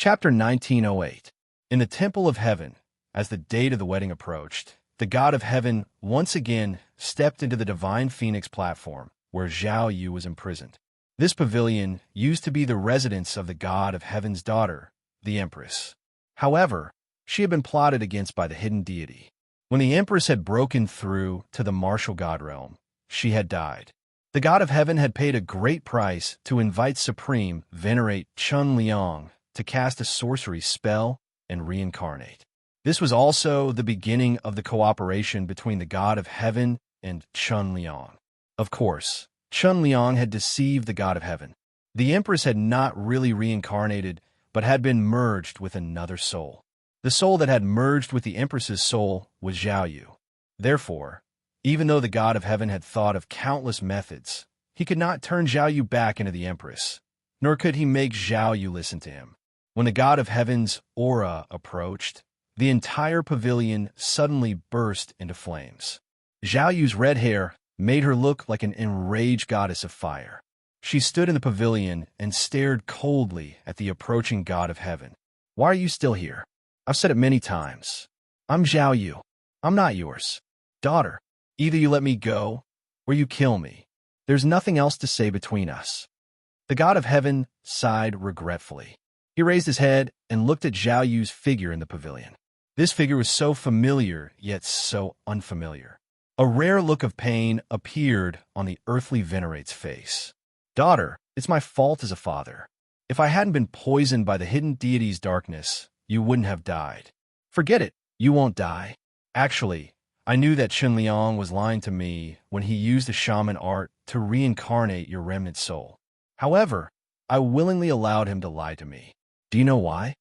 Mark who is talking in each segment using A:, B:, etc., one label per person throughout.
A: Chapter 1908. In the Temple of Heaven, as the date of the wedding approached, the god of heaven once again stepped into the divine phoenix platform where Zhao Yu was imprisoned. This pavilion used to be the residence of the god of heaven's daughter, the Empress. However, she had been plotted against by the hidden deity. When the Empress had broken through to the martial god realm, she had died. The god of heaven had paid a great price to invite Supreme Venerate Chun Liang to cast a sorcery spell and reincarnate. This was also the beginning of the cooperation between the god of heaven and Chun Liang. Of course, Chun Liang had deceived the god of heaven. The Empress had not really reincarnated, but had been merged with another soul. The soul that had merged with the Empress's soul was Zhao Yu. Therefore, even though the god of heaven had thought of countless methods, he could not turn Zhao Yu back into the Empress, nor could he make Zhao Yu listen to him. When the god of heaven's aura approached, the entire pavilion suddenly burst into flames. Zhao Yu's red hair made her look like an enraged goddess of fire. She stood in the pavilion and stared coldly at the approaching god of heaven. "Why are you still here? I've said it many times. I'm Zhao Yu. I'm not yours. Daughter, either you let me go, or you kill me. There's nothing else to say between us." The god of heaven sighed regretfully. He raised his head and looked at Zhao Yu's figure in the pavilion. This figure was so familiar, yet so unfamiliar. A rare look of pain appeared on the earthly venerate's face. "Daughter, it's my fault as a father. If I hadn't been poisoned by the hidden deity's darkness, you wouldn't have died. Forget it, you won't die. Actually, I knew that Chun Liang was lying to me when he used the shaman art to reincarnate your remnant soul. However, I willingly allowed him to lie to me. Do you know why?"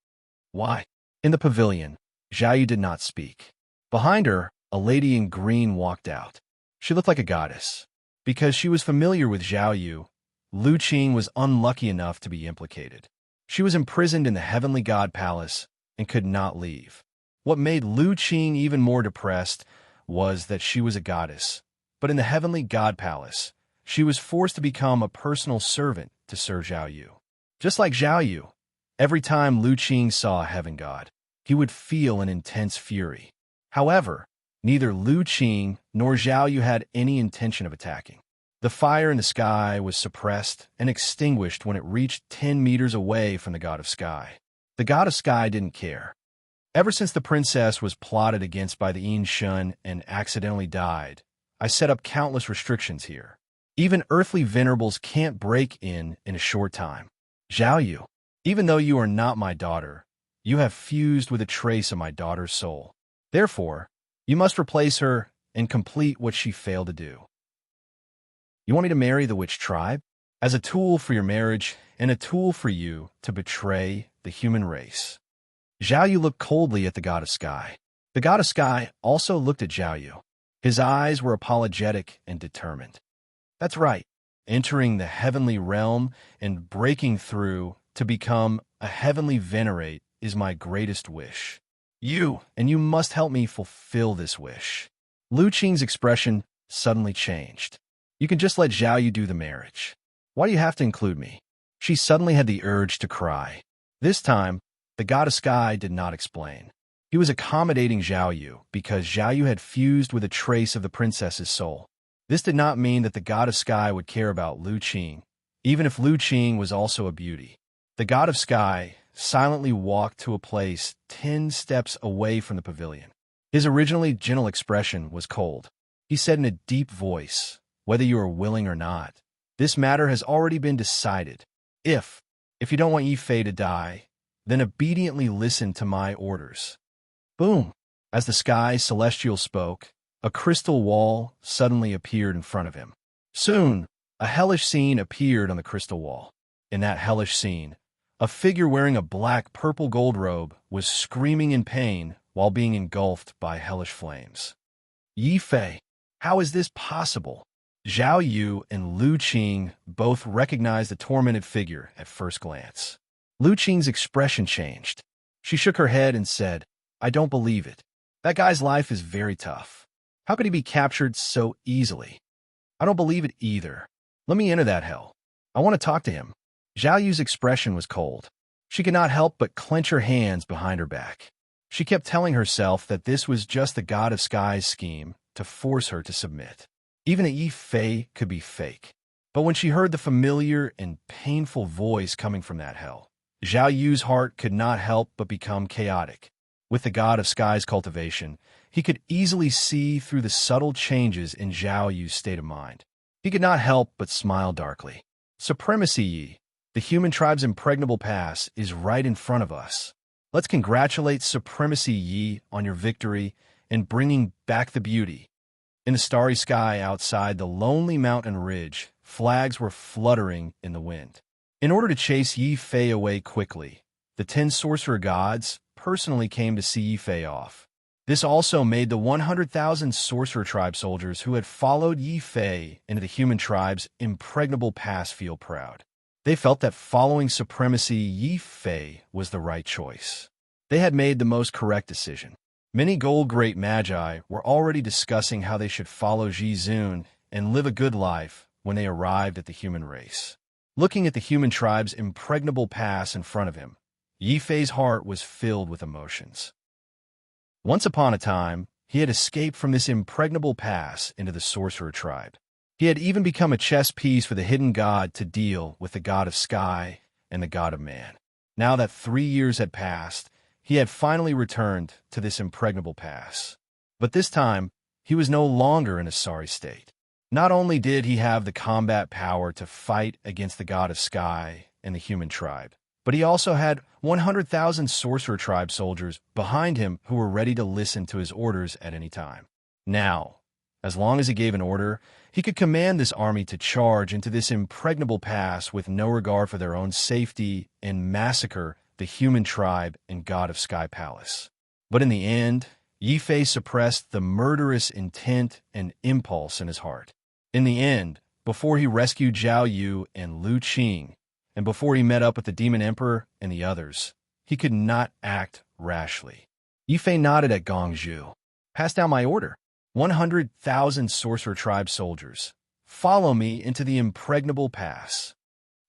A: "Why?" In the pavilion, Zhao Yu did not speak. Behind her, a lady in green walked out. She looked like a goddess. Because she was familiar with Zhao Yu, Lu Qing was unlucky enough to be implicated. She was imprisoned in the heavenly god palace and could not leave. What made Lu Qing even more depressed was that she was a goddess, but in the heavenly god palace, she was forced to become a personal servant to Sir Zhao Yu. Just like Zhao Yu, every time Lu Qing saw a heaven god, he would feel an intense fury. However, neither Lu Qing nor Zhao Yu had any intention of attacking. The fire in the sky was suppressed and extinguished when it reached 10 meters away from the god of sky. The god of sky didn't care. Ever since the princess was plotted against by the Yin Shun and accidentally died, I set up countless restrictions here. Even earthly venerables can't break in a short time. Zhao Yu, even though you are not my daughter, you have fused with a trace of my daughter's soul. Therefore, you must replace her and complete what she failed to do. You want me to marry the witch tribe? As a tool for your marriage and a tool for you to betray the human race." Zhao Yu looked coldly at the god of sky. The god of sky also looked at Zhao Yu. His eyes were apologetic and determined. "That's right. Entering the heavenly realm and breaking through to become a heavenly venerate is my greatest wish. You must help me fulfill this wish." Lu Qing's expression suddenly changed. "You can just let Zhao Yu do the marriage. Why do you have to include me?" She suddenly had the urge to cry. This time, the god of sky did not explain. He was accommodating Zhao Yu because Zhao Yu had fused with a trace of the princess's soul. This did not mean that the god of sky would care about Lu Qing, even if Lu Qing was also a beauty. The god of sky silently walked to a place 10 steps away from the pavilion. His originally gentle expression was cold. He said in a deep voice, "Whether you are willing or not, this matter has already been decided. If you don't want Yi Fei to die, then obediently listen to my orders." Boom! As the sky celestial spoke, a crystal wall suddenly appeared in front of him. Soon, a hellish scene appeared on the crystal wall. In that hellish scene, a figure wearing a black purple gold robe was screaming in pain while being engulfed by hellish flames. "Yi Fei, how is this possible?" Zhao Yu and Lu Qing both recognized the tormented figure at first glance. Lu Qing's expression changed. She shook her head and said, "I don't believe it. That guy's life is very tough. How could he be captured so easily? I don't believe it either. Let me enter that hell. I want to talk to him." Zhao Yu's expression was cold. She could not help but clench her hands behind her back. She kept telling herself that this was just the god of sky's scheme to force her to submit. Even a Yi Fei could be fake. But when she heard the familiar and painful voice coming from that hell, Zhao Yu's heart could not help but become chaotic. With the god of sky's cultivation, he could easily see through the subtle changes in Zhao Yu's state of mind. He could not help but smile darkly. Supremacy Yi, the human tribe's impregnable pass, is right in front of us. Let's congratulate Supremacy Yi on your victory in bringing back the beauty. In the starry sky outside the lonely mountain ridge, flags were fluttering in the wind. In order to chase Yi Fei away quickly, the 10 sorcerer gods personally came to see Yi Fei off. This also made the 100,000 sorcerer tribe soldiers who had followed Yi Fei into the human tribe's impregnable pass feel proud. They felt that following Supremacy Yi Fei was the right choice. They had made the most correct decision. Many gold great magi were already discussing how they should follow Ji Zun and live a good life when they arrived at the human race. Looking at the human tribe's impregnable pass in front of him, Yi Fei's heart was filled with emotions. Once upon a time, he had escaped from this impregnable pass into the sorcerer tribe. He had even become a chess piece for the hidden god to deal with the god of sky and the god of man. Now that 3 years had passed, he had finally returned to this impregnable pass. But this time, he was no longer in a sorry state. Not only did he have the combat power to fight against the god of sky and the human tribe, but he also had 100,000 sorcerer tribe soldiers behind him who were ready to listen to his orders at any time. Now, as long as he gave an order, he could command this army to charge into this impregnable pass with no regard for their own safety and massacre the human tribe and god of sky palace. But in the end, Yi Fei suppressed the murderous intent and impulse in his heart. In the end, before he rescued Zhao Yu and Lu Qing, and before he met up with the Demon Emperor and the others, he could not act rashly. Yi Fei nodded at Gong Zhu. Pass down my order. 100,000 sorcerer tribe soldiers, follow me into the impregnable pass.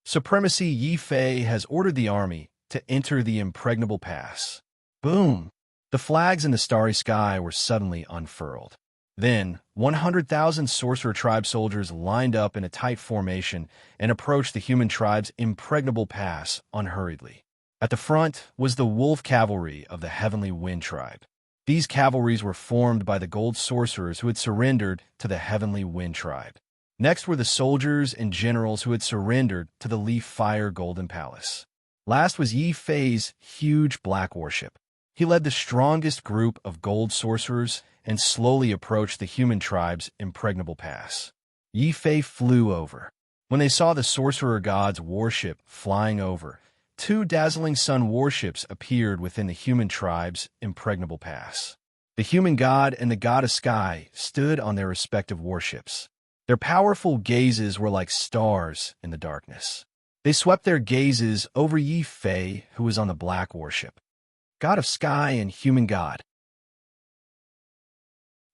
A: Supremacy Yi Fei has ordered the army to enter the impregnable pass. Boom! The flags in the starry sky were suddenly unfurled. Then, 100,000 sorcerer tribe soldiers lined up in a tight formation and approached the human tribe's impregnable pass unhurriedly. At the front was the wolf cavalry of the heavenly wind tribe. These cavalries were formed by the gold sorcerers who had surrendered to the heavenly wind tribe. Next were the soldiers and generals who had surrendered to the leaf fire golden palace. Last was Yi Fei's huge black warship. He led the strongest group of gold sorcerers and slowly approached the human tribe's impregnable pass. Yi Fei flew over. When they saw the sorcerer god's warship flying over, 2 dazzling sun warships appeared within the human tribe's impregnable pass. The human god and the god of sky stood on their respective warships. Their powerful gazes were like stars in the darkness. They swept their gazes over Yi Fei, who was on the black warship. God of sky and human god.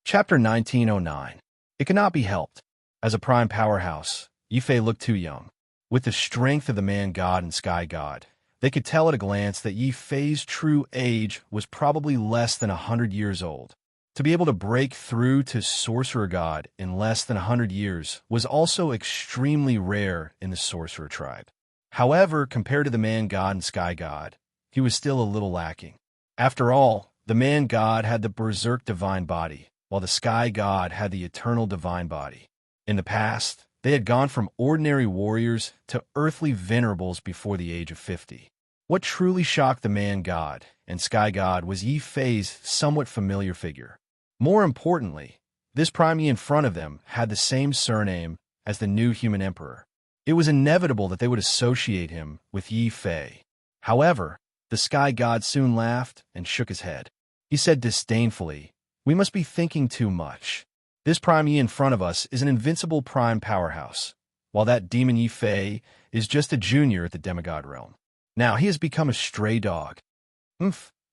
A: Chapter 1909. It cannot be helped. As a prime powerhouse, Yi Fei looked too young. With the strength of the man god and sky god, they could tell at a glance that Yi Fei's true age was probably less than 100 years old. To be able to break through to sorcerer god in less than 100 years was also extremely rare in the sorcerer tribe. However, compared to the man god and sky god, he was still a little lacking. After all, the man god had the berserk divine body, while the sky god had the eternal divine body. In the past, they had gone from ordinary warriors to earthly venerables before the age of 50. What truly shocked the man god and sky god was Yi Fei's somewhat familiar figure. More importantly, this prime Yi in front of them had the same surname as the new human emperor. It was inevitable that they would associate him with Yi Fei. However, the sky god soon laughed and shook his head. He said disdainfully, "We must be thinking too much. This prime Yi in front of us is an invincible prime powerhouse, while that demon Yi Fei is just a junior at the demigod realm. Now he has become a stray dog.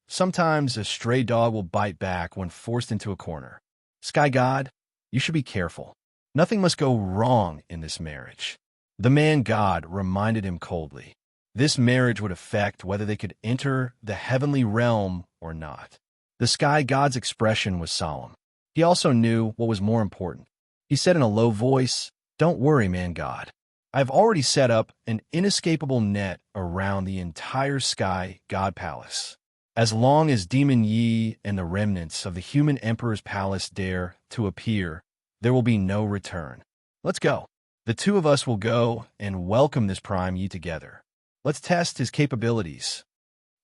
A: Sometimes a stray dog will bite back when forced into a corner. Sky god, you should be careful. Nothing must go wrong in this marriage." The man god reminded him coldly. This marriage would affect whether they could enter the heavenly realm or not. The sky god's expression was solemn. He also knew what was more important. He said in a low voice, "Don't worry, man god. I've already set up an inescapable net around the entire sky god palace. As long as Demon Yi and the remnants of the human emperor's palace dare to appear, there will be no return. Let's go. The two of us will go and welcome this prime Yi together. Let's test his capabilities."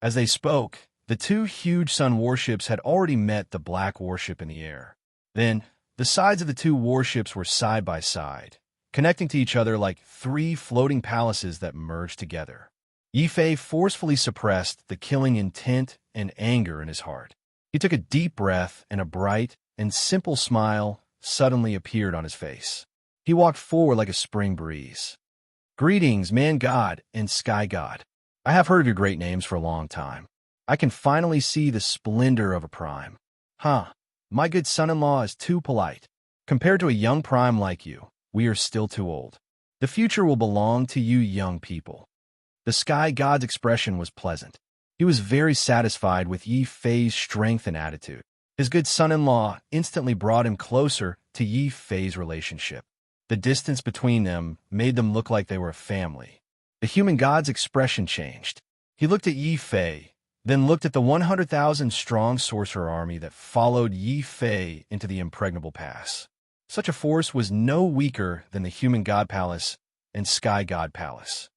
A: As they spoke, the two huge sun warships had already met the black warship in the air. Then, the sides of the two warships were side by side, connecting to each other like three floating palaces that merged together. Yi Fei forcefully suppressed the killing intent and anger in his heart. He took a deep breath, and a bright and simple smile suddenly appeared on his face. He walked forward like a spring breeze. "Greetings, man god and sky god. I have heard of your great names for a long time. I can finally see the splendor of a prime. My good son-in-law is too polite. Compared to a young prime like you, we are still too old. The future will belong to you young people." The sky god's expression was pleasant. He was very satisfied with Yi Fei's strength and attitude. His good son-in-law instantly brought him closer to Yi Fei's relationship. The distance between them made them look like they were a family. The human god's expression changed. He looked at Yi Fei, then looked at the 100,000-strong sorcerer army that followed Yi Fei into the impregnable pass. Such a force was no weaker than the human god palace and sky god palace.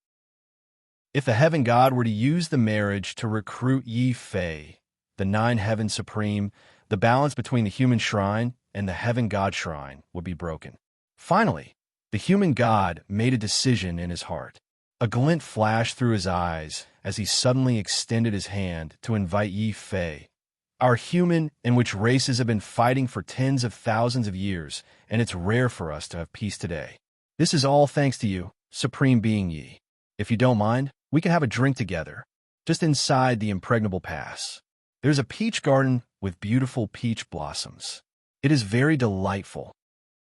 A: If the heaven god were to use the marriage to recruit Yi Fei, the nine heavens supreme, the balance between the human shrine and the heaven god shrine would be broken. Finally, the human god made a decision in his heart. A glint flashed through his eyes as he suddenly extended his hand to invite Yi Fei. "Our human in which races have been fighting for tens of thousands of years, and it's rare for us to have peace today. This is all thanks to you, Supreme Being Yi. If you don't mind, we can have a drink together, just inside the impregnable pass. There's a peach garden with beautiful peach blossoms. It is very delightful.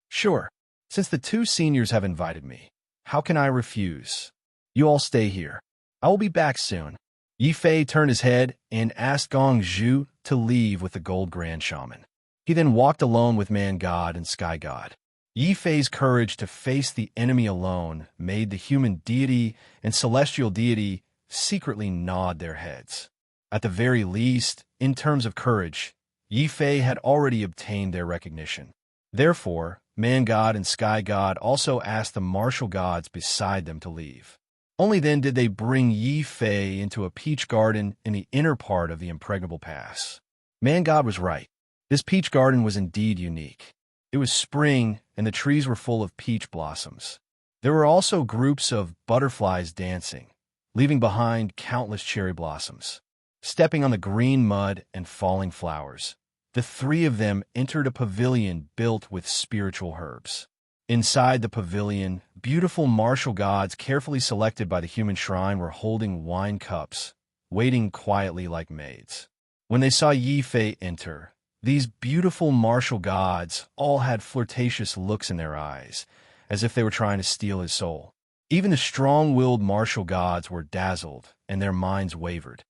A: Sure, since the two seniors have invited me, how can I refuse? You all stay here. I will be back soon." Yi Fei turned his head and asked Gong Zhu to leave with the gold grand shaman. He then walked alone with man god and sky god. Yi Fei's courage to face the enemy alone made the human deity and celestial deity secretly nod their heads. At the very least, in terms of courage, Yi Fei had already obtained their recognition. Therefore, man god and sky god also asked the martial gods beside them to leave. Only then did they bring Yi Fei into a peach garden in the inner part of the impregnable pass. Man god was right. This peach garden was indeed unique. It was spring, and the trees were full of peach blossoms. There were also groups of butterflies dancing, leaving behind countless cherry blossoms. Stepping on the green mud and falling flowers, the three of them entered a pavilion built with spiritual herbs. Inside the pavilion, beautiful martial gods carefully selected by the human shrine were holding wine cups, waiting quietly like maids. When they saw Yi Fei enter, these beautiful martial gods all had flirtatious looks in their eyes, as if they were trying to steal his soul. Even the strong-willed martial gods were dazzled, and their minds wavered.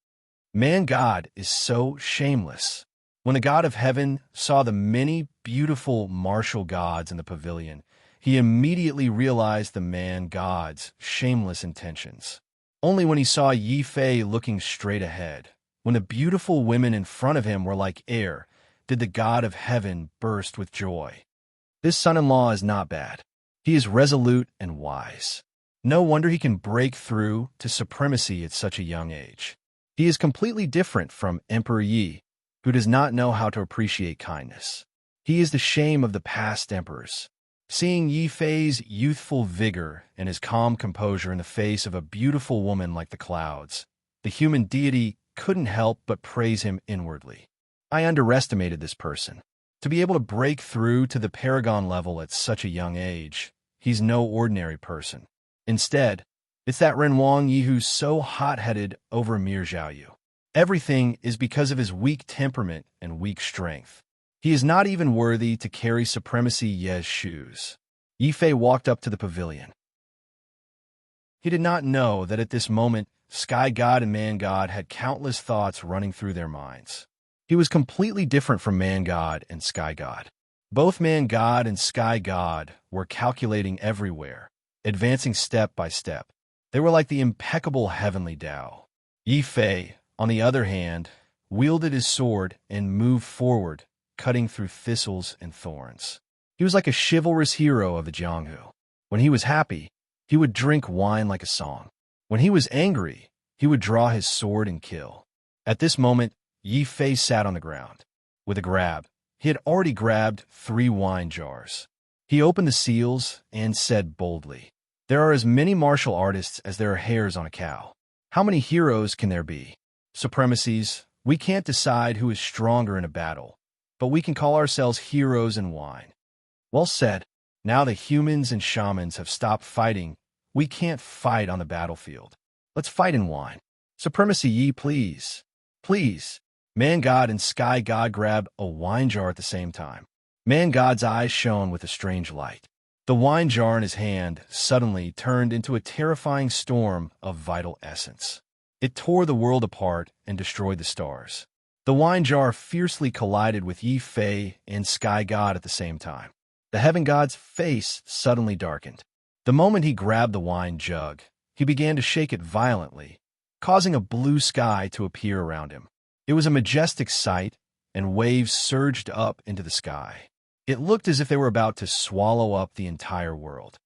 A: Man god is so shameless. When the god of heaven saw the many beautiful martial gods in the pavilion, he immediately realized the man god's shameless intentions. Only when he saw Yi Fei looking straight ahead, when the beautiful women in front of him were like air, did the god of heaven burst with joy. This son-in-law is not bad. He is resolute and wise. No wonder he can break through to supremacy at such a young age. He is completely different from Emperor Yi, who does not know how to appreciate kindness. He is the shame of the past emperors. Seeing Yi Fei's youthful vigor and his calm composure in the face of a beautiful woman like the clouds, the human deity couldn't help but praise him inwardly. I underestimated this person. To be able to break through to the paragon level at such a young age, he's no ordinary person. Instead, it's that Renwang Yi who's so hot-headed over mere Zhaoyu. Everything is because of his weak temperament and weak strength. He is not even worthy to carry Supremacy Ye's shoes. Yi Fei walked up to the pavilion. He did not know that at this moment Sky God and Man God had countless thoughts running through their minds. He was completely different from Man God and Sky God. Both Man God and Sky God were calculating everywhere, advancing step by step. They were like the impeccable heavenly Tao. Yi Fei, on the other hand, wielded his sword and moved forward, cutting through thistles and thorns. He was like a chivalrous hero of the Jianghu. When he was happy, he would drink wine like a song. When he was angry, he would draw his sword and kill. At this moment, Yi Fei sat on the ground. With a grab, he had already grabbed 3 wine jars. He opened the seals and said boldly, "There are as many martial artists as there are hairs on a cow. How many heroes can there be? Supremacies, we can't decide who is stronger in a battle, but we can call ourselves heroes in wine." Well said. Now the humans and shamans have stopped fighting. We can't fight on the battlefield. Let's fight in wine. Supremacy, Yi, please. Please. Man God and Sky God grabbed a wine jar at the same time. Man God's eyes shone with a strange light. The wine jar in his hand suddenly turned into a terrifying storm of vital essence. It tore the world apart and destroyed the stars. The wine jar fiercely collided with Yi Fei and Sky God at the same time. The heaven god's face suddenly darkened. The moment he grabbed the wine jug, he began to shake it violently, causing a blue sky to appear around him. It was a majestic sight, and waves surged up into the sky. It looked as if they were about to swallow up the entire world.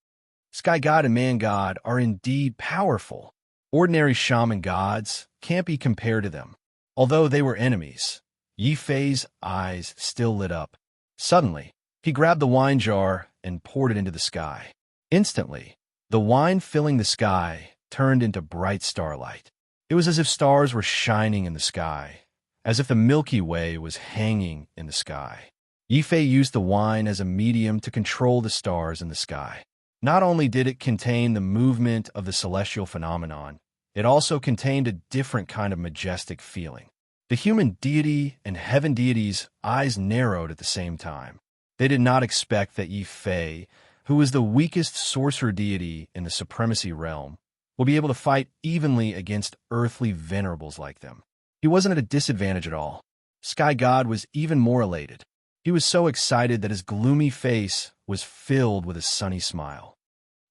A: Sky God and Man God are indeed powerful. Ordinary shaman gods can't be compared to them. Although they were enemies, Yi Fei's eyes still lit up. Suddenly, he grabbed the wine jar and poured it into the sky. Instantly, the wine filling the sky turned into bright starlight. It was as if stars were shining in the sky, as if the Milky Way was hanging in the sky. Yi Fei used the wine as a medium to control the stars in the sky. Not only did it contain the movement of the celestial phenomenon, it also contained a different kind of majestic feeling. The human deity and heaven deity's eyes narrowed at the same time. They did not expect that Yi Fei, who was the weakest sorcerer deity in the supremacy realm, would be able to fight evenly against earthly venerables like them. He wasn't at a disadvantage at all. Sky God was even more elated. He was so excited that his gloomy face was filled with a sunny smile.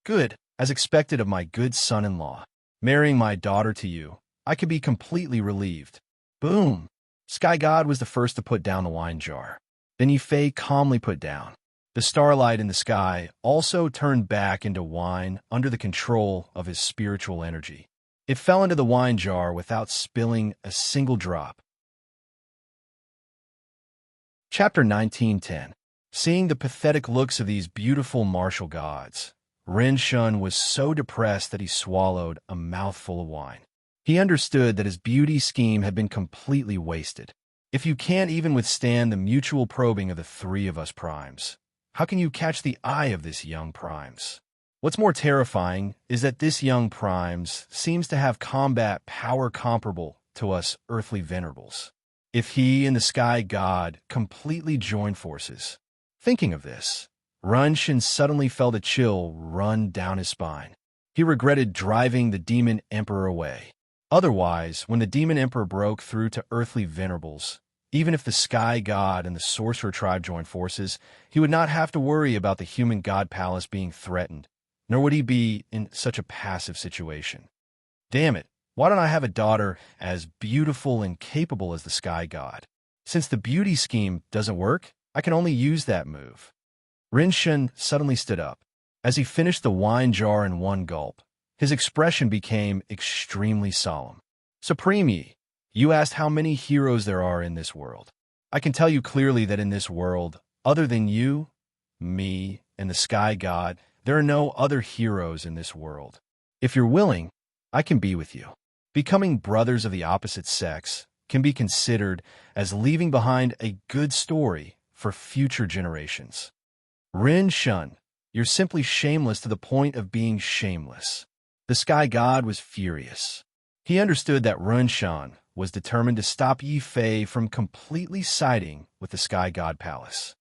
A: "Good, as expected of my good son-in-law. Marrying my daughter to you, I could be completely relieved." Boom! Sky God was the first to put down the wine jar. Then Yi Fei calmly put down. The starlight in the sky also turned back into wine under the control of his spiritual energy. It fell into the wine jar without spilling a single drop. Chapter 19:10. Seeing the pathetic looks of these beautiful martial gods, Ren Shun was so depressed that he swallowed a mouthful of wine. He understood that his beauty scheme had been completely wasted. If you can't even withstand the mutual probing of the 3 of us primes, how can you catch the eye of this young primes? What's more terrifying is that this young primes seems to have combat power comparable to us earthly venerables. If he and the Sky God completely join forces. Thinking of this, Ren Shun suddenly felt a chill run down his spine. He regretted driving the Demon Emperor away. Otherwise, when the Demon Emperor broke through to earthly venerables, even if the Sky God and the Sorcerer Tribe joined forces, he would not have to worry about the human God Palace being threatened, nor would he be in such a passive situation. Damn it, why don't I have a daughter as beautiful and capable as the Sky God? Since the beauty scheme doesn't work, I can only use that move. Ren Shun suddenly stood up. As he finished the wine jar in one gulp, his expression became extremely solemn. "Supreme Yi, you asked how many heroes there are in this world. I can tell you clearly that in this world, other than you, me, and the Sky God, there are no other heroes in this world. If you're willing, I can be with you." Becoming brothers of the opposite sex can be considered as leaving behind a good story for future generations. Ren Shun, you're simply shameless to the point of being shameless. The Sky God was furious. He understood that Ren Shun was determined to stop Yi Fei from completely siding with the Sky God Palace.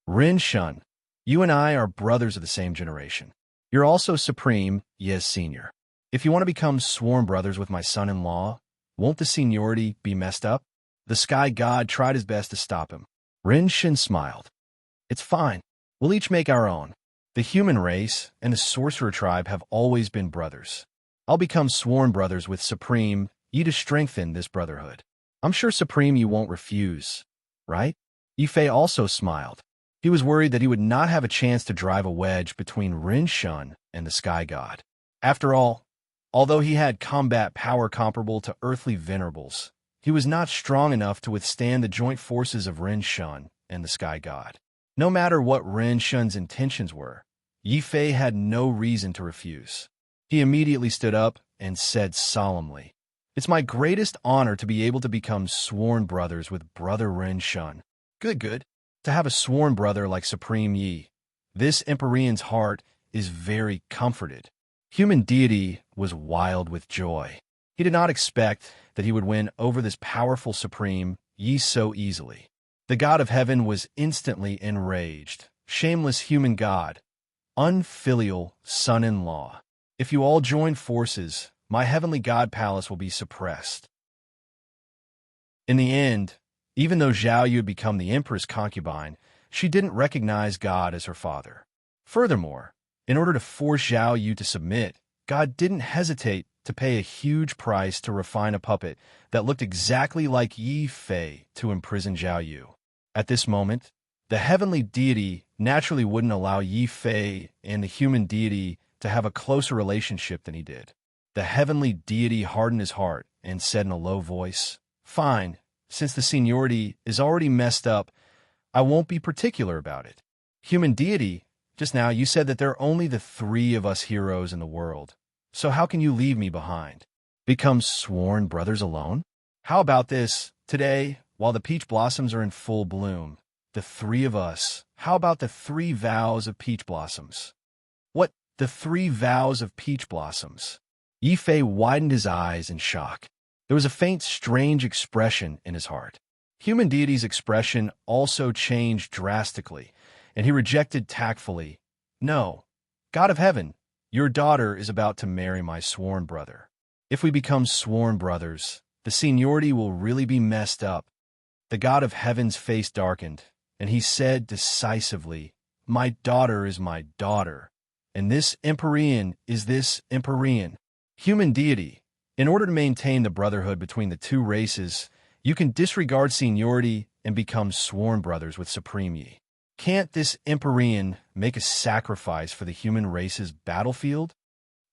A: "Ren Shun, you and I are brothers of the same generation. You're also Supreme Yes Senior. If you want to become sworn brothers with my son-in-law, won't the seniority be messed up? The sky god tried his best to stop him. Rin Shin smiled. It's fine. We'll each make our own. The human race and the sorcerer tribe have always been brothers. I'll become sworn brothers with Supreme Yi to strengthen this brotherhood. I'm sure Supreme Yi won't refuse, right? Yifei also smiled. He was worried that he would not have a chance to drive a wedge between Rin Shun and the sky god. After all, although he had combat power comparable to earthly venerables, he was not strong enough to withstand the joint forces of Rin Shun and the sky god. No matter what Rin Shun's intentions were, Yifei had no reason to refuse. He immediately stood up and said solemnly, "It's my greatest honor to be able to become sworn brothers with Brother Rin Shun. Good. To have a sworn brother like Supreme Yi. This Empyrean's heart is very comforted." Human deity was wild with joy. He did not expect that he would win over this powerful Supreme Yi so easily. The god of heaven was instantly enraged. Shameless human god, unfilial son-in-law. If you all join forces, my heavenly god palace will be suppressed. In the end, even though Zhao Yu had become the emperor's concubine, she didn't recognize God as her father. Furthermore, in order to force Zhao Yu to submit, God didn't hesitate to pay a huge price to refine a puppet that looked exactly like Yi Fei to imprison Zhao Yu. At this moment, the heavenly deity naturally wouldn't allow Yi Fei and the human deity to have a closer relationship than he did. The heavenly deity hardened his heart and said in a low voice, "Fine, since the seniority is already messed up, I won't be particular about it. Human deity, just now you said that there are only the three of us heroes in the world. So how can you leave me behind? Become sworn brothers alone? How about this, today, while the peach blossoms are in full bloom, the three of us, how about the 3 vows of peach blossoms?" "What, the 3 vows of peach blossoms?" Yifei widened his eyes in shock. There was a faint, strange expression in his heart. Human deity's expression also changed drastically, and he rejected tactfully, "No, God of heaven, your daughter is about to marry my sworn brother. If we become sworn brothers, the seniority will really be messed up." The god of heaven's face darkened, and he said decisively, "My daughter is my daughter, and this Empyrean is this Empyrean." Human deity, in order to maintain the brotherhood between the two races, you can disregard seniority and become sworn brothers with Supreme Yi. Can't this Empyrean make a sacrifice for the human race's battlefield?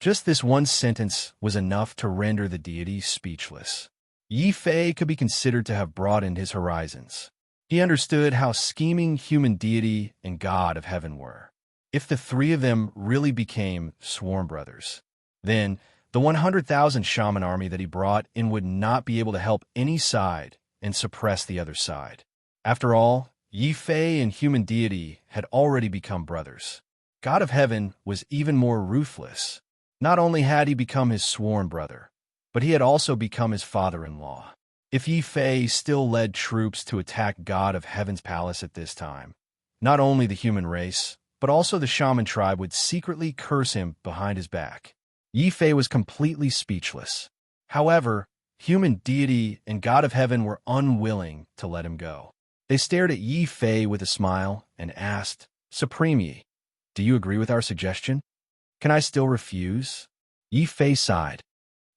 A: Just this one sentence was enough to render the deity speechless. Yi Fei could be considered to have broadened his horizons. He understood how scheming human deity and god of heaven were. If the three of them really became sworn brothers, then the 100,000 shaman army that he brought in would not be able to help any side and suppress the other side. After all, Yi Fei and human deity had already become brothers. God of heaven was even more ruthless. Not only had he become his sworn brother, but he had also become his father-in-law. If Yi Fei still led troops to attack God of Heaven's palace at this time, not only the human race, but also the shaman tribe would secretly curse him behind his back. Yi Fei was completely speechless. However, human deity and God of Heaven were unwilling to let him go. They stared at Yi Fei with a smile and asked, "Supreme Yi, do you agree with our suggestion? Can I still refuse?" Yi Fei sighed.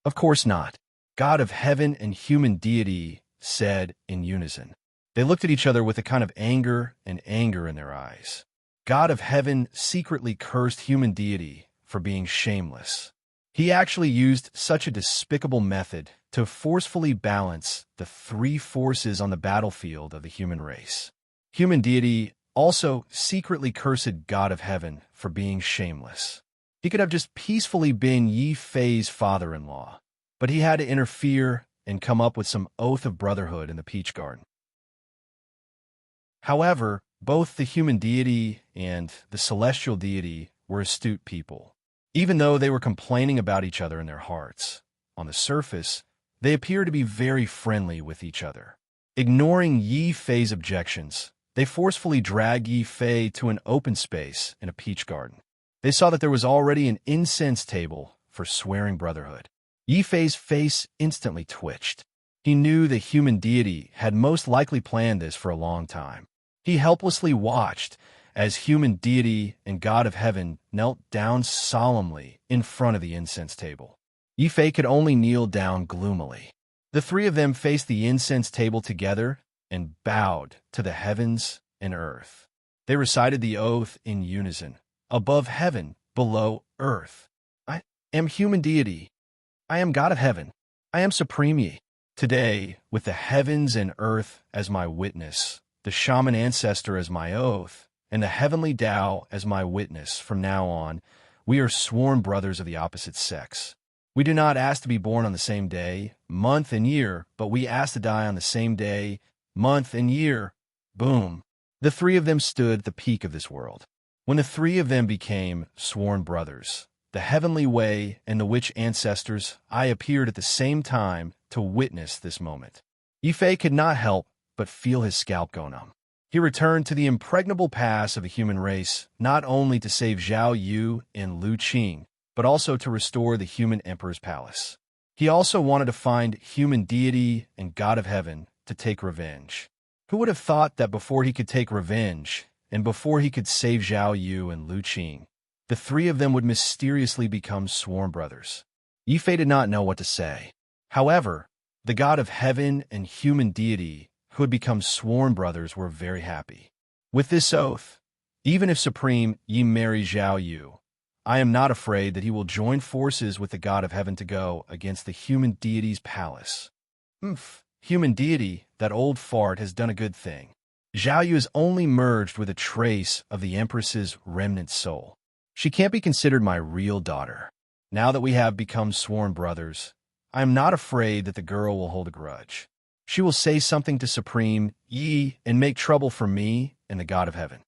A: "Of course not." God of Heaven and human deity said in unison. They looked at each other with a kind of anger and anger in their eyes. God of Heaven secretly cursed human deity for being shameless. He actually used such a despicable method to forcefully balance the three forces on the battlefield of the human race. Human deity also secretly cursed God of Heaven for being shameless. He could have just peacefully been Yi Fei's father-in-law, but he had to interfere and come up with some oath of brotherhood in the Peach Garden. However, both the human deity and the celestial deity were astute people. Even though they were complaining about each other in their hearts, on the surface, they appeared to be very friendly with each other. Ignoring Yi Fei's objections, they forcefully dragged Yi Fei to an open space in a peach garden. They saw that there was already an incense table for swearing brotherhood. Yi Fei's face instantly twitched. He knew the human deity had most likely planned this for a long time. He helplessly watched as human deity and God of heaven knelt down solemnly in front of the incense table. Yi Fei could only kneel down gloomily. The three of them faced the incense table together and bowed to the heavens and earth. They recited the oath in unison. Above heaven, below earth. I am human deity. I am God of heaven. I am supreme Yi. Today, with the heavens and earth as my witness, the shaman ancestor as my oath, and the heavenly Tao as my witness, from now on, we are sworn brothers of the opposite sex. We do not ask to be born on the same day, month, and year, but we ask to die on the same day, month, and year. Boom. The three of them stood at the peak of this world. When the three of them became sworn brothers, the heavenly way and the witch ancestors, I appeared at the same time to witness this moment. Yi Fei could not help but feel his scalp go numb. He returned to the impregnable pass of the human race, not only to save Zhao Yu and Lu Qing, but also to restore the human emperor's palace. He also wanted to find human deity and God of heaven to take revenge. Who would have thought that before he could take revenge, and before he could save Zhao Yu and Lu Qing, the three of them would mysteriously become sworn brothers? Yi Fei did not know what to say. However, the God of heaven and human deity who had become sworn brothers were very happy. With this oath, even if Supreme Yi marries Zhao Yu, I am not afraid that he will join forces with the God of heaven to go against the human deity's palace. Human deity, that old fart has done a good thing. Zhao Yu is only merged with a trace of the Empress's remnant soul. She can't be considered my real daughter. Now that we have become sworn brothers, I am not afraid that the girl will hold a grudge. She will say something to Supreme Yi and make trouble for me and the God of heaven.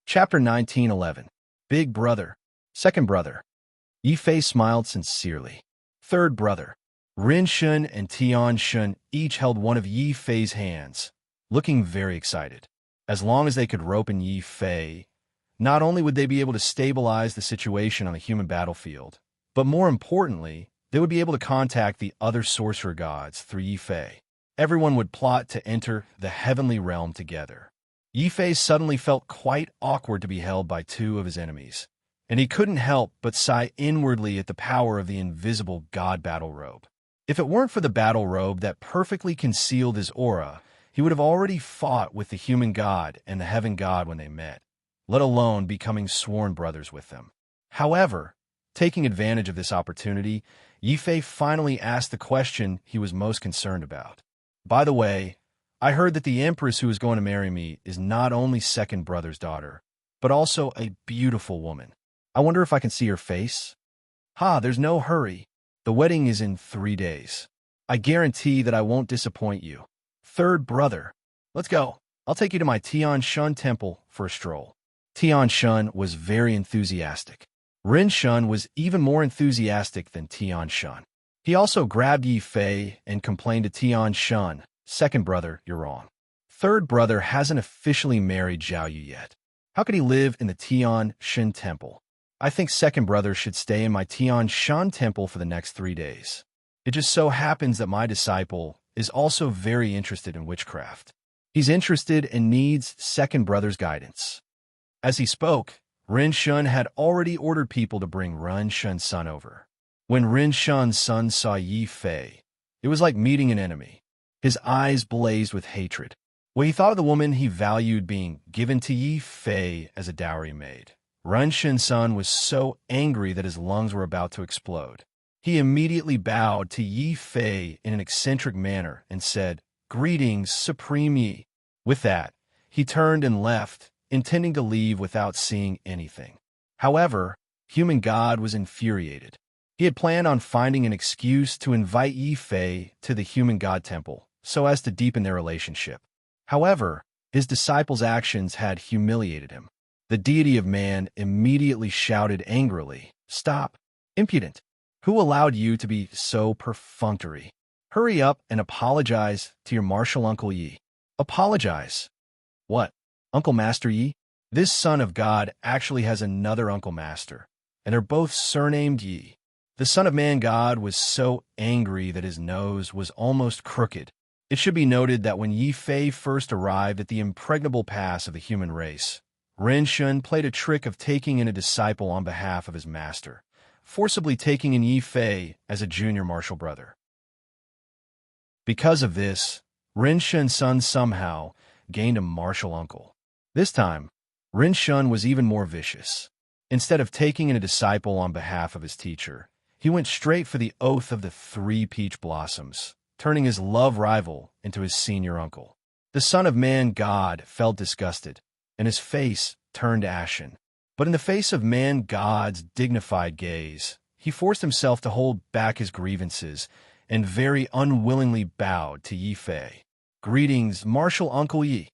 A: Chapter 1911. Big Brother. Second Brother. Yi Fei smiled sincerely. Third Brother. Rin Shun and Tian Shun each held one of Yi Fei's hands, looking very excited. As long as they could rope in Yi Fei, not only would they be able to stabilize the situation on the human battlefield, but more importantly, they would be able to contact the other sorcerer gods through Yi Fei. Everyone would plot to enter the heavenly realm together. Yi Fei suddenly felt quite awkward to be held by two of his enemies, and he couldn't help but sigh inwardly at the power of the invisible god battle robe. If it weren't for the battle robe that perfectly concealed his aura, he would have already fought with the human god and the heaven god when they met, let alone becoming sworn brothers with them. However, taking advantage of this opportunity, Yi Fei finally asked the question he was most concerned about. By the way, I heard that the empress who is going to marry me is not only second brother's daughter, but also a beautiful woman. I wonder if I can see her face? There's no hurry. The wedding is in 3 days. I guarantee that I won't disappoint you. Third Brother. Let's go. I'll take you to my Tian Shun temple for a stroll. Tian Shun was very enthusiastic. Rin Shun was even more enthusiastic than Tian Shun. He also grabbed Yi Fei and complained to Tian Shun, Second Brother, you're wrong. Third Brother hasn't officially married Zhao Yu yet. How could he live in the Tian Shin temple? I think Second Brother should stay in my Tian Shan temple for the next 3 days. It just so happens that my disciple is also very interested in witchcraft. He's interested and needs Second Brother's guidance. As he spoke, Rin Shun had already ordered people to bring Rin Shun's son over. When Rin Shun's son saw Yi Fei, it was like meeting an enemy. His eyes blazed with hatred. When he thought of the woman he valued being given to Yi Fei as a dowry maid, Rin Shun's son was so angry that his lungs were about to explode. He immediately bowed to Yi Fei in an eccentric manner and said, "Greetings, Supreme Yi." With that, he turned and left, intending to leave without seeing anything. However, Human God was infuriated. He had planned on finding an excuse to invite Yi Fei to the Human God Temple so as to deepen their relationship. However, his disciples' actions had humiliated him. The deity of man immediately shouted angrily, "Stop! Impudent! Who allowed you to be so perfunctory? Hurry up and apologize to your martial Uncle Yi." "Apologize? What, Uncle Master Yi?" This son of God actually has another uncle master, and they're both surnamed Yi. The son of man god was so angry that his nose was almost crooked. It should be noted that when Yi Fei first arrived at the impregnable pass of the human race, Ren Shun played a trick of taking in a disciple on behalf of his master, forcibly taking in Yi Fei as a junior martial brother. Because of this, Ren Shun's son somehow gained a martial uncle. This time, Ren Shun was even more vicious. Instead of taking in a disciple on behalf of his teacher, he went straight for the oath of the 3 peach blossoms, turning his love rival into his senior uncle. The son of man god felt disgusted, and his face turned ashen. But in the face of man god's dignified gaze, he forced himself to hold back his grievances and very unwillingly bowed to Yi Fei. Greetings, martial uncle Yi.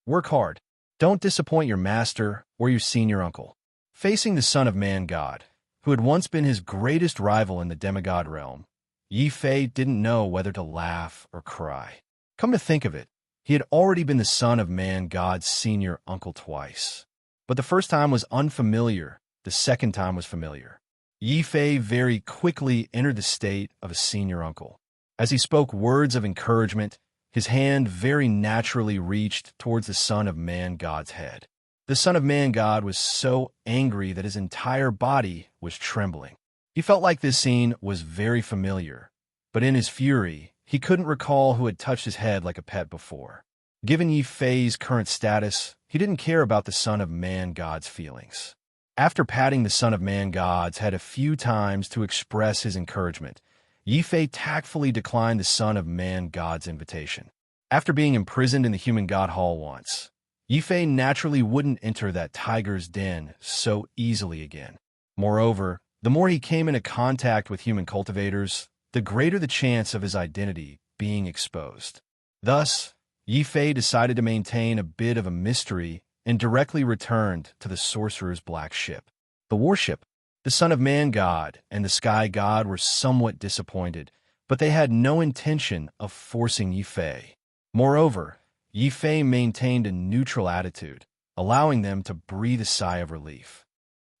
A: Work hard. Don't disappoint your master or your senior uncle. Facing the son of man god, who had once been his greatest rival in the demigod realm, Yi Fei didn't know whether to laugh or cry. Come to think of it, he had already been the son of man god's senior uncle twice. But the first time was unfamiliar, the second time was familiar. Yi Fei very quickly entered the state of a senior uncle. As he spoke words of encouragement, his hand very naturally reached towards the son of man god's head. The son of man god was so angry that his entire body was trembling. He felt like this scene was very familiar, but in his fury, he couldn't recall who had touched his head like a pet before. Given Yi Fei's current status, he didn't care about the son of man god's feelings. After patting the son of man god's head a few times to express his encouragement, Yi Fei tactfully declined the son of man god's invitation. After being imprisoned in the human god hall once, Yi Fei naturally wouldn't enter that tiger's den so easily again. Moreover, the more he came into contact with human cultivators, the greater the chance of his identity being exposed. Thus, Yi Fei decided to maintain a bit of a mystery and directly returned to the sorcerer's black ship. The warship, the son of man god, and the sky god were somewhat disappointed, but they had no intention of forcing Yi Fei. Moreover, Yi Fei maintained a neutral attitude, allowing them to breathe a sigh of relief.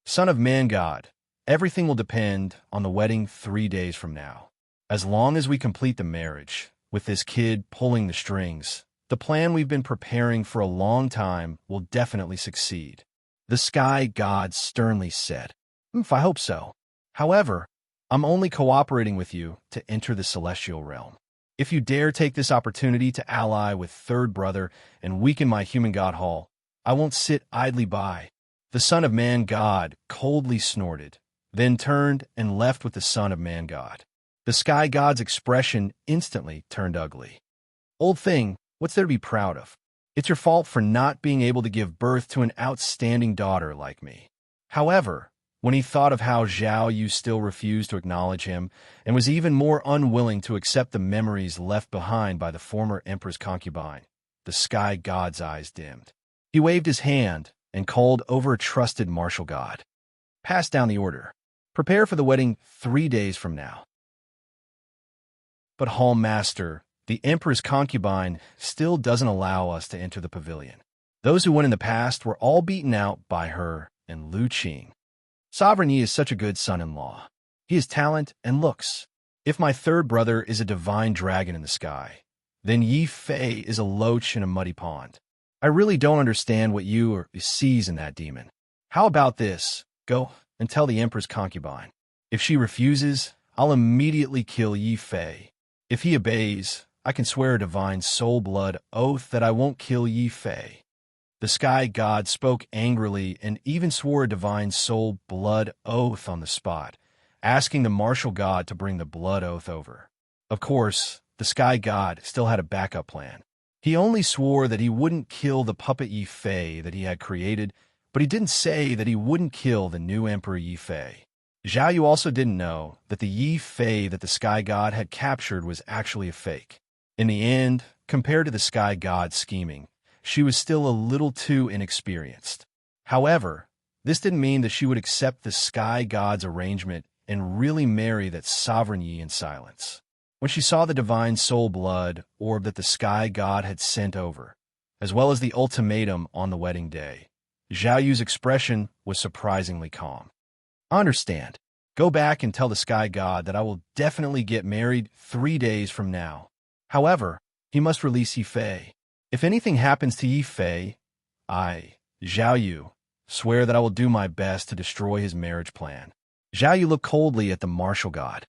A: Son of man god, everything will depend on the wedding 3 days from now. As long as we complete the marriage, with this kid pulling the strings, the plan we've been preparing for a long time will definitely succeed. The sky god sternly said. I hope so. However, I'm only cooperating with you to enter the celestial realm. If you dare take this opportunity to ally with third brother and weaken my human god hall, I won't sit idly by. The son of man god coldly snorted, then turned and left with the son of man god. The sky god's expression instantly turned ugly. Old thing, what's there to be proud of? It's your fault for not being able to give birth to an outstanding daughter like me. However, when he thought of how Zhao Yu still refused to acknowledge him and was even more unwilling to accept the memories left behind by the former emperor's concubine, the sky god's eyes dimmed. He waved his hand and called over a trusted martial god. Pass down the order. Prepare for the wedding 3 days from now. But Hall Master, the emperor's concubine, still doesn't allow us to enter the pavilion. Those who went in the past were all beaten out by her and Lu Qing. Sovereign Yi is such a good son-in-law. He has talent and looks. If my third brother is a divine dragon in the sky, then Yi Fei is a loach in a muddy pond. I really don't understand what you sees in that demon. How about this? Go and tell the emperor's concubine. If she refuses, I'll immediately kill Yi Fei. If he obeys, I can swear a divine soul blood oath that I won't kill Yi Fei. The sky god spoke angrily and even swore a divine soul blood oath on the spot, asking the martial god to bring the blood oath over. Of course, the sky god still had a backup plan. He only swore that he wouldn't kill the puppet Yi Fei that he had created, but he didn't say that he wouldn't kill the new emperor Yi Fei. Zhao Yu also didn't know that the Yi Fei that the sky god had captured was actually a fake. In the end, compared to the sky god's scheming, she was still a little too inexperienced. However, this didn't mean that she would accept the sky god's arrangement and really marry that sovereign Yi in silence. When she saw the divine soul blood orb that the sky god had sent over, as well as the ultimatum on the wedding day, Zhao Yu's expression was surprisingly calm. "I understand. Go back and tell the sky god that I will definitely get married 3 days from now. However, he must release Yifei. If anything happens to Yifei, I, Zhao Yu, swear that I will do my best to destroy his marriage plan." Zhao Yu looked coldly at the martial god.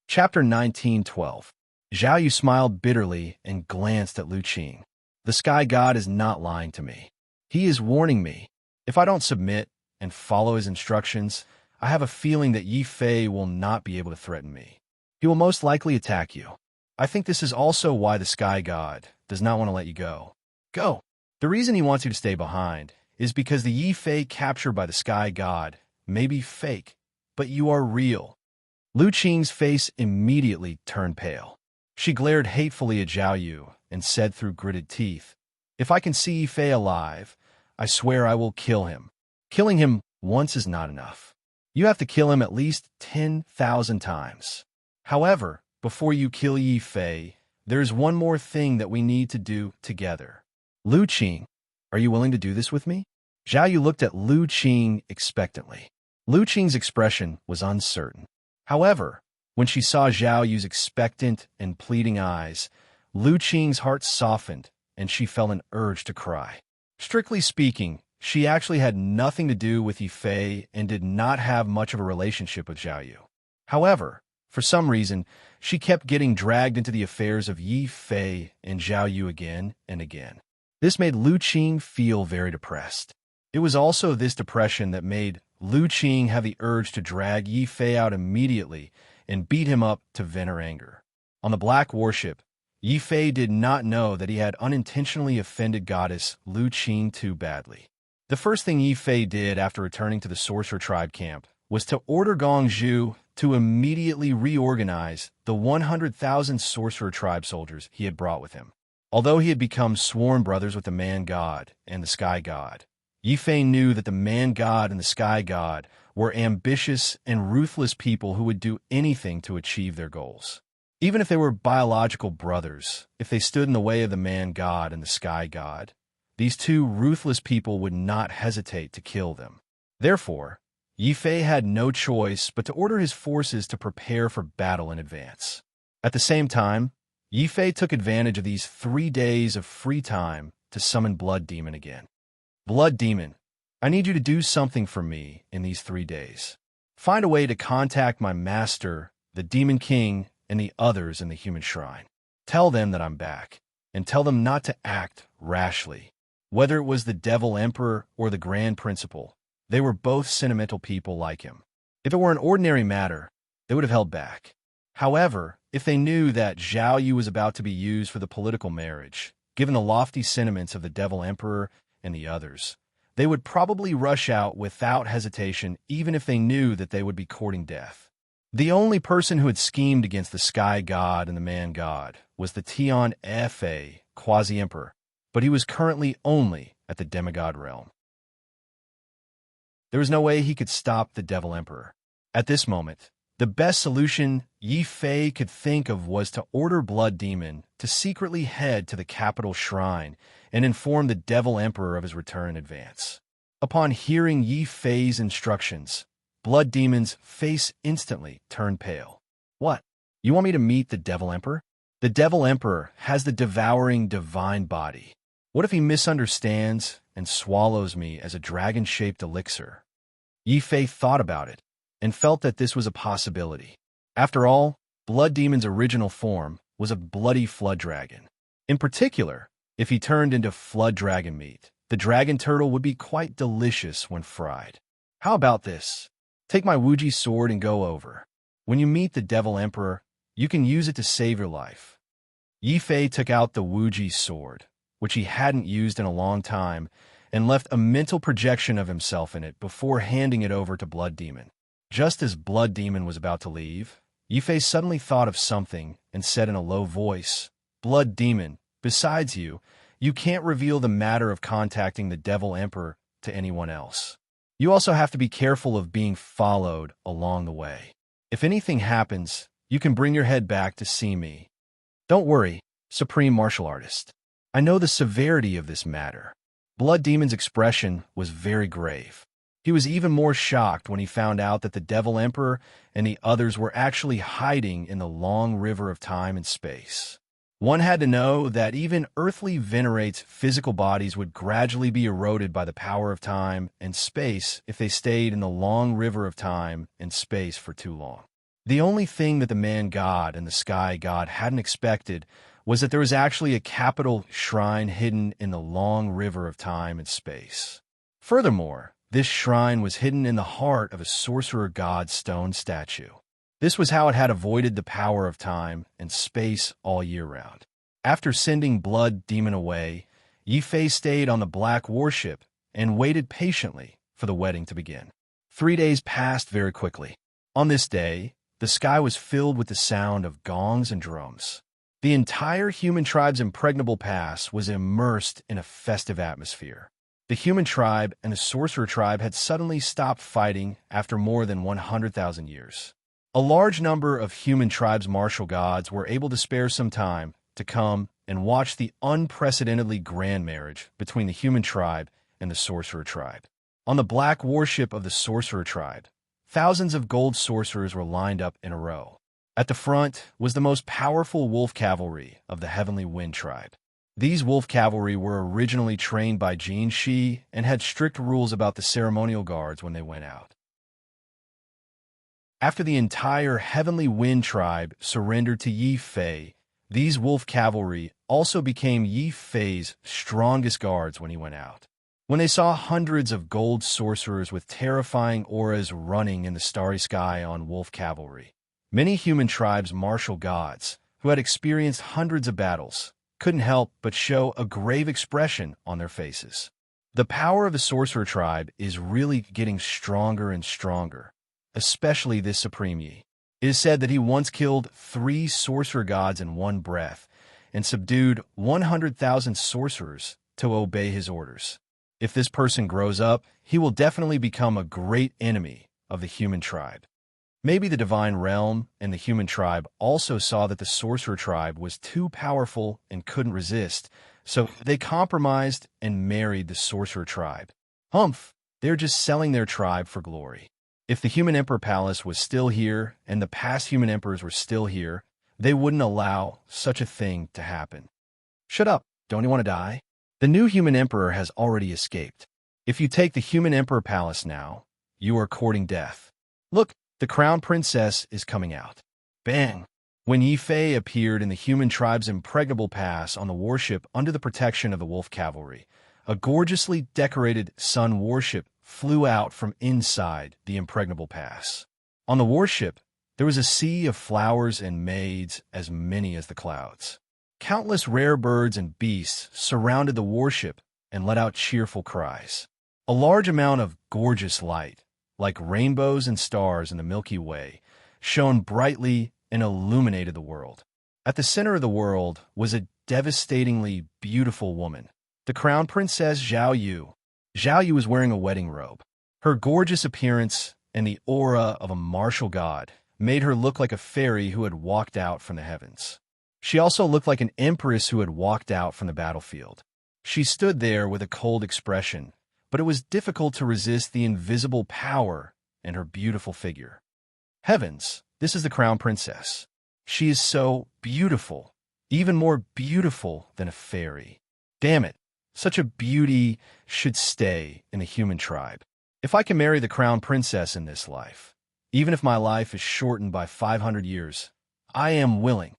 A: Chapter 19:12. Zhao Yu smiled bitterly and glanced at Lu Qing. "The sky god is not lying to me. He is warning me. If I don't submit and follow his instructions, I have a feeling that Yifei will not be able to threaten me. He will most likely attack you. I think this is also why the sky god does not want to let you go. Go." The reason he wants you to stay behind is because the Yifei captured by the sky god may be fake, but you are real. Lu Qing's face immediately turned pale. She glared hatefully at Zhao Yu and said through gritted teeth, "If I can see Yifei alive, I swear I will kill him. Killing him once is not enough. You have to kill him at least 10,000 times. However, before you kill Yifei, there's one more thing that we need to do together. Lu Qing, are you willing to do this with me?" Zhao Yu looked at Lu Qing expectantly. Lu Qing's expression was uncertain. However, when she saw Zhao Yu's expectant and pleading eyes, Lu Qing's heart softened and she felt an urge to cry. Strictly speaking, she actually had nothing to do with Yifei and did not have much of a relationship with Zhao Yu. However, for some reason, she kept getting dragged into the affairs of Yifei and Zhao Yu again and again. This made Lu Qing feel very depressed. It was also this depression that made Lu Qing have the urge to drag Yifei out immediately and beat him up to vent her anger. On the Black Warship, Yifei did not know that he had unintentionally offended goddess Lu Qing too badly. The first thing Yifei did after returning to the Sorcerer Tribe camp was to order Gong Zhu to immediately reorganize the 100,000 Sorcerer Tribe soldiers he had brought with him. Although he had become sworn brothers with the Man God and the Sky God, Yifei knew that the Man God and the Sky God were ambitious and ruthless people who would do anything to achieve their goals. Even if they were biological brothers, if they stood in the way of the Man God and the Sky God, these two ruthless people would not hesitate to kill them. Therefore, Yifei had no choice but to order his forces to prepare for battle in advance. At the same time, Yifei took advantage of these 3 days of free time to summon Blood Demon again. "Blood Demon, I need you to do something for me in these 3 days. Find a way to contact my master, the Demon King, and the others in the human shrine. Tell them that I'm back, and tell them not to act rashly. Whether it was the Devil Emperor or the Grand Principal, they were both sentimental people like him. If it were an ordinary matter, they would have held back. However, if they knew that Zhao Yu was about to be used for the political marriage, given the lofty sentiments of the Devil Emperor and the others, they would probably rush out without hesitation even if they knew that they would be courting death. The only person who had schemed against the Sky God and the Man God was the Tian Fa Quasi-Emperor, but he was currently only at the demigod realm. There was no way he could stop the Devil Emperor. At this moment, the best solution Yifei could think of was to order Blood Demon to secretly head to the capital shrine and inform the Devil Emperor of his return in advance. Upon hearing Yifei's instructions, Blood Demon's face instantly turned pale. "What? You want me to meet the Devil Emperor? The Devil Emperor has the devouring divine body. What if he misunderstands and swallows me as a dragon-shaped elixir?" Yifei thought about it and felt that this was a possibility. After all, Blood Demon's original form was a bloody flood dragon. In particular, if he turned into flood dragon meat, the dragon turtle would be quite delicious when fried. "How about this? Take my Wuji sword and go over. When you meet the Devil Emperor, you can use it to save your life." Yifei took out the Wuji sword, which he hadn't used in a long time, and left a mental projection of himself in it before handing it over to Blood Demon. Just as Blood Demon was about to leave, Yifei suddenly thought of something and said in a low voice, "Blood Demon, besides you can't reveal the matter of contacting the Devil Emperor to anyone else. You also have to be careful of being followed along the way. If anything happens, you can bring your head back to see me. Don't worry, Supreme Martial Artist. I know the severity of this matter." Blood Demon's expression was very grave. He was even more shocked when he found out that the Devil Emperor and the others were actually hiding in the long river of time and space. One had to know that even earthly venerates' physical bodies would gradually be eroded by the power of time and space if they stayed in the long river of time and space for too long. The only thing that the man god and the sky god hadn't expected was that there was actually a capital shrine hidden in the long river of time and space. Furthermore, this shrine was hidden in the heart of a sorcerer god's stone statue. This was how it had avoided the power of time and space all year round. After sending Blood Demon away, Yi Fei stayed on the Black Warship and waited patiently for the wedding to begin. 3 days passed very quickly. On this day, the sky was filled with the sound of gongs and drums. The entire human tribe's impregnable pass was immersed in a festive atmosphere. The human tribe and the sorcerer tribe had suddenly stopped fighting after more than 100,000 years. A large number of human tribes' martial gods were able to spare some time to come and watch the unprecedentedly grand marriage between the human tribe and the sorcerer tribe. On the Black Warship of the sorcerer tribe, thousands of gold sorcerers were lined up in a row. At the front was the most powerful wolf cavalry of the Heavenly Wind tribe. These wolf cavalry were originally trained by Jin Shi and had strict rules about the ceremonial guards when they went out. After the entire Heavenly Wind tribe surrendered to Yi Fei, these wolf cavalry also became Yi Fei's strongest guards when he went out. When they saw hundreds of gold sorcerers with terrifying auras running in the starry sky on wolf cavalry, many human tribes' martial gods, who had experienced hundreds of battles, couldn't help but show a grave expression on their faces. The power of the sorcerer tribe is really getting stronger and stronger, especially this Supreme Yi. It is said that he once killed 3 sorcerer gods in one breath and subdued 100,000 sorcerers to obey his orders. If this person grows up, he will definitely become a great enemy of the human tribe. Maybe the divine realm and the human tribe also saw that the sorcerer tribe was too powerful and couldn't resist, so they compromised and married the sorcerer tribe. Humph, they're just selling their tribe for glory. If the human emperor palace was still here and the past human emperors were still here, they wouldn't allow such a thing to happen. Shut up, don't you want to die? The new human emperor has already escaped. If you take the human emperor palace now, you are courting death. Look, the crown princess is coming out. Bang! When Yi Fei appeared in the human tribe's impregnable pass on the warship under the protection of the wolf cavalry, a gorgeously decorated sun warship flew out from inside the impregnable pass. On the warship, there was a sea of flowers and maids as many as the clouds. Countless rare birds and beasts surrounded the warship and let out cheerful cries. A large amount of gorgeous light, like rainbows and stars in the Milky Way, shone brightly and illuminated the world. At the center of the world was a devastatingly beautiful woman, the crown princess Zhao Yu. Zhao Yu was wearing a wedding robe. Her gorgeous appearance and the aura of a martial god made her look like a fairy who had walked out from the heavens. She also looked like an empress who had walked out from the battlefield. She stood there with a cold expression, but it was difficult to resist the invisible power in her beautiful figure. Heavens, this is the crown princess. She is so beautiful, even more beautiful than a fairy. Damn it, such a beauty should stay in the human tribe. If I can marry the crown princess in this life, even if my life is shortened by 500 years, I am willing.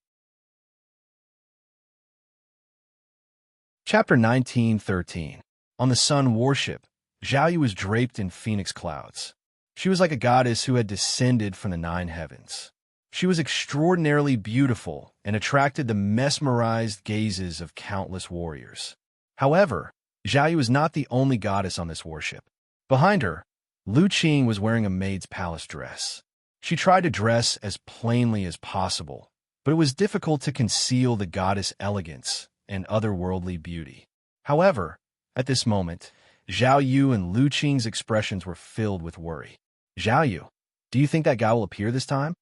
A: Chapter 19:13. On the sun warship, Zhao Yu was draped in phoenix clouds. She was like a goddess who had descended from the 9 heavens. She was extraordinarily beautiful and attracted the mesmerized gazes of countless warriors. However, Zhao Yu was not the only goddess on this warship. Behind her, Lu Qing was wearing a maid's palace dress. She tried to dress as plainly as possible, but it was difficult to conceal the goddess' elegance and otherworldly beauty. However, at this moment, Zhao Yu and Lu Qing's expressions were filled with worry. Zhao Yu, do you think that guy will appear this time?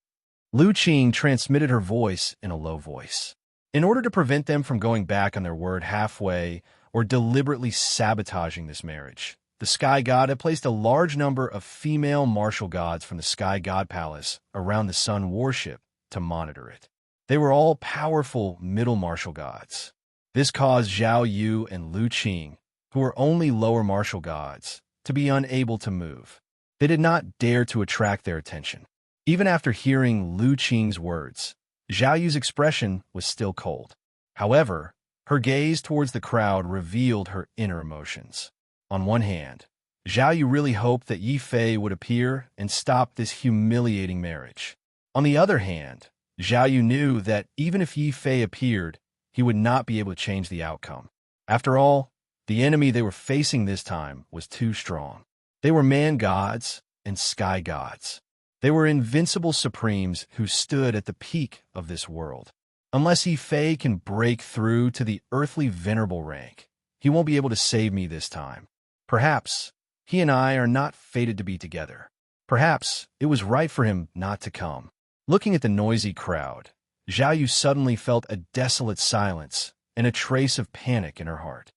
A: Lu Qing transmitted her voice in a low voice. In order to prevent them from going back on their word halfway or deliberately sabotaging this marriage, the sky god had placed a large number of female martial gods from the sky god palace around the sun warship to monitor it. They were all powerful middle martial gods. This caused Zhao Yu and Lu Qing, who were only lower martial gods, to be unable to move. They did not dare to attract their attention. Even after hearing Lu Qing's words, Zhao Yu's expression was still cold. However, her gaze towards the crowd revealed her inner emotions. On one hand, Zhao Yu really hoped that Yi Fei would appear and stop this humiliating marriage. On the other hand, Zhao Yu knew that even if Yi Fei appeared, he would not be able to change the outcome. After all, the enemy they were facing this time was too strong. They were man gods and sky gods. They were invincible supremes who stood at the peak of this world. Unless Yi Fei can break through to the earthly venerable rank, he won't be able to save me this time. Perhaps he and I are not fated to be together. Perhaps it was right for him not to come. Looking at the noisy crowd, Zhao Yu suddenly felt a desolate silence and a trace of panic in her heart.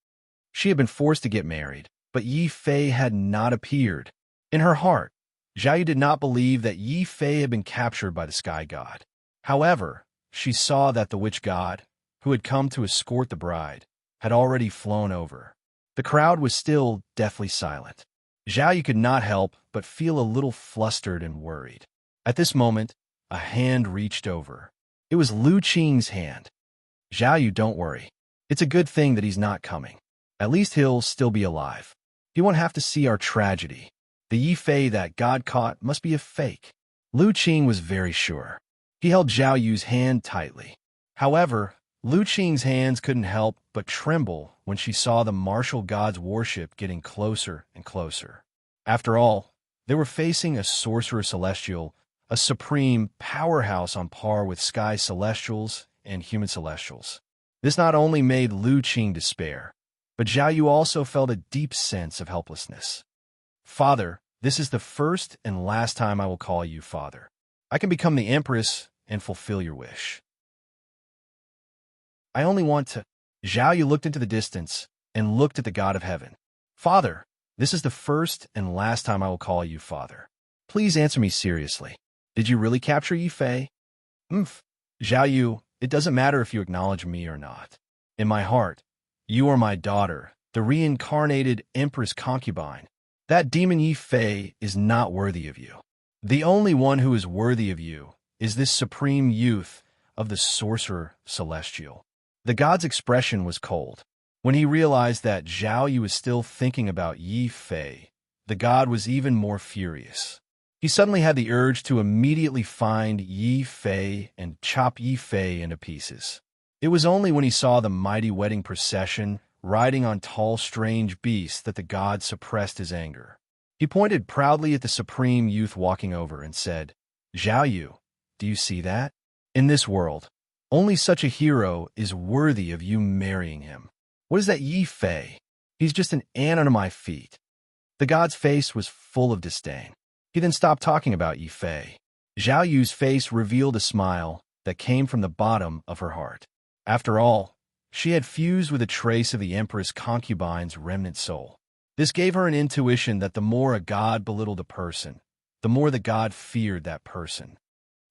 A: She had been forced to get married, but Yi Fei had not appeared. In her heart, Zhao Yu did not believe that Yi Fei had been captured by the sky god. However, she saw that the witch god, who had come to escort the bride, had already flown over. The crowd was still deathly silent. Zhao Yu could not help but feel a little flustered and worried. At this moment, a hand reached over. It was Lu Qing's hand. Zhao Yu, don't worry. It's a good thing that he's not coming. At least he'll still be alive. He won't have to see our tragedy. The Yi Fei that God caught must be a fake. Lu Qing was very sure. He held Zhao Yu's hand tightly. However, Lu Qing's hands couldn't help but tremble when she saw the martial god's warship getting closer and closer. After all, they were facing a sorcerer celestial, a supreme powerhouse on par with sky celestials and human celestials. This not only made Lu Qing despair, but Zhao Yu also felt a deep sense of helplessness. Father, this is the first and last time I will call you Father. I can become the Empress and fulfill your wish. I only want to... Zhao Yu looked into the distance and looked at the God of Heaven. Father, this is the first and last time I will call you Father. Please answer me seriously. Did you really capture Yi Fei? Zhao Yu, it doesn't matter if you acknowledge me or not. In my heart, you are my daughter, the reincarnated Empress concubine. That demon Yi Fei is not worthy of you. The only one who is worthy of you is this supreme youth of the sorcerer celestial. The god's expression was cold. When he realized that Zhao Yu was still thinking about Yi Fei, the god was even more furious. He suddenly had the urge to immediately find Yi Fei and chop Yi Fei into pieces. It was only when he saw the mighty wedding procession riding on tall, strange beasts that the god suppressed his anger. He pointed proudly at the supreme youth walking over and said, Zhao Yu, do you see that? In this world, only such a hero is worthy of you marrying him. What is that Yi Fei? He's just an ant under my feet. The god's face was full of disdain. He then stopped talking about Yi Fei. Zhao Yu's face revealed a smile that came from the bottom of her heart. After all, she had fused with a trace of the Empress concubine's remnant soul. This gave her an intuition that the more a god belittled a person, the more the god feared that person.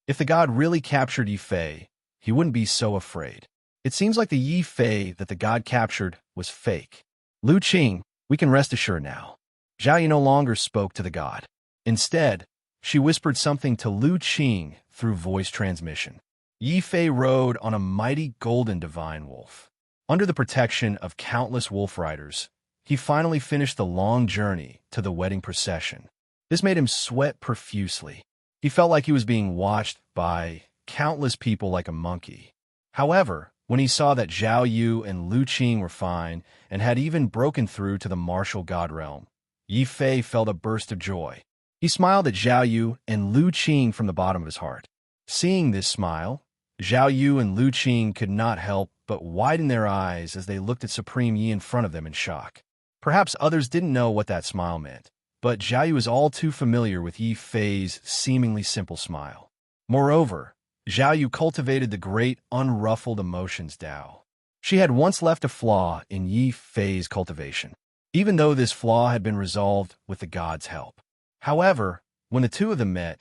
A: If the god really captured Yi Fei, he wouldn't be so afraid. It seems like the Yi Fei that the god captured was fake. Lu Qing, we can rest assured now. Zhao Yu no longer spoke to the god. Instead, she whispered something to Lu Qing through voice transmission. Yi Fei rode on a mighty golden divine wolf. Under the protection of countless wolf riders, he finally finished the long journey to the wedding procession. This made him sweat profusely. He felt like he was being watched by countless people like a monkey. However, when he saw that Zhao Yu and Lu Qing were fine and had even broken through to the martial god realm, Yi Fei felt a burst of joy. He smiled at Zhao Yu and Lu Qing from the bottom of his heart. Seeing this smile, Zhao Yu and Lu Qing could not help but widen their eyes as they looked at Supreme Yi in front of them in shock. Perhaps others didn't know what that smile meant, but Zhao Yu was all too familiar with Yi Fei's seemingly simple smile. Moreover, Zhao Yu cultivated the great unruffled emotions Tao. She had once left a flaw in Yi Fei's cultivation, even though this flaw had been resolved with the gods' help. However, when the two of them met,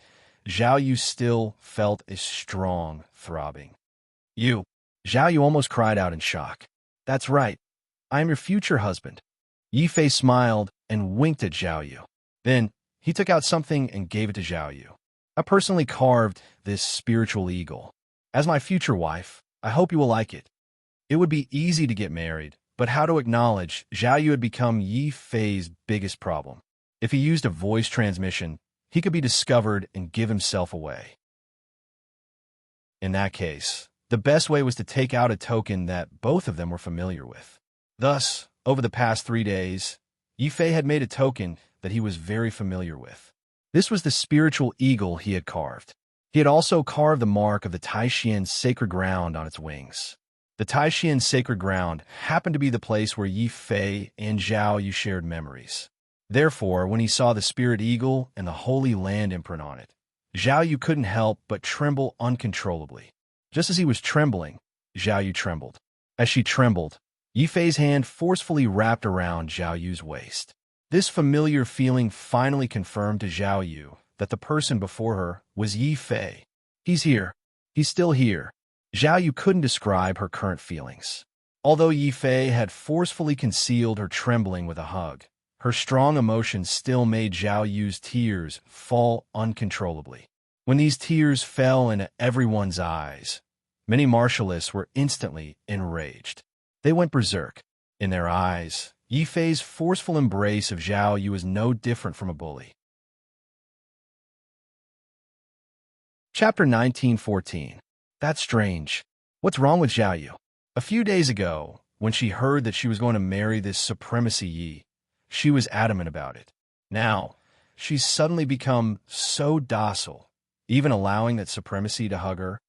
A: Zhao Yu still felt a strong throbbing. You! Zhao Yu almost cried out in shock. That's right. I am your future husband. Yi Fei smiled and winked at Zhao Yu. Then, he took out something and gave it to Zhao Yu. I personally carved this spiritual eagle. As my future wife, I hope you will like it. It would be easy to get married, but how to acknowledge Zhao Yu had become Yi Fei's biggest problem. If he used a voice transmission, he could be discovered and give himself away. In that case, the best way was to take out a token that both of them were familiar with. Thus, over the past 3 days, Yi Fei had made a token that he was very familiar with. This was the spiritual eagle he had carved. He had also carved the mark of the Taishian sacred ground on its wings. The Taishian sacred ground happened to be the place where Yi Fei and Zhao Yu shared memories. Therefore, when he saw the spirit eagle and the holy land imprint on it, Zhao Yu couldn't help but tremble uncontrollably. Just as he was trembling, Zhao Yu trembled. As she trembled, Yi Fei's hand forcefully wrapped around Zhao Yu's waist. This familiar feeling finally confirmed to Zhao Yu that the person before her was Yi Fei. He's here. He's still here. Zhao Yu couldn't describe her current feelings. Although Yi Fei had forcefully concealed her trembling with a hug, her strong emotions still made Zhao Yu's tears fall uncontrollably. When these tears fell into everyone's eyes, many martialists were instantly enraged. They went berserk. In their eyes, Yi Fei's forceful embrace of Zhao Yu was no different from a bully. Chapter 1914. That's strange. What's wrong with Zhao Yu? A few days ago, when she heard that she was going to marry this supremacy Yi, she was adamant about it. Now, she's suddenly become so docile, even allowing that supremacy to hug her.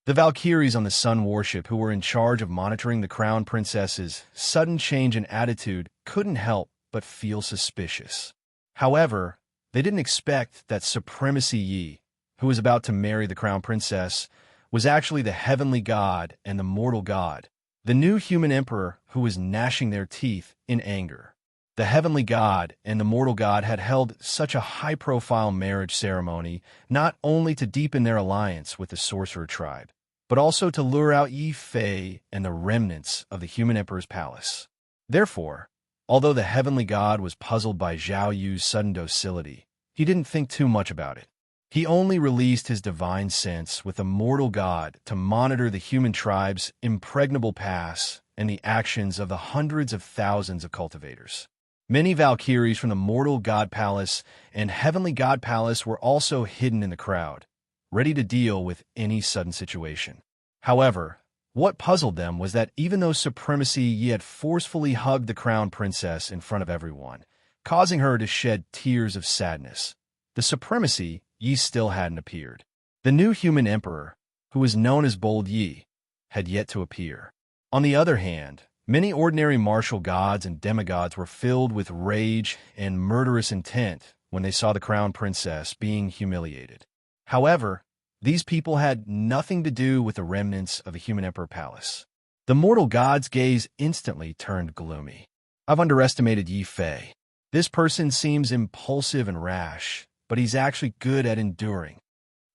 A: The Valkyries on the Sun warship who were in charge of monitoring the crown princess's sudden change in attitude couldn't help but feel suspicious. However, they didn't expect that supremacy Yi, who was about to marry the crown princess, was actually the heavenly god and the mortal god, the new human emperor who was gnashing their teeth in anger. The heavenly god and the mortal god had held such a high-profile marriage ceremony not only to deepen their alliance with the sorcerer tribe, but also to lure out Yi Fei and the remnants of the human emperor's palace. Therefore, although the heavenly god was puzzled by Zhao Yu's sudden docility, he didn't think too much about it. He only released his divine sense with the mortal god to monitor the human tribe's impregnable pass and the actions of the hundreds of thousands of cultivators. Many Valkyries from the mortal god palace and heavenly god palace were also hidden in the crowd, ready to deal with any sudden situation. However, what puzzled them was that even though supremacy Yi had forcefully hugged the crown princess in front of everyone, causing her to shed tears of sadness, the supremacy Yi still hadn't appeared. The new human emperor, who was known as Bold Yi, had yet to appear. On the other hand, many ordinary martial gods and demigods were filled with rage and murderous intent when they saw the crown princess being humiliated. However, these people had nothing to do with the remnants of the human emperor palace. The mortal god's gaze instantly turned gloomy. I've underestimated Yi Fei. This person seems impulsive and rash, but he's actually good at enduring.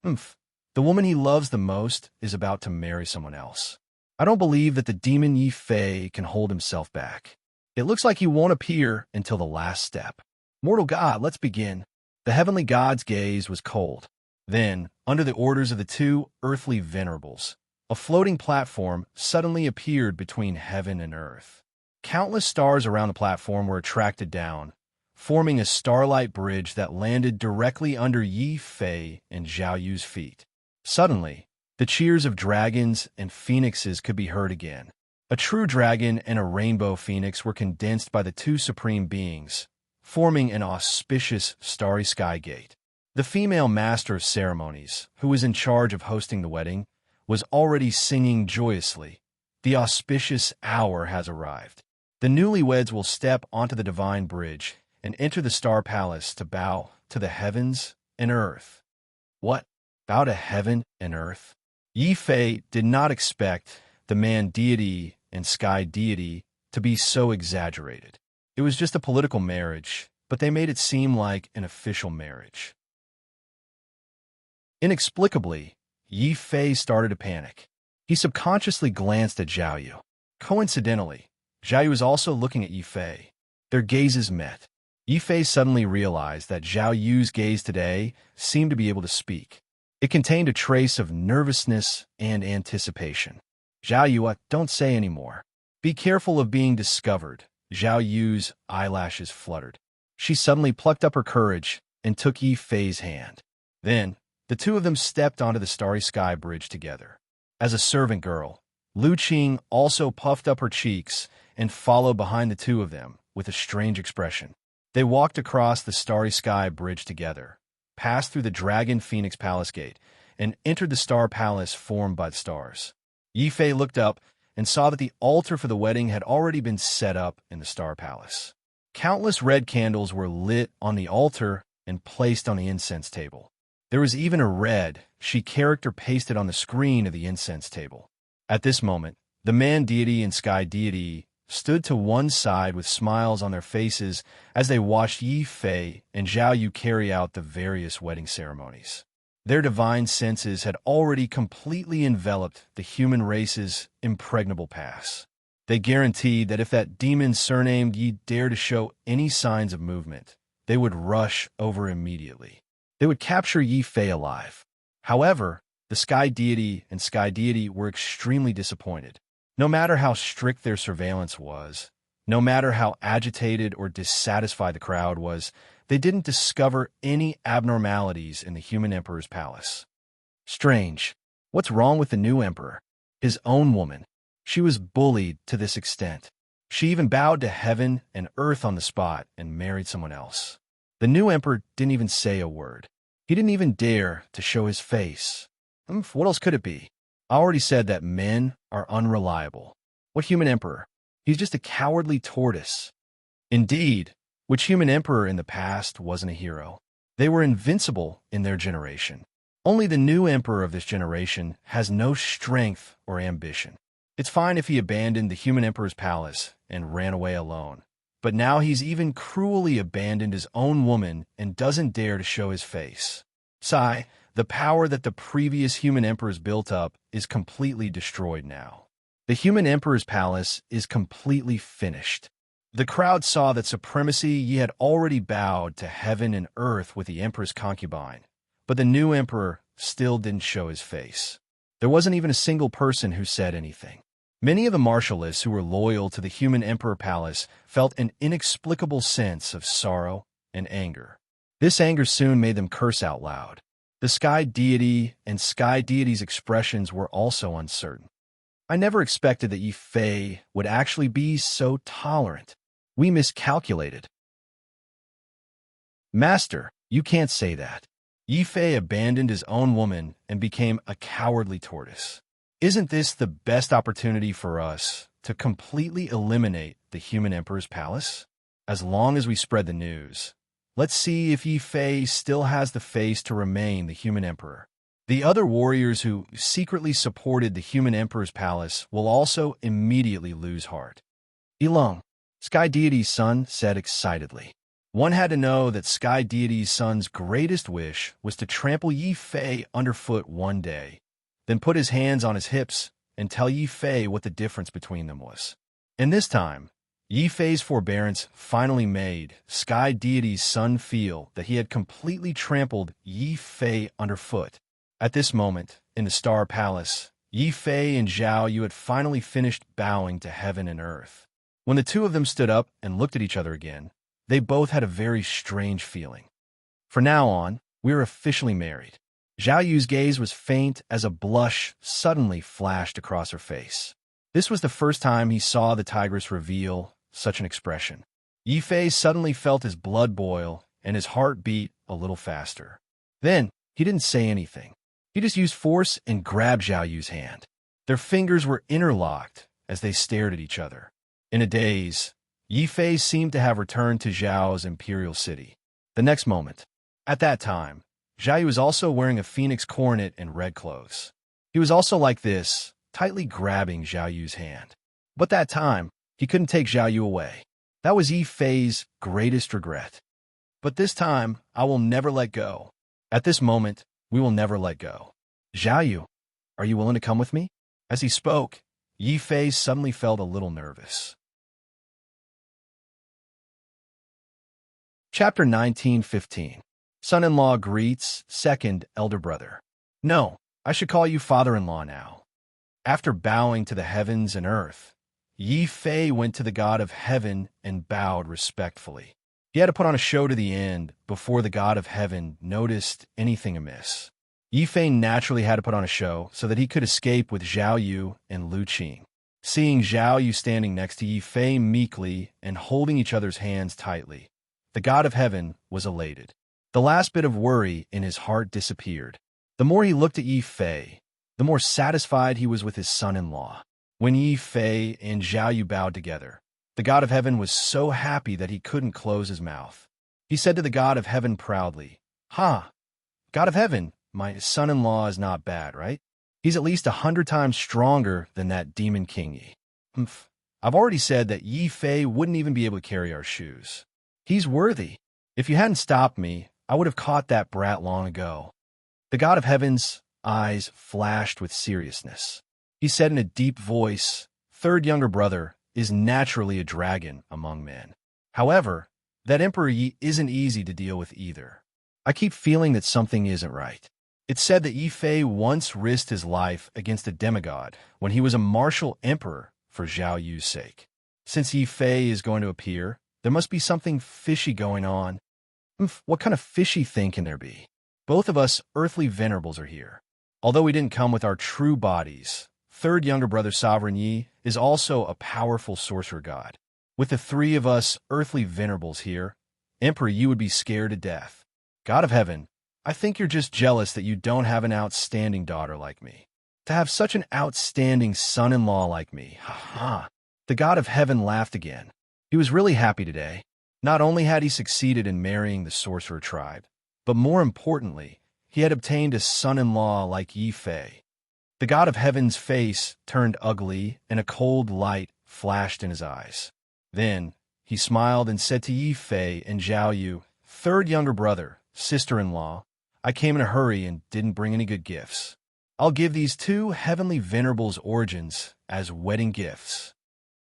A: The woman he loves the most is about to marry someone else. I don't believe that the demon Yi Fei can hold himself back. It looks like he won't appear until the last step. Mortal god, let's begin. The heavenly god's gaze was cold. Then, under the orders of the two earthly venerables, a floating platform suddenly appeared between heaven and earth. Countless stars around the platform were attracted down, forming a starlight bridge that landed directly under Yi Fei and Zhao Yu's feet. Suddenly, the cheers of dragons and phoenixes could be heard again. A true dragon and a rainbow phoenix were condensed by the two supreme beings, forming an auspicious starry sky gate. The female master of ceremonies, who was in charge of hosting the wedding, was already singing joyously, "The auspicious hour has arrived. The newlyweds will step onto the divine bridge and enter the star palace to bow to the heavens and earth." What? Bow to heaven and earth? Yi Fei did not expect the man deity and sky deity to be so exaggerated. It was just a political marriage, but they made it seem like an official marriage. Inexplicably, Yi Fei started to panic. He subconsciously glanced at Zhao Yu. Coincidentally, Zhao Yu was also looking at Yi Fei. Their gazes met. Yi Fei suddenly realized that Zhao Yu's gaze today seemed to be able to speak. It contained a trace of nervousness and anticipation. Zhao Yu, don't say any more. Be careful of being discovered. Zhao Yu's eyelashes fluttered. She suddenly plucked up her courage and took Yi Fei's hand. Then, the two of them stepped onto the starry sky bridge together. As a servant girl, Lu Qing also puffed up her cheeks and followed behind the two of them with a strange expression. They walked across the starry sky bridge together, passed through the Dragon Phoenix Palace Gate, and entered the Star Palace formed by the stars. Yi Fei looked up and saw that the altar for the wedding had already been set up in the Star Palace. Countless red candles were lit on the altar and placed on the incense table. There was even a red she character pasted on the screen of the incense table. At this moment, the man deity and sky deity stood to one side with smiles on their faces as they watched Yi Fei and Zhao Yu carry out the various wedding ceremonies. Their divine senses had already completely enveloped the human race's impregnable past. They guaranteed that if that demon surnamed Yi dared to show any signs of movement, they would rush over immediately. They would capture Yi Fei alive. However, the sky deity and sky deity were extremely disappointed. No matter how strict their surveillance was, no matter how agitated or dissatisfied the crowd was, they didn't discover any abnormalities in the human emperor's palace. Strange. What's wrong with the new emperor? His own woman. She was bullied to this extent. She even bowed to heaven and earth on the spot and married someone else. The new emperor didn't even say a word. He didn't even dare to show his face. What else could it be? I already said that men are unreliable. What human emperor? He's just a cowardly tortoise. Indeed, which human emperor in the past wasn't a hero? They were invincible in their generation. Only the new emperor of this generation has no strength or ambition. It's fine if he abandoned the human emperor's palace and ran away alone. But now he's even cruelly abandoned his own woman and doesn't dare to show his face. Sigh, the power that the previous human emperors built up is completely destroyed now. The human emperor's palace is completely finished. The crowd saw that supremacy Yi had already bowed to heaven and earth with the emperor's concubine, but the new emperor still didn't show his face. There wasn't even a single person who said anything. Many of the martialists who were loyal to the human emperor palace felt an inexplicable sense of sorrow and anger. This anger soon made them curse out loud. The sky deity and sky deity's expressions were also uncertain. I never expected that Yi Fei would actually be so tolerant. We miscalculated. Master, you can't say that. Yi Fei abandoned his own woman and became a cowardly tortoise. Isn't this the best opportunity for us to completely eliminate the human emperor's palace? As long as we spread the news, let's see if Yi Fei still has the face to remain the human emperor. The other warriors who secretly supported the human emperor's palace will also immediately lose heart. Ilong, Sky Deity's son, said excitedly. One had to know that Sky Deity's son's greatest wish was to trample Yi Fei underfoot one day, then put his hands on his hips and tell Yi Fei what the difference between them was. And this time, Yi Fei's forbearance finally made Sky Deity's son feel that he had completely trampled Yi Fei underfoot. At this moment, in the Star Palace, Yi Fei and Zhao Yu had finally finished bowing to heaven and earth. When the two of them stood up and looked at each other again, they both had a very strange feeling. From now on, we are officially married. Zhao Yu's gaze was faint as a blush suddenly flashed across her face. This was the first time he saw the tigress reveal such an expression. Yi Fei suddenly felt his blood boil and his heart beat a little faster. Then, he didn't say anything. He just used force and grabbed Zhao Yu's hand. Their fingers were interlocked as they stared at each other. In a daze, Yi Fei seemed to have returned to Zhao's imperial city. The next moment, at that time, Zhao Yu was also wearing a phoenix coronet and red clothes. He was also like this, tightly grabbing Zhao Yu's hand. But that time, he couldn't take Zhao Yu away. That was Yi Fei's greatest regret. But this time, I will never let go. At this moment, we will never let go. Zhao Yu, are you willing to come with me? As he spoke, Yi Fei suddenly felt a little nervous. Chapter 19:15. Son-in-law greets second elder brother. No, I should call you father-in-law now. After bowing to the heavens and earth, Yi Fei went to the god of heaven and bowed respectfully. He had to put on a show to the end before the god of heaven noticed anything amiss. Yi Fei naturally had to put on a show so that he could escape with Zhao Yu and Lu Qing. Seeing Zhao Yu standing next to Yi Fei meekly and holding each other's hands tightly, the god of heaven was elated. The last bit of worry in his heart disappeared. The more he looked at Yi Fei, the more satisfied he was with his son-in-law. When Yi Fei and Zhao Yu bowed together, the god of heaven was so happy that he couldn't close his mouth. He said to the god of heaven proudly, "Ha! God of heaven, my son-in-law is not bad, right? He's at least 100 times stronger than that demon king Yi. I've already said that Yi Fei wouldn't even be able to carry our shoes. He's worthy. If you hadn't stopped me, I would have caught that brat long ago." The god of heaven's eyes flashed with seriousness. He said in a deep voice, "Third younger brother is naturally a dragon among men. However, that Emperor Yi isn't easy to deal with either. I keep feeling that something isn't right." It's said that Yi Fei once risked his life against a demigod when he was a martial emperor for Zhao Yu's sake. Since Yi Fei is going to appear, there must be something fishy going on. What kind of fishy thing can there be? Both of us earthly venerables are here. Although we didn't come with our true bodies, third younger brother Sovereign Yi is also a powerful sorcerer god. With the three of us earthly venerables here, Emperor Yi would be scared to death. God of heaven, I think you're just jealous that you don't have an outstanding daughter like me. To have such an outstanding son-in-law like me, ha. The god of heaven laughed again. He was really happy today. Not only had he succeeded in marrying the sorcerer tribe, but more importantly, he had obtained a son-in-law like Yi Fei. The god of heaven's face turned ugly and a cold light flashed in his eyes. Then he smiled and said to Yi Fei and Zhao Yu, "Third younger brother, sister-in-law, I came in a hurry and didn't bring any good gifts. I'll give these two heavenly venerables origins as wedding gifts."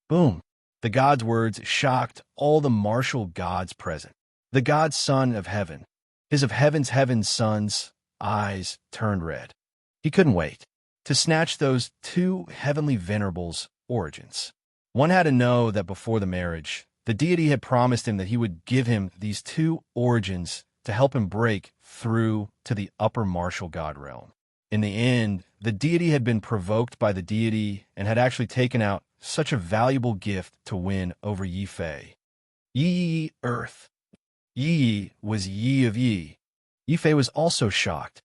A: Boom! The god's words shocked all the martial gods present. The god's son of heaven, his of heaven's son's eyes turned red. He couldn't wait to snatch those two heavenly venerables' origins. One had to know that before the marriage, the deity had promised him that he would give him these two origins to help him break through to the upper martial god realm. In the end, the deity had been provoked by the deity and had actually taken out such a valuable gift to win over Yi Fei. Yi Earth. Yi was Yi of Yi. Yi Fei was also shocked.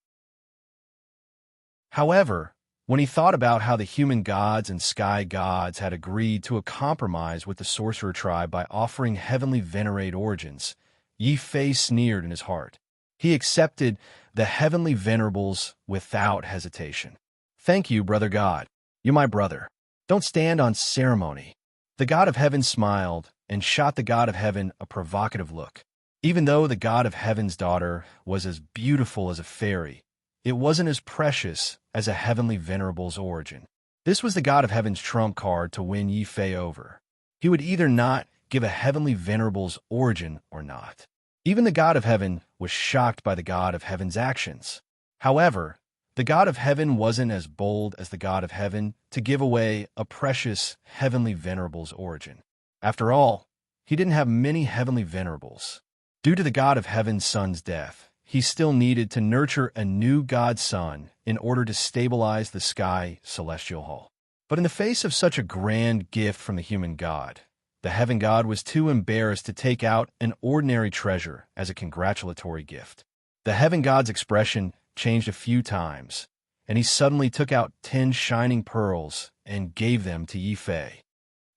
A: However, when he thought about how the human gods and sky gods had agreed to a compromise with the sorcerer tribe by offering heavenly venerate origins, Yi Fei sneered in his heart. He accepted the heavenly venerables without hesitation. "Thank you, brother God. You're my brother. Don't stand on ceremony." The god of heaven smiled and shot the god of heaven a provocative look. Even though the god of heaven's daughter was as beautiful as a fairy, it wasn't as precious as a heavenly venerable's origin. This was the god of heaven's trump card to win Yi Fei over. He would either not give a heavenly venerable's origin or not. Even the god of heaven was shocked by the god of heaven's actions. However, the god of heaven wasn't as bold as the god of heaven to give away a precious heavenly venerable's origin. After all, he didn't have many heavenly venerables. Due to the god of heaven's son's death, he still needed to nurture a new god-son in order to stabilize the sky celestial hall. But in the face of such a grand gift from the human god, the heaven god was too embarrassed to take out an ordinary treasure as a congratulatory gift. The heaven god's expression changed a few times, and he suddenly took out 10 shining pearls and gave them to Yi Fei.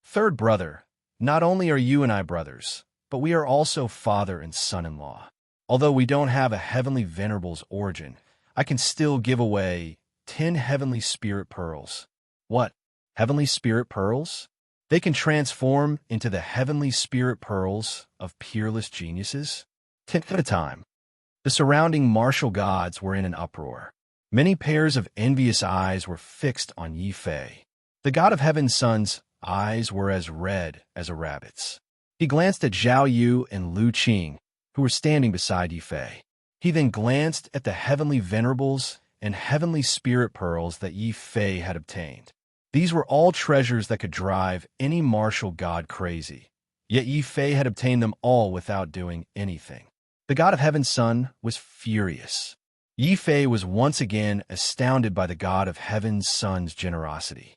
A: "Third brother, not only are you and I brothers, but we are also father and son-in-law. Although we don't have a heavenly venerable's origin, I can still give away 10 heavenly spirit pearls. What? Heavenly spirit pearls? They can transform into the heavenly spirit pearls of peerless geniuses? 10 at a time. The surrounding martial gods were in an uproar. Many pairs of envious eyes were fixed on Yi Fei. The god of heaven's son's eyes were as red as a rabbit's. He glanced at Zhao Yu and Lu Qing, who were standing beside Yi Fei. He then glanced at the heavenly venerables and heavenly spirit pearls that Yi Fei had obtained. These were all treasures that could drive any martial god crazy. Yet Yi Fei had obtained them all without doing anything. The god of heaven's son was furious. Yi Fei was once again astounded by the god of heaven's son's generosity.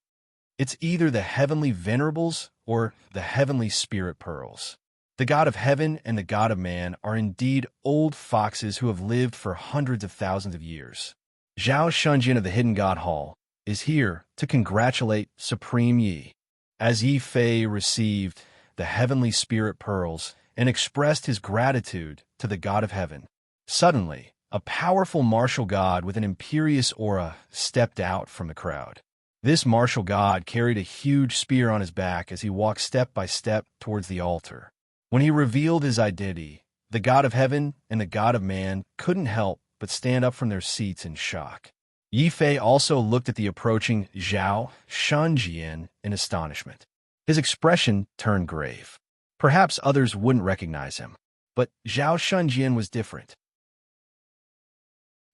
A: It's either the heavenly venerables or the heavenly spirit pearls. The god of heaven and the god of man are indeed old foxes who have lived for hundreds of thousands of years. Zhao Shunjin of the Hidden God Hall is here to congratulate Supreme Yi. As Yi Fei received the heavenly spirit pearls and expressed his gratitude to the god of heaven, suddenly, a powerful martial god with an imperious aura stepped out from the crowd. This martial god carried a huge spear on his back as he walked step by step towards the altar. When he revealed his identity, the god of heaven and the god of man couldn't help but stand up from their seats in shock. Yi Fei also looked at the approaching Zhao Shunjin in astonishment. His expression turned grave. Perhaps others wouldn't recognize him, but Zhao Shunjin was different.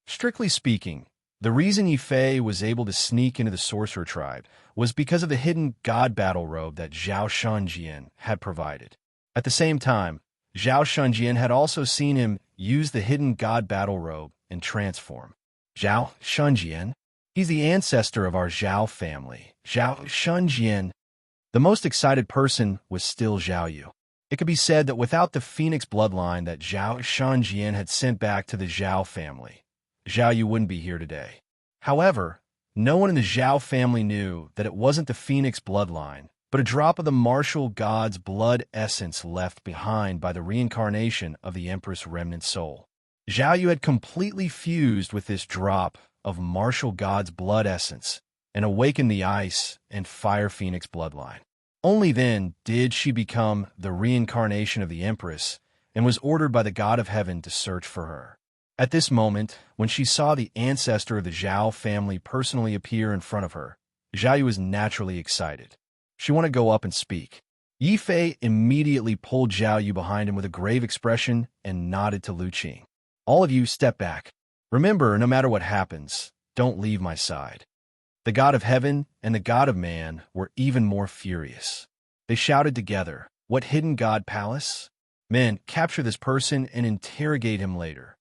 A: Strictly speaking, the reason Yi Fei was able to sneak into the sorcerer tribe was because of the hidden god battle robe that Zhao Shunjin had provided. At the same time, Zhao Shunjin had also seen him use the hidden god battle robe and transform. Zhao Shunjin, he's the ancestor of our Zhao family. Zhao Shunjin. The most excited person was still Zhao Yu. It could be said that without the phoenix bloodline that Zhao Shunjin had sent back to the Zhao family, Zhao Yu wouldn't be here today. However, no one in the Zhao family knew that it wasn't the phoenix bloodline, but a drop of the martial god's blood essence left behind by the reincarnation of the Empress remnant soul. Zhao Yu had completely fused with this drop of martial god's blood essence and awakened the ice and fire phoenix bloodline. Only then did she become the reincarnation of the Empress and was ordered by the god of heaven to search for her. At this moment, when she saw the ancestor of the Zhao family personally appear in front of her, Zhao Yu was naturally excited. She wanted to go up and speak. Yi Fei immediately pulled Zhao Yu behind him with a grave expression and nodded to Lu Qing. All of you step back. Remember, no matter what happens, don't leave my side. The god of heaven and the god of man were even more furious. They shouted together, "What hidden god palace? Men, capture this person and interrogate him later."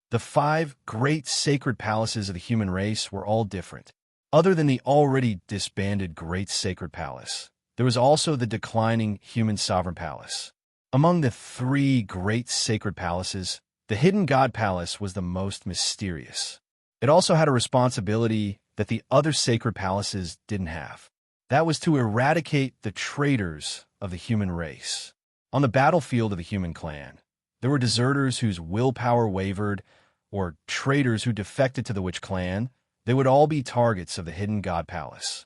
A: The 5 great sacred palaces of the human race were all different. Other than the already disbanded Great Sacred Palace, there was also the declining Human Sovereign Palace. Among the 3 great sacred palaces, the Hidden God Palace was the most mysterious. It also had a responsibility that the other sacred palaces didn't have. That was to eradicate the traitors of the human race. On the battlefield of the human clan, there were deserters whose willpower wavered, or traitors who defected to the witch clan. They would all be targets of the Hidden God Palace.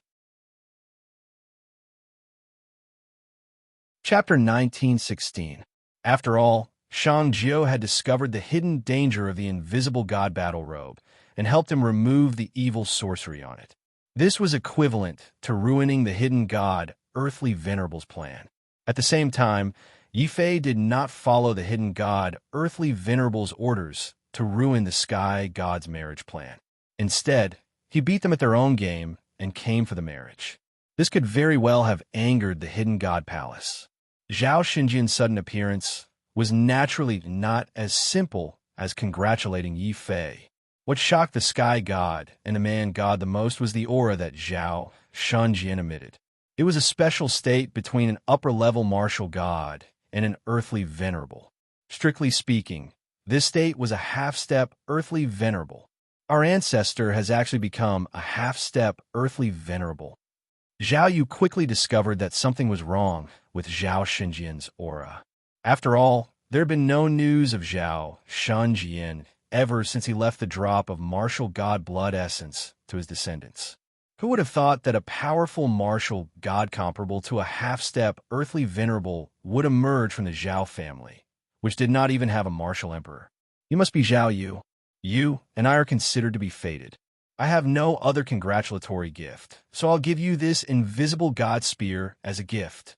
A: Chapter 1916. After all, Shang Jiao had discovered the hidden danger of the invisible god battle robe and helped him remove the evil sorcery on it. This was equivalent to ruining the hidden god Earthly Venerable's plan. At the same time, Yi Fei did not follow the hidden god Earthly Venerable's orders to ruin the sky god's marriage plan. Instead, he beat them at their own game and came for the marriage. This could very well have angered the Hidden God Palace. Zhao Xinjian's sudden appearance was naturally not as simple as congratulating Yi Fei. What shocked the sky god and the man god the most was the aura that Zhao Shunjin emitted. It was a special state between an upper-level martial god and an earthly venerable. Strictly speaking, this state was a half-step earthly venerable. Our ancestor has actually become a half-step earthly venerable. Zhao Yu quickly discovered that something was wrong with Zhao Xinjian's aura. After all, there had been no news of Zhao Shunjin ever since he left the drop of martial god blood essence to his descendants. Who would have thought that a powerful martial god comparable to a half-step earthly venerable would emerge from the Zhao family, which did not even have a martial emperor? You must be Zhao Yu. You and I are considered to be fated. I have no other congratulatory gift, so I'll give you this invisible god spear as a gift.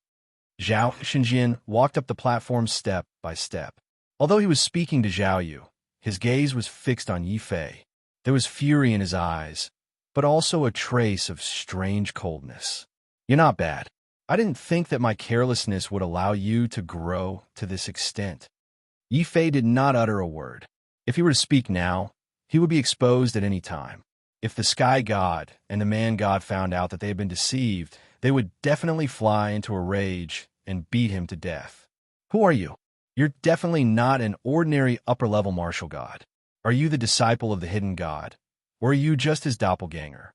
A: Zhao Shenjian walked up the platform step by step. Although he was speaking to Zhao Yu, his gaze was fixed on Yi Fei. There was fury in his eyes, but also a trace of strange coldness. You're not bad. I didn't think that my carelessness would allow you to grow to this extent. Yi Fei did not utter a word. If he were to speak now, he would be exposed at any time. If the sky god and the man god found out that they had been deceived, they would definitely fly into a rage and beat him to death. Who are you? You're definitely not an ordinary upper-level martial god. Are you the disciple of the hidden god, or are you just his doppelganger?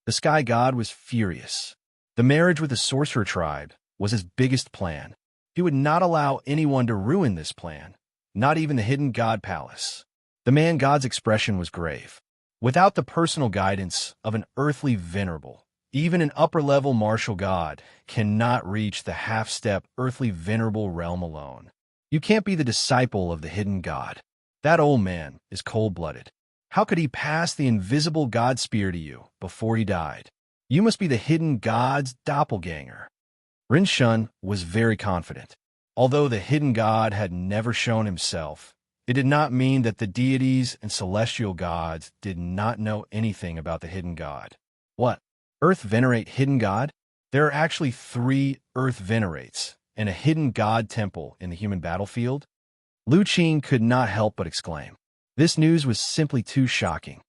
A: The sky god was furious. The marriage with the sorcerer tribe was his biggest plan. He would not allow anyone to ruin this plan, not even the hidden god palace. The man god's expression was grave. Without the personal guidance of an earthly venerable, even an upper-level martial god cannot reach the half-step earthly venerable realm alone. You can't be the disciple of the hidden god. That old man is cold-blooded. How could he pass the invisible god spear to you before he died? You must be the hidden god's doppelganger. Rin Shun was very confident. Although the hidden god had never shown himself, it did not mean that the deities and celestial gods did not know anything about the hidden god. What? Earth venerate hidden god? There are actually 3 Earth venerates and a hidden god temple in the human battlefield? Lu Qing could not help but exclaim. This news was simply too shocking.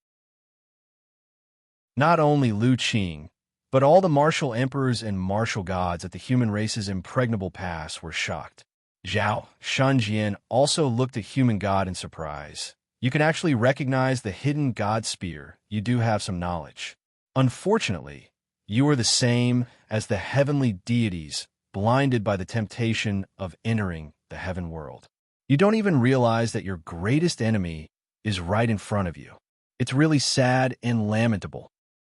A: Not only Lu Qing, but all the martial emperors and martial gods at the human race's impregnable past were shocked. Zhao Shenjian also looked at human god in surprise. You can actually recognize the hidden god spear. You do have some knowledge. Unfortunately, you are the same as the heavenly deities, blinded by the temptation of entering the heaven world. You don't even realize that your greatest enemy is right in front of you. It's really sad and lamentable.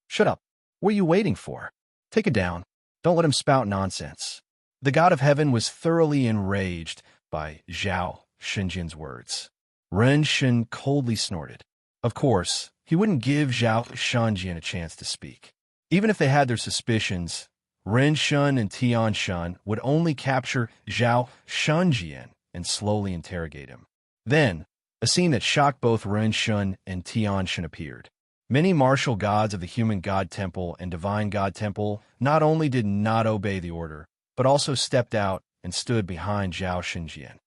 A: Shut up. What are you waiting for? Take it down. Don't let him spout nonsense. The god of heaven was thoroughly enraged by Zhao Shenjian's words. Ren Shen coldly snorted. Of course, he wouldn't give Zhao Shenjian a chance to speak. Even if they had their suspicions, Ren Shun and Tian Shun would only capture Zhao Shenjian and slowly interrogate him. Then, a scene that shocked both Ren Shun and Tian Shun appeared. Many martial gods of the human god temple and divine god temple not only did not obey the order, but also stepped out and stood behind Zhao Shenjian.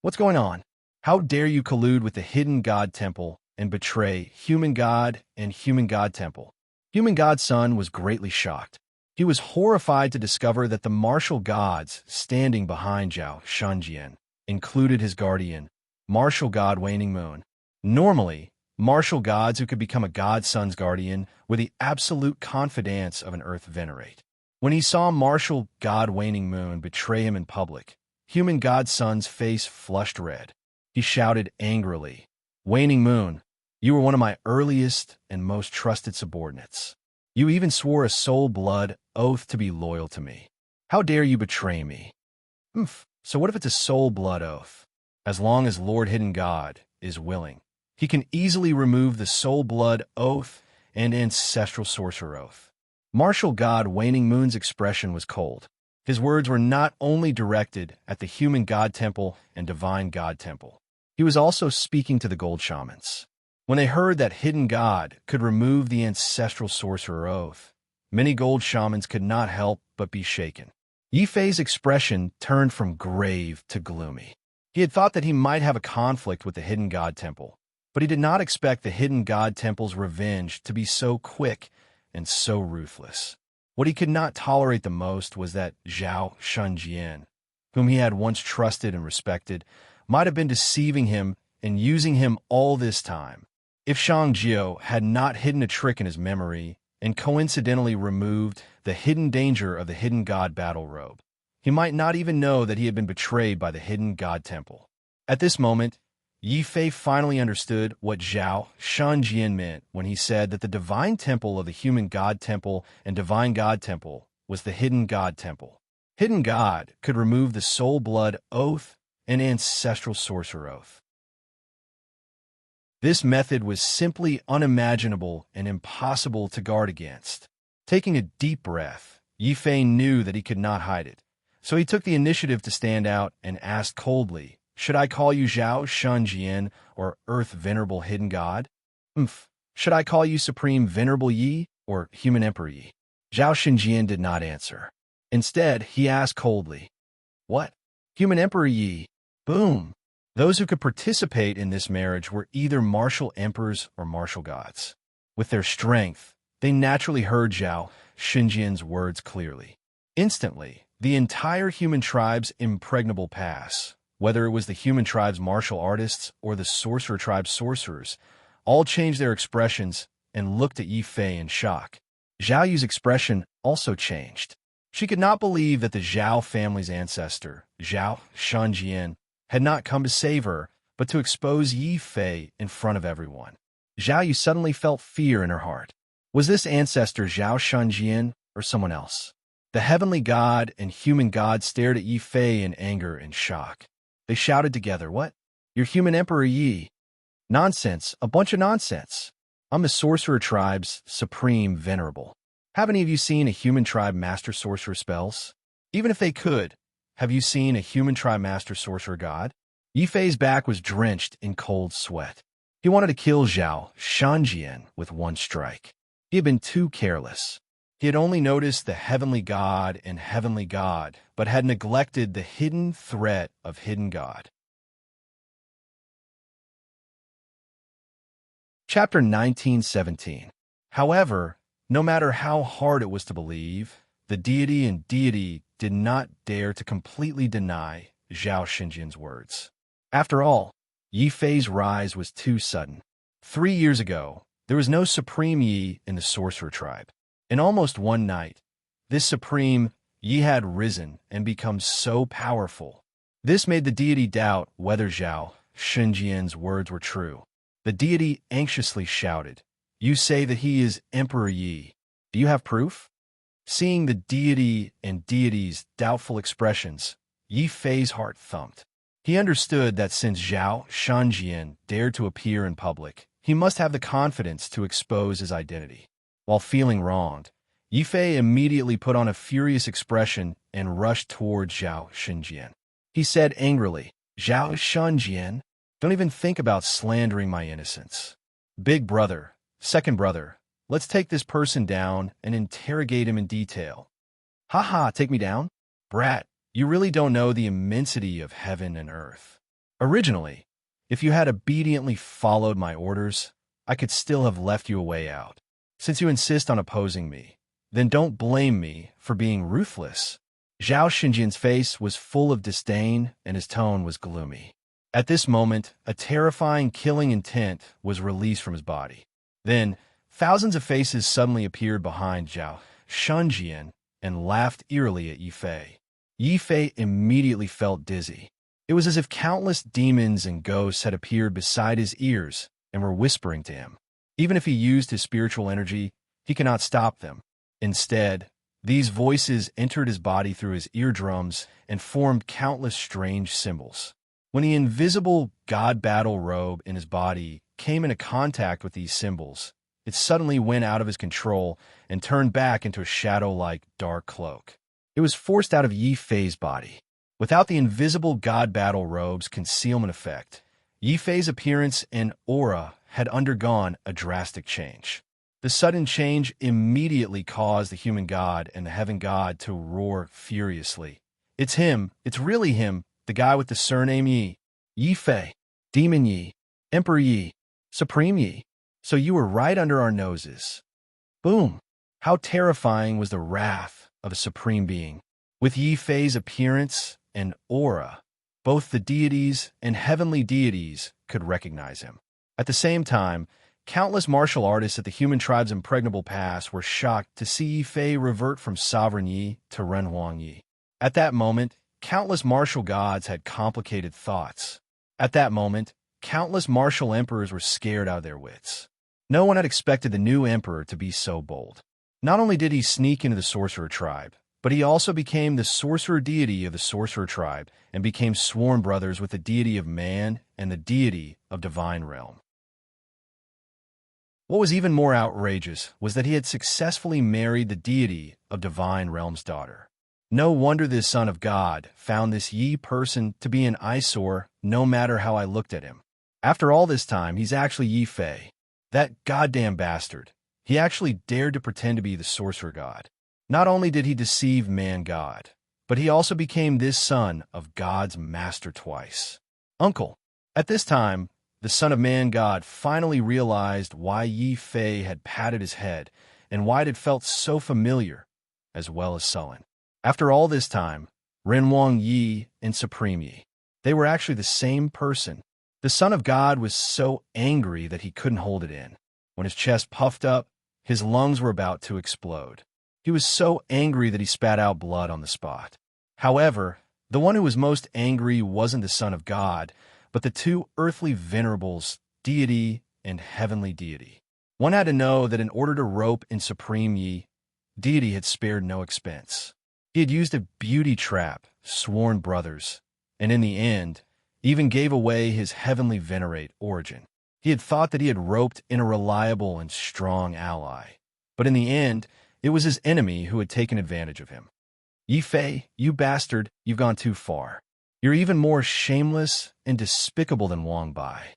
A: What's going on? How dare you collude with the hidden god temple and betray human god and human god temple? Human god's son was greatly shocked. He was horrified to discover that the martial gods standing behind Zhao Shenjian included his guardian, martial god Waning Moon. Normally, martial gods who could become a godson's guardian were the absolute confidants of an earth venerate. When he saw martial god Waning Moon betray him in public, human godson's face flushed red. He shouted angrily, "Waning Moon, you were one of my earliest and most trusted subordinates. You even swore a soul blood oath to be loyal to me. How dare you betray me?" So what if it's a soul blood oath? As long as Lord Hidden God is willing, he can easily remove the soul blood oath and ancestral sorcerer oath. Martial god Waning Moon's expression was cold. His words were not only directed at the human god temple and divine god temple. He was also speaking to the gold shamans. When they heard that Hidden God could remove the ancestral sorcerer oath, many gold shamans could not help but be shaken. Yi Fei's expression turned from grave to gloomy. He had thought that he might have a conflict with the Hidden God Temple, but he did not expect the Hidden God Temple's revenge to be so quick and so ruthless. What he could not tolerate the most was that Zhao Shenjian, whom he had once trusted and respected, might have been deceiving him and using him all this time. If Shang Jiao had not hidden a trick in his memory and coincidentally removed the hidden danger of the Hidden God battle robe, he might not even know that he had been betrayed by the Hidden God Temple. At this moment, Yi Fei finally understood what Zhao Shanjian meant when he said that the divine temple of the human god temple and divine god temple was the hidden god temple. Hidden god could remove the soul blood oath and ancestral sorcerer oath. This method was simply unimaginable and impossible to guard against. Taking a deep breath, Yi Fei knew that he could not hide it, so he took the initiative to stand out and asked coldly, "Should I call you Zhao Shanjian, or Earth Venerable Hidden God? Should I call you Supreme Venerable Yi, or Human Emperor Yi?" Zhao Shanjian did not answer. Instead, he asked coldly, "What? Human Emperor Yi?" Boom! Those who could participate in this marriage were either martial emperors or martial gods. With their strength, they naturally heard Zhao Shanjian's words clearly. Instantly, the entire human tribe's impregnable pass, whether it was the human tribe's martial artists or the sorcerer tribe's sorcerers, all changed their expressions and looked at Yi Fei in shock. Zhao Yu's expression also changed. She could not believe that the Zhao family's ancestor, Zhao Shanjian, had not come to save her, but to expose Yi Fei in front of everyone. Zhao Yu suddenly felt fear in her heart. Was this ancestor Zhao Shanjian or someone else? The heavenly god and human god stared at Yi Fei in anger and shock. They shouted together, "What? You're Human Emperor Yi?" "Nonsense, a bunch of nonsense. I'm the sorcerer tribe's supreme venerable. Have any of you seen a human tribe master sorcerer spells? Even if they could, have you seen a human tribe master sorcerer god?" Yi Fei's back was drenched in cold sweat. He wanted to kill Zhao Shanjian with one strike. He had been too careless. He had only noticed the heavenly god and heavenly god, but had neglected the hidden threat of hidden god. Chapter 19:17. However, no matter how hard it was to believe, the deity and deity did not dare to completely deny Zhao Shanjian's words. After all, Yi Fei's rise was too sudden. 3 years ago, there was no supreme Yi in the sorcerer tribe. In almost one night, this supreme Yi had risen and become so powerful. This made the deity doubt whether Zhao Shanjian's words were true. The deity anxiously shouted, "You say that he is Emperor Yi. Do you have proof?" Seeing the deity and deity's doubtful expressions, Yi Fei's heart thumped. He understood that since Zhao Shanjian dared to appear in public, he must have the confidence to expose his identity. While feeling wronged, Yi Fei immediately put on a furious expression and rushed towards Zhao Shanjian. He said angrily, "Zhao Shanjian, don't even think about slandering my innocence. Big brother, second brother, let's take this person down and interrogate him in detail." "Ha, take me down? Brat, you really don't know the immensity of heaven and earth. Originally, if you had obediently followed my orders, I could still have left you a way out. Since you insist on opposing me, then don't blame me for being ruthless." Zhao Shanjian's face was full of disdain and his tone was gloomy. At this moment, a terrifying killing intent was released from his body. Then, thousands of faces suddenly appeared behind Zhao Shanjian and laughed eerily at Yi Fei. Yi Fei immediately felt dizzy. It was as if countless demons and ghosts had appeared beside his ears and were whispering to him. Even if he used his spiritual energy, he cannot stop them. Instead, these voices entered his body through his eardrums and formed countless strange symbols. When the invisible god battle robe in his body came into contact with these symbols, it suddenly went out of his control and turned back into a shadow-like dark cloak. It was forced out of Yi Fei's body. Without the invisible god battle robe's concealment effect, Yi Fei's appearance and aura had undergone a drastic change. The sudden change immediately caused the human god and the heaven god to roar furiously. "It's him! It's really him! The guy with the surname Yi! Yi Fei! Demon Yi! Emperor Yi! Supreme Yi! So you were right under our noses." Boom! How terrifying was the wrath of a supreme being. With Yi Fei's appearance and aura, both the deities and heavenly deities could recognize him. At the same time, countless martial artists at the human tribe's impregnable pass were shocked to see Yi Fei revert from Sovereign Yi to Renhuang Yi. At that moment, countless martial gods had complicated thoughts. At that moment, countless martial emperors were scared out of their wits. No one had expected the new emperor to be so bold. Not only did he sneak into the sorcerer tribe, but he also became the sorcerer deity of the sorcerer tribe and became sworn brothers with the deity of man and the deity of divine realm. What was even more outrageous was that he had successfully married the deity of divine realm's daughter. No wonder this son of God found this Yi person to be an eyesore no matter how I looked at him. After all this time, he's actually Yi Fei. That goddamn bastard. He actually dared to pretend to be the sorcerer god. Not only did he deceive man-god, but he also became this son of God's master twice. Uncle. At this time, the son of man-god finally realized why Yi Fei had patted his head and why it had felt so familiar, as well as sullen. After all this time, Renwang Yi and Supreme Yi, they were actually the same person. The son of God was so angry that he couldn't hold it in. When his chest puffed up, his lungs were about to explode. He was so angry that he spat out blood on the spot. However, the one who was most angry wasn't the son of God, but the two earthly venerables, deity and heavenly deity. One had to know that in order to rope in Supreme Yi, deity had spared no expense. He had used a beauty trap, sworn brothers, and in the end, even gave away his heavenly venerate origin. He had thought that he had roped in a reliable and strong ally, but in the end, it was his enemy who had taken advantage of him. Yi Fei, you bastard, you've gone too far. You're even more shameless and despicable than Wang Bai.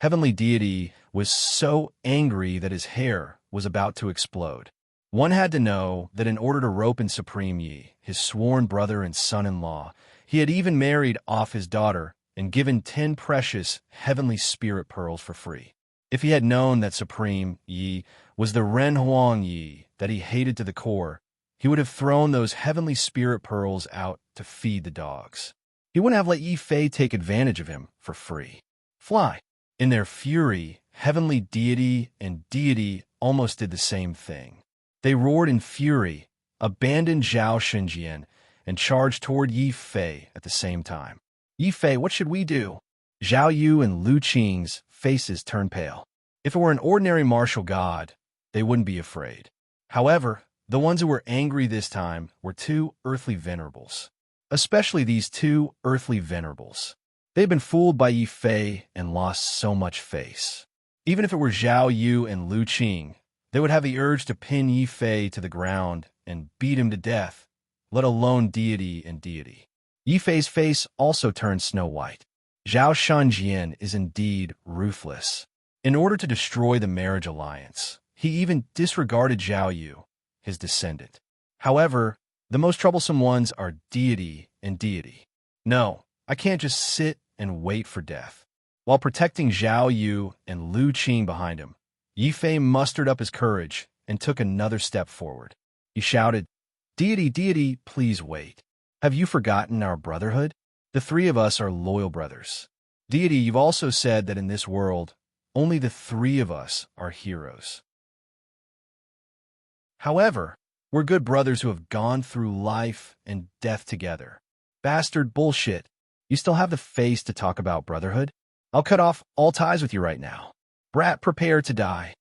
A: Heavenly deity was so angry that his hair was about to explode. One had to know that in order to rope in Supreme Yi, his sworn brother and son-in-law, he had even married off his daughter and given 10 precious heavenly spirit pearls for free. If he had known that Supreme Yi was the Ren Huang Yi that he hated to the core, he would have thrown those heavenly spirit pearls out to feed the dogs. He wouldn't have let Yi Fei take advantage of him for free. Fly. In their fury, heavenly deity and deity almost did the same thing. They roared in fury, abandoned Zhao Xinjian, and charged toward Yi Fei at the same time. Yi Fei, what should we do? Zhao Yu and Lu Qing's faces turned pale. If it were an ordinary martial god, they wouldn't be afraid. However, the ones who were angry this time were two earthly venerables. Especially these two earthly venerables. They'd been fooled by Yi Fei and lost so much face. Even if it were Zhao Yu and Lu Qing, they would have the urge to pin Yi Fei to the ground and beat him to death, let alone deity and deity. Yi Fei's face also turned snow white. Zhao Shanjian is indeed ruthless. In order to destroy the marriage alliance, he even disregarded Zhao Yu, his descendant. However, the most troublesome ones are deity and deity. No, I can't just sit and wait for death. While protecting Zhao Yu and Lu Qing behind him, Yi Fei mustered up his courage and took another step forward. He shouted, "Deity, deity, please wait. Have you forgotten our brotherhood? The three of us are loyal brothers. Deity, you've also said that in this world, only the three of us are heroes. However, we're good brothers who have gone through life and death together. Bastard bullshit. You still have the face to talk about brotherhood? I'll cut off all ties with you right now. Brat, prepare to die."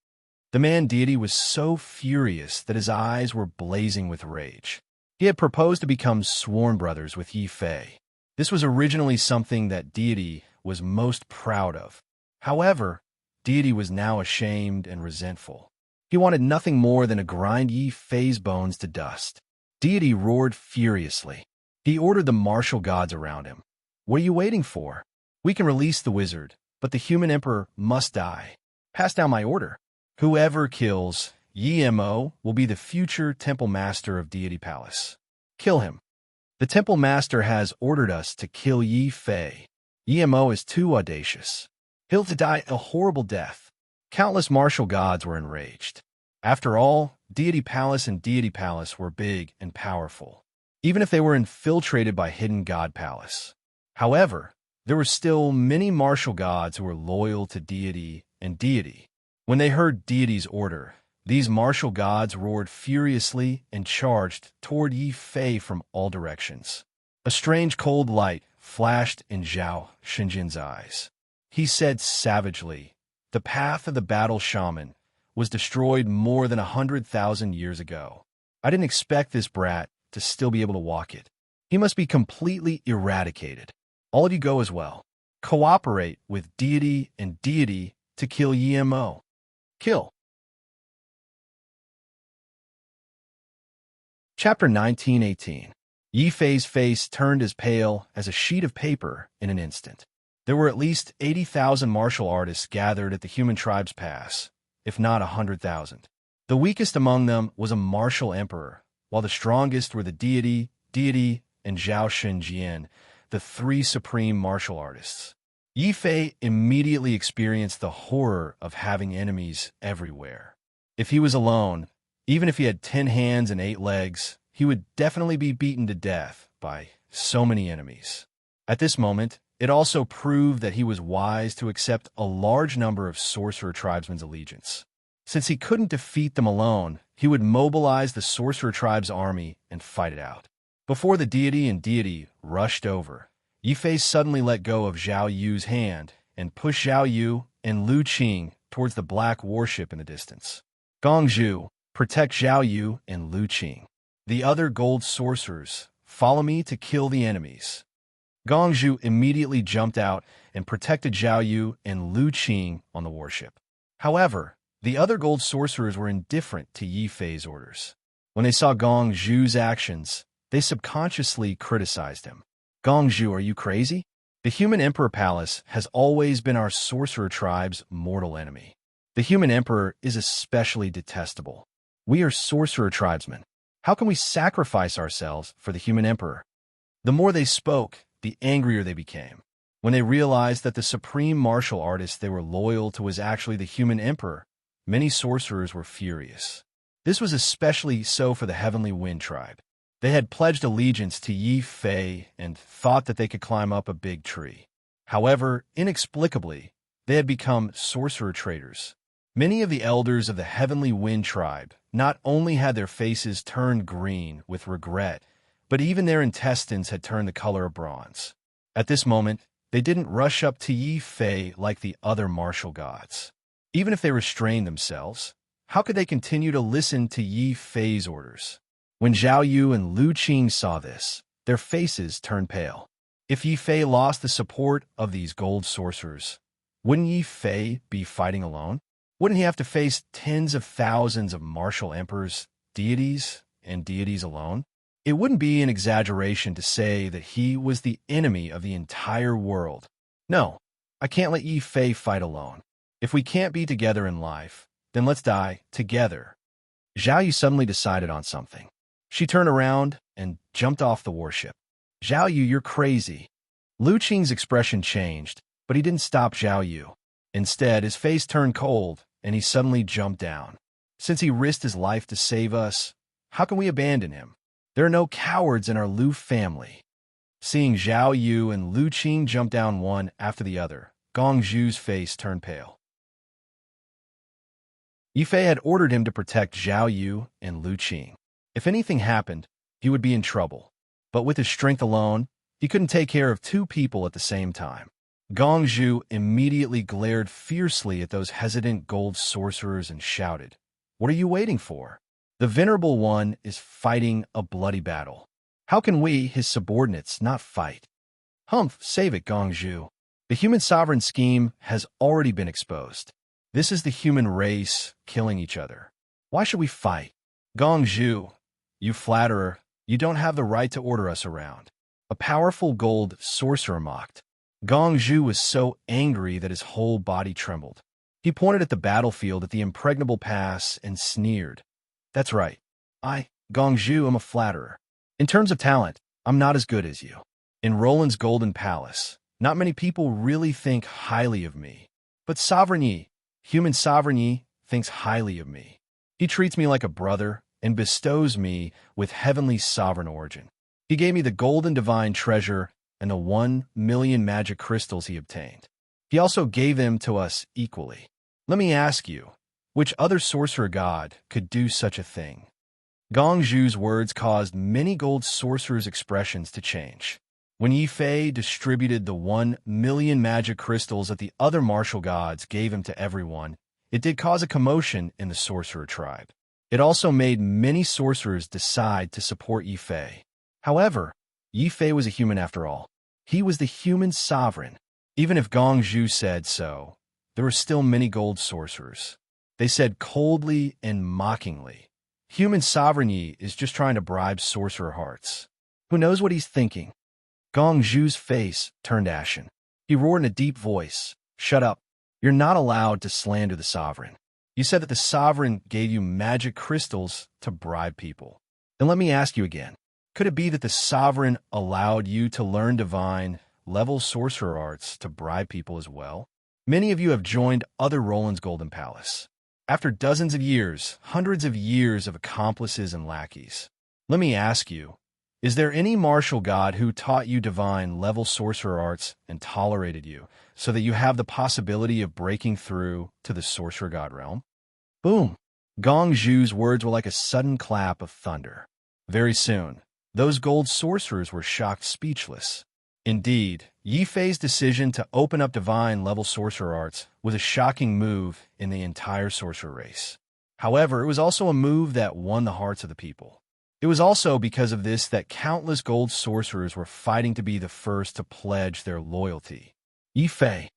A: The man deity was so furious that his eyes were blazing with rage. He had proposed to become sworn brothers with Yi Fei. This was originally something that deity was most proud of. However, deity was now ashamed and resentful. He wanted nothing more than to grind Yi Fei's bones to dust. Deity roared furiously. He ordered the martial gods around him. "What are you waiting for? We can release the wizard, but the human emperor must die. Pass down my order. Whoever kills Yi Mo will be the future temple master of Deity Palace. Kill him. The temple master has ordered us to kill Yi Fei. Yi Mo is too audacious. He'll to die a horrible death." Countless martial gods were enraged. After all, Deity Palace and Deity Palace were big and powerful, even if they were infiltrated by Hidden God Palace. However, there were still many martial gods who were loyal to deity and deity. When they heard deity's order, these martial gods roared furiously and charged toward Yi Fei from all directions. A strange cold light flashed in Zhao Xinjian's eyes. He said savagely, "The path of the battle shaman was destroyed more than 100,000 years ago. I didn't expect this brat to still be able to walk it. He must be completely eradicated. All of you go as well. Cooperate with deity and deity to kill Yemo. Kill." Chapter 1918. Yi Fei's face turned as pale as a sheet of paper in an instant. There were at least 80,000 martial artists gathered at the human tribe's pass, if not 100,000. The weakest among them was a martial emperor, while the strongest were the deity, and Zhao Shenjian, the three supreme martial artists. Yi Fei immediately experienced the horror of having enemies everywhere. If he was alone, even if he had 10 hands and 8 legs, he would definitely be beaten to death by so many enemies. At this moment, it also proved that he was wise to accept a large number of sorcerer tribesmen's allegiance. Since he couldn't defeat them alone, he would mobilize the sorcerer tribe's army and fight it out. Before the deity and deity rushed over, Yi Fei suddenly let go of Zhao Yu's hand and pushed Zhao Yu and Lu Qing towards the black warship in the distance. "Gongzhu, protect Zhao Yu and Lu Qing. The other gold sorcerers, follow me to kill the enemies." Gongzhu immediately jumped out and protected Zhao Yu and Lu Qing on the warship. However, the other gold sorcerers were indifferent to Yi Fei's orders. When they saw Gongzhu's actions, they subconsciously criticized him. "Gongzhu, are you crazy? The Human Emperor Palace has always been our sorcerer tribe's mortal enemy. The Human Emperor is especially detestable. We are sorcerer tribesmen. How can we sacrifice ourselves for the Human Emperor?" The more they spoke, the angrier they became. When they realized that the supreme martial artist they were loyal to was actually the Human Emperor, many sorcerers were furious. This was especially so for the Heavenly Wind tribe. They had pledged allegiance to Yi Fei and thought that they could climb up a big tree. However, inexplicably, they had become sorcerer traitors. Many of the elders of the Heavenly Wind tribe not only had their faces turned green with regret, but even their intestines had turned the color of bronze. At this moment, they didn't rush up to Yi Fei like the other martial gods. Even if they restrained themselves, how could they continue to listen to Yi Fei's orders? When Zhao Yu and Lu Qing saw this, their faces turned pale. If Yi Fei lost the support of these gold sorcerers, wouldn't Yi Fei be fighting alone? Wouldn't he have to face tens of thousands of martial emperors, deities, and deities alone? It wouldn't be an exaggeration to say that he was the enemy of the entire world. No, I can't let Yi Fei fight alone. If we can't be together in life, then let's die together. Zhao Yu suddenly decided on something. She turned around and jumped off the warship. "Zhao Yu, you're crazy." Lu Qing's expression changed, but he didn't stop Zhao Yu. Instead, his face turned cold, and he suddenly jumped down. "Since he risked his life to save us, how can we abandon him? There are no cowards in our Lu family." Seeing Zhao Yu and Lu Qing jump down one after the other, Gongzhu's face turned pale. Yi Fei had ordered him to protect Zhao Yu and Lu Qing. If anything happened, he would be in trouble. But with his strength alone, he couldn't take care of 2 people at the same time. Gongzhu immediately glared fiercely at those hesitant gold sorcerers and shouted, "What are you waiting for? The Venerable One is fighting a bloody battle. How can we, his subordinates, not fight?" "Humph, save it, Gongzhu. The human sovereign scheme has already been exposed. This is the human race killing each other. Why should we fight?" "Gongzhu, you flatterer, you don't have the right to order us around." A powerful gold sorcerer mocked. Gongzhu was so angry that his whole body trembled. He pointed at the battlefield at the impregnable pass and sneered. "That's right. I, Gongzhu, am a flatterer. In terms of talent, I'm not as good as you. In Roland's Golden Palace, not many people really think highly of me. But Sovereign Yi, human Sovereign Yi, thinks highly of me. He treats me like a brother and bestows me with heavenly sovereign origin. He gave me the golden divine treasure and the 1,000,000 magic crystals he obtained. He also gave them to us equally. Let me ask you, which other sorcerer god could do such a thing?" Gongzhu's words caused many gold sorcerers' expressions to change. When Yi Fei distributed the 1,000,000 magic crystals that the other martial gods gave him to everyone, it did cause a commotion in the sorcerer tribe. It also made many sorcerers decide to support Yi Fei. However, Yi Fei was a human after all. He was the human sovereign. Even if Gong Zhu said so, there were still many gold sorcerers. They said coldly and mockingly, "Human sovereignty is just trying to bribe sorcerer hearts. Who knows what he's thinking?" Gong Zhu's face turned ashen. He roared in a deep voice, "Shut up. You're not allowed to slander the sovereign. You said that the sovereign gave you magic crystals to bribe people. And let me ask you again, could it be that the sovereign allowed you to learn divine level sorcerer arts to bribe people as well? Many of you have joined other Roland's Golden Palace. After dozens of years, hundreds of years of accomplices and lackeys. Let me ask you, is there any martial god who taught you divine level sorcerer arts and tolerated you, so that you have the possibility of breaking through to the sorcerer god realm?" Boom! Gong Zhu's words were like a sudden clap of thunder. Very soon, those gold sorcerers were shocked speechless. Indeed, Yi Fei's decision to open up divine-level sorcerer arts was a shocking move in the entire sorcerer race. However, it was also a move that won the hearts of the people. It was also because of this that countless gold sorcerers were fighting to be the first to pledge their loyalty. Yi Fei.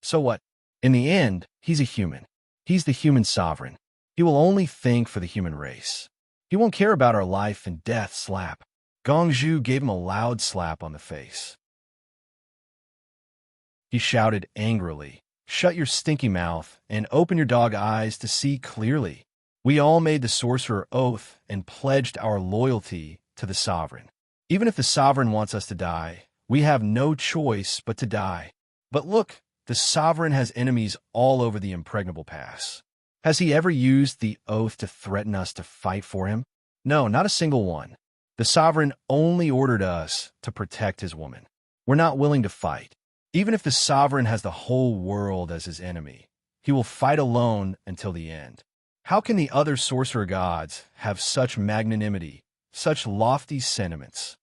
A: So what? In the end, he's a human. He's the human sovereign. He will only think for the human race. He won't care about our life and death slap. Gong Zhu gave him a loud slap on the face. He shouted angrily, "Shut your stinky mouth and open your dog eyes to see clearly. We all made the sorcerer oath and pledged our loyalty to the sovereign. Even if the sovereign wants us to die, we have no choice but to die. But look, the sovereign has enemies all over the impregnable pass. Has he ever used the oath to threaten us to fight for him? No, not a single one. The sovereign only ordered us to protect his woman. We're not willing to fight. Even if the sovereign has the whole world as his enemy, he will fight alone until the end. How can the other sorcerer gods have such magnanimity, such lofty sentiments?"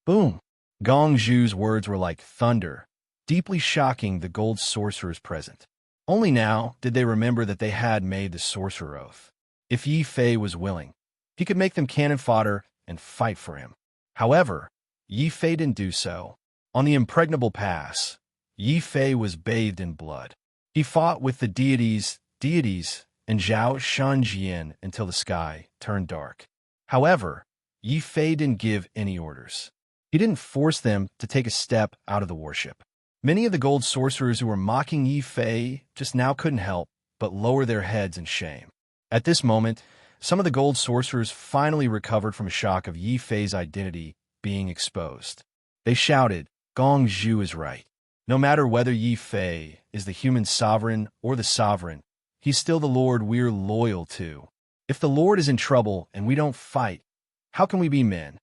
A: Boom! Gong Zhu's words were like thunder, deeply shocking the gold sorcerers present. Only now did they remember that they had made the sorcerer oath. If Yi Fei was willing, he could make them cannon fodder and fight for him. However, Yi Fei didn't do so. On the impregnable pass, Yi Fei was bathed in blood. He fought with the deities, and Zhao Shanjian until the sky turned dark. However, Yi Fei didn't give any orders. He didn't force them to take a step out of the warship. Many of the gold sorcerers who were mocking Yi Fei just now couldn't help but lower their heads in shame. At this moment, some of the gold sorcerers finally recovered from a shock of Yi Fei's identity being exposed. They shouted, "Gong Zhu is right. No matter whether Yi Fei is the human sovereign or the sovereign, he's still the Lord we're loyal to. If the Lord is in trouble and we don't fight, how can we be men?"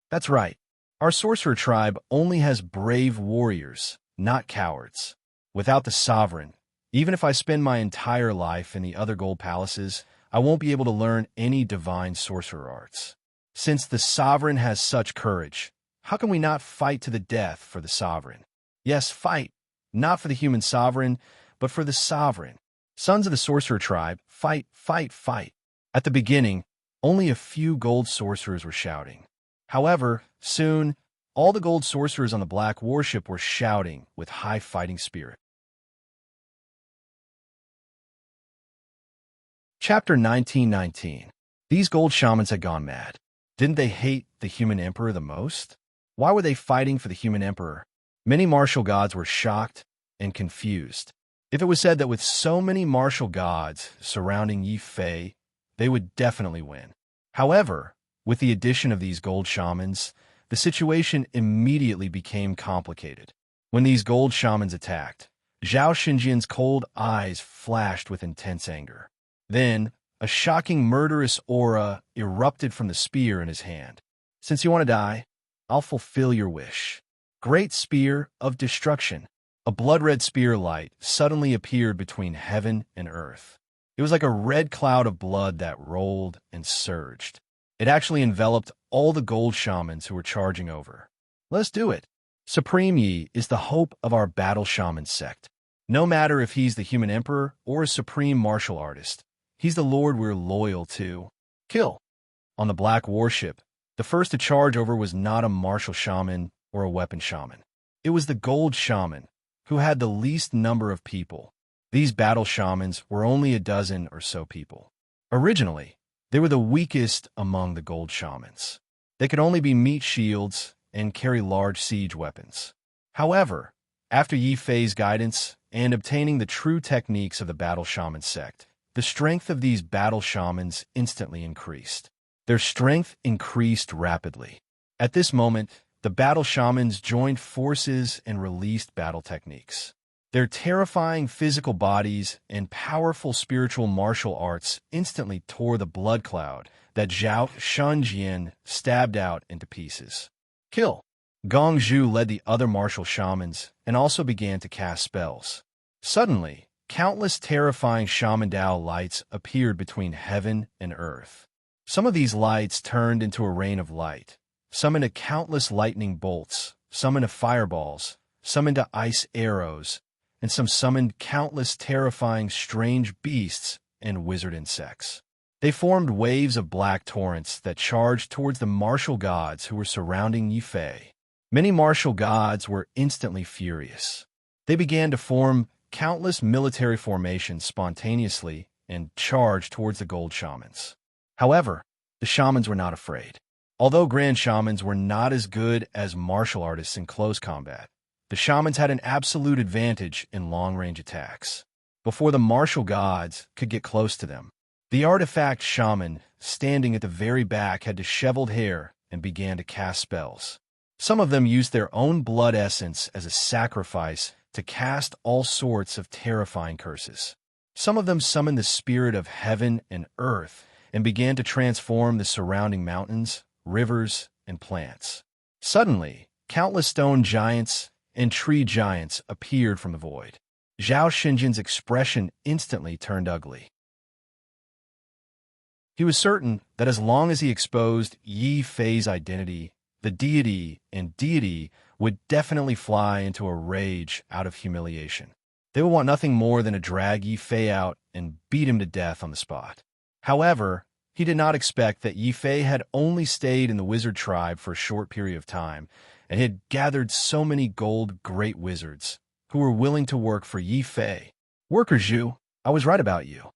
A: That's right. Our sorcerer tribe only has brave warriors, not cowards. Without the sovereign, even if I spend my entire life in the other gold palaces, I won't be able to learn any divine sorcerer arts. Since the sovereign has such courage, how can we not fight to the death for the sovereign? Yes, fight, not for the human sovereign, but for the sovereign. Sons of the sorcerer tribe, fight, fight, fight. At the beginning, only a few gold sorcerers were shouting. However, soon, all the gold sorcerers on the black warship were shouting with high fighting spirit. Chapter 1919. These gold shamans had gone mad. Didn't they hate the human emperor the most? Why were they fighting for the human emperor? Many martial gods were shocked and confused. If it was said that with so many martial gods surrounding Yi Fei, they would definitely win. However, with the addition of these gold shamans, the situation immediately became complicated. When these gold shamans attacked, Zhao Xinjian's cold eyes flashed with intense anger. Then, a shocking murderous aura erupted from the spear in his hand. "Since you want to die, I'll fulfill your wish." Great spear of destruction. A blood-red spear light suddenly appeared between heaven and earth. It was like a red cloud of blood that rolled and surged. It actually enveloped all the gold shamans who were charging over. Let's do it. Supreme Yi is the hope of our battle shaman sect. No matter if he's the human emperor or a supreme martial artist, he's the lord we're loyal to. Kill. On the black warship, the first to charge over was not a martial shaman or a weapon shaman. It was the gold shaman, who had the least number of people. These battle shamans were only a dozen or so people. Originally, they were the weakest among the gold shamans. They could only be meat shields and carry large siege weapons. However, after Yi Fei's guidance and obtaining the true techniques of the battle shaman sect, the strength of these battle shamans instantly increased. Their strength increased rapidly. At this moment, the battle shamans joined forces and released battle techniques. Their terrifying physical bodies and powerful spiritual martial arts instantly tore the blood cloud that Zhao Shunjian stabbed out into pieces. Kill. Gong Zhu led the other martial shamans and also began to cast spells. Suddenly, countless terrifying shaman Dao lights appeared between heaven and earth. Some of these lights turned into a rain of light, some into countless lightning bolts, some into fireballs, some into ice arrows, and some summoned countless terrifying strange beasts and wizard insects. They formed waves of black torrents that charged towards the martial gods who were surrounding Yi Fei. Many martial gods were instantly furious. They began to form countless military formations spontaneously and charged towards the gold shamans. However, the shamans were not afraid. Although grand shamans were not as good as martial artists in close combat, the shamans had an absolute advantage in long-range attacks. Before the martial gods could get close to them, the artifact shaman, standing at the very back, had disheveled hair and began to cast spells. Some of them used their own blood essence as a sacrifice to cast all sorts of terrifying curses. Some of them summoned the spirit of heaven and earth and began to transform the surrounding mountains, rivers, and plants. Suddenly, countless stone giants and tree giants appeared from the void. Zhao Xinjian's expression instantly turned ugly. He was certain that as long as he exposed Yi Fei's identity, the deity and deity would definitely fly into a rage out of humiliation. They would want nothing more than to drag Yi Fei out and beat him to death on the spot. However, he did not expect that Yi Fei had only stayed in the wizard tribe for a short period of time and had gathered so many gold great wizards who were willing to work for Yi Fei. Worker Zhu, I was right about you.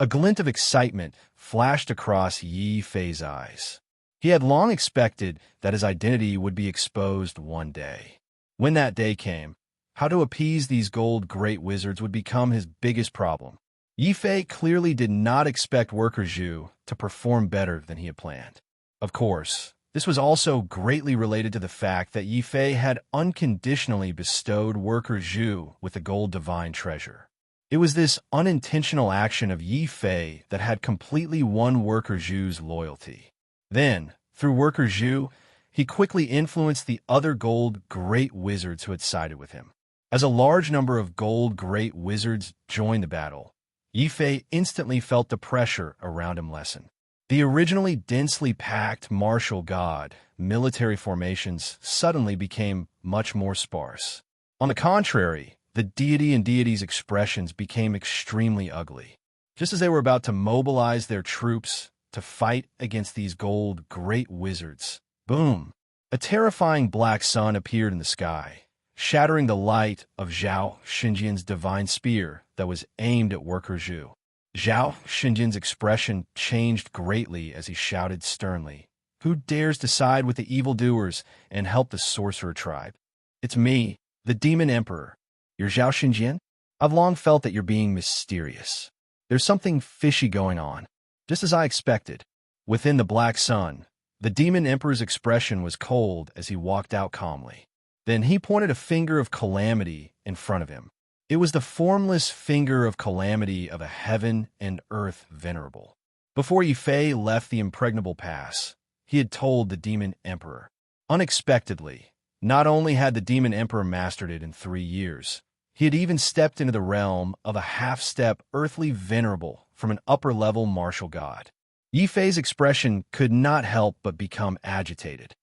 A: A glint of excitement flashed across Yi Fei's eyes. He had long expected that his identity would be exposed one day. When that day came, how to appease these gold great wizards would become his biggest problem. Yi Fei clearly did not expect Worker Zhu to perform better than he had planned. Of course, this was also greatly related to the fact that Yi Fei had unconditionally bestowed Worker Zhu with the gold divine treasure. It was this unintentional action of Yi Fei that had completely won Worker Zhu's loyalty. Then, through Worker Zhu, he quickly influenced the other gold great wizards who had sided with him. As a large number of gold great wizards joined the battle, Yi Fei instantly felt the pressure around him lessen. The originally densely packed martial god military formations suddenly became much more sparse. On the contrary, the deity and deity's expressions became extremely ugly. Just as they were about to mobilize their troops to fight against these gold great wizards, boom! A terrifying black sun appeared in the sky, shattering the light of Zhao Xinjian's divine spear that was aimed at Worker Zhu. Zhao Xinjian's expression changed greatly as he shouted sternly, "Who dares to side with the evildoers and help the sorcerer tribe? It's me, the Demon Emperor. You're Zhao Xinjian? I've long felt that you're being mysterious. There's something fishy going on." Just as I expected, within the black sun, the Demon Emperor's expression was cold as he walked out calmly. Then he pointed a finger of calamity in front of him. It was the formless finger of calamity of a heaven and earth venerable. Before Yi Fei left the impregnable pass, he had told the Demon Emperor. Unexpectedly, not only had the Demon Emperor mastered it in 3 years, he had even stepped into the realm of a half-step earthly venerable from an upper-level martial god. Yi Fei's expression could not help but become agitated.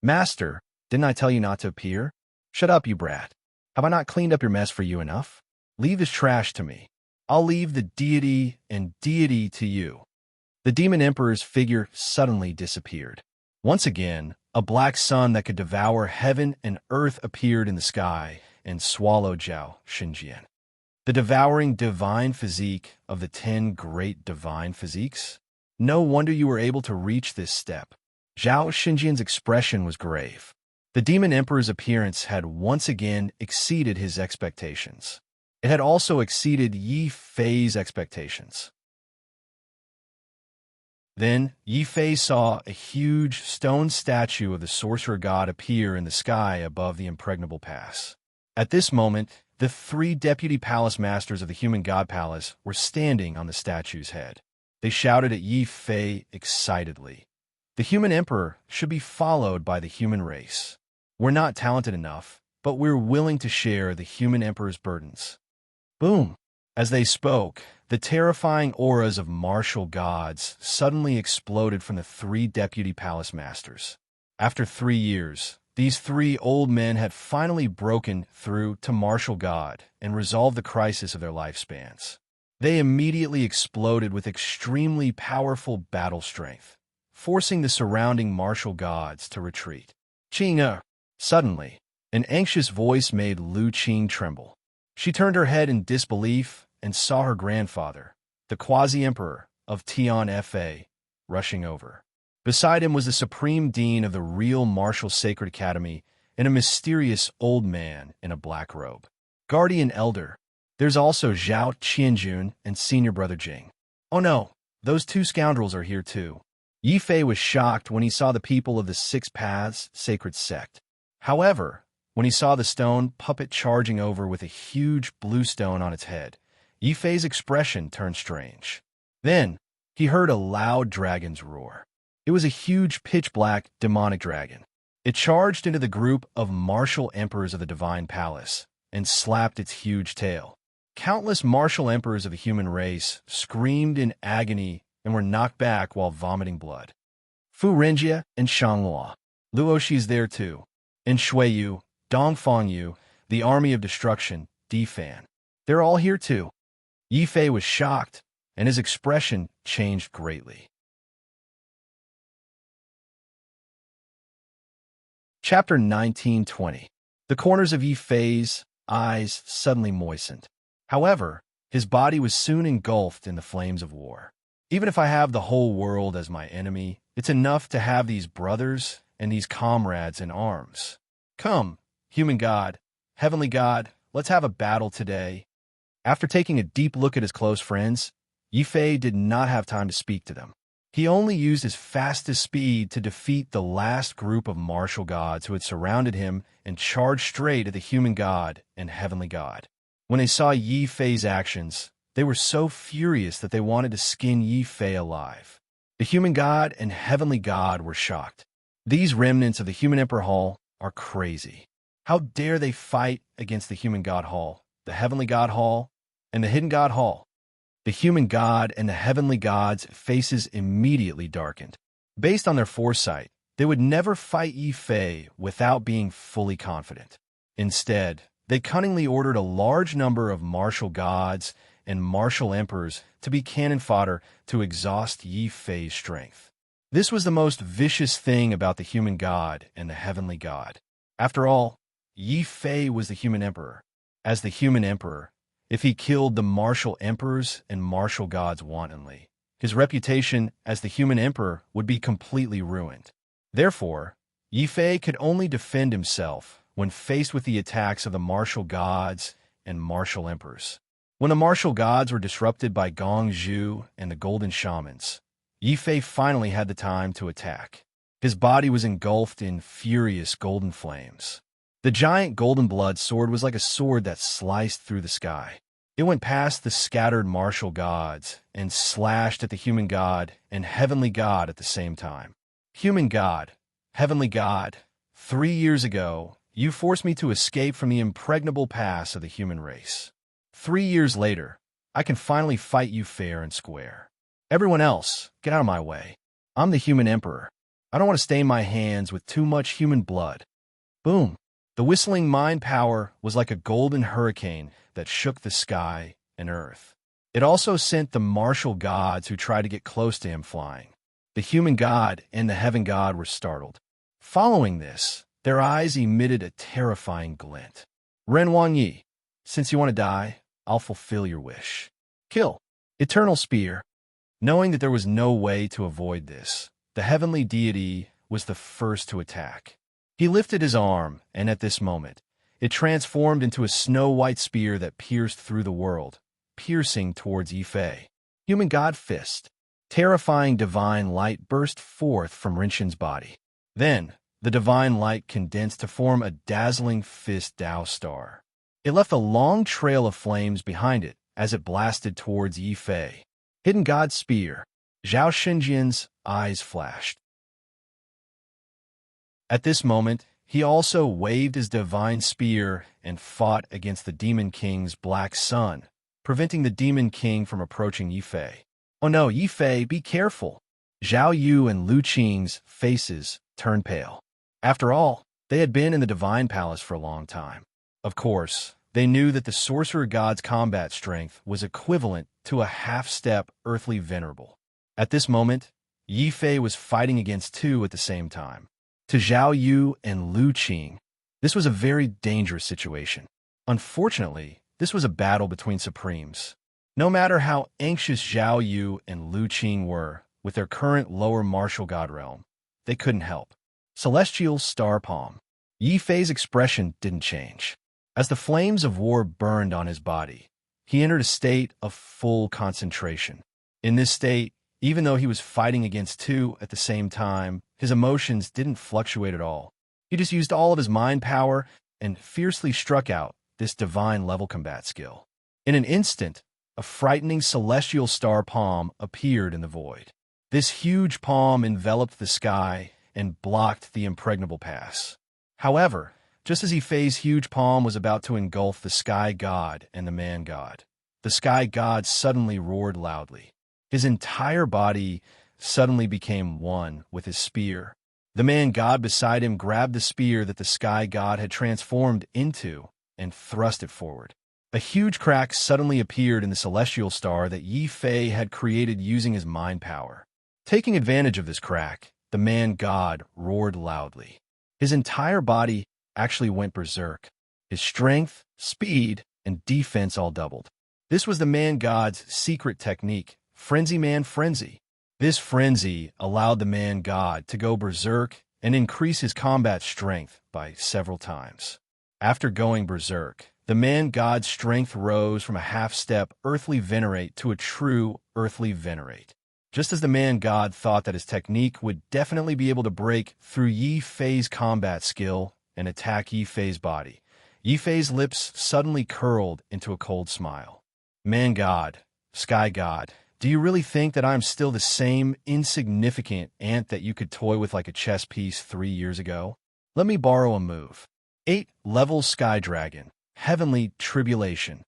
A: "Master, Didn't I tell you not to appear? Shut up, you brat. Have I not cleaned up your mess for you enough? Leave this trash to me. I'll leave the deity and deity to you. The demon emperor's figure suddenly disappeared. Once again, a black sun that could devour heaven and earth appeared in the sky and swallowed Zhao Xinjian. The devouring divine physique of the 10 great divine physiques? No wonder you were able to reach this step. Zhao Xinjian's expression was grave. The demon emperor's appearance had once again exceeded his expectations. It had also exceeded Yi Fei's expectations. Then Yi Fei saw a huge stone statue of the sorcerer god appear in the sky above the impregnable pass. At this moment, the 3 deputy palace masters of the human god palace were standing on the statue's head. They shouted at Yi Fei excitedly. The human emperor should be followed by the human race. We're not talented enough, but we're willing to share the human emperor's burdens. Boom! As they spoke, the terrifying auras of martial gods suddenly exploded from the 3 deputy palace masters. After 3 years, these 3 old men had finally broken through to martial god and resolved the crisis of their lifespans. They immediately exploded with extremely powerful battle strength, forcing the surrounding martial gods to retreat. Qing. Suddenly, an anxious voice made Lu Qing tremble. She turned her head in disbelief and saw her grandfather, the quasi-emperor of Tian Fa, rushing over. Beside him was the supreme dean of the real martial sacred academy and a mysterious old man in a black robe. Guardian elder. There's also Zhao Qianjun and senior brother Jing. Oh no, those 2 scoundrels are here too. Yi Fei was shocked when he saw the people of the 6 Paths sacred sect. However, when he saw the stone puppet charging over with a huge blue stone on its head, Yi Fei's expression turned strange. Then, he heard a loud dragon's roar. It was a huge pitch-black demonic dragon. It charged into the group of martial emperors of the divine palace and slapped its huge tail. Countless martial emperors of the human race screamed in agony and were knocked back while vomiting blood. Fu Renjie and Shanghua. Luoxi's there too. And Shuiyu, Dongfangyu, the army of destruction, Difan. They're all here too. Yi Fei was shocked, and his expression changed greatly. Chapter 1920. The corners of Yi Fei's eyes suddenly moistened. However, his body was soon engulfed in the flames of war. Even if I have the whole world as my enemy, it's enough to have these brothers and these comrades in arms. Come, human god, heavenly god, let's have a battle today. After taking a deep look at his close friends, Yi Fei did not have time to speak to them. He only used his fastest speed to defeat the last group of martial gods who had surrounded him and charged straight at the human god and heavenly god. When they saw Yi Fei's actions, they were so furious that they wanted to skin Yi Fei alive. The human god and heavenly god were shocked. These remnants of the human emperor hall are crazy. How dare they fight against the human god hall, the heavenly god hall, and the hidden god hall? The human god and the heavenly god's faces immediately darkened. Based on their foresight, they would never fight Yi Fei without being fully confident. Instead, they cunningly ordered a large number of martial gods and martial emperors to be cannon fodder to exhaust Yi Fei's strength. This was the most vicious thing about the human god and the heavenly god. After all, Yi Fei was the human emperor. As the human emperor, if he killed the martial emperors and martial gods wantonly, his reputation as the human emperor would be completely ruined. Therefore, Yi Fei could only defend himself when faced with the attacks of the martial gods and martial emperors. When the martial gods were disrupted by Gong Zhu and the golden shamans, Yi Fei finally had the time to attack. His body was engulfed in furious golden flames. The giant golden blood sword was like a sword that sliced through the sky. It went past the scattered martial gods and slashed at the human god and heavenly god at the same time. Human god, heavenly god, 3 years ago, you forced me to escape from the impregnable pass of the human race. 3 years later, I can finally fight you fair and square. Everyone else, get out of my way. I'm the human emperor. I don't want to stain my hands with too much human blood. Boom! The whistling mind power was like a golden hurricane that shook the sky and earth. It also sent the martial gods who tried to get close to him flying. The human god and the heaven god were startled. Following this, their eyes emitted a terrifying glint. Ren Wan Yi, since you want to die, I'll fulfill your wish. Kill. Eternal Spear. Knowing that there was no way to avoid this, the heavenly deity was the first to attack. He lifted his arm, and at this moment, it transformed into a snow-white spear that pierced through the world, piercing towards Yifei. Human God Fist. Terrifying divine light burst forth from Rinshin's body. Then, the divine light condensed to form a dazzling fist Dao star. It left a long trail of flames behind it as it blasted towards Yifei. Hidden God Spear. Zhao Xinjian's eyes flashed. At this moment, he also waved his divine spear and fought against the Demon King's Black Sun, preventing the Demon King from approaching Yifei. Oh no, Yifei, be careful! Zhao Yu and Lu Qing's faces turned pale. After all, they had been in the Divine Palace for a long time. Of course, they knew that the Sorcerer God's combat strength was equivalent to a half-step earthly venerable. At this moment, Yifei was fighting against two at the same time. To Zhao Yu and Lu Qing, this was a very dangerous situation. Unfortunately, this was a battle between supremes. No matter how anxious Zhao Yu and Lu Qing were with their current lower martial god realm, they couldn't help. Celestial Star Palm. Yifei's expression didn't change. As the flames of war burned on his body, he entered a state of full concentration. In this state, even though he was fighting against two at the same time, his emotions didn't fluctuate at all. He just used all of his mind power and fiercely struck out this divine level combat skill. In an instant, a frightening celestial star palm appeared in the void. This huge palm enveloped the sky and blocked the impregnable pass. However, just as Yifei's huge palm was about to engulf the sky god and the man god, the sky god suddenly roared loudly. His entire body suddenly became one with his spear. The man god beside him grabbed the spear that the sky god had transformed into and thrust it forward. A huge crack suddenly appeared in the celestial star that Yifei had created using his mind power. Taking advantage of this crack, the man god roared loudly. His entire body actually went berserk. His strength, speed, and defense all doubled. This was the man god's secret technique, Frenzy Man Frenzy. This frenzy allowed the man god to go berserk and increase his combat strength by several times. After going berserk, the man god's strength rose from a half-step earthly venerate to a true earthly venerate. Just as the man god thought that his technique would definitely be able to break through Yifei's combat skill and attack Yifei's body, Yifei's lips suddenly curled into a cold smile. Man god, sky god, do you really think that I'm still the same insignificant ant that you could toy with like a chess piece 3 years ago? Let me borrow a move. 8-level Sky Dragon, Heavenly Tribulation.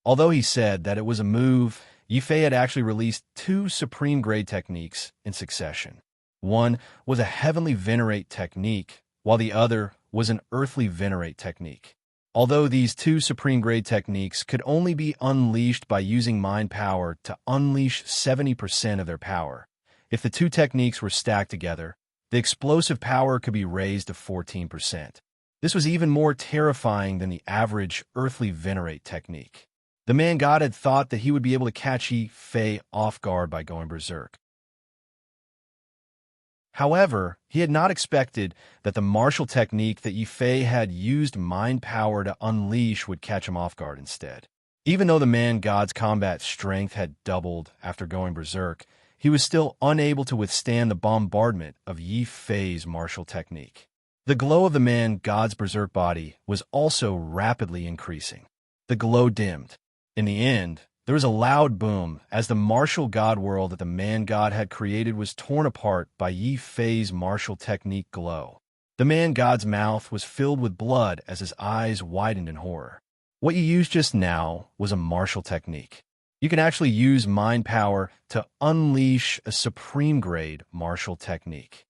A: Although he said that it was a move, Yifei had actually released 2 supreme-grade techniques in succession. One was a Heavenly Venerate technique, while the other was an Earthly Venerate technique. Although these 2 supreme-grade techniques could only be unleashed by using mind power to unleash 70% of their power, if the 2 techniques were stacked together, the explosive power could be raised to 14%. This was even more terrifying than the average Earthly Venerate technique. The man god had thought that he would be able to catch Yifei off guard by going berserk. However, he had not expected that the martial technique that Yifei had used mind power to unleash would catch him off guard instead. Even though the man god's combat strength had doubled after going berserk, he was still unable to withstand the bombardment of Yifei's martial technique. The glow of the man god's berserk body was also rapidly increasing. The glow dimmed. In the end, there was a loud boom as the martial god world that the man god had created was torn apart by Yifei's martial technique glow. The man god's mouth was filled with blood as his eyes widened in horror. What you used just now was a martial technique. You can actually use mind power to unleash a supreme grade martial technique.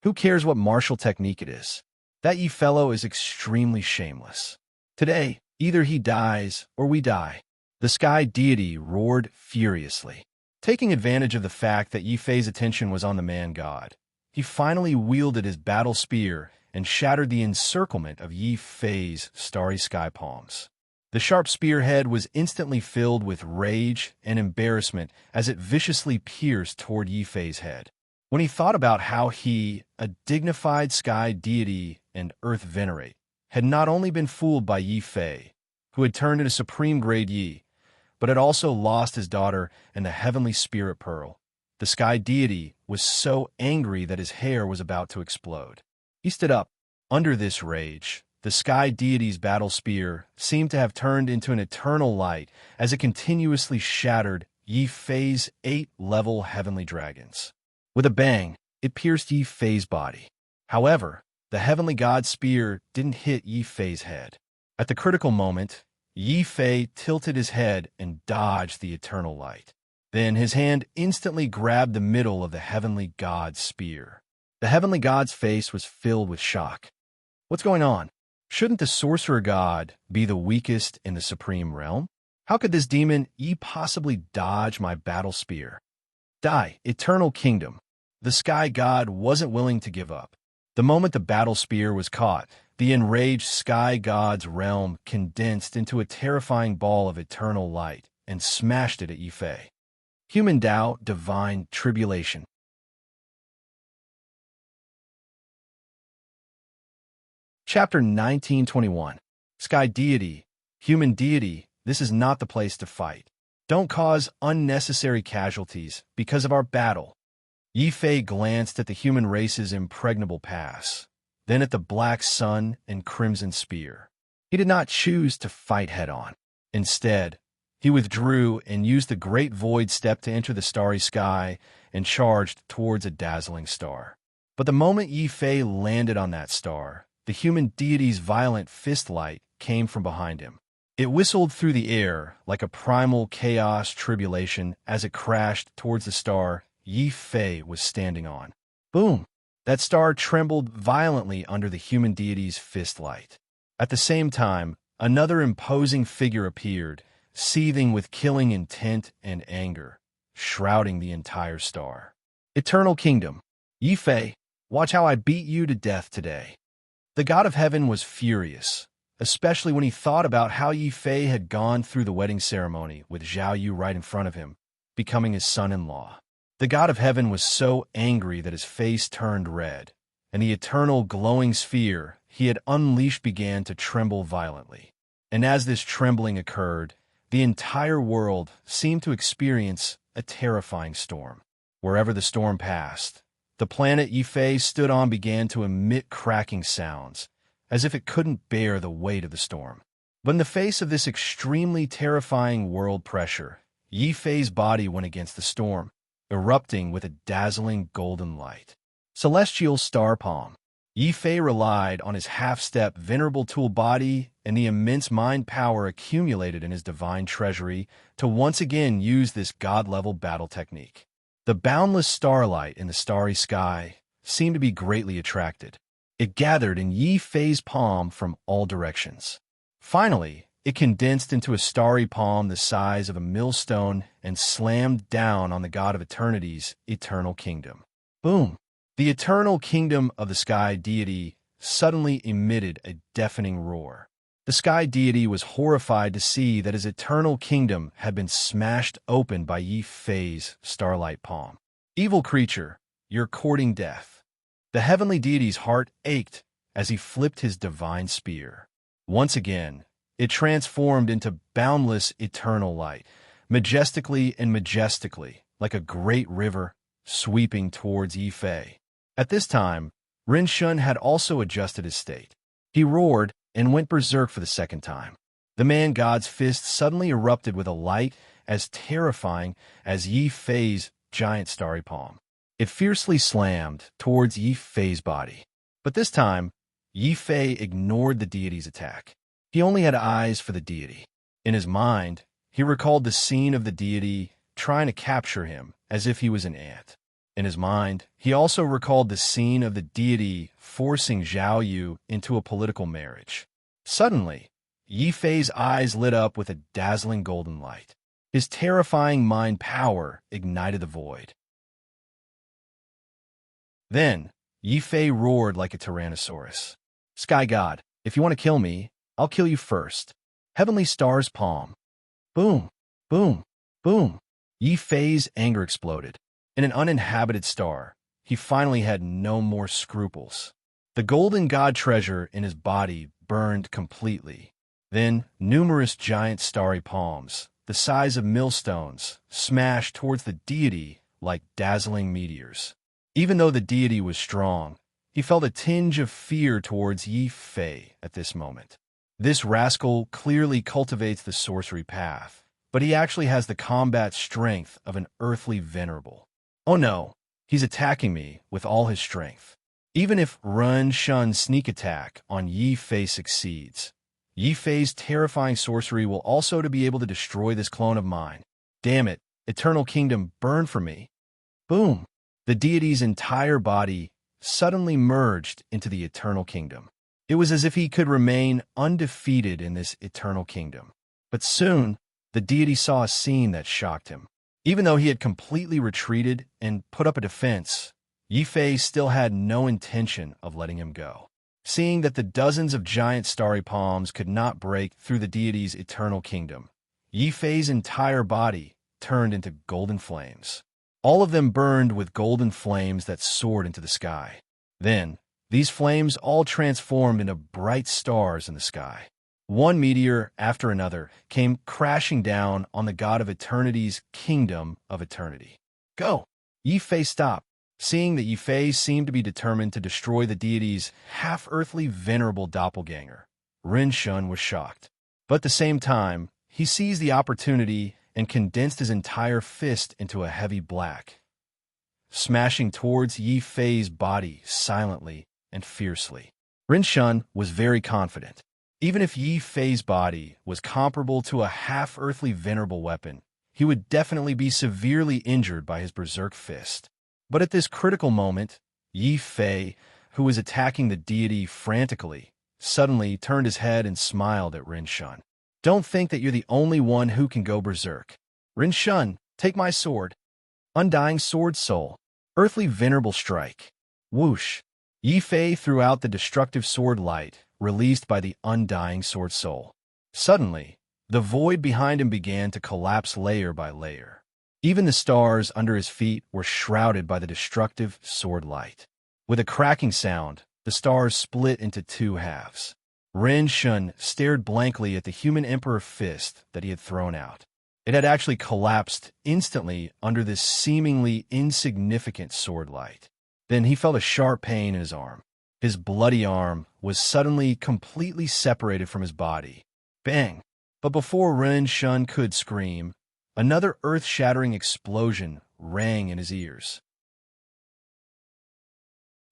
A: Who cares what martial technique it is? That ye fellow is extremely shameless. Today, either he dies or we die." The sky deity roared furiously. Taking advantage of the fact that Yi Fei's attention was on the man-god, he finally wielded his battle spear and shattered the encirclement of Yi Fei's starry sky palms. The sharp spearhead was instantly filled with rage and embarrassment as it viciously pierced toward Yi Fei's head. When he thought about how he, a dignified sky deity and earth venerate, had not only been fooled by Yi Fei, who had turned into supreme grade Yi, but had also lost his daughter and the heavenly spirit pearl, the sky deity was so angry that his hair was about to explode. He stood up. Under this rage, the sky deity's battle spear seemed to have turned into an eternal light as it continuously shattered Yi Fei's 8-level heavenly dragons. With a bang, it pierced Yi Fei's body. However, the heavenly god's spear didn't hit Yi Fei's head. At the critical moment, Yi Fei tilted his head and dodged the eternal light. Then his hand instantly grabbed the middle of the heavenly god's spear. The heavenly god's face was filled with shock. What's going on? Shouldn't the sorcerer god be the weakest in the supreme realm? How could this demon Yi possibly dodge my battle spear? Die, eternal kingdom. The sky god wasn't willing to give up. The moment the battle spear was caught, the enraged sky god's realm condensed into a terrifying ball of eternal light and smashed it at Yi Fei. Human Tao, Divine Tribulation. Chapter 1921. Sky Deity, Human Deity, this is not the place to fight. Don't cause unnecessary casualties because of our battle. Yi Fei glanced at the human race's impregnable pass, then at the black sun and crimson spear. He did not choose to fight head-on. Instead, he withdrew and used the great void step to enter the starry sky and charged towards a dazzling star. But the moment Yi Fei landed on that star, the human deity's violent fist light came from behind him. It whistled through the air like a primal chaos tribulation as it crashed towards the star Yi Fei was standing on. Boom! That star trembled violently under the human deity's fist light. At the same time, another imposing figure appeared, seething with killing intent and anger, shrouding the entire star. Eternal Kingdom. Yi Fei, watch how I beat you to death today. The god of heaven was furious, especially when he thought about how Yi Fei had gone through the wedding ceremony with Zhao Yu right in front of him, becoming his son-in-law. The god of heaven was so angry that his face turned red, and the eternal glowing sphere he had unleashed began to tremble violently. And as this trembling occurred, the entire world seemed to experience a terrifying storm. Wherever the storm passed, the planet Yi Fei stood on began to emit cracking sounds, as if it couldn't bear the weight of the storm. But in the face of this extremely terrifying world pressure, Yi Fei's body went against the storm, erupting with a dazzling golden light. Celestial Star Palm. Yi Fei relied on his half-step venerable tool body and the immense mind power accumulated in his divine treasury to once again use this god-level battle technique. The boundless starlight in the starry sky seemed to be greatly attracted. It gathered in Yi Fei's palm from all directions. Finally, it condensed into a starry palm the size of a millstone and slammed down on the god of eternity's eternal kingdom. Boom! The eternal kingdom of the sky deity suddenly emitted a deafening roar. The sky deity was horrified to see that his eternal kingdom had been smashed open by Yi Fei's starlight palm. Evil creature, you're courting death. The heavenly deity's heart ached as he flipped his divine spear. Once again, it transformed into boundless eternal light, majestically, like a great river sweeping towards Yi Fei. At this time, Ren Shun had also adjusted his state. He roared and went berserk for the second time. The man-god's fist suddenly erupted with a light as terrifying as Yi Fei's giant starry palm. It fiercely slammed towards Yi Fei's body. But this time, Yi Fei ignored the deity's attack. He only had eyes for the deity. In his mind, he recalled the scene of the deity trying to capture him as if he was an ant. In his mind, he also recalled the scene of the deity forcing Zhao Yu into a political marriage. Suddenly, Yi Fei's eyes lit up with a dazzling golden light. His terrifying mind power ignited the void. Then, Yi Fei roared like a tyrannosaurus. Sky God, if you want to kill me, I'll kill you first. Heavenly Star's palm. Boom, boom, boom. Yi Fei's anger exploded. In an uninhabited star, he finally had no more scruples. The golden god treasure in his body burned completely. Then, numerous giant starry palms, the size of millstones, smashed towards the deity like dazzling meteors. Even though the deity was strong, he felt a tinge of fear towards Yi Fei at this moment. This rascal clearly cultivates the sorcery path, but he actually has the combat strength of an earthly venerable. Oh no, he's attacking me with all his strength. Even if Ren Shun's sneak attack on Yi Fei succeeds, Yi Fei's terrifying sorcery will also be able to destroy this clone of mine. Damn it, Eternal Kingdom, burn for me. Boom! The deity's entire body suddenly merged into the Eternal Kingdom. It was as if he could remain undefeated in this Eternal Kingdom. But soon, the deity saw a scene that shocked him. Even though he had completely retreated and put up a defense, Yi Fei still had no intention of letting him go. Seeing that the dozens of giant starry palms could not break through the deity's Eternal Kingdom, Yi Fei's entire body turned into golden flames. All of them burned with golden flames that soared into the sky. Then, these flames all transformed into bright stars in the sky. One meteor after another came crashing down on the God of Eternity's kingdom of eternity. Go! Yi Fei stopped. Seeing that Yi Fei seemed to be determined to destroy the deity's half-earthly venerable doppelganger, Ren Shun was shocked. But at the same time, he seized the opportunity and condensed his entire fist into a heavy black, smashing towards Yi Fei's body silently and fiercely. Ren Shun was very confident. Even if Yi Fei's body was comparable to a half-earthly venerable weapon, he would definitely be severely injured by his berserk fist. But at this critical moment, Yi Fei, who was attacking the deity frantically, suddenly turned his head and smiled at Ren Shun. Don't think that you're the only one who can go berserk. Ren Shun, take my sword. Undying Sword Soul. Earthly Venerable Strike. Whoosh. Yi Fei threw out the destructive sword light released by the Undying Sword Soul. Suddenly, the void behind him began to collapse layer by layer. Even the stars under his feet were shrouded by the destructive sword light. With a cracking sound, the stars split into two halves. Ren Shun stared blankly at the human emperor fist that he had thrown out. It had actually collapsed instantly under this seemingly insignificant sword light. Then he felt a sharp pain in his arm. His bloody arm was suddenly completely separated from his body. Bang! But before Ren Shun could scream, another earth-shattering explosion rang in his ears.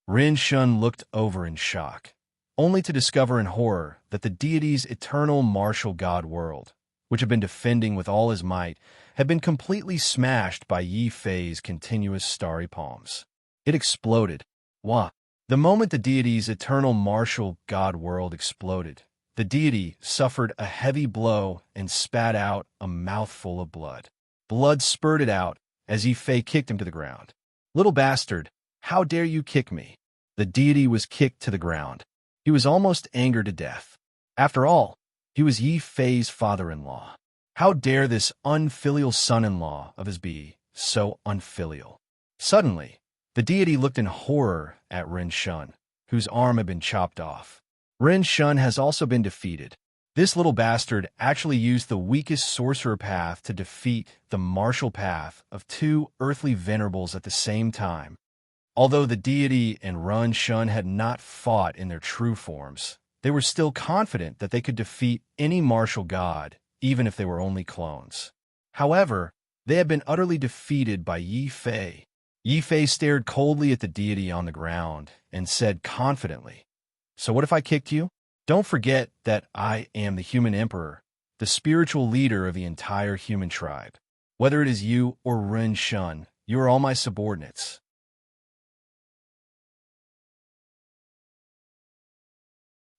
A: Ren Shun looked over in shock, only to discover in horror that the deity's eternal martial god world, which had been defending with all his might, had been completely smashed by Yi Fei's continuous starry palms. It exploded. Wah! The moment the deity's eternal martial god world exploded, the deity suffered a heavy blow and spat out a mouthful of blood. Blood spurted out as Yi Fei kicked him to the ground. Little bastard, how dare you kick me? The deity was kicked to the ground. He was almost angered to death. After all, he was Yi Fei's father-in-law. How dare this unfilial son-in-law of his be so unfilial? Suddenly, the deity looked in horror at Ren Shun, whose arm had been chopped off. Ren Shun has also been defeated. This little bastard actually used the weakest sorcerer path to defeat the martial path of two earthly venerables at the same time. Although the deity and Ren Shun had not fought in their true forms, they were still confident that they could defeat any martial god, even if they were only clones. However, they had been utterly defeated by Yi Fei. Yi Fei stared coldly at the deity on the ground and said confidently, "So what if I kicked you? Don't forget that I am the human emperor, the spiritual leader of the entire human tribe. Whether it is you or Ren Shun, you are all my subordinates.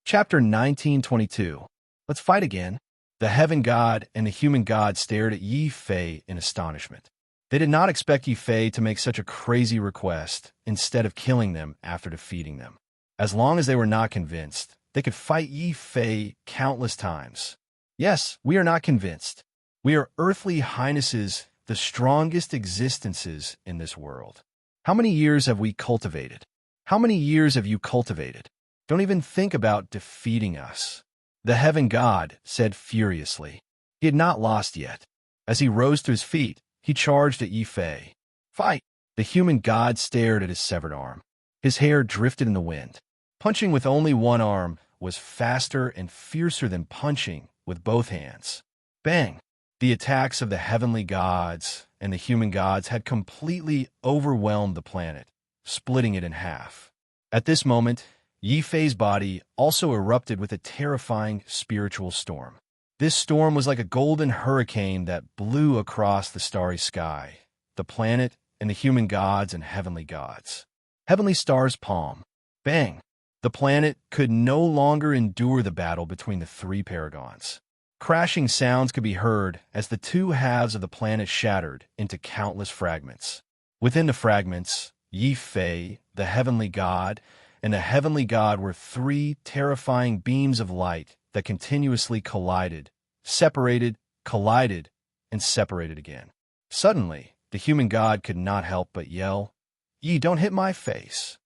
A: Chapter 1922. Let's fight again. The heaven god and the human god stared at Yi Fei in astonishment. They did not expect Yi Fei to make such a crazy request instead of killing them after defeating them. As long as they were not convinced, they could fight Yi Fei countless times. Yes, we are not convinced. We are earthly highnesses, the strongest existences in this world. How many years have we cultivated? How many years have you cultivated? Don't even think about defeating us. The heaven god said furiously. He had not lost yet. As he rose to his feet, he charged at Yi Fei. Fight! The human god stared at his severed arm. His hair drifted in the wind. Punching with only one arm was faster and fiercer than punching with both hands. Bang! The attacks of the heavenly gods and the human gods had completely overwhelmed the planet, splitting it in half. At this moment, Yi Fei's body also erupted with a terrifying spiritual storm. This storm was like a golden hurricane that blew across the starry sky, the planet, and the human gods and heavenly gods. Heavenly stars palm. Bang! The planet could no longer endure the battle between the three paragons. Crashing sounds could be heard as the two halves of the planet shattered into countless fragments. Within the fragments, Yi Fei, the heavenly god, and the heavenly god were three terrifying beams of light that continuously collided, separated, collided, and separated again. Suddenly, the human god could not help but yell, "Ye don't hit my face."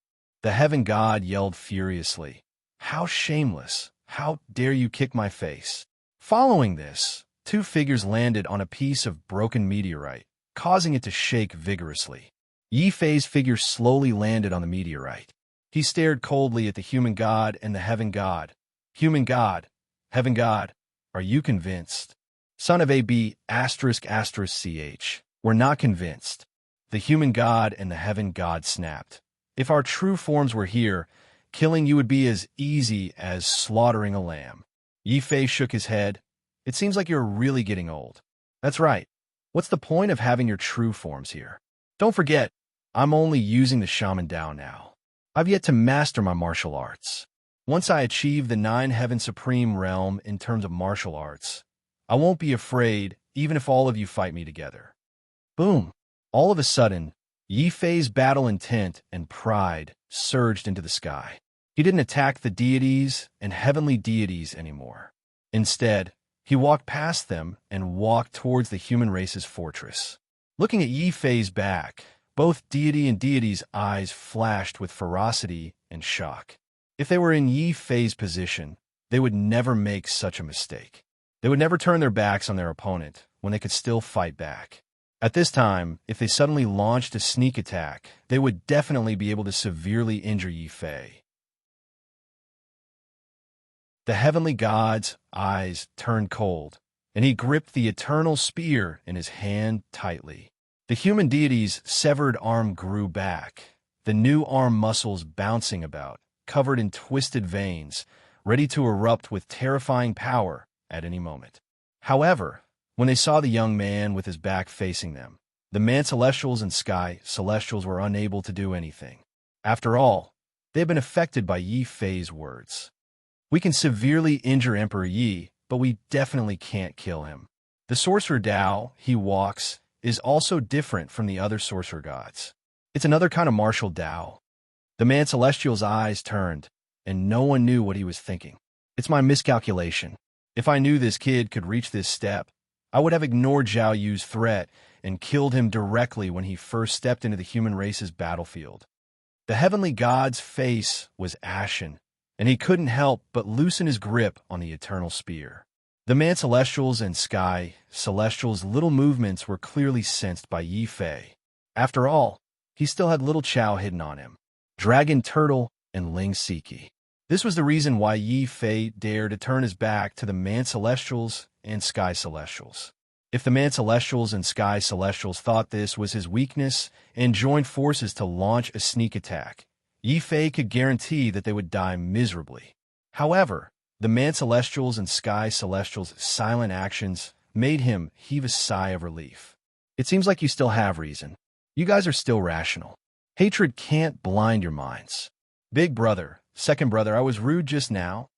A: The heaven god yelled furiously, "How shameless! How dare you kick my face?" Following this, two figures landed on a piece of broken meteorite, causing it to shake vigorously. Yi Fei's figure slowly landed on the meteorite. He stared coldly at the human god and the heaven god. Human god, heaven god, are you convinced? Son of AB ***ch. We're not convinced. The human god and the heaven god snapped. If our true forms were here, killing you would be as easy as slaughtering a lamb. Yi Fei shook his head. It seems like you're really getting old. That's right. What's the point of having your true forms here? Don't forget, I'm only using the shaman Dao now. I've yet to master my martial arts. Once I achieve the 9 Heaven Supreme realm in terms of martial arts, I won't be afraid even if all of you fight me together. Boom! All of a sudden, Yi Fei's battle intent and pride surged into the sky. He didn't attack the deities and heavenly deities anymore. Instead, he walked past them and walked towards the human race's fortress. Looking at Yi Fei's back, both deity and deity's eyes flashed with ferocity and shock. If they were in Yi Fei's position, they would never make such a mistake. They would never turn their backs on their opponent when they could still fight back. At this time, if they suddenly launched a sneak attack, they would definitely be able to severely injure Yi Fei. The heavenly god's eyes turned cold, and he gripped the eternal spear in his hand tightly. The human deity's severed arm grew back, the new arm muscles bouncing about, covered in twisted veins, ready to erupt with terrifying power at any moment. However, when they saw the young man with his back facing them, the man celestials and sky celestials were unable to do anything. After all, they had been affected by Yi Fei's words. We can severely injure Emperor Yi, but we definitely can't kill him. The sorcerer Dao he walks is also different from the other sorcerer gods. It's another kind of martial Dao. The man celestial's eyes turned, and no one knew what he was thinking. It's my miscalculation. If I knew this kid could reach this step, I would have ignored Zhao Yu's threat and killed him directly when he first stepped into the human race's battlefield. The heavenly god's face was ashen, and he couldn't help but loosen his grip on the eternal spear. The man celestials and sky celestials' little movements were clearly sensed by Yi Fei. After all, he still had little Chao hidden on him, Dragon Turtle and Ling Siki. This was the reason why Yi Fei dared to turn his back to the man celestials and sky celestials. If the man celestials and sky celestials thought this was his weakness and joined forces to launch a sneak attack, Yi Fei could guarantee that they would die miserably. However, the man celestials and sky celestials' silent actions made him heave a sigh of relief. It seems like you still have reason. You guys are still rational. Hatred can't blind your minds. Big brother, second brother, I was rude just now.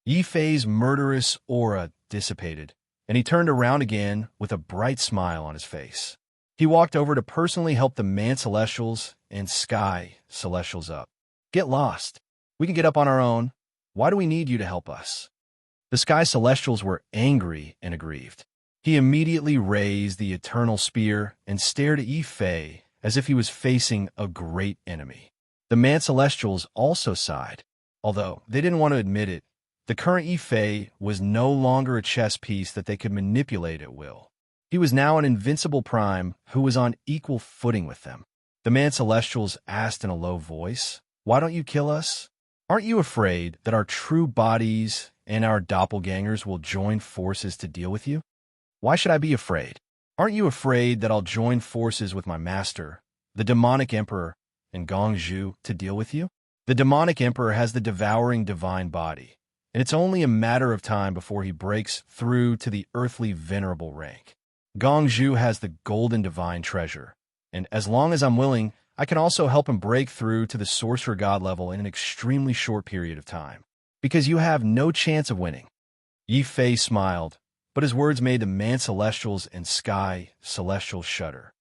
A: Yi Fei's murderous aura dissipated, and he turned around again with a bright smile on his face. He walked over to personally help the Man Celestials and Sky Celestials up. Get lost. We can get up on our own. Why do we need you to help us? The Sky Celestials were angry and aggrieved. He immediately raised the Eternal Spear and stared at Yi Fei as if he was facing a great enemy. The Man Celestials also sighed. Although they didn't want to admit it, the current Yi Fei was no longer a chess piece that they could manipulate at will. He was now an invincible prime who was on equal footing with them. The Man Celestials asked in a low voice, "Why don't you kill us? Aren't you afraid that our true bodies and our doppelgangers will join forces to deal with you?" "Why should I be afraid? Aren't you afraid that I'll join forces with my master, the demonic emperor, and Gongzhu to deal with you?" The demonic emperor has the devouring divine body, and it's only a matter of time before he breaks through to the earthly venerable rank. Gongzhu has the golden divine treasure, and as long as I'm willing, I can also help him break through to the sorcerer god level in an extremely short period of time. Because you have no chance of winning. Yi Fei smiled, but his words made the Man Celestials and Sky Celestials shudder.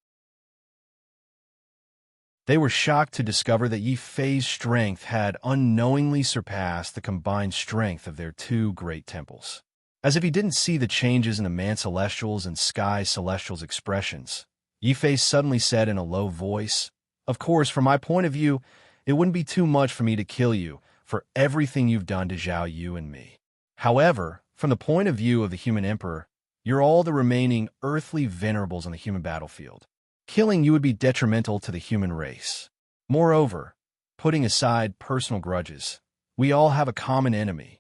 A: They were shocked to discover that Yi Fei's strength had unknowingly surpassed the combined strength of their two great temples. As if he didn't see the changes in the Man Celestials and Sky Celestials' expressions, Yi Fei suddenly said in a low voice, "Of course, from my point of view, it wouldn't be too much for me to kill you for everything you've done to Zhao Yu and me. However, from the point of view of the human emperor, you're all the remaining earthly venerables on the human battlefield. Killing you would be detrimental to the human race. Moreover, putting aside personal grudges, we all have a common enemy."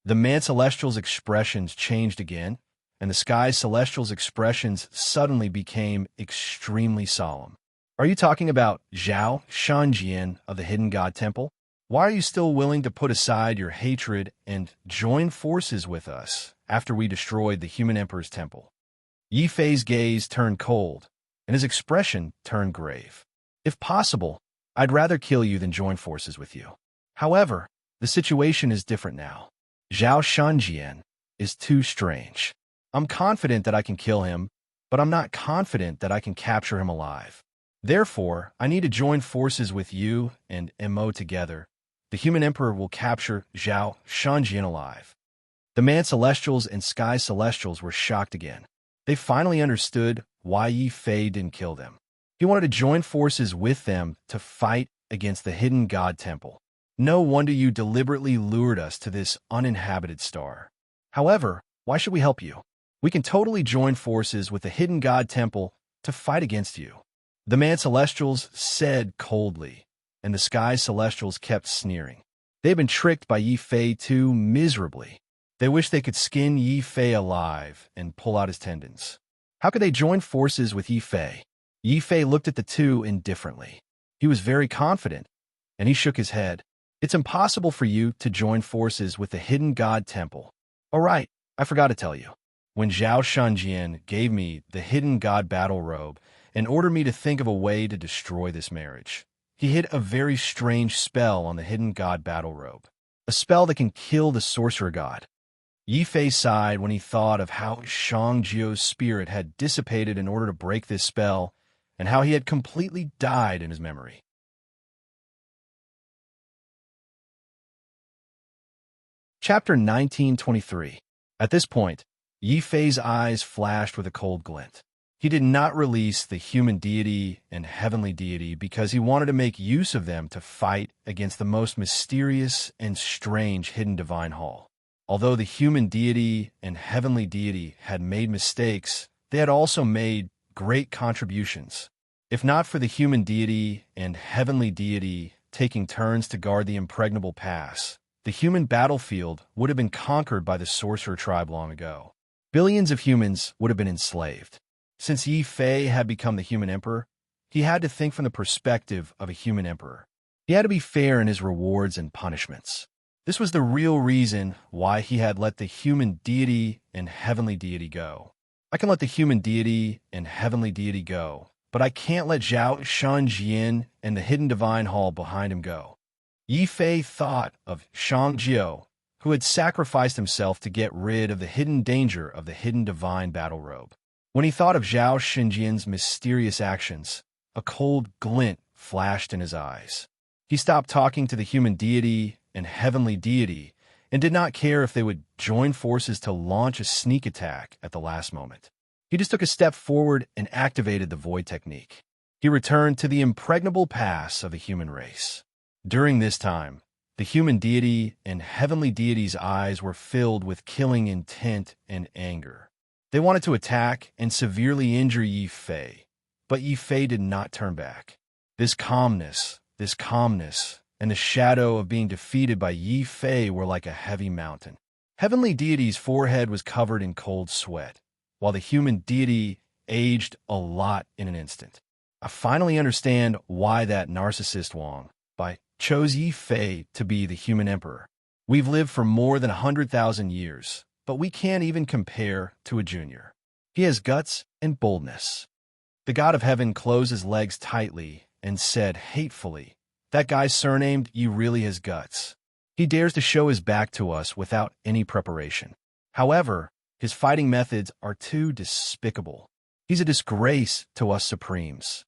A: The Man Celestial's expressions changed again, and the Sky Celestial's expressions suddenly became extremely solemn. "Are you talking about Zhao Shanjian of the Hidden God Temple? Why are you still willing to put aside your hatred and join forces with us after we destroyed the human emperor's temple?" Yi Fei's gaze turned cold, and his expression turned grave. "If possible, I'd rather kill you than join forces with you. However, the situation is different now. Zhao Shanjian is too strange. I'm confident that I can kill him, but I'm not confident that I can capture him alive. Therefore, I need to join forces with you and Mo together. The human emperor will capture Zhao Shanjian alive." The Man Celestials and Sky Celestials were shocked again. They finally understood why Yi Fei didn't kill them. He wanted to join forces with them to fight against the Hidden God Temple. "No wonder you deliberately lured us to this uninhabited star. However, why should we help you? We can totally join forces with the Hidden God Temple to fight against you," the Man Celestials said coldly, and the Sky Celestials kept sneering. They'd been tricked by Yi Fei too miserably. They wished they could skin Yi Fei alive and pull out his tendons. How could they join forces with Yi Fei? Yi Fei looked at the two indifferently. He was very confident, and he shook his head. "It's impossible for you to join forces with the Hidden God Temple. Oh right, I forgot to tell you. When Zhao Shanjian gave me the Hidden God Battle Robe and ordered me to think of a way to destroy this marriage, he hid a very strange spell on the Hidden God Battle Robe, a spell that can kill the Sorcerer God." Yi Fei sighed when he thought of how Shang Jio's spirit had dissipated in order to break this spell, and how he had completely died in his memory. Chapter 1923. At this point, Yi Fei's eyes flashed with a cold glint. He did not release the human deity and heavenly deity because he wanted to make use of them to fight against the most mysterious and strange hidden divine hall. Although the human deity and heavenly deity had made mistakes, they had also made great contributions. If not for the human deity and heavenly deity taking turns to guard the impregnable pass, the human battlefield would have been conquered by the sorcerer tribe long ago. Billions of humans would have been enslaved. Since Yi Fei had become the human emperor, he had to think from the perspective of a human emperor. He had to be fair in his rewards and punishments. This was the real reason why he had let the human deity and heavenly deity go. I can let the human deity and heavenly deity go, but I can't let Zhao Shanjian and the hidden divine hall behind him go. Yi Fei thought of Shang Jio, who had sacrificed himself to get rid of the hidden danger of the hidden divine battle robe. When he thought of Zhao Xinjian's mysterious actions, a cold glint flashed in his eyes. He stopped talking to the human deity and heavenly deity and did not care if they would join forces to launch a sneak attack at the last moment. He just took a step forward and activated the void technique. He returned to the impregnable pass of the human race. During this time, the human deity and heavenly deity's eyes were filled with killing intent and anger. They wanted to attack and severely injure Yi Fei, but Yi Fei did not turn back. This calmness, and the shadow of being defeated by Yi Fei were like a heavy mountain. Heavenly deity's forehead was covered in cold sweat, while the human deity aged a lot in an instant. I finally understand why that narcissist Wang Bai chose Yi Fei to be the human emperor. We've lived for more than 100,000 years, but we can't even compare to a junior. He has guts and boldness. The god of heaven closed his legs tightly and said hatefully, "That guy surnamed you really has guts. He dares to show his back to us without any preparation. However, his fighting methods are too despicable. He's a disgrace to us Supremes."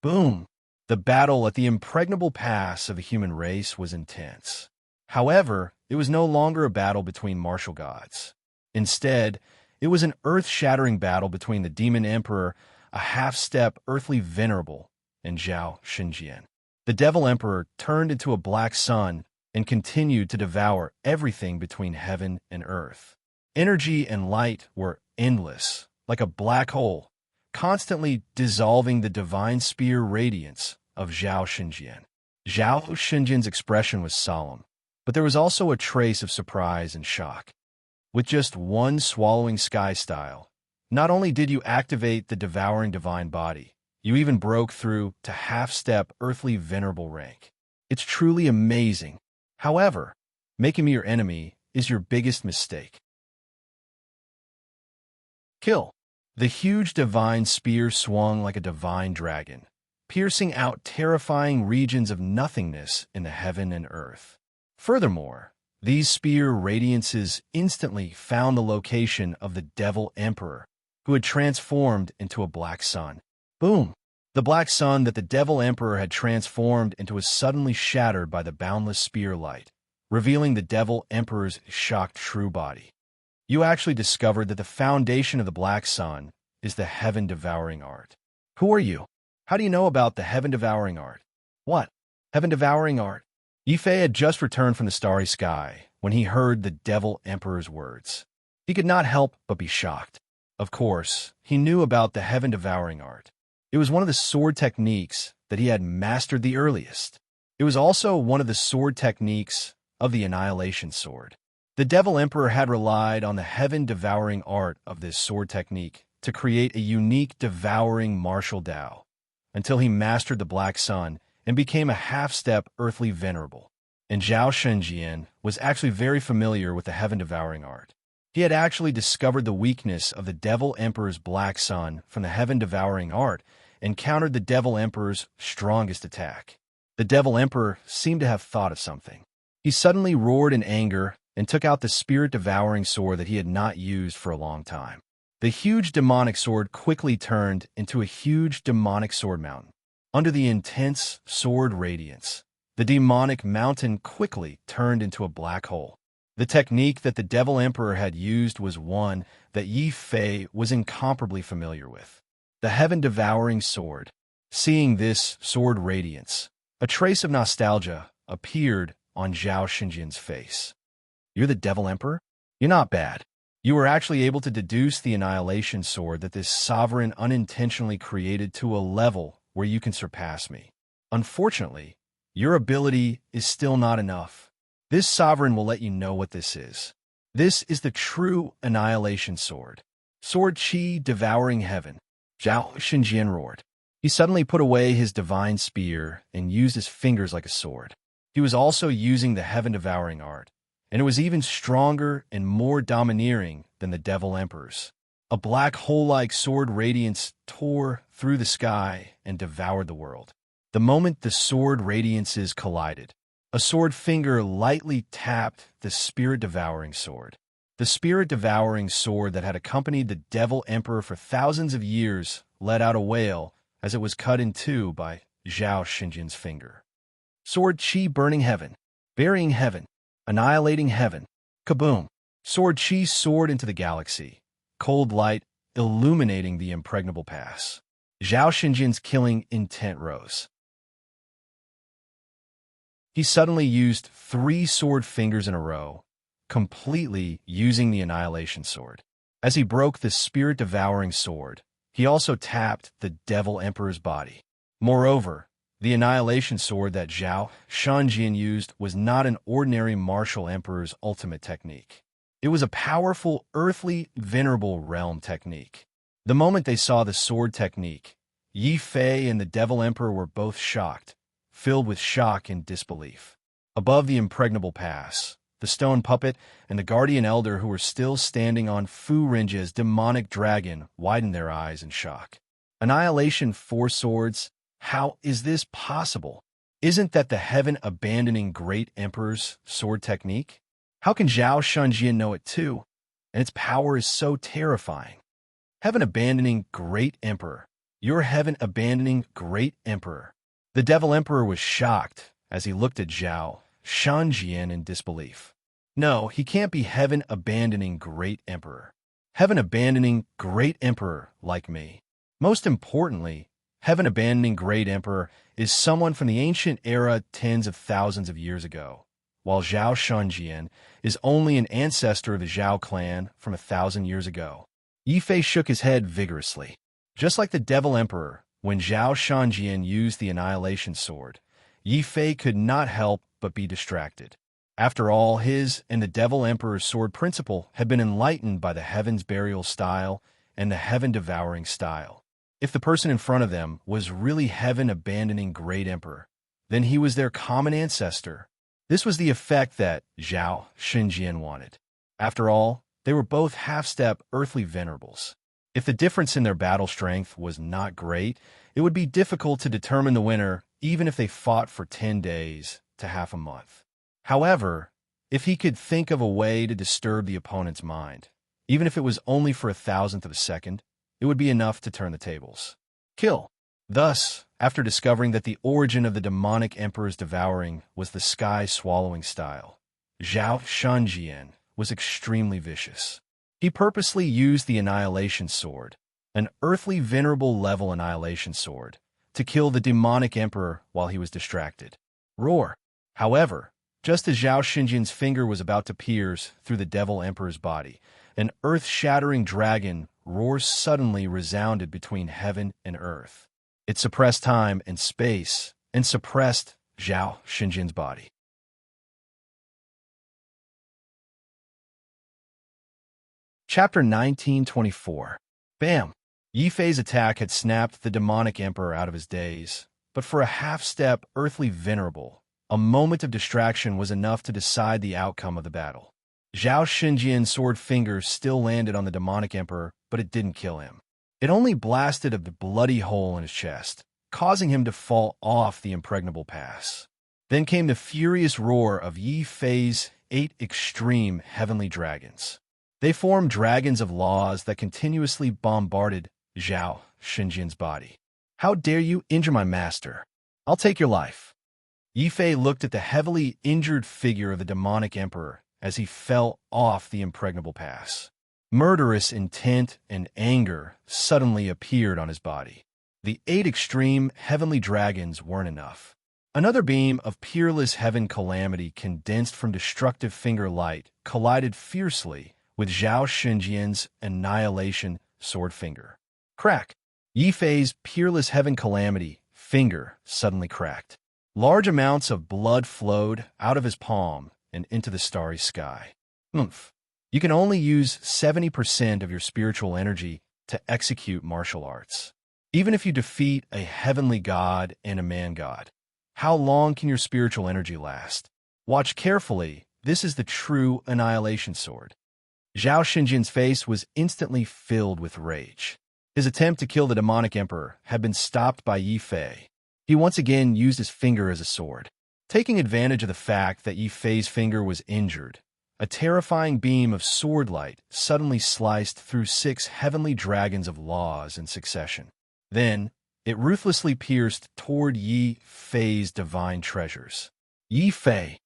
A: Boom! The battle at the impregnable pass of the human race was intense. However, it was no longer a battle between martial gods. Instead, it was an earth-shattering battle between the demon emperor, a half-step earthly venerable, and Zhao Xinjian. The devil emperor turned into a black sun and continued to devour everything between heaven and earth. Energy and light were endless, like a black hole, constantly dissolving the divine spear radiance of Zhao Xinjian. Zhao Xinjian's expression was solemn, but there was also a trace of surprise and shock. With just one swallowing sky style, not only did you activate the devouring divine body, you even broke through to half-step earthly venerable rank. It's truly amazing. However, making me your enemy is your biggest mistake. Kill. The huge divine spear swung like a divine dragon, piercing out terrifying regions of nothingness in the heaven and earth. Furthermore, these spear radiances instantly found the location of the devil emperor, who had transformed into a black sun. Boom! The black sun that the devil emperor had transformed into was suddenly shattered by the boundless spear light, revealing the devil emperor's shocked true body. You actually discovered that the foundation of the black sun is the heaven-devouring art. Who are you? How do you know about the heaven-devouring art? What? Heaven-devouring art? Yi Fei had just returned from the starry sky when he heard the devil emperor's words. He could not help but be shocked. Of course, he knew about the heaven-devouring art. It was one of the sword techniques that he had mastered the earliest. It was also one of the sword techniques of the annihilation sword. The devil emperor had relied on the heaven-devouring art of this sword technique to create a unique devouring martial Tao, until he mastered the black sun and became a half-step earthly venerable. And Zhao Xinjian was actually very familiar with the heaven-devouring art. He had actually discovered the weakness of the devil emperor's black sun from the heaven-devouring art and countered the devil emperor's strongest attack. The devil emperor seemed to have thought of something. He suddenly roared in anger and took out the spirit-devouring sword that he had not used for a long time. The huge demonic sword quickly turned into a huge demonic sword mountain. Under the intense sword radiance, the demonic mountain quickly turned into a black hole. The technique that the devil emperor had used was one that Yi Fei was incomparably familiar with. The heaven-devouring sword. Seeing this sword radiance, a trace of nostalgia appeared on Zhao Xinjian's face. You're the devil emperor? You're not bad. You were actually able to deduce the annihilation sword that this sovereign unintentionally created to a level where you can surpass me. Unfortunately, your ability is still not enough. This sovereign will let you know what this is. This is the true annihilation sword. Sword Qi devouring heaven. Zhao Xinjian roared. He suddenly put away his divine spear and used his fingers like a sword. He was also using the heaven-devouring art, and it was even stronger and more domineering than the devil emperor's. A black hole-like sword radiance tore through the sky and devoured the world. The moment the sword radiances collided, a sword finger lightly tapped the spirit-devouring sword. The spirit-devouring sword that had accompanied the Devil Emperor for thousands of years let out a wail as it was cut in two by Zhao Xinjian's finger. Sword Qi burning heaven, burying heaven, annihilating heaven. Kaboom! Sword Qi soared into the galaxy, cold light illuminating the impregnable pass. Zhao Xinjian's killing intent rose. He suddenly used 3 sword fingers in a row, completely using the annihilation sword. As he broke the spirit-devouring sword, he also tapped the Devil Emperor's body. Moreover, the annihilation sword that Zhao Xinjian used was not an ordinary martial emperor's ultimate technique. It was a powerful, earthly, venerable realm technique. The moment they saw the sword technique, Yi Fei and the Devil Emperor were both shocked, filled with shock and disbelief. Above the impregnable pass, the stone puppet and the guardian elder who were still standing on Fu Rinja's demonic dragon widened their eyes in shock. Annihilation 4 swords? How is this possible? Isn't that the heaven-abandoning great emperor's sword technique? How can Zhao Xinjian know it too? And its power is so terrifying. Heaven-abandoning great emperor. Your heaven-abandoning great emperor. The Devil Emperor was shocked as he looked at Zhao Xinjian in disbelief. No, he can't be heaven-abandoning great emperor. Heaven-abandoning great emperor like me. Most importantly, heaven-abandoning great emperor is someone from the ancient era tens of thousands of years ago, while Zhao Xinjian is only an ancestor of the Zhao clan from 1,000 years ago. Yi Fei shook his head vigorously. Just like the Devil Emperor, when Zhao Xinjian used the annihilation sword, Yi Fei could not help but be distracted. After all, his and the Devil Emperor's sword principle had been enlightened by the Heaven's Burial style and the Heaven-Devouring style. If the person in front of them was really heaven-abandoning great emperor, then he was their common ancestor. This was the effect that Zhao Xinjian wanted. After all, they were both half-step earthly venerables. If the difference in their battle strength was not great, it would be difficult to determine the winner even if they fought for 10 days to half a month. However, if he could think of a way to disturb the opponent's mind, even if it was only for 1,000th of a second, it would be enough to turn the tables. Kill. Thus, after discovering that the origin of the demonic emperor's devouring was the sky-swallowing style, Zhao Xinjian was extremely vicious. He purposely used the annihilation sword, an earthly venerable level annihilation sword, to kill the demonic emperor while he was distracted. Roar! However, just as Zhao Xinjian's finger was about to pierce through the Devil Emperor's body, an earth-shattering dragon roar suddenly resounded between heaven and earth. It suppressed time and space and suppressed Zhao Xinjian's body. Chapter 1924. Bam! Yi Fei's attack had snapped the demonic emperor out of his daze, but for a half-step earthly venerable, a moment of distraction was enough to decide the outcome of the battle. Zhao Xinjian's sword finger still landed on the demonic emperor, but it didn't kill him. It only blasted a bloody hole in his chest, causing him to fall off the impregnable pass. Then came the furious roar of Yi Fei's 8 extreme heavenly dragons. They formed dragons of laws that continuously bombarded Zhao Xinjian's body. How dare you injure my master? I'll take your life. Yi Fei looked at the heavily injured figure of the demonic emperor as he fell off the impregnable pass. Murderous intent and anger suddenly appeared on his body. The 8 extreme heavenly dragons weren't enough. Another beam of peerless heaven calamity condensed from destructive finger light collided fiercely with Zhao Xinjian's annihilation sword finger. Crack! Yi Fei's peerless heaven calamity finger suddenly cracked. Large amounts of blood flowed out of his palm and into the starry sky. Oomph! You can only use 70% of your spiritual energy to execute martial arts. Even if you defeat a heavenly god and a man-god, how long can your spiritual energy last? Watch carefully. This is the true annihilation sword. Zhao Xinjian's face was instantly filled with rage. His attempt to kill the demonic emperor had been stopped by Yi Fei. He once again used his finger as a sword. Taking advantage of the fact that Yi Fei's finger was injured, a terrifying beam of sword light suddenly sliced through 6 heavenly dragons of laws in succession. Then, it ruthlessly pierced toward Yi Fei's divine treasures. Yi Fei,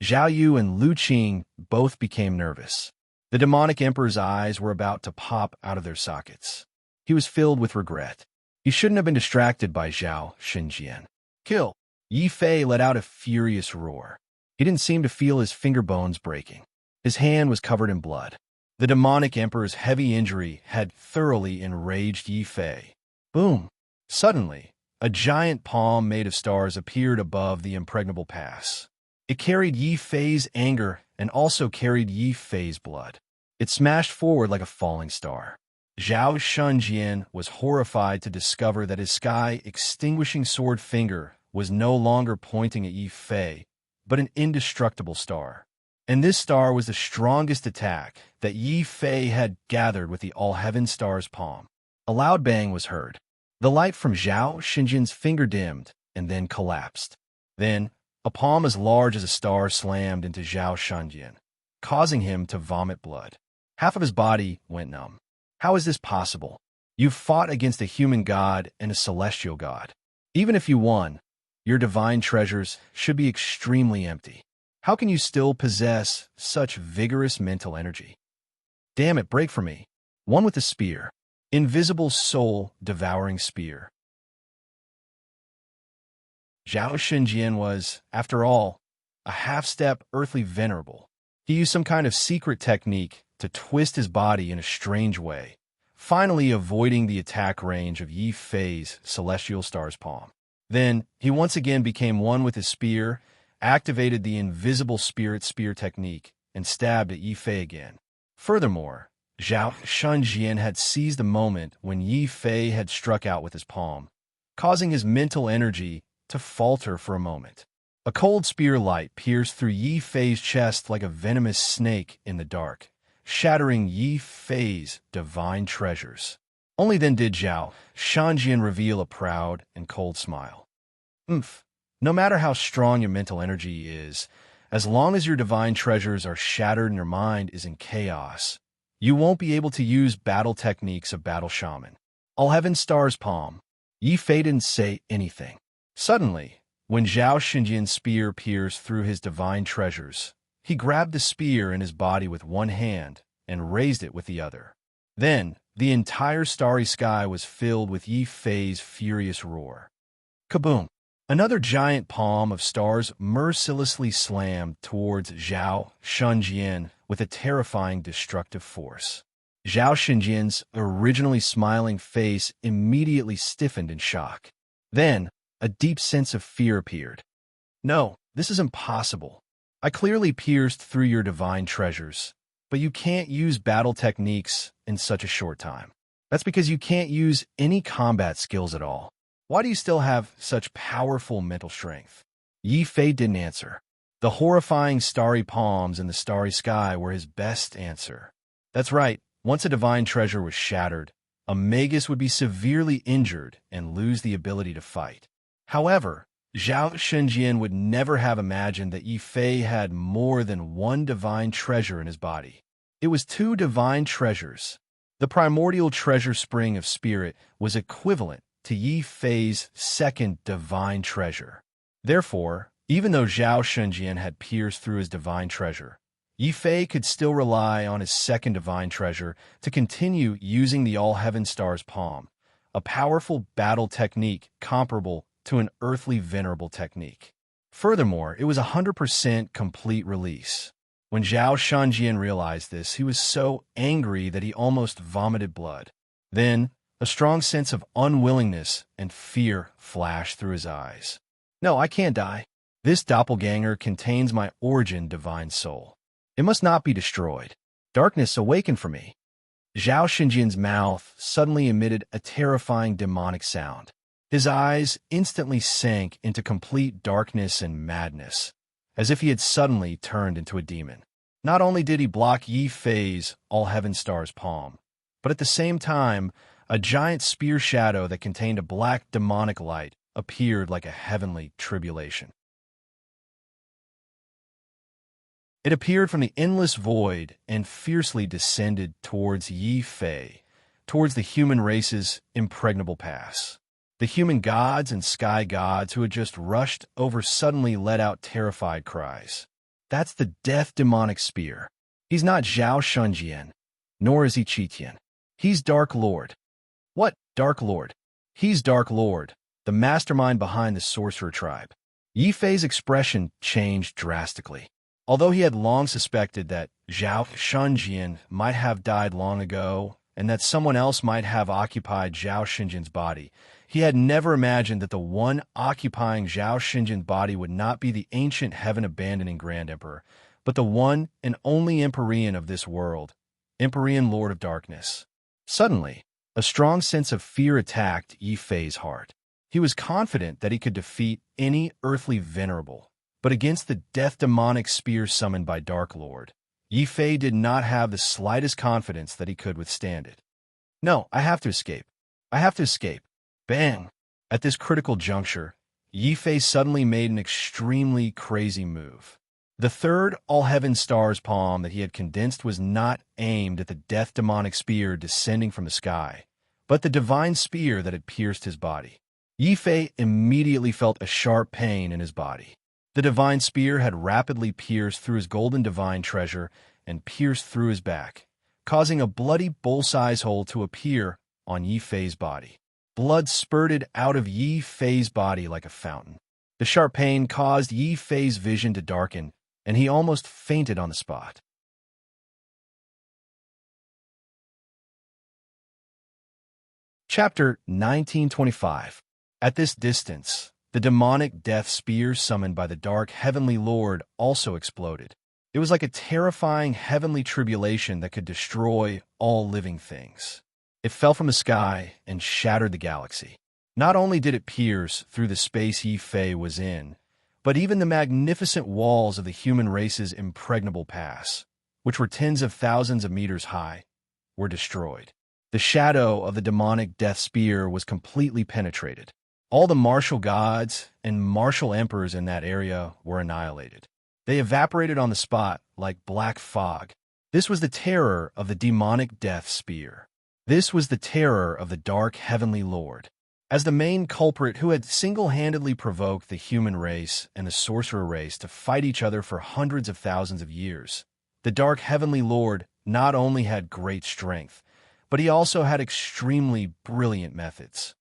A: Zhao Yu, and Lu Qing both became nervous. The demonic emperor's eyes were about to pop out of their sockets. He was filled with regret. He shouldn't have been distracted by Zhao Xinjian. Kill! Yi Fei let out a furious roar. He didn't seem to feel his finger bones breaking. His hand was covered in blood. The demonic emperor's heavy injury had thoroughly enraged Yi Fei. Boom! Suddenly, a giant palm made of stars appeared above the impregnable pass. It carried Yi Fei's anger and also carried Yi Fei's blood. It smashed forward like a falling star. Zhao Shunjian was horrified to discover that his sky-extinguishing sword finger was no longer pointing at Yi Fei, but an indestructible star. And this star was the strongest attack that Yi Fei had gathered with the All-Heaven Star's palm. A loud bang was heard. The light from Zhao Xinjian's finger dimmed and then collapsed. Then, a palm as large as a star slammed into Zhao Shunjian, causing him to vomit blood. Half of his body went numb. How is this possible? You fought against a human god and a celestial god. Even if you won, your divine treasures should be extremely empty. How can you still possess such vigorous mental energy? Damn it, break for me. One with a spear. Invisible soul-devouring spear. Zhao Xinjian was, after all, a half-step earthly venerable. He used some kind of secret technique to twist his body in a strange way, finally avoiding the attack range of Yi Fei's celestial star's palm. Then, he once again became one with his spear, activated the invisible spirit spear technique, and stabbed at Yi Fei again. Furthermore, Zhao Shunjian had seized the moment when Yi Fei had struck out with his palm, causing his mental energy to falter for a moment. A cold spear light pierced through Yi Fei's chest like a venomous snake in the dark, shattering Yi Fei's divine treasures. Only then did Zhao Shunjian reveal a proud and cold smile. No matter how strong your mental energy is, as long as your divine treasures are shattered and your mind is in chaos, you won't be able to use battle techniques of Battle Shaman. All-Heaven Star's palm. Yi Fei didn't say anything. Suddenly, when Zhao Xinjian's spear pierced through his divine treasures, he grabbed the spear in his body with one hand and raised it with the other. Then, the entire starry sky was filled with Yi Fei's furious roar. Kaboom! Another giant palm of stars mercilessly slammed towards Zhao Shunjian with a terrifying destructive force. Zhao Xinjian's originally smiling face immediately stiffened in shock. Then, a deep sense of fear appeared. No, this is impossible. I clearly pierced through your divine treasures, but you can't use battle techniques in such a short time. That's because you can't use any combat skills at all. Why do you still have such powerful mental strength? Yi Fei didn't answer. The horrifying starry palms in the starry sky were his best answer. That's right, once a divine treasure was shattered, a magus would be severely injured and lose the ability to fight. However, Zhao Xinjian would never have imagined that Yi Fei had more than one divine treasure in his body. It was 2 divine treasures. The primordial treasure spring of spirit was equivalent to Yi Fei's second divine treasure. Therefore, even though Zhao Shunjian had pierced through his divine treasure, Yi Fei could still rely on his second divine treasure to continue using the All-Heaven Star's palm, a powerful battle technique comparable to an earthly venerable technique. Furthermore, it was 100% complete release. When Zhao Shunjian realized this, he was so angry that he almost vomited blood. Then, a strong sense of unwillingness and fear flashed through his eyes. No, I can't die. This doppelganger contains my origin divine soul. It must not be destroyed. Darkness, awaken for me. Zhao Xinjian's mouth suddenly emitted a terrifying demonic sound. His eyes instantly sank into complete darkness and madness, as if he had suddenly turned into a demon. Not only did he block Yi Fei's All-Heaven Star's palm, but at the same time, a giant spear shadow that contained a black demonic light appeared like a heavenly tribulation. It appeared from the endless void and fiercely descended towards Yi Fei, towards the human race's impregnable pass. The human gods and sky gods who had just rushed over suddenly let out terrified cries. That's the death demonic spear. He's not Zhao Shunjian, nor is he Qitian. He's Dark Lord. What, Dark Lord? He's Dark Lord, the mastermind behind the sorcerer tribe. Yi Fei's expression changed drastically. Although he had long suspected that Zhao Shunjian might have died long ago and that someone else might have occupied Zhao Xinjian's body, he had never imagined that the one occupying Zhao Xinjian's body would not be the ancient heaven-abandoning Grand Emperor, but the one and only Empyrean of this world, Empyrean Lord of Darkness. Suddenly, a strong sense of fear attacked Yi Fei's heart. He was confident that he could defeat any earthly venerable, but against the death demonic spear summoned by Dark Lord, Yi Fei did not have the slightest confidence that he could withstand it. No, I have to escape. I have to escape. Bang! At this critical juncture, Yi Fei suddenly made an extremely crazy move. The third all-heaven stars palm that he had condensed was not aimed at the death demonic spear descending from the sky, but the divine spear that had pierced his body. Yi Fei immediately felt a sharp pain in his body. The divine spear had rapidly pierced through his golden divine treasure and pierced through his back, causing a bloody bull-size hole to appear on Yi Fei's body. Blood spurted out of Yi Fei's body like a fountain. The sharp pain caused Yi Fei's vision to darken, and he almost fainted on the spot. Chapter 1925. At this distance, the demonic death spear summoned by the dark heavenly lord also exploded. It was like a terrifying heavenly tribulation that could destroy all living things. It fell from the sky and shattered the galaxy. Not only did it pierce through the space Yi Fei was in, but even the magnificent walls of the human race's impregnable pass, which were tens of thousands of meters high, were destroyed. The shadow of the demonic death spear was completely penetrated. All the martial gods and martial emperors in that area were annihilated. They evaporated on the spot like black fog. This was the terror of the demonic death spear. This was the terror of the dark heavenly lord. As the main culprit who had single-handedly provoked the human race and the sorcerer race to fight each other for hundreds of thousands of years, the dark heavenly lord not only had great strength, but he also had extremely brilliant methods.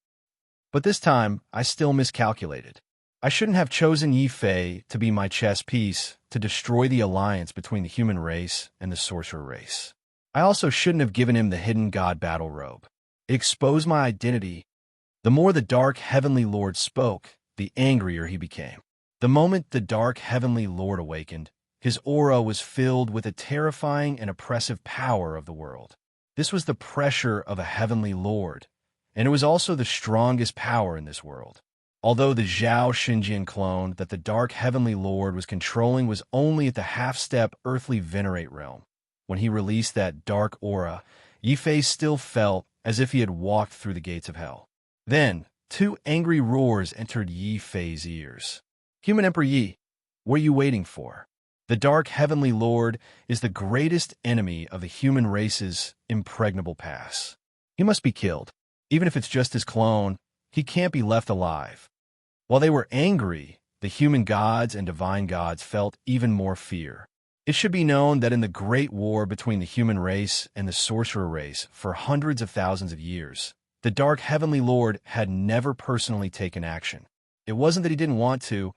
A: But this time, I still miscalculated. I shouldn't have chosen Yi Fei to be my chess piece to destroy the alliance between the human race and the sorcerer race. I also shouldn't have given him the hidden god battle robe. It exposed my identity. The more the dark heavenly lord spoke, the angrier he became. The moment the dark heavenly lord awakened, his aura was filled with the terrifying and oppressive power of the world. This was the pressure of a heavenly lord, and it was also the strongest power in this world. Although the Zhao Xinjian clone that the dark heavenly lord was controlling was only at the half-step earthly venerate realm, when he released that dark aura, Yi Fei still felt as if he had walked through the gates of hell. Then, two angry roars entered Yi Fei's ears. Human Emperor Yi, what are you waiting for? The dark heavenly lord is the greatest enemy of the human race's impregnable pass. He must be killed. Even if it's just his clone, he can't be left alive. While they were angry, the human gods and divine gods felt even more fear. It should be known that in the great war between the human race and the sorcerer race for hundreds of thousands of years, the dark heavenly lord had never personally taken action. It wasn't that he didn't want to,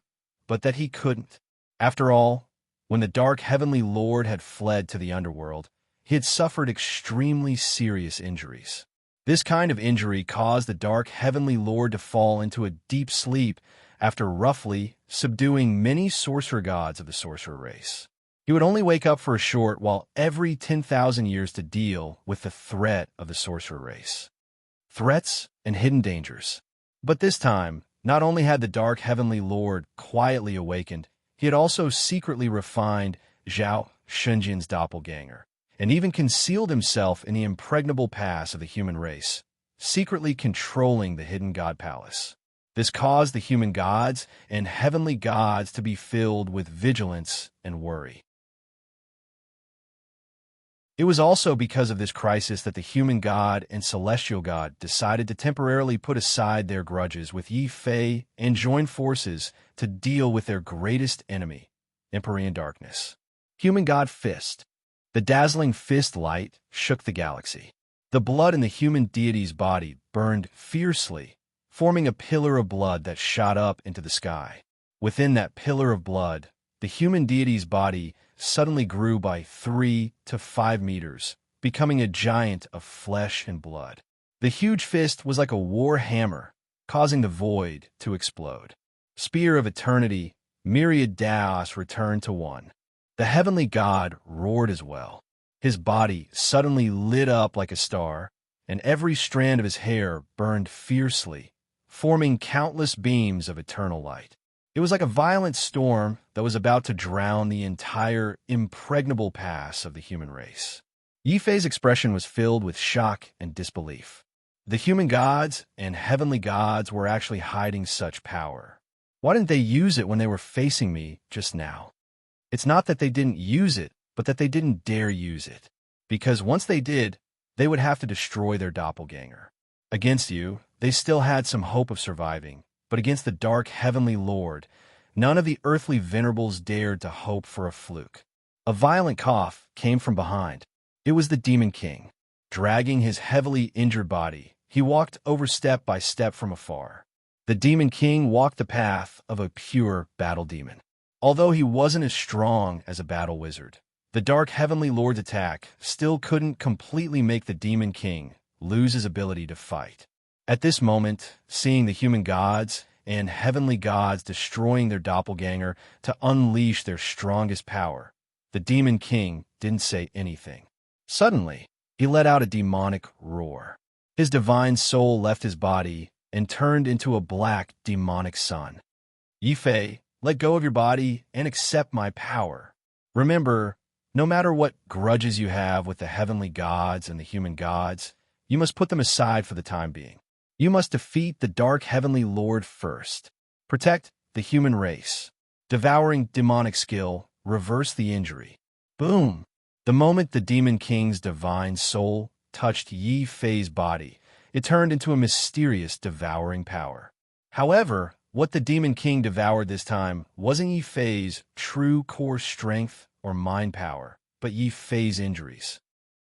A: but that he couldn't. After all, when the dark heavenly lord had fled to the underworld, he had suffered extremely serious injuries. This kind of injury caused the dark heavenly lord to fall into a deep sleep after roughly subduing many sorcerer gods of the sorcerer race. He would only wake up for a short while every 10,000 years to deal with the threat of the sorcerer race. Threats and hidden dangers. But this time, not only had the dark heavenly lord quietly awakened, he had also secretly refined Zhao Shunjian's doppelganger, and even concealed himself in the impregnable pass of the human race, secretly controlling the hidden god palace. This caused the human gods and heavenly gods to be filled with vigilance and worry. It was also because of this crisis that the human god and celestial god decided to temporarily put aside their grudges with Yi Fei and join forces to deal with their greatest enemy, Empyrean darkness. Human god Fist. The dazzling fist light shook the galaxy. The blood in the human deity's body burned fiercely, forming a pillar of blood that shot up into the sky. Within that pillar of blood, the human deity's body suddenly grew by 3 to 5 meters, becoming a giant of flesh and blood. The huge fist was like a war hammer, causing the void to explode. Spear of eternity, myriad Daos returned to one. The heavenly god roared as well. His body suddenly lit up like a star, and every strand of his hair burned fiercely, forming countless beams of eternal light. It was like a violent storm that was about to drown the entire impregnable pass of the human race. Yi Fei's expression was filled with shock and disbelief. The human gods and heavenly gods were actually hiding such power. Why didn't they use it when they were facing me just now? It's not that they didn't use it, but that they didn't dare use it. Because once they did, they would have to destroy their doppelganger. Against you, they still had some hope of surviving, but against the dark heavenly lord, none of the earthly venerables dared to hope for a fluke. A violent cough came from behind. It was the Demon King. Dragging his heavily injured body, he walked over step by step from afar. The Demon King walked the path of a pure battle demon. Although he wasn't as strong as a battle wizard, the dark heavenly lord's attack still couldn't completely make the Demon King lose his ability to fight. At this moment, seeing the human gods and heavenly gods destroying their doppelganger to unleash their strongest power, the Demon King didn't say anything. Suddenly, he let out a demonic roar. His divine soul left his body and turned into a black demonic sun. Yi Fei, let go of your body and accept my power. Remember, no matter what grudges you have with the heavenly gods and the human gods, you must put them aside for the time being. You must defeat the dark heavenly lord first. Protect the human race. Devouring demonic skill, reverse the injury. Boom! The moment the Demon King's divine soul touched Yi Fei's body, it turned into a mysterious devouring power. However, what the Demon King devoured this time wasn't Yi Fei's true core strength or mind power, but Yi Fei's injuries.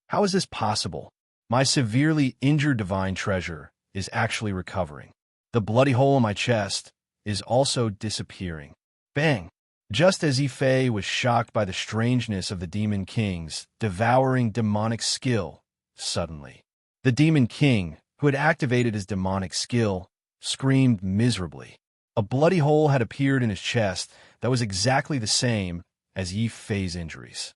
A: How is this possible? My severely injured divine treasure is actually recovering. The bloody hole in my chest is also disappearing. Bang! Just as Yi Fei was shocked by the strangeness of the Demon King's devouring demonic skill, suddenly, the Demon King, who had activated his demonic skill, screamed miserably. A bloody hole had appeared in his chest that was exactly the same as Yi Fei's injuries.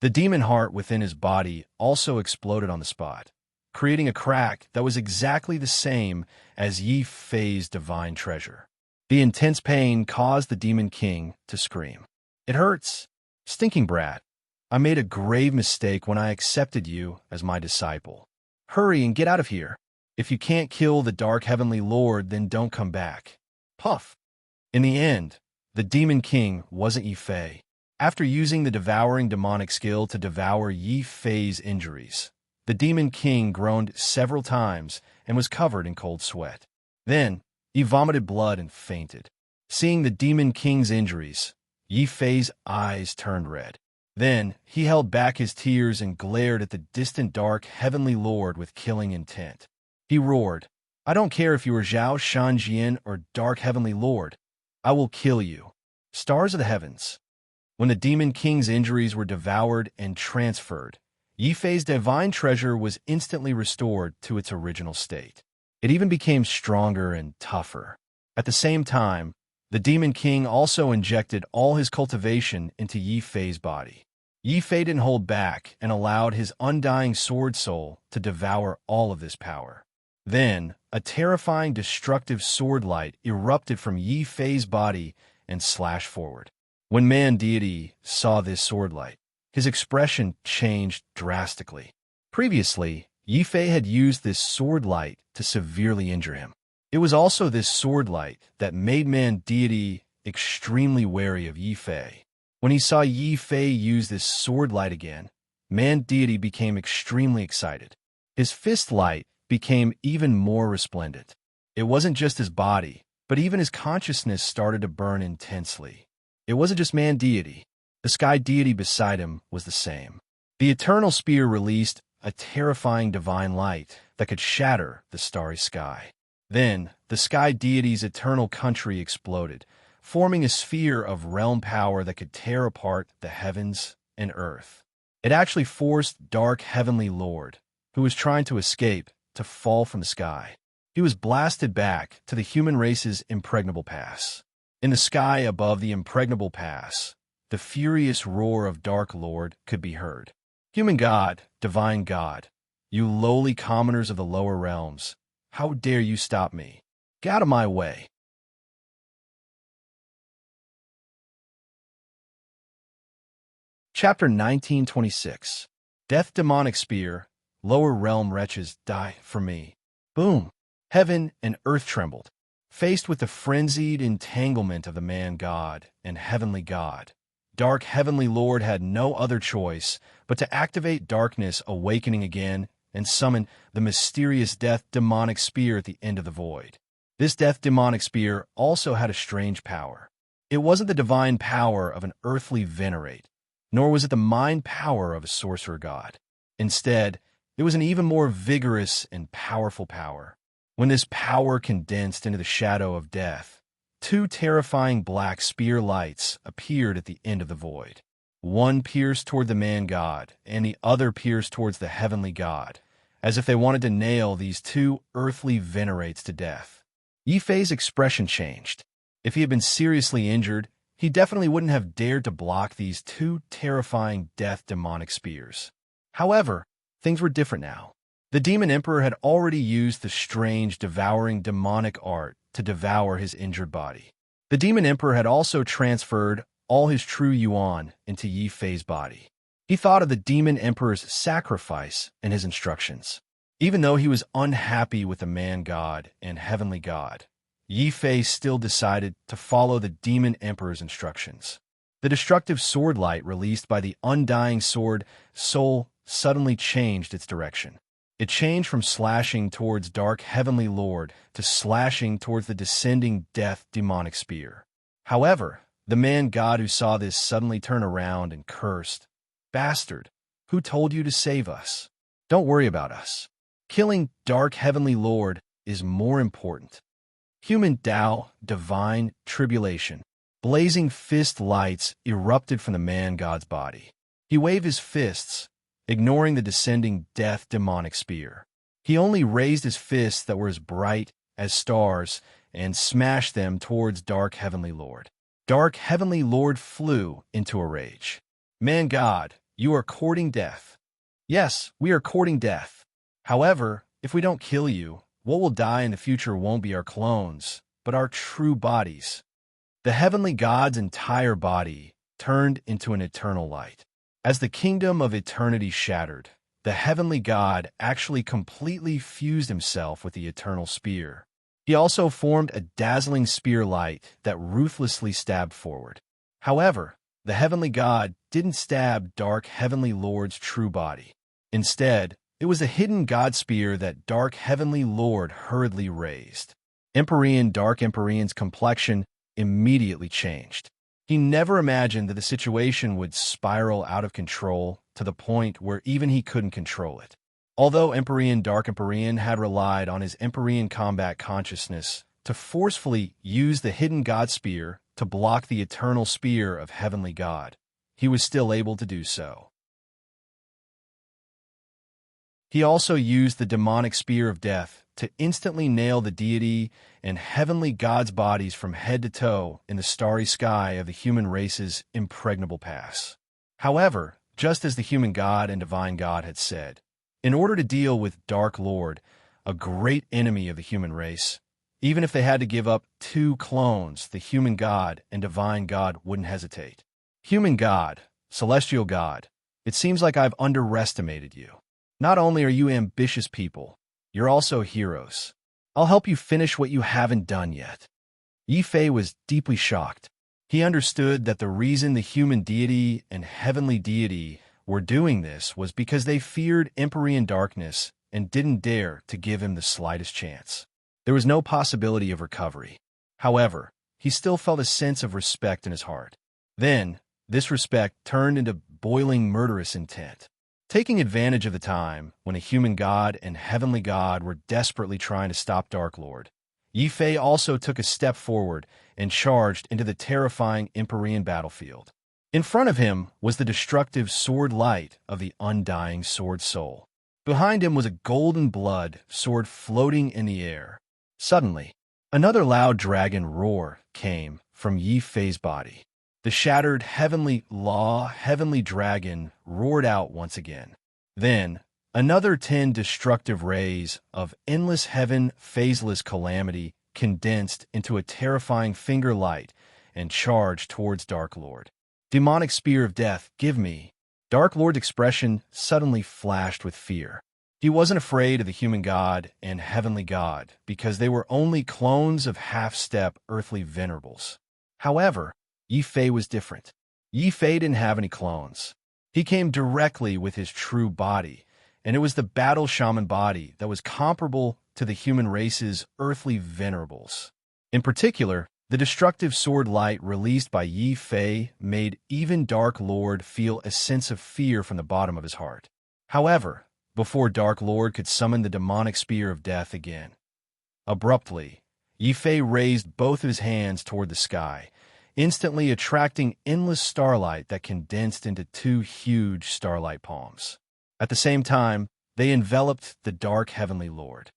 A: The demon heart within his body also exploded on the spot, creating a crack that was exactly the same as Yi Fei's divine treasure. The intense pain caused the Demon King to scream. It hurts. Stinking brat. I made a grave mistake when I accepted you as my disciple. Hurry and get out of here. If you can't kill the dark heavenly lord, then don't come back. Puff. In the end, the Demon King wasn't Yi Fei. After using the devouring demonic skill to devour Yi Fei's injuries, the Demon King groaned several times and was covered in cold sweat. Then, he vomited blood and fainted. Seeing the Demon King's injuries, Yi Fei's eyes turned red. Then, he held back his tears and glared at the distant dark heavenly lord with killing intent. He roared, I don't care if you are Zhao Shanjian or dark heavenly lord. I will kill you. Stars of the heavens. When the Demon King's injuries were devoured and transferred, Yi Fei's divine treasure was instantly restored to its original state. It even became stronger and tougher. At the same time, the Demon King also injected all his cultivation into Yi Fei's body. Yi Fei didn't hold back and allowed his undying sword soul to devour all of this power. Then, a terrifying destructive sword light erupted from Yi Fei's body and slashed forward. When Man Deity saw this sword light, his expression changed drastically. Previously, Yi Fei had used this sword light to severely injure him. It was also this sword light that made Man Deity extremely wary of Yi Fei. When he saw Yi Fei use this sword light again, man deity became extremely excited. His fist light became even more resplendent. It wasn't just his body, but even his consciousness started to burn intensely. It wasn't just man deity. The sky deity beside him was the same. The eternal spear released a terrifying divine light that could shatter the starry sky. Then, the sky deity's eternal country exploded, forming a sphere of realm power that could tear apart the heavens and earth. It actually forced Dark Heavenly Lord, who was trying to escape, to fall from the sky. He was blasted back to the human race's impregnable pass. In the sky above the impregnable pass, the furious roar of Dark Lord could be heard. Human God, divine God, you lowly commoners of the lower realms, how dare you stop me? Get out of my way. Chapter 1926. Death Demonic Spear, Lower Realm Wretches, die for me. Boom! Heaven and earth trembled, faced with the frenzied entanglement of the man-god and heavenly god. Dark Heavenly Lord had no other choice but to activate Darkness Awakening again and summon the mysterious Death Demonic Spear at the end of the void. This Death Demonic Spear also had a strange power. It wasn't the divine power of an earthly venerate, nor was it the mind power of a sorcerer god. Instead, it was an even more vigorous and powerful power. When this power condensed into the shadow of death, two terrifying black spear lights appeared at the end of the void. One pierced toward the man-god, and the other pierced towards the heavenly god, as if they wanted to nail these two earthly venerates to death. Yi Fei's expression changed. If he had been seriously injured, he definitely wouldn't have dared to block these two terrifying death demonic spears. However, things were different now. The Demon Emperor had already used the strange, devouring demonic art to devour his injured body. The Demon Emperor had also transferred all his true yuan into Yi Fei's body. He thought of the Demon Emperor's sacrifice in his instructions. Even though he was unhappy with the man-god and heavenly god, Yi Fei still decided to follow the Demon Emperor's instructions. The destructive sword light released by the undying sword soul suddenly changed its direction. It changed from slashing towards Dark Heavenly Lord to slashing towards the descending death demonic spear. However, the man-god who saw this suddenly turned around and cursed, "Bastard, who told you to save us? Don't worry about us. Killing Dark Heavenly Lord is more important." Human Tao, divine tribulation. Blazing fist lights erupted from the man-god's body. He waved his fists, ignoring the descending death demonic spear. He only raised his fists that were as bright as stars and smashed them towards Dark Heavenly Lord. Dark Heavenly Lord flew into a rage. "Man-god, you are courting death." "Yes, we are courting death. However, if we don't kill you, what will die in the future won't be our clones, but our true bodies." The heavenly god's entire body turned into an eternal light. As the kingdom of eternity shattered, the heavenly god actually completely fused himself with the eternal spear. He also formed a dazzling spear light that ruthlessly stabbed forward. However, the heavenly god didn't stab Dark Heavenly Lord's true body. Instead, it was the hidden god spear that Dark Heavenly Lord hurriedly raised. Dark Empyrean's complexion immediately changed. He never imagined that the situation would spiral out of control to the point where even he couldn't control it. Although Dark Empyrean had relied on his Empyrean combat consciousness to forcefully use the hidden god spear to block the eternal spear of Heavenly God, he was still able to do so. He also used the demonic spear of death to instantly nail the deity and heavenly god's bodies from head to toe in the starry sky of the human race's impregnable pass. However, just as the human god and divine god had said, in order to deal with Dark Lord, a great enemy of the human race, even if they had to give up two clones, the human god and divine god wouldn't hesitate. Human god, celestial god, it seems like I've underestimated you. Not only are you ambitious people, you're also heroes. I'll help you finish what you haven't done yet. Yi Fei was deeply shocked. He understood that the reason the human deity and heavenly deity were doing this was because they feared Empyrean darkness and didn't dare to give him the slightest chance. There was no possibility of recovery. However, he still felt a sense of respect in his heart. Then, this respect turned into boiling murderous intent. Taking advantage of the time when a human god and heavenly god were desperately trying to stop Dark Lord, Yi Fei also took a step forward and charged into the terrifying Empyrean battlefield. In front of him was the destructive sword light of the undying sword soul. Behind him was a golden blood sword floating in the air. Suddenly, another loud dragon roar came from Yi Fei's body. The shattered heavenly dragon roared out once again. Then, another 10 destructive rays of endless heaven phaseless calamity condensed into a terrifying finger light and charged towards Dark Lord. Demonic spear of death, give me. Dark Lord's expression suddenly flashed with fear. He wasn't afraid of the human god and heavenly god because they were only clones of half-step earthly venerables. However, Yi Fei was different. Yi Fei didn't have any clones. He came directly with his true body, and it was the battle shaman body that was comparable to the human race's earthly venerables. In particular, the destructive sword light released by Yi Fei made even Dark Lord feel a sense of fear from the bottom of his heart. However, before Dark Lord could summon the demonic spear of death again, abruptly, Yi Fei raised both of his hands toward the sky, instantly attracting endless starlight that condensed into 2 huge starlight palms. At the same time, they enveloped the dark heavenly lord.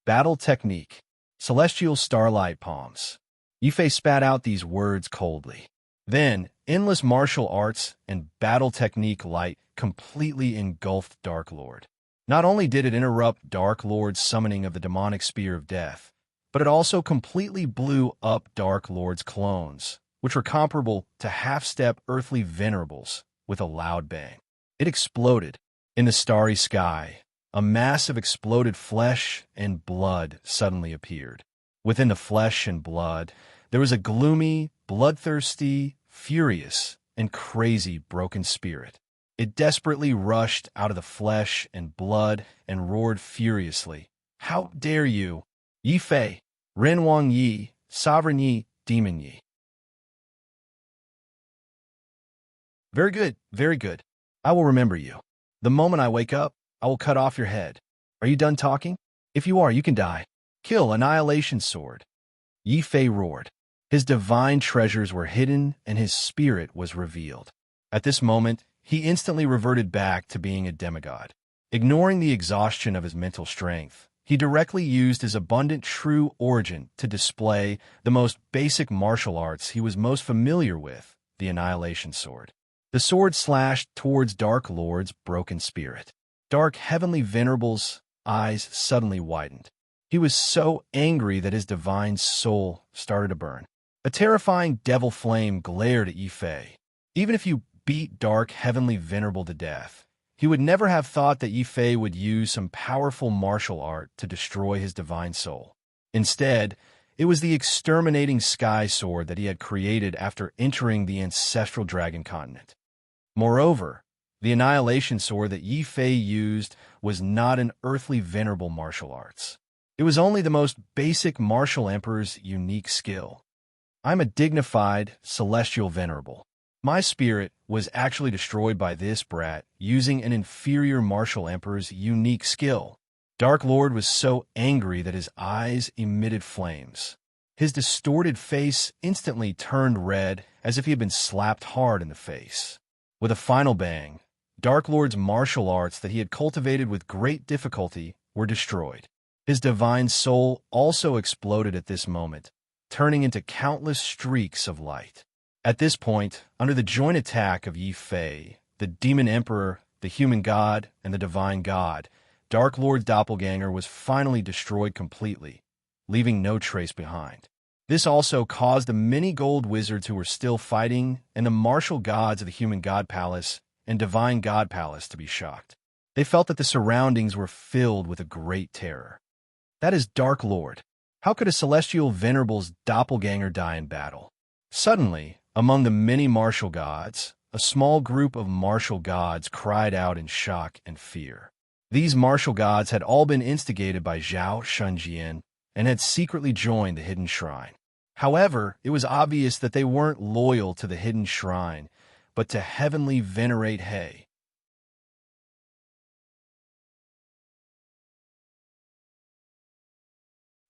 A: Battle technique, celestial starlight palms. Yi Fei spat out these words coldly. Then, endless martial arts and battle technique light completely engulfed Dark Lord. Not only did it interrupt Dark Lord's summoning of the demonic spear of death, but it also completely blew up Dark Lord's clones, which were comparable to half-step earthly venerables, with a loud bang. It exploded. In the starry sky, a mass of exploded flesh and blood suddenly appeared. Within the flesh and blood, there was a gloomy, bloodthirsty, furious, and crazy broken spirit. It desperately rushed out of the flesh and blood and roared furiously. How dare you? Yi Fei, Ren Wang Yi, Sovereign Yi, Demon Yi. Very good, very good. I will remember you. The moment I wake up, I will cut off your head. Are you done talking? If you are, you can die. Kill Annihilation Sword. Yi Fei roared. His divine treasures were hidden and his spirit was revealed. At this moment, he instantly reverted back to being a demigod. Ignoring the exhaustion of his mental strength, he directly used his abundant true origin to display the most basic martial arts he was most familiar with, the Annihilation Sword. The sword slashed towards Dark Lord's broken spirit. Dark Heavenly Venerable's eyes suddenly widened. He was so angry that his divine soul started to burn. A terrifying devil flame glared at Yi Fei. Even if you beat Dark Heavenly Venerable to death, he would never have thought that Yi Fei would use some powerful martial art to destroy his divine soul. Instead, it was the exterminating sky sword that he had created after entering the ancestral dragon continent. Moreover, the Annihilation Sword that Yi Fei used was not an earthly venerable martial arts. It was only the most basic martial emperor's unique skill. I'm a dignified, celestial venerable. My spirit was actually destroyed by this brat using an inferior martial emperor's unique skill. Dark Lord was so angry that his eyes emitted flames. His distorted face instantly turned red as if he had been slapped hard in the face. With a final bang, Dark Lord's martial arts that he had cultivated with great difficulty were destroyed. His divine soul also exploded at this moment, turning into countless streaks of light. At this point, under the joint attack of Yi Fei, the Demon Emperor, the Human God, and the Divine God, Dark Lord's doppelganger was finally destroyed completely, leaving no trace behind. This also caused the many gold wizards who were still fighting and the martial gods of the Human God Palace and Divine God Palace to be shocked. They felt that the surroundings were filled with a great terror. That is Dark Lord. How could a celestial venerable's doppelganger die in battle? Suddenly, Among the many martial gods, a small group of martial gods cried out in shock and fear. These martial gods had all been instigated by Zhao Shunjian and had secretly joined the hidden shrine. However, it was obvious that they weren't loyal to the hidden shrine, but to heavenly venerate He.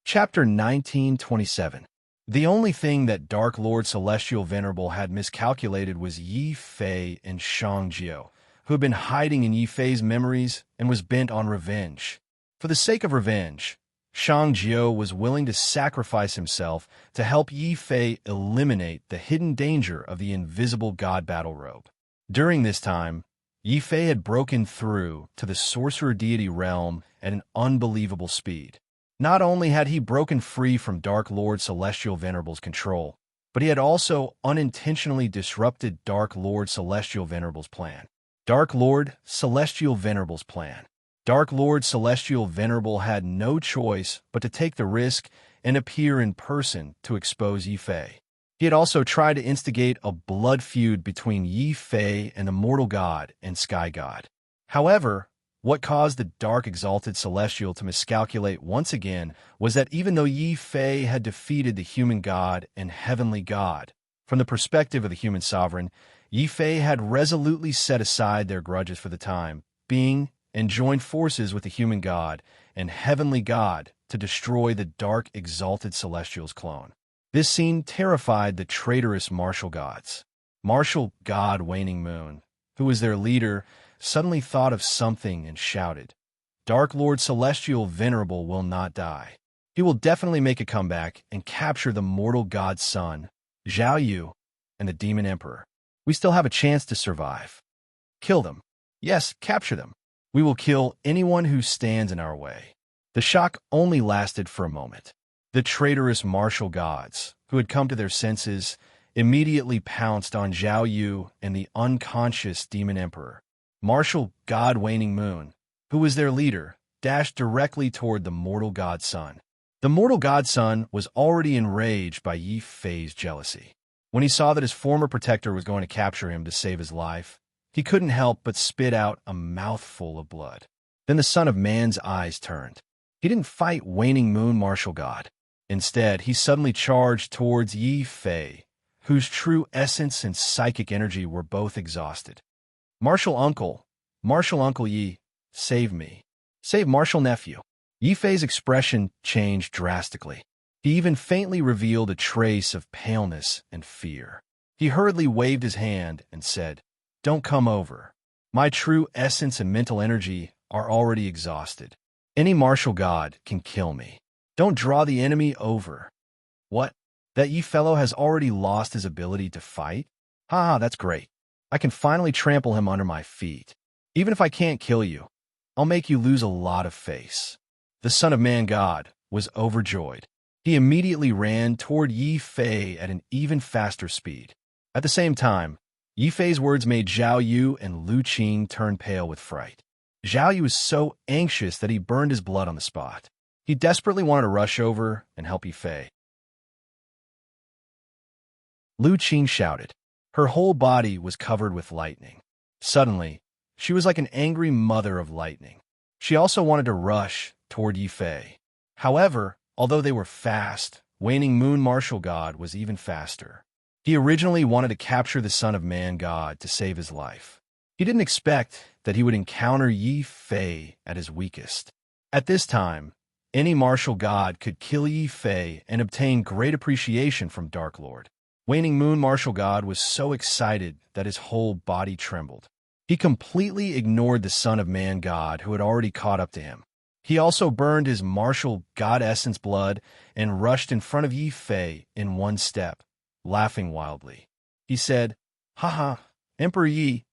A: Chapter 1927. The only thing that Dark Lord Celestial Venerable had miscalculated was Yi Fei and Shang Jiao, who had been hiding in Yi Fei's memories and was bent on revenge. For the sake of revenge, Shang Jiao was willing to sacrifice himself to help Yi Fei eliminate the hidden danger of the invisible god battle robe. During this time, Yi Fei had broken through to the sorcerer deity realm at an unbelievable speed. Not only had he broken free from Dark Lord Celestial Venerable's control, but he had also unintentionally disrupted Dark Lord Celestial Venerable's plan. Dark Lord Celestial Venerable's plan. Dark Lord Celestial Venerable had no choice but to take the risk and appear in person to expose Yi Fei. He had also tried to instigate a blood feud between Yi Fei and the mortal god and sky god. However, what caused the Dark Exalted Celestial to miscalculate once again was that even though Yi Fei had defeated the human god and heavenly god, from the perspective of the human sovereign, Yi Fei had resolutely set aside their grudges for the time being and joined forces with the human god and heavenly god to destroy the Dark Exalted Celestial's clone. This scene terrified the traitorous martial gods. Martial god Waning Moon, who was their leader, suddenly thought of something and shouted, "Dark Lord Celestial Venerable will not die. He will definitely make a comeback and capture the mortal god's son, Zhao Yu, and the demon emperor. We still have a chance to survive. Kill them. Yes, capture them. We will kill anyone who stands in our way." The shock only lasted for a moment. The traitorous martial gods, who had come to their senses, immediately pounced on Zhao Yu and the unconscious demon emperor. Martial god Waning Moon, who was their leader, dashed directly toward the mortal god's son. The mortal god's son was already enraged by Yi Fei's jealousy. When he saw that his former protector was going to capture him to save his life, he couldn't help but spit out a mouthful of blood. Then the son of man's eyes turned. He didn't fight Waning Moon martial god. Instead, he suddenly charged towards Yi Fei, whose true essence and psychic energy were both exhausted. Martial Uncle Yi, save me. Save Martial Nephew." Yi Fei's expression changed drastically. He even faintly revealed a trace of paleness and fear. He hurriedly waved his hand and said, "Don't come over. My true essence and mental energy are already exhausted. Any martial god can kill me. Don't draw the enemy over." "What? That Yi fellow has already lost his ability to fight? Ha, that's great. I can finally trample him under my feet. Even if I can't kill you, I'll make you lose a lot of face." The Son of Man God was overjoyed. He immediately ran toward Yi Fei at an even faster speed. At the same time, Yi Fei's words made Zhao Yu and Lu Qing turn pale with fright. Zhao Yu was so anxious that he burned his blood on the spot. He desperately wanted to rush over and help Yi Fei. Lu Qing shouted. Her whole body was covered with lightning. Suddenly, she was like an angry mother of lightning. She also wanted to rush toward Yi Fei. However, although they were fast, Waning Moon Martial God was even faster. He originally wanted to capture the Son of Man God to save his life. He didn't expect that he would encounter Yi Fei at his weakest. At this time, any martial god could kill Yi Fei and obtain great appreciation from Dark Lord. Waning Moon Martial God was so excited that his whole body trembled. He completely ignored the Son of Man God who had already caught up to him. He also burned his martial god essence blood and rushed in front of Yi Fei in one step, laughing wildly. He said, "Haha, Emperor Yi,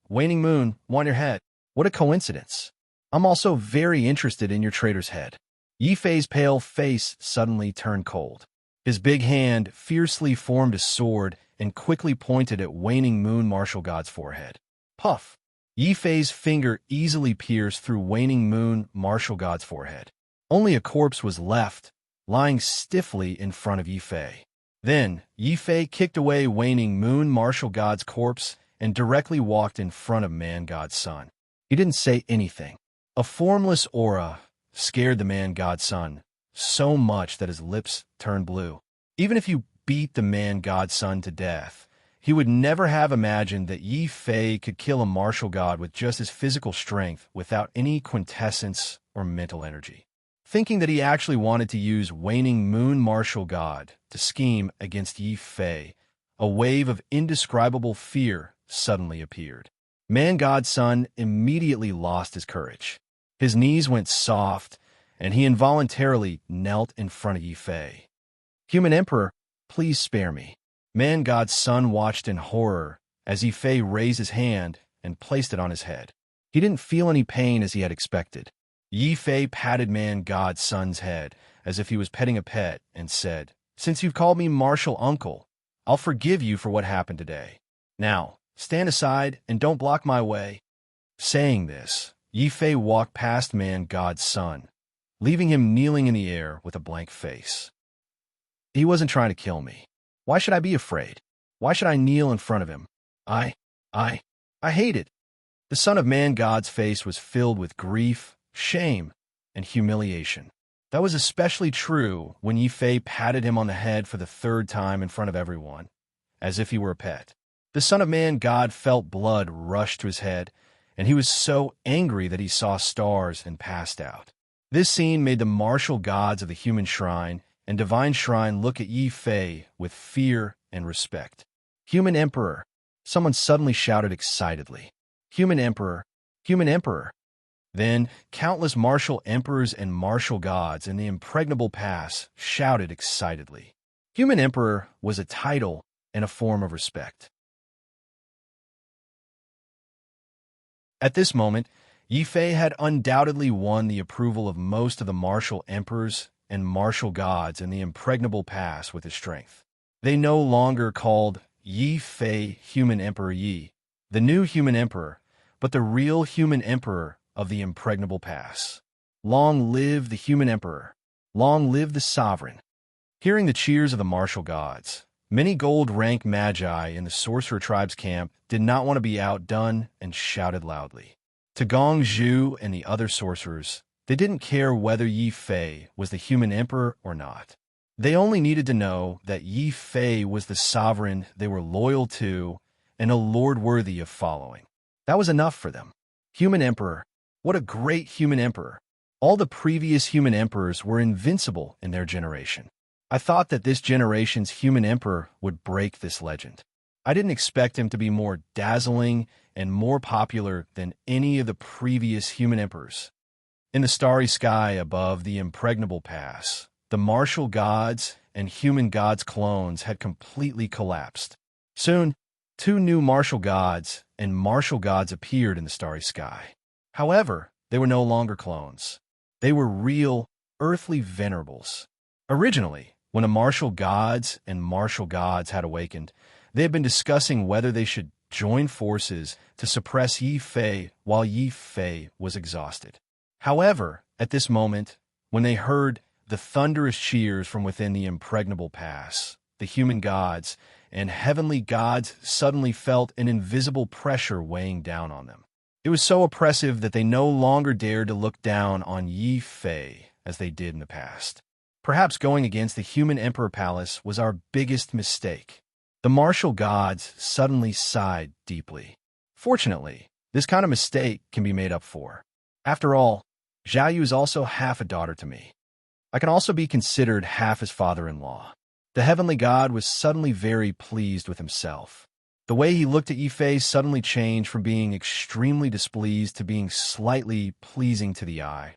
A: Waning Moon, want your head. What a coincidence. I'm also very interested in your traitor's head." Yi Fei's pale face suddenly turned cold. His big hand fiercely formed a sword and quickly pointed at Waning Moon Martial God's forehead. Puff! Yi Fei's finger easily pierced through Waning Moon Martial God's forehead. Only a corpse was left, lying stiffly in front of Yi Fei. Then, Yi Fei kicked away waning moon martial god's corpse and directly walked in front of man god's son. He didn't say anything. A formless aura scared the man god's son so much that his lips turned blue. Even if you beat the man god's son to death, he would never have imagined that Yi Fei could kill a martial god with just his physical strength without any quintessence or mental energy. Thinking that he actually wanted to use waning moon martial god to scheme against Yi Fei, a wave of indescribable fear suddenly appeared. Man god's son immediately lost his courage. His knees went soft, and he involuntarily knelt in front of Yi Fei. Human Emperor, please spare me. Man god's son watched in horror as Yi Fei raised his hand and placed it on his head. He didn't feel any pain as he had expected. Yi Fei patted man god's son's head as if he was petting a pet and said, "Since you've called me martial uncle, I'll forgive you for what happened today. Now, stand aside and don't block my way." Saying this, Yi Fei walked past man god's son, leaving him kneeling in the air with a blank face. He wasn't trying to kill me. Why should I be afraid? Why should I kneel in front of him? I hate it. The son of man god's face was filled with grief, shame, and humiliation. That was especially true when Yi Fei patted him on the head for the third time in front of everyone, as if he were a pet. The son of man god felt blood rush to his head, and he was so angry that he saw stars and passed out. This scene made the martial gods of the human shrine and divine shrine look at Yi Fei with fear and respect. "Human Emperor," someone suddenly shouted excitedly. "Human Emperor! Human Emperor!" Then, countless martial emperors and martial gods in the impregnable pass shouted excitedly. Human Emperor was a title and a form of respect. At this moment, Yi Fei had undoubtedly won the approval of most of the martial emperors and martial gods in the impregnable pass with his strength. They no longer called Yi Fei Human Emperor Yi, the new human emperor, but the real human emperor of the impregnable pass. Long live the human emperor! Long live the sovereign! Hearing the cheers of the martial gods, many gold-rank magi in the sorcerer tribe's camp did not want to be outdone and shouted loudly. To Gong Zhu and the other sorcerers, they didn't care whether Yi Fei was the human emperor or not. They only needed to know that Yi Fei was the sovereign they were loyal to and a lord worthy of following. That was enough for them. Human emperor, what a great human emperor! All the previous human emperors were invincible in their generation. I thought that this generation's human emperor would break this legend. I didn't expect him to be more dazzling and more popular than any of the previous human emperors. In the starry sky above the impregnable pass, the martial gods and human gods' clones had completely collapsed. Soon, two new martial gods and martial gods appeared in the starry sky. However, they were no longer clones. They were real, earthly venerables. Originally, when the martial gods and martial gods had awakened, they had been discussing whether they should join forces to suppress Yi Fei while Yi Fei was exhausted. However, at this moment, when they heard the thunderous cheers from within the impregnable pass, the human gods and heavenly gods suddenly felt an invisible pressure weighing down on them. It was so oppressive that they no longer dared to look down on Yi Fei as they did in the past. Perhaps going against the human emperor palace was our biggest mistake. The martial gods suddenly sighed deeply. Fortunately, this kind of mistake can be made up for. After all, Zhao Yu is also half a daughter to me. I can also be considered half his father-in-law. The heavenly god was suddenly very pleased with himself. The way he looked at Yi Fei suddenly changed from being extremely displeased to being slightly pleasing to the eye.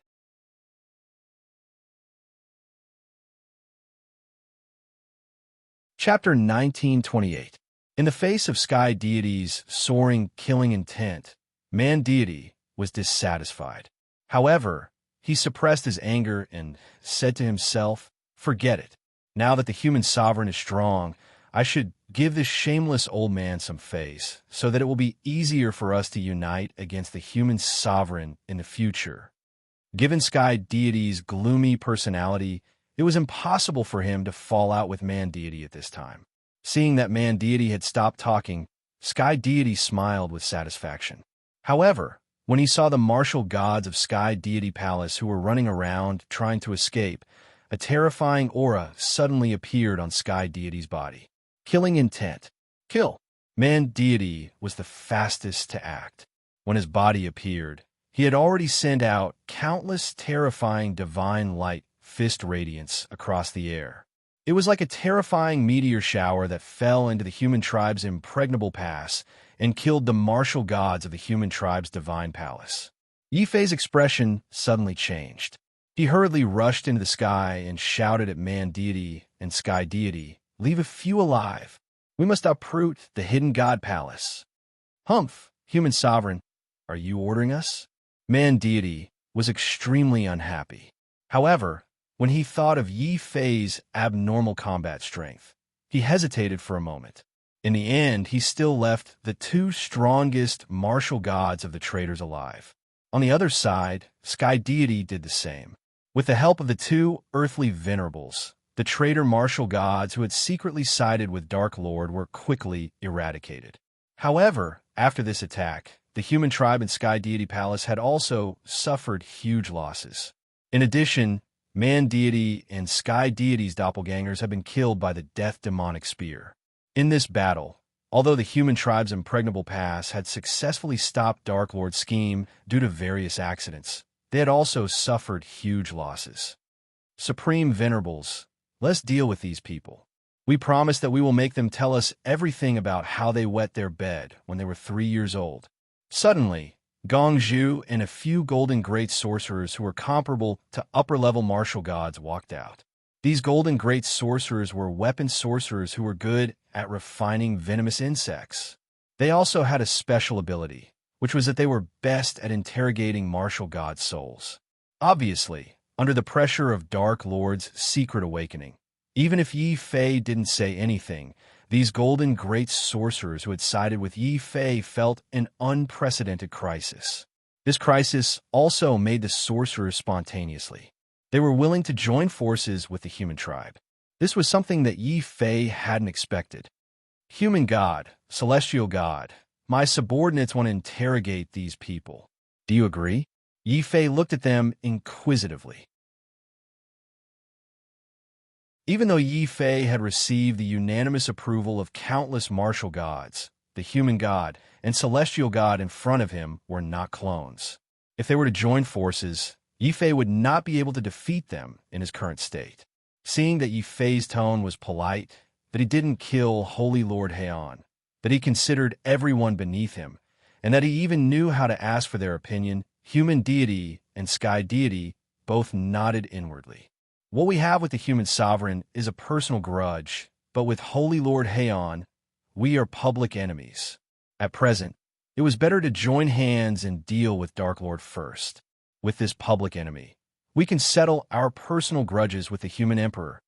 A: Chapter 1928. In the face of sky deity's soaring, killing intent, man deity was dissatisfied. However, he suppressed his anger and said to himself, "Forget it. Now that the human sovereign is strong, I should give this shameless old man some face, so that it will be easier for us to unite against the human sovereign in the future." Given sky deity's gloomy personality It was impossible for him to fall out with Man Deity at this time. Seeing that Man Deity had stopped talking, Sky Deity smiled with satisfaction. However, when he saw the martial gods of Sky Deity Palace who were running around trying to escape, a terrifying aura suddenly appeared on Sky Deity's body. Killing intent. Kill. Man Deity was the fastest to act. When his body appeared, he had already sent out countless terrifying divine light fist radiance across the air. It was like a terrifying meteor shower that fell into the human tribe's impregnable pass and killed the martial gods of the human tribe's divine palace. Yifei's expression suddenly changed. He hurriedly rushed into the sky and shouted at Man Deity and Sky Deity, "Leave a few alive. We must uproot the hidden god palace." "Humph, human sovereign, are you ordering us?" Man Deity was extremely unhappy. However, when he thought of Yifei's abnormal combat strength, he hesitated for a moment. In the end, he still left the two strongest martial gods of the traitors alive. On the other side, Sky Deity did the same. With the help of the two earthly venerables, the traitor martial gods who had secretly sided with Dark Lord were quickly eradicated. However, after this attack, the human tribe in Sky Deity Palace had also suffered huge losses. In addition, Man Deity and Sky Deity's doppelgangers had been killed by the death demonic spear. In this battle, although the human tribe's impregnable pass had successfully stopped Dark Lord's scheme due to various accidents, they had also suffered huge losses. Supreme Venerables, let's deal with these people. We promise that we will make them tell us everything about how they wet their bed when they were 3 years old. Suddenly, Gong Zhu and a few golden great sorcerers who were comparable to upper-level martial gods walked out. These golden great sorcerers were weapon sorcerers who were good at refining venomous insects. They also had a special ability, which was that they were best at interrogating martial god souls. Obviously, under the pressure of Dark Lord's secret awakening, even if Yifei didn't say anything, these golden great sorcerers who had sided with Yifei felt an unprecedented crisis. This crisis also made the sorcerers spontaneously. They were willing to join forces with the human tribe. This was something that Yifei hadn't expected. Human god, celestial god, my subordinates want to interrogate these people. Do you agree? Yifei looked at them inquisitively. Even though Yifei had received the unanimous approval of countless martial gods, the human god and celestial god in front of him were not clones. If they were to join forces, Yifei would not be able to defeat them in his current state. Seeing that Yifei's tone was polite, that he didn't kill Holy Lord Heian, that he considered everyone beneath him, and that he even knew how to ask for their opinion, Human Deity and Sky Deity both nodded inwardly. What we have with the human sovereign is a personal grudge, but with Holy Lord Heian, we are public enemies. At present, it was better to join hands and deal with Dark Lord first. With this public enemy, we can settle our personal grudges with the human emperor.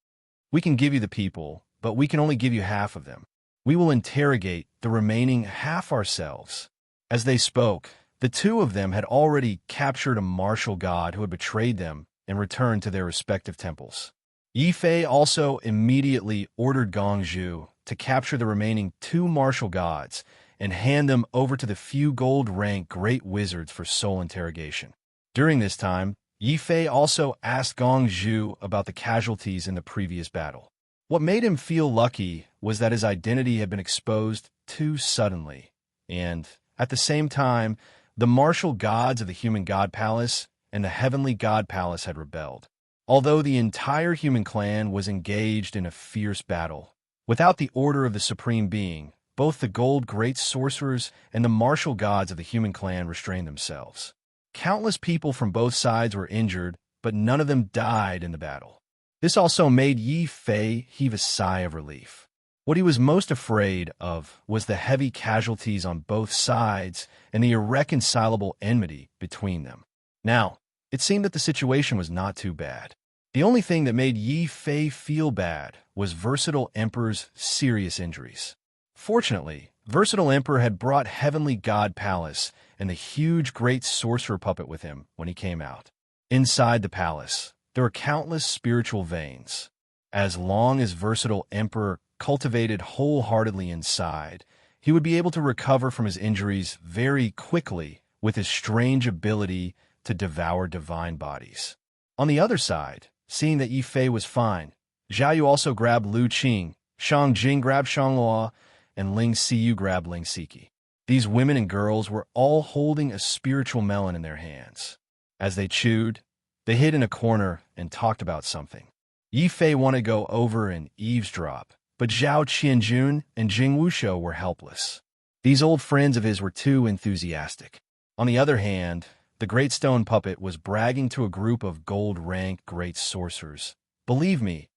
A: We can give you the people, but we can only give you half of them. We will interrogate the remaining half ourselves. As they spoke, the two of them had already captured a martial god who had betrayed them and returned to their respective temples. Yifei also immediately ordered Gong Zhu to capture the remaining 2 martial gods and hand them over to the few gold-rank great wizards for soul interrogation. During this time, Yifei also asked Gong Zhu about the casualties in the previous battle. What made him feel lucky was that his identity had been exposed too suddenly, and, at the same time, the martial gods of the human god palace and the heavenly god palace had rebelled. Although the entire human clan was engaged in a fierce battle, without the order of the Supreme Being, both the gold great sorcerers and the martial gods of the human clan restrained themselves. Countless people from both sides were injured, but none of them died in the battle. This also made Yifei heave a sigh of relief. What he was most afraid of was the heavy casualties on both sides and the irreconcilable enmity between them. Now, it seemed that the situation was not too bad. The only thing that made Yifei feel bad was Versatile Emperor's serious injuries. Fortunately, Versatile Emperor had brought Heavenly God Palace and the huge great sorcerer puppet with him when he came out. Inside the palace, there were countless spiritual veins. As long as versatile emperor cultivated wholeheartedly inside, he would be able to recover from his injuries very quickly with his strange ability to devour divine bodies. On the other side, seeing that Yi Fei was fine, Zhao Yu also grabbed Lu Qing, Shang Jing grabbed Shang Luo, and Ling Xiyu grabbed Ling Siki. These women and girls were all holding a spiritual melon in their hands. As they chewed, they hid in a corner and talked about something. Yi Fei wanted to go over and eavesdrop, but Zhao Qianjun and Jing Wushou were helpless. These old friends of his were too enthusiastic. On the other hand, the great stone puppet was bragging to a group of gold-ranked great sorcerers. "Believe me,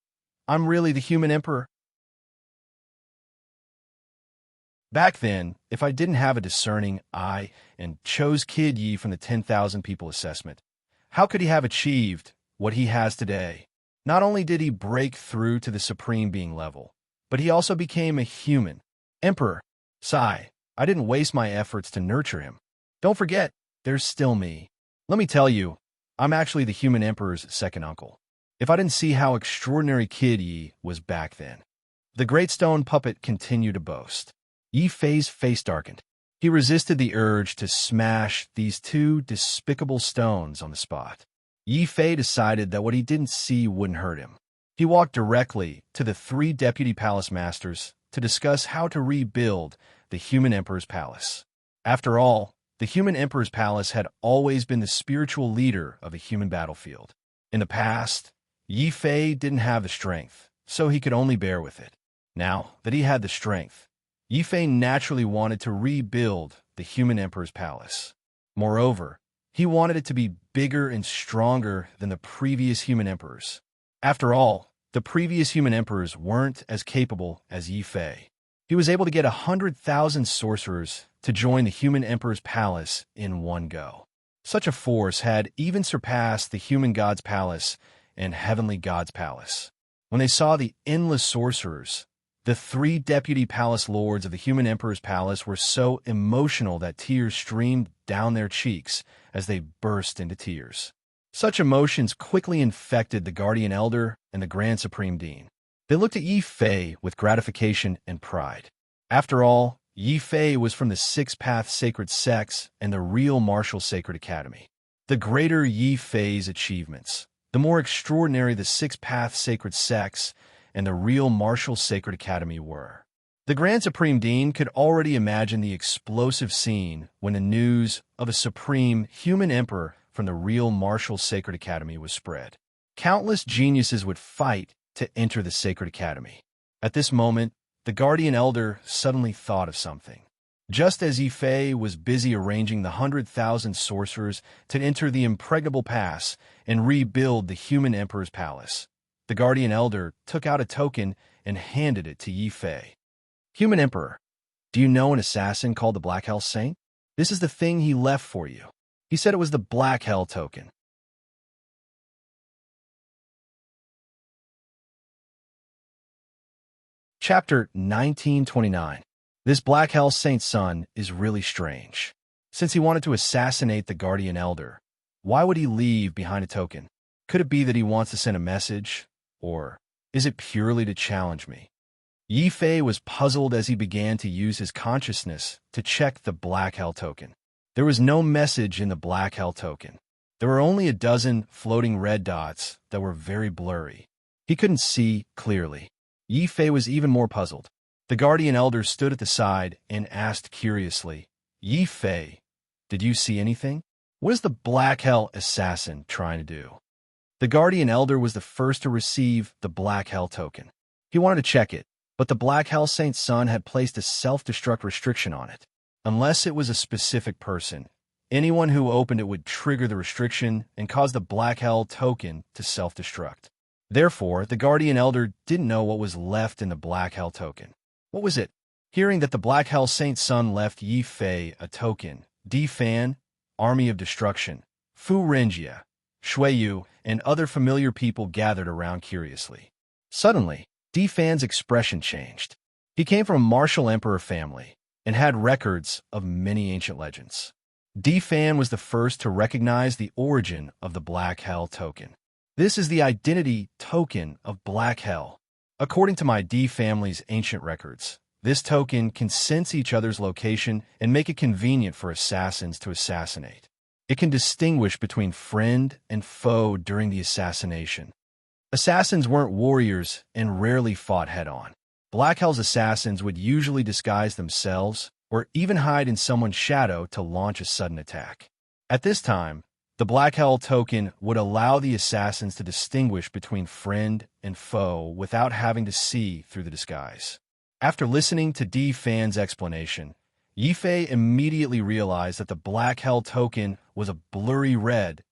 A: I'm really the human emperor." Back then, if I didn't have a discerning eye and chose Kid Yi from the 10,000 people assessment, how could he have achieved what he has today? Not only did he break through to the supreme being level, but he also became a human emperor. Sigh, I didn't waste my efforts to nurture him. Don't forget, there's still me. Let me tell you, I'm actually the human emperor's second uncle. If I didn't see how extraordinary Kid Yi was back then. The great stone puppet continued to boast. Yi Fei's face darkened. He resisted the urge to smash these two despicable stones on the spot. Yi Fei decided that what he didn't see wouldn't hurt him. He walked directly to the three deputy palace masters to discuss how to rebuild the human emperor's palace. After all, the human emperor's palace had always been the spiritual leader of a human battlefield. In the past, Yi Fei didn't have the strength, so he could only bear with it. Now that he had the strength, Yi Fei naturally wanted to rebuild the human emperor's palace. Moreover, he wanted it to be bigger and stronger than the previous human emperors. After all, the previous human emperors weren't as capable as Yi Fei. He was able to get 100,000 sorcerers to join the human emperor's palace in one go. Such a force had even surpassed the human god's palace and heavenly god's palace. When they saw the endless sorcerers, the three deputy palace lords of the human emperor's palace were so emotional that tears streamed down their cheeks as they burst into tears. Such emotions quickly infected the guardian elder and the grand supreme dean. They looked at Yi Fei with gratification and pride. After all, Yi Fei was from the Six-Path Sacred Sects and the real Martial Sacred Academy. The greater Yi Fei's achievements, the more extraordinary the Six-Path Sacred Sects and the real Martial Sacred Academy were. The Grand Supreme Dean could already imagine the explosive scene when the news of a supreme human emperor from the real Martial Sacred Academy was spread. Countless geniuses would fight to enter the Sacred Academy. At this moment, the Guardian Elder suddenly thought of something. Just as Yi Fei was busy arranging the 100,000 sorcerers to enter the impregnable pass and rebuild the human emperor's palace, the Guardian Elder took out a token and handed it to Yi Fei. "Human Emperor, do you know an assassin called the Black Hell Saint? This is the thing he left for you. He said it was the Black Hell token." Chapter 1929. This Black Hell Saint's son is really strange. Since he wanted to assassinate the Guardian Elder, why would he leave behind a token? Could it be that he wants to send a message? Or is it purely to challenge me? Yi Fei was puzzled as he began to use his consciousness to check the Black Hell token. There was no message in the Black Hell token. There were only a dozen floating red dots that were very blurry. He couldn't see clearly. Yi Fei was even more puzzled. The Guardian Elder stood at the side and asked curiously, "Yi Fei, did you see anything? What is the Black Hell assassin trying to do?" The Guardian Elder was the first to receive the Black Hell token. He wanted to check it, but the Black Hell Saint's son had placed a self-destruct restriction on it. Unless it was a specific person, anyone who opened it would trigger the restriction and cause the Black Hell token to self-destruct. Therefore, the Guardian Elder didn't know what was left in the Black Hell token. What was it? Hearing that the Black Hell Saint's son left Yi Fei a token, Di Fan, Army of Destruction, Fu Renjia, Shui Yu, and other familiar people gathered around curiously. Suddenly, Di Fan's expression changed. He came from a martial emperor family and had records of many ancient legends. Di Fan was the first to recognize the origin of the Black Hell token. This is the identity token of Black Hell. According to my D family's ancient records, this token can sense each other's location and make it convenient for assassins to assassinate. It can distinguish between friend and foe during the assassination. Assassins weren't warriors and rarely fought head-on. Black Hell's assassins would usually disguise themselves or even hide in someone's shadow to launch a sudden attack. At this time, the Black Hell token would allow the assassins to distinguish between friend and foe without having to see through the disguise. After listening to D Fan's explanation, Yifei immediately realized that the Black Hell token was a blurry red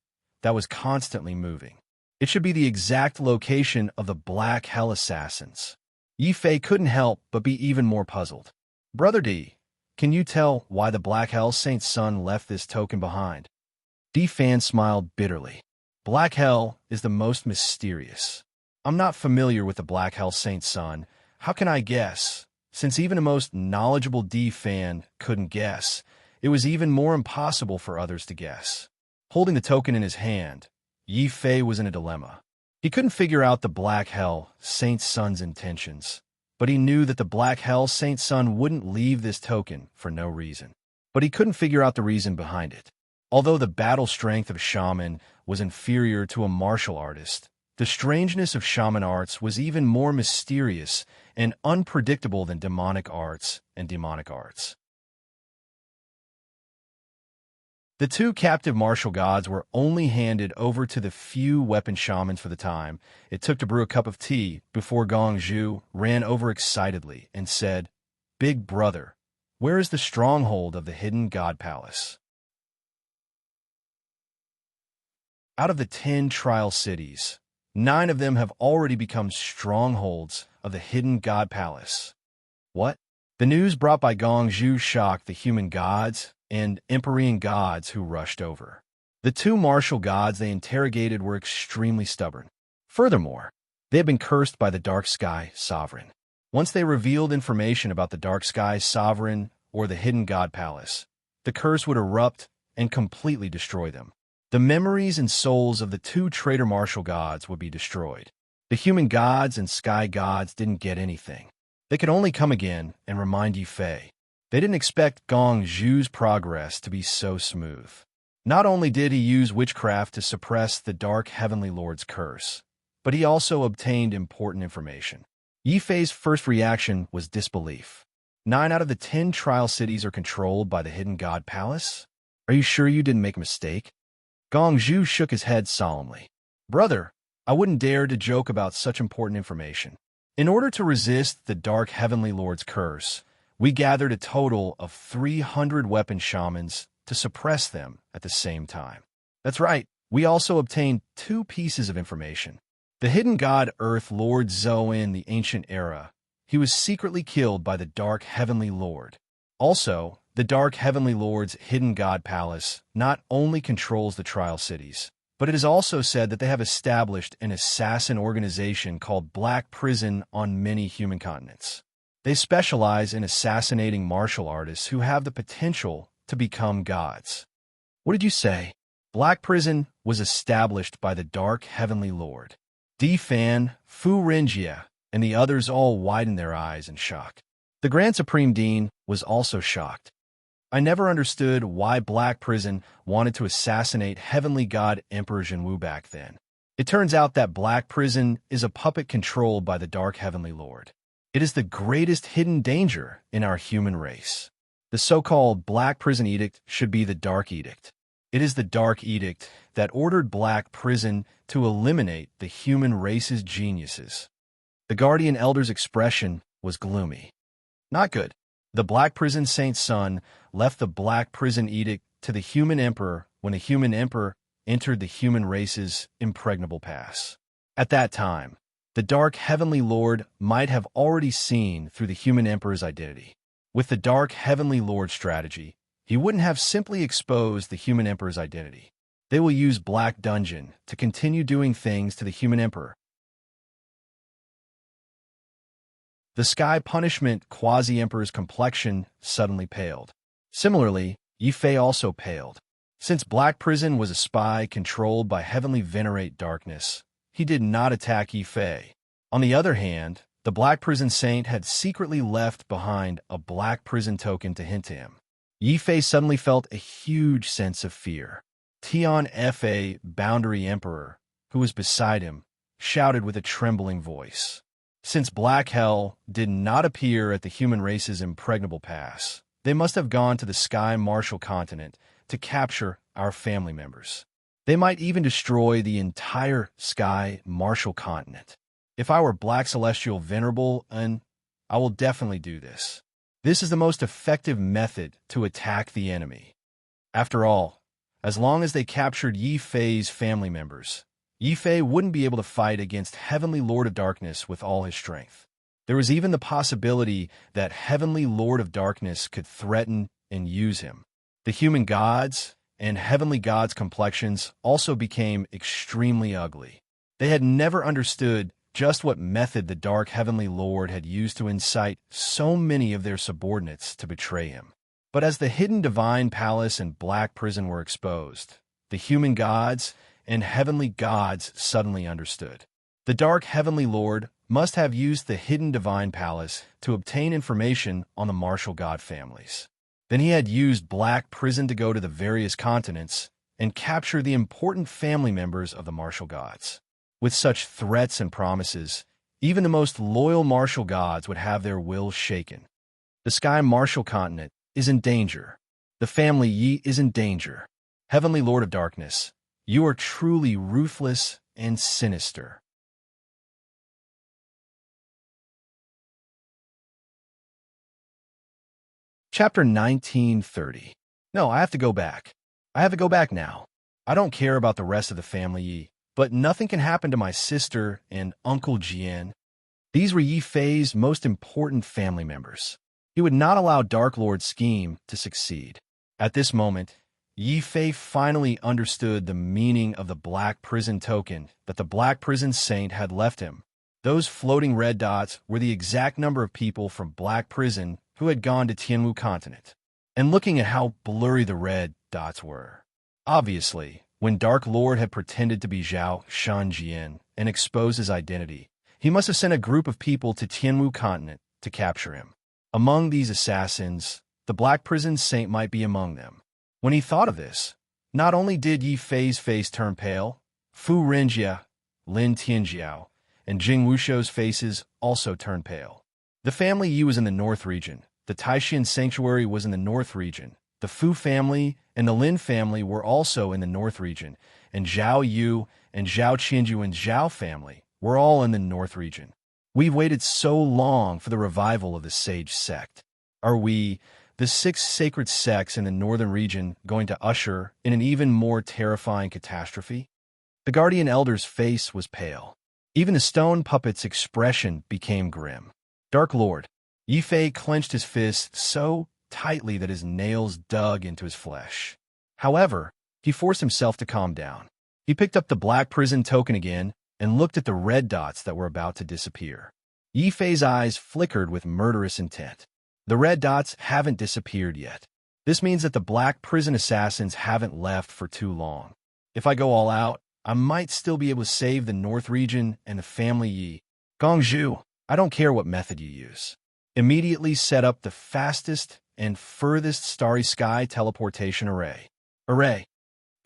A: that was constantly moving. It should be the exact location of the Black Hell assassins. Yifei couldn't help but be even more puzzled. Brother D, can you tell why the Black Hell Saint's son left this token behind? D Fan smiled bitterly. Black Hell is the most mysterious. I'm not familiar with the Black Hell Saint's son. How can I guess? Since even the most knowledgeable D Fan couldn't guess, it was even more impossible for others to guess. Holding the token in his hand, Yifei was in a dilemma. He couldn't figure out the Black Hell Saint's son's intentions, but he knew that the Black Hell Saint's son wouldn't leave this token for no reason. But he couldn't figure out the reason behind it. Although the battle strength of a shaman was inferior to a martial artist, the strangeness of shaman arts was even more mysterious and unpredictable than demonic arts and demonic arts. The two captive martial gods were only handed over to the few weapon shamans for the time it took to brew a cup of tea before Gong Zhu ran over excitedly and said, "Big brother, where is the stronghold of the hidden god palace?" Out of the 10 trial cities, 9 of them have already become strongholds of the hidden god palace. What? The news brought by Gong Zhu shocked the human gods and Empyrean gods who rushed over. The 2 martial gods they interrogated were extremely stubborn. Furthermore, they had been cursed by the Dark Sky Sovereign. Once they revealed information about the Dark Sky Sovereign or the hidden god palace, the curse would erupt and completely destroy them. The memories and souls of the 2 traitor martial gods would be destroyed. The human gods and sky gods didn't get anything. They could only come again and remind Yifei. They didn't expect Gong Zhu's progress to be so smooth. Not only did he use witchcraft to suppress the Dark Heavenly Lord's curse, but he also obtained important information. Yifei's first reaction was disbelief. 9 out of the 10 trial cities are controlled by the hidden god palace? Are you sure you didn't make a mistake? Gong Zhu shook his head solemnly. Brother, I wouldn't dare to joke about such important information. In order to resist the Dark Heavenly Lord's curse, we gathered a total of 300 weapon shamans to suppress them at the same time. That's right, we also obtained 2 pieces of information. The hidden god Earth Lord Zhou in the ancient era, he was secretly killed by the Dark Heavenly Lord. Also, the Dark Heavenly Lord's hidden god palace not only controls the trial cities, but it is also said that they have established an assassin organization called Black Prison on many human continents. They specialize in assassinating martial artists who have the potential to become gods. What did you say? Black Prison was established by the Dark Heavenly Lord. D Fan, Fu Renjia, and the others all widened their eyes in shock. The Grand Supreme Dean was also shocked. I never understood why Black Prison wanted to assassinate Heavenly God Emperor Zhenwu back then. It turns out that Black Prison is a puppet controlled by the Dark Heavenly Lord. It is the greatest hidden danger in our human race. The so-called Black Prison Edict should be the Dark Edict. It is the Dark Edict that ordered Black Prison to eliminate the human race's geniuses. The Guardian Elder's expression was gloomy. Not good. The Black Prison Saint's son left the Black Prison Edict to the human emperor when a human emperor entered the human race's impregnable pass. At that time, the Dark Heavenly Lord might have already seen through the human emperor's identity. With the Dark Heavenly Lord strategy, he wouldn't have simply exposed the human emperor's identity. They will use Black Dungeon to continue doing things to the human emperor. The Sky Punishment Quasi-Emperor's complexion suddenly paled. Similarly, Yifei also paled. Since Black Prison was a spy controlled by Heavenly Venerate Darkness, he did not attack Yi Fei. On the other hand, the Black Prison Saint had secretly left behind a black prison token to hint to him. Yi Fei suddenly felt a huge sense of fear. Tian Fa, Boundary Emperor, who was beside him, shouted with a trembling voice. Since Black Hell did not appear at the human race's impregnable pass, they must have gone to the Sky Martial continent to capture our family members. They might even destroy the entire Sky Martial continent. If I were Black Celestial Venerable, and I will definitely do this. This is the most effective method to attack the enemy. After all, as long as they captured Yi Fei's family members, Yi Fei wouldn't be able to fight against Heavenly Lord of Darkness with all his strength. There was even the possibility that Heavenly Lord of Darkness could threaten and use him. The human gods and heavenly gods' complexions also became extremely ugly. They had never understood just what method the Dark Heavenly Lord had used to incite so many of their subordinates to betray him. But as the hidden divine palace and black prison were exposed, the human gods and heavenly gods suddenly understood. The Dark Heavenly Lord must have used the hidden divine palace to obtain information on the martial god families. Then he had used Black Prison to go to the various continents and capture the important family members of the martial gods. With such threats and promises, even the most loyal martial gods would have their will shaken. The Sky Martial continent is in danger. The family Yi is in danger. Heavenly Lord of Darkness, you are truly ruthless and sinister. Chapter 1930. No, I have to go back. I have to go back now. I don't care about the rest of the family Yi, but nothing can happen to my sister and Uncle Jian. These were Yi Fei's most important family members. He would not allow Dark Lord's scheme to succeed. At this moment, Yi Fei finally understood the meaning of the Black Prison token that the Black Prison Saint had left him. Those floating red dots were the exact number of people from Black Prison who had gone to Tianwu continent. And looking at how blurry the red dots were. Obviously, when Dark Lord had pretended to be Zhao Shanjian and exposed his identity, he must have sent a group of people to Tianwu continent to capture him. Among these assassins, the Black Prison Saint might be among them. When he thought of this, not only did Yi Fei's face turn pale, Fu Renjia, Lin Tianjiao, and Jing Wushou's faces also turned pale. The family Yi was in the North region, the Taishan Sanctuary was in the North region, the Fu family and the Lin family were also in the North region, and Zhao Yu and Zhao Qianjuan's Zhao family were all in the North region. We've waited so long for the revival of the sage sect. Are we, the 6 sacred sects in the northern region, going to usher in an even more terrifying catastrophe? The guardian elder's face was pale. Even the stone puppet's expression became grim. Dark Lord, Yi Fei clenched his fist so tightly that his nails dug into his flesh. However, he forced himself to calm down. He picked up the Black Prison token again and looked at the red dots that were about to disappear. Yi Fei's eyes flickered with murderous intent. The red dots haven't disappeared yet. This means that the Black Prison assassins haven't left for too long. If I go all out, I might still be able to save the North region and the family Yi. Gongzhu, I don't care what method you use. Immediately set up the fastest and furthest starry sky teleportation array.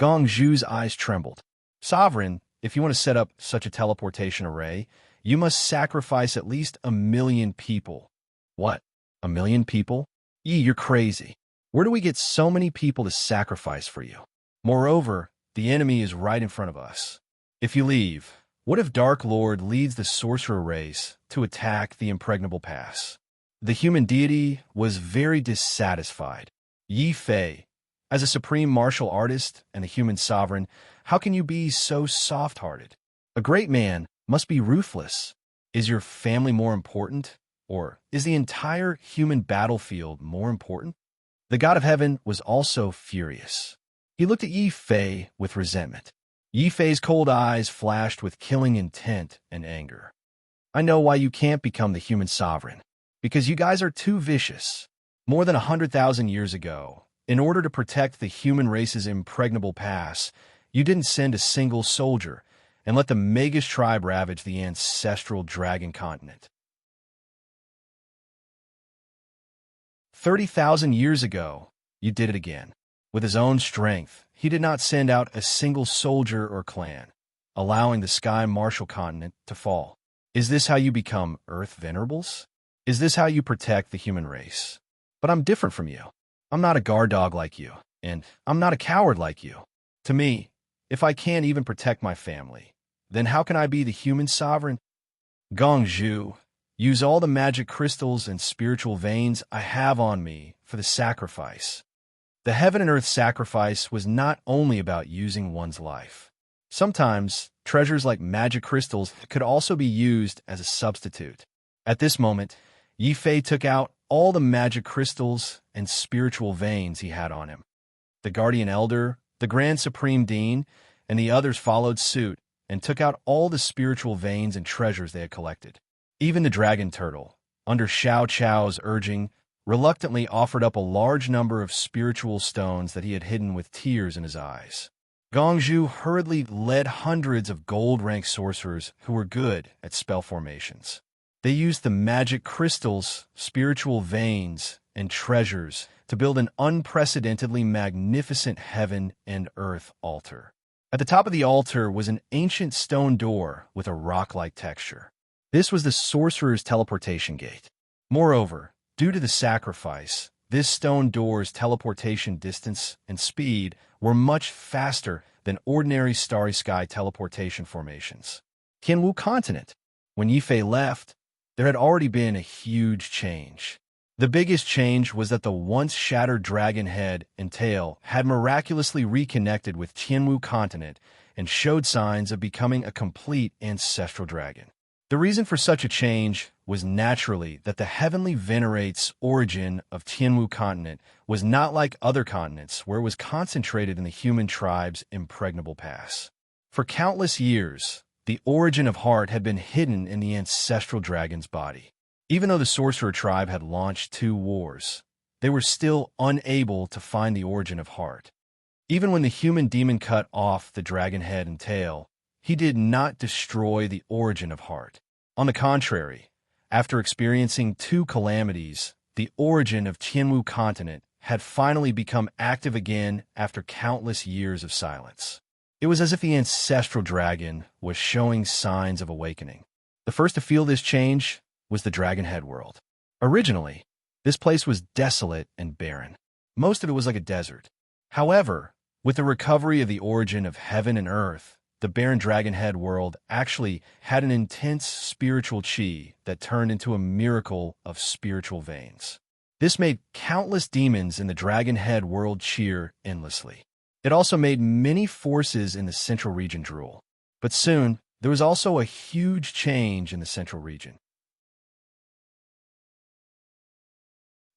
A: Gongzhu's eyes trembled. Sovereign, if you want to set up such a teleportation array, you must sacrifice at least 1 million people. What? 1 million people? Yi, you're crazy. Where do we get so many people to sacrifice for you? Moreover, the enemy is right in front of us. If you leave, what if Dark Lord leads the sorcerer race to attack the impregnable pass? The human deity was very dissatisfied. Yi Fei, as a supreme martial artist and the human sovereign, how can you be so soft-hearted? A great man must be ruthless. Is your family more important? Or is the entire human battlefield more important? The God of Heaven was also furious. He looked at Yi Fei with resentment. Yi Fei's cold eyes flashed with killing intent and anger. I know why you can't become the human sovereign. Because you guys are too vicious. More than 100,000 years ago, in order to protect the human race's impregnable pass, you didn't send a single soldier, and let the Magus tribe ravage the ancestral dragon continent. 30,000 years ago, you did it again. With his own strength, he did not send out a single soldier or clan, allowing the Sky Martial continent to fall. Is this how you become Earth Venerables? Is this how you protect the human race? But I'm different from you. I'm not a guard dog like you, and I'm not a coward like you. To me, if I can't even protect my family, then how can I be the human sovereign? Gongzhu, use all the magic crystals and spiritual veins I have on me for the sacrifice. The heaven and earth sacrifice was not only about using one's life. Sometimes, treasures like magic crystals could also be used as a substitute. At this moment, Yi Fei took out all the magic crystals and spiritual veins he had on him. The Guardian Elder, the Grand Supreme Dean, and the others followed suit and took out all the spiritual veins and treasures they had collected. Even the Dragon Turtle, under Xiao Chao's urging, reluctantly offered up a large number of spiritual stones that he had hidden with tears in his eyes. Gongzhu hurriedly led hundreds of gold-ranked sorcerers who were good at spell formations. They used the magic crystals, spiritual veins, and treasures to build an unprecedentedly magnificent heaven and earth altar. At the top of the altar was an ancient stone door with a rock-like texture. This was the sorcerer's teleportation gate. Moreover, due to the sacrifice, this stone door's teleportation distance and speed were much faster than ordinary starry sky teleportation formations. Tianwu continent. When Yi Fei left, there had already been a huge change. The biggest change was that the once shattered dragon head and tail had miraculously reconnected with Tianwu continent and showed signs of becoming a complete ancestral dragon. The reason for such a change was naturally that the heavenly venerate's origin of Tianwu continent was not like other continents where it was concentrated in the human tribe's impregnable pass. For countless years, the origin of heart had been hidden in the ancestral dragon's body. Even though the sorcerer tribe had launched 2 wars, they were still unable to find the origin of heart. Even when the human demon cut off the dragon head and tail, he did not destroy the origin of heart. On the contrary, after experiencing 2 calamities, the origin of Tianwu continent had finally become active again after countless years of silence. It was as if the ancestral dragon was showing signs of awakening. The first to feel this change was the Dragon Head world. Originally, this place was desolate and barren. Most of it was like a desert. However, with the recovery of the origin of heaven and earth, the barren Dragon Head world actually had an intense spiritual chi that turned into a miracle of spiritual veins. This made countless demons in the Dragon Head world cheer endlessly. It also made many forces in the central region drool. But soon, there was also a huge change in the central region.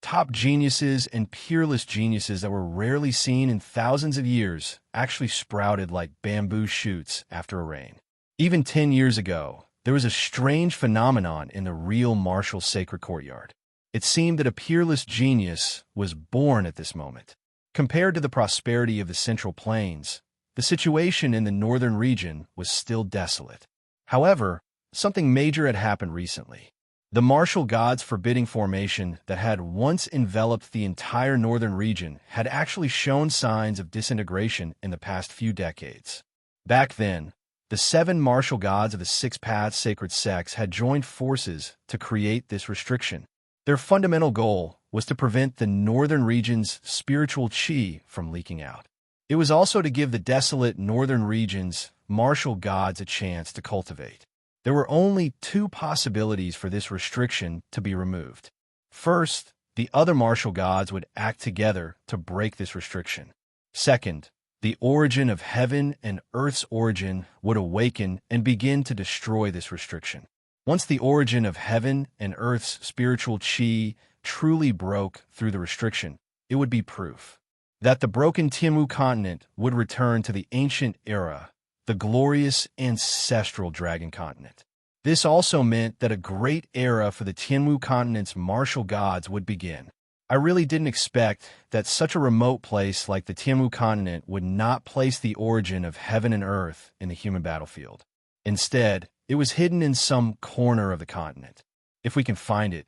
A: Top geniuses and peerless geniuses that were rarely seen in thousands of years actually sprouted like bamboo shoots after a rain. Even 10 years ago, there was a strange phenomenon in the real martial sacred courtyard. It seemed that a peerless genius was born at this moment. Compared to the prosperity of the Central Plains, the situation in the northern region was still desolate. However, something major had happened recently. The martial gods' forbidding formation that had once enveloped the entire northern region had actually shown signs of disintegration in the past few decades. Back then, the 7 martial gods of the 6 Paths Sacred Sects had joined forces to create this restriction. Their fundamental goal was to prevent the northern region's spiritual chi from leaking out. It was also to give the desolate northern region's martial gods a chance to cultivate. There were only 2 possibilities for this restriction to be removed. First, the other martial gods would act together to break this restriction. Second, the origin of heaven and earth's origin would awaken and begin to destroy this restriction. Once the origin of heaven and earth's spiritual chi truly broke through the restriction, it would be proof that the broken Tianwu continent would return to the ancient era, the glorious ancestral dragon continent. This also meant that a great era for the Tianwu continent's martial gods would begin. I really didn't expect that such a remote place like the Tianwu continent would not place the origin of heaven and earth in the human battlefield. Instead, it was hidden in some corner of the continent. If we can find it,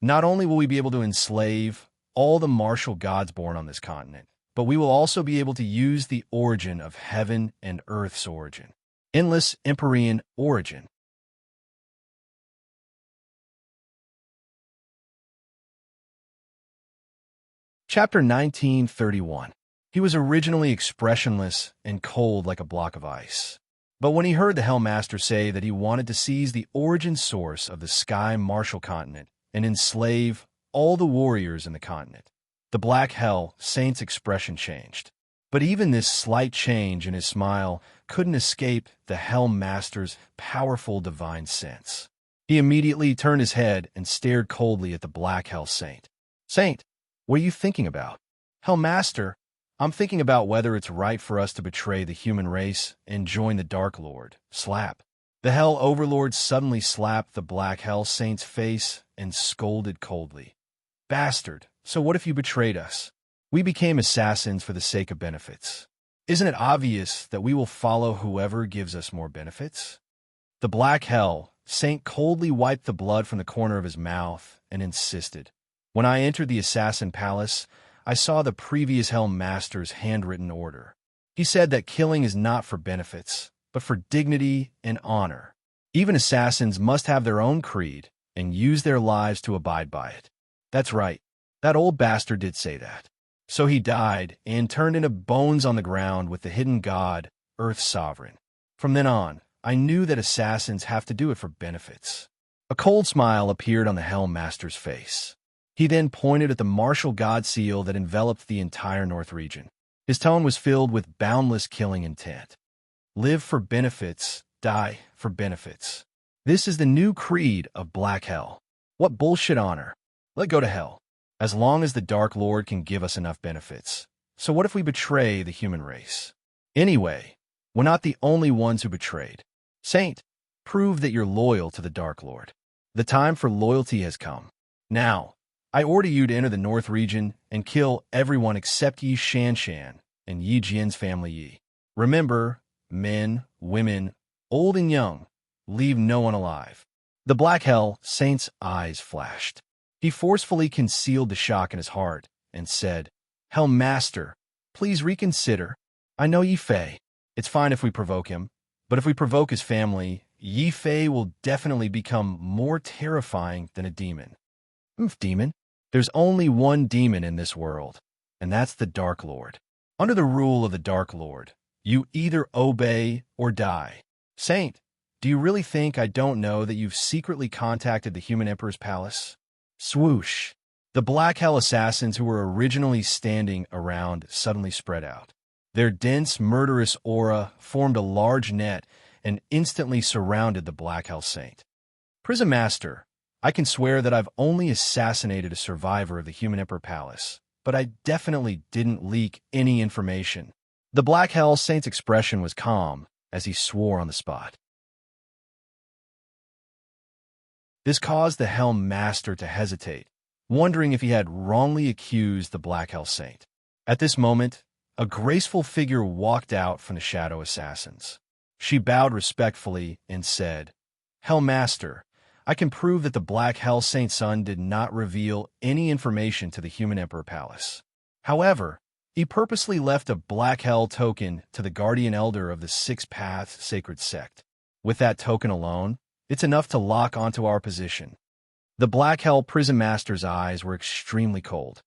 A: not only will we be able to enslave all the martial gods born on this continent, but we will also be able to use the origin of heaven and earth's origin. Endless Empyrean origin. Chapter 1931. He was originally expressionless and cold like a block of ice. But when he heard the Hellmaster say that he wanted to seize the origin source of the Sky Martial Continent and enslave all the warriors in the continent, the Black Hell Saint's expression changed. But even this slight change in his smile couldn't escape the Hellmaster's powerful divine sense. He immediately turned his head and stared coldly at the Black Hell Saint. "Saint, what are you thinking about?" "Hellmaster, I'm thinking about whether it's right for us to betray the human race and join the Dark Lord." Slap. The Hell Overlord suddenly slapped the Black Hell Saint's face and scolded coldly. "Bastard, so what if you betrayed us? We became assassins for the sake of benefits. Isn't it obvious that we will follow whoever gives us more benefits?" The Black Hell Saint coldly wiped the blood from the corner of his mouth and insisted. "When I entered the Assassin Palace, I saw the previous Hell Master's handwritten order. He said that killing is not for benefits, but for dignity and honor. Even assassins must have their own creed and use their lives to abide by it." That's right. That old bastard did say that. So he died and turned into bones on the ground with the hidden god, Earth Sovereign. From then on, I knew that assassins have to do it for benefits. A cold smile appeared on the Hell Master's face. He then pointed at the martial god seal that enveloped the entire North region. His tone was filled with boundless killing intent. Live for benefits, die for benefits. This is the new creed of Black Hell. What bullshit honor. Let go to hell. As long as the Dark Lord can give us enough benefits. So what if we betray the human race? Anyway, we're not the only ones who betrayed. Saint, prove that you're loyal to the Dark Lord. The time for loyalty has come. Now, I order you to enter the North region and kill everyone except Yi Shanshan and Yi Jian's family Yi. Remember, men, women, old and young, leave no one alive. The Black Hell Saint's eyes flashed. He forcefully concealed the shock in his heart and said, "Hell Master, please reconsider. I know Yi Fei. It's fine if we provoke him, but if we provoke his family, Yi Fei will definitely become more terrifying than a demon." Demon? There's only one demon in this world, and that's the Dark Lord. Under the rule of the Dark Lord, you either obey or die. Saint, do you really think I don't know that you've secretly contacted the Human Emperor's palace? Swoosh. The Black Hell assassins who were originally standing around suddenly spread out. Their dense, murderous aura formed a large net and instantly surrounded the Black Hell Saint. Prism Master, I can swear that I've only assassinated a survivor of the Human Emperor Palace, but I definitely didn't leak any information. The Black Hell Saint's expression was calm as he swore on the spot. This caused the Hell Master to hesitate, wondering if he had wrongly accused the Black Hell Saint. At this moment, a graceful figure walked out from the Shadow Assassins. She bowed respectfully and said, "Hell Master, I can prove that the Black Hell Saint's son did not reveal any information to the Human Emperor Palace. However, he purposely left a Black Hell token to the Guardian Elder of the Six Paths Sacred Sect. With that token alone, it's enough to lock onto our position." The Black Hell Prism Master's eyes were extremely cold.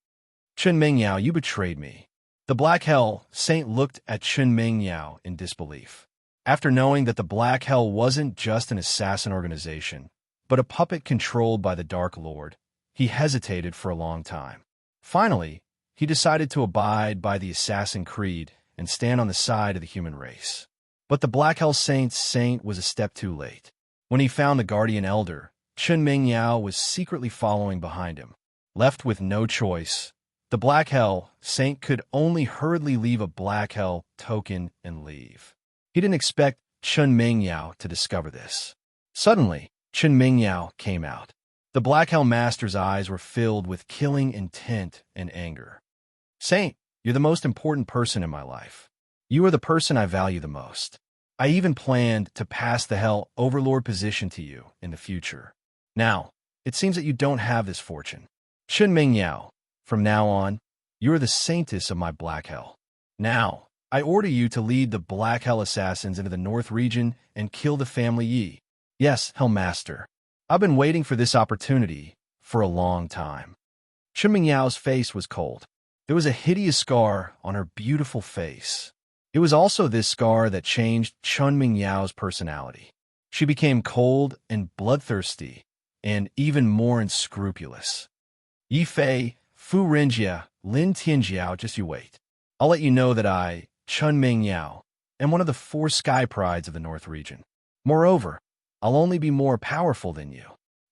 A: "Chen Mingyao, you betrayed me." The Black Hell Saint looked at Chen Mingyao in disbelief. After knowing that the Black Hell wasn't just an assassin organization, but a puppet controlled by the Dark Lord, he hesitated for a long time. Finally, he decided to abide by the assassin creed and stand on the side of the human race. But the Black Hell Saint's saint was a step too late. When he found the Guardian Elder, Chen Mingyao was secretly following behind him. Left with no choice, the Black Hell Saint could only hurriedly leave a Black Hell token and leave. He didn't expect Chen Mingyao to discover this. Suddenly, Chen Mingyao came out. The Black Hell Master's eyes were filled with killing intent and anger. "Saint, you're the most important person in my life. You are the person I value the most. I even planned to pass the Hell Overlord position to you in the future. Now, it seems that you don't have this fortune. Chun Ming Yao, from now on, you are the saintess of my Black Hell. Now, I order you to lead the Black Hell assassins into the North region and kill the family Yi. Yes, Hellmaster. I've been waiting for this opportunity for a long time. Chun Ming Yao's face was cold. There was a hideous scar on her beautiful face. It was also this scar that changed Chun Ming Yao's personality. She became cold and bloodthirsty, and even more unscrupulous. Yi Fei, Fu Renjia, Lin Tianjiao, just you wait. I'll let you know that I, Chun Ming Yao, am one of the 4 sky prides of the North region. Moreover, I'll only be more powerful than you.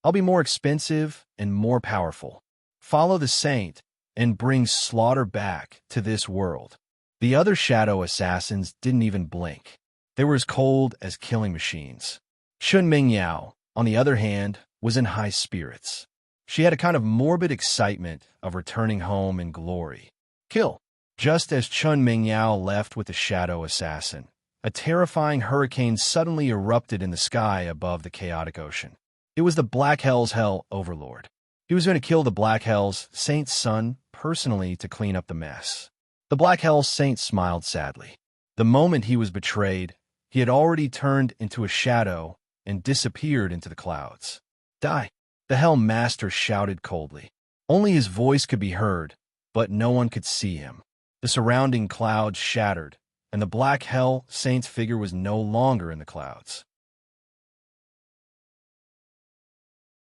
A: I'll be more expensive and more powerful. Follow the saint and bring slaughter back to this world. The other shadow assassins didn't even blink. They were as cold as killing machines. Chun Ming Yao, on the other hand, was in high spirits. She had a kind of morbid excitement of returning home in glory. Kill. Just as Chun Ming Yao left with the shadow assassin, a terrifying hurricane suddenly erupted in the sky above the chaotic ocean. It was the Black Hell's Hell Overlord. He was going to kill the Black Hell's Saint's son personally to clean up the mess. The Black Hell's Saint smiled sadly. The moment he was betrayed, he had already turned into a shadow and disappeared into the clouds. Die! The Hell Master shouted coldly. Only his voice could be heard, but no one could see him. The surrounding clouds shattered, and the Black Hell Saint's figure was no longer in the clouds.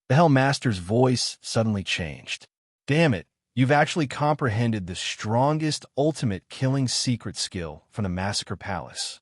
A: The Hell Master's voice suddenly changed. Damn it, you've actually comprehended the strongest ultimate killing secret skill from the Massacre Palace.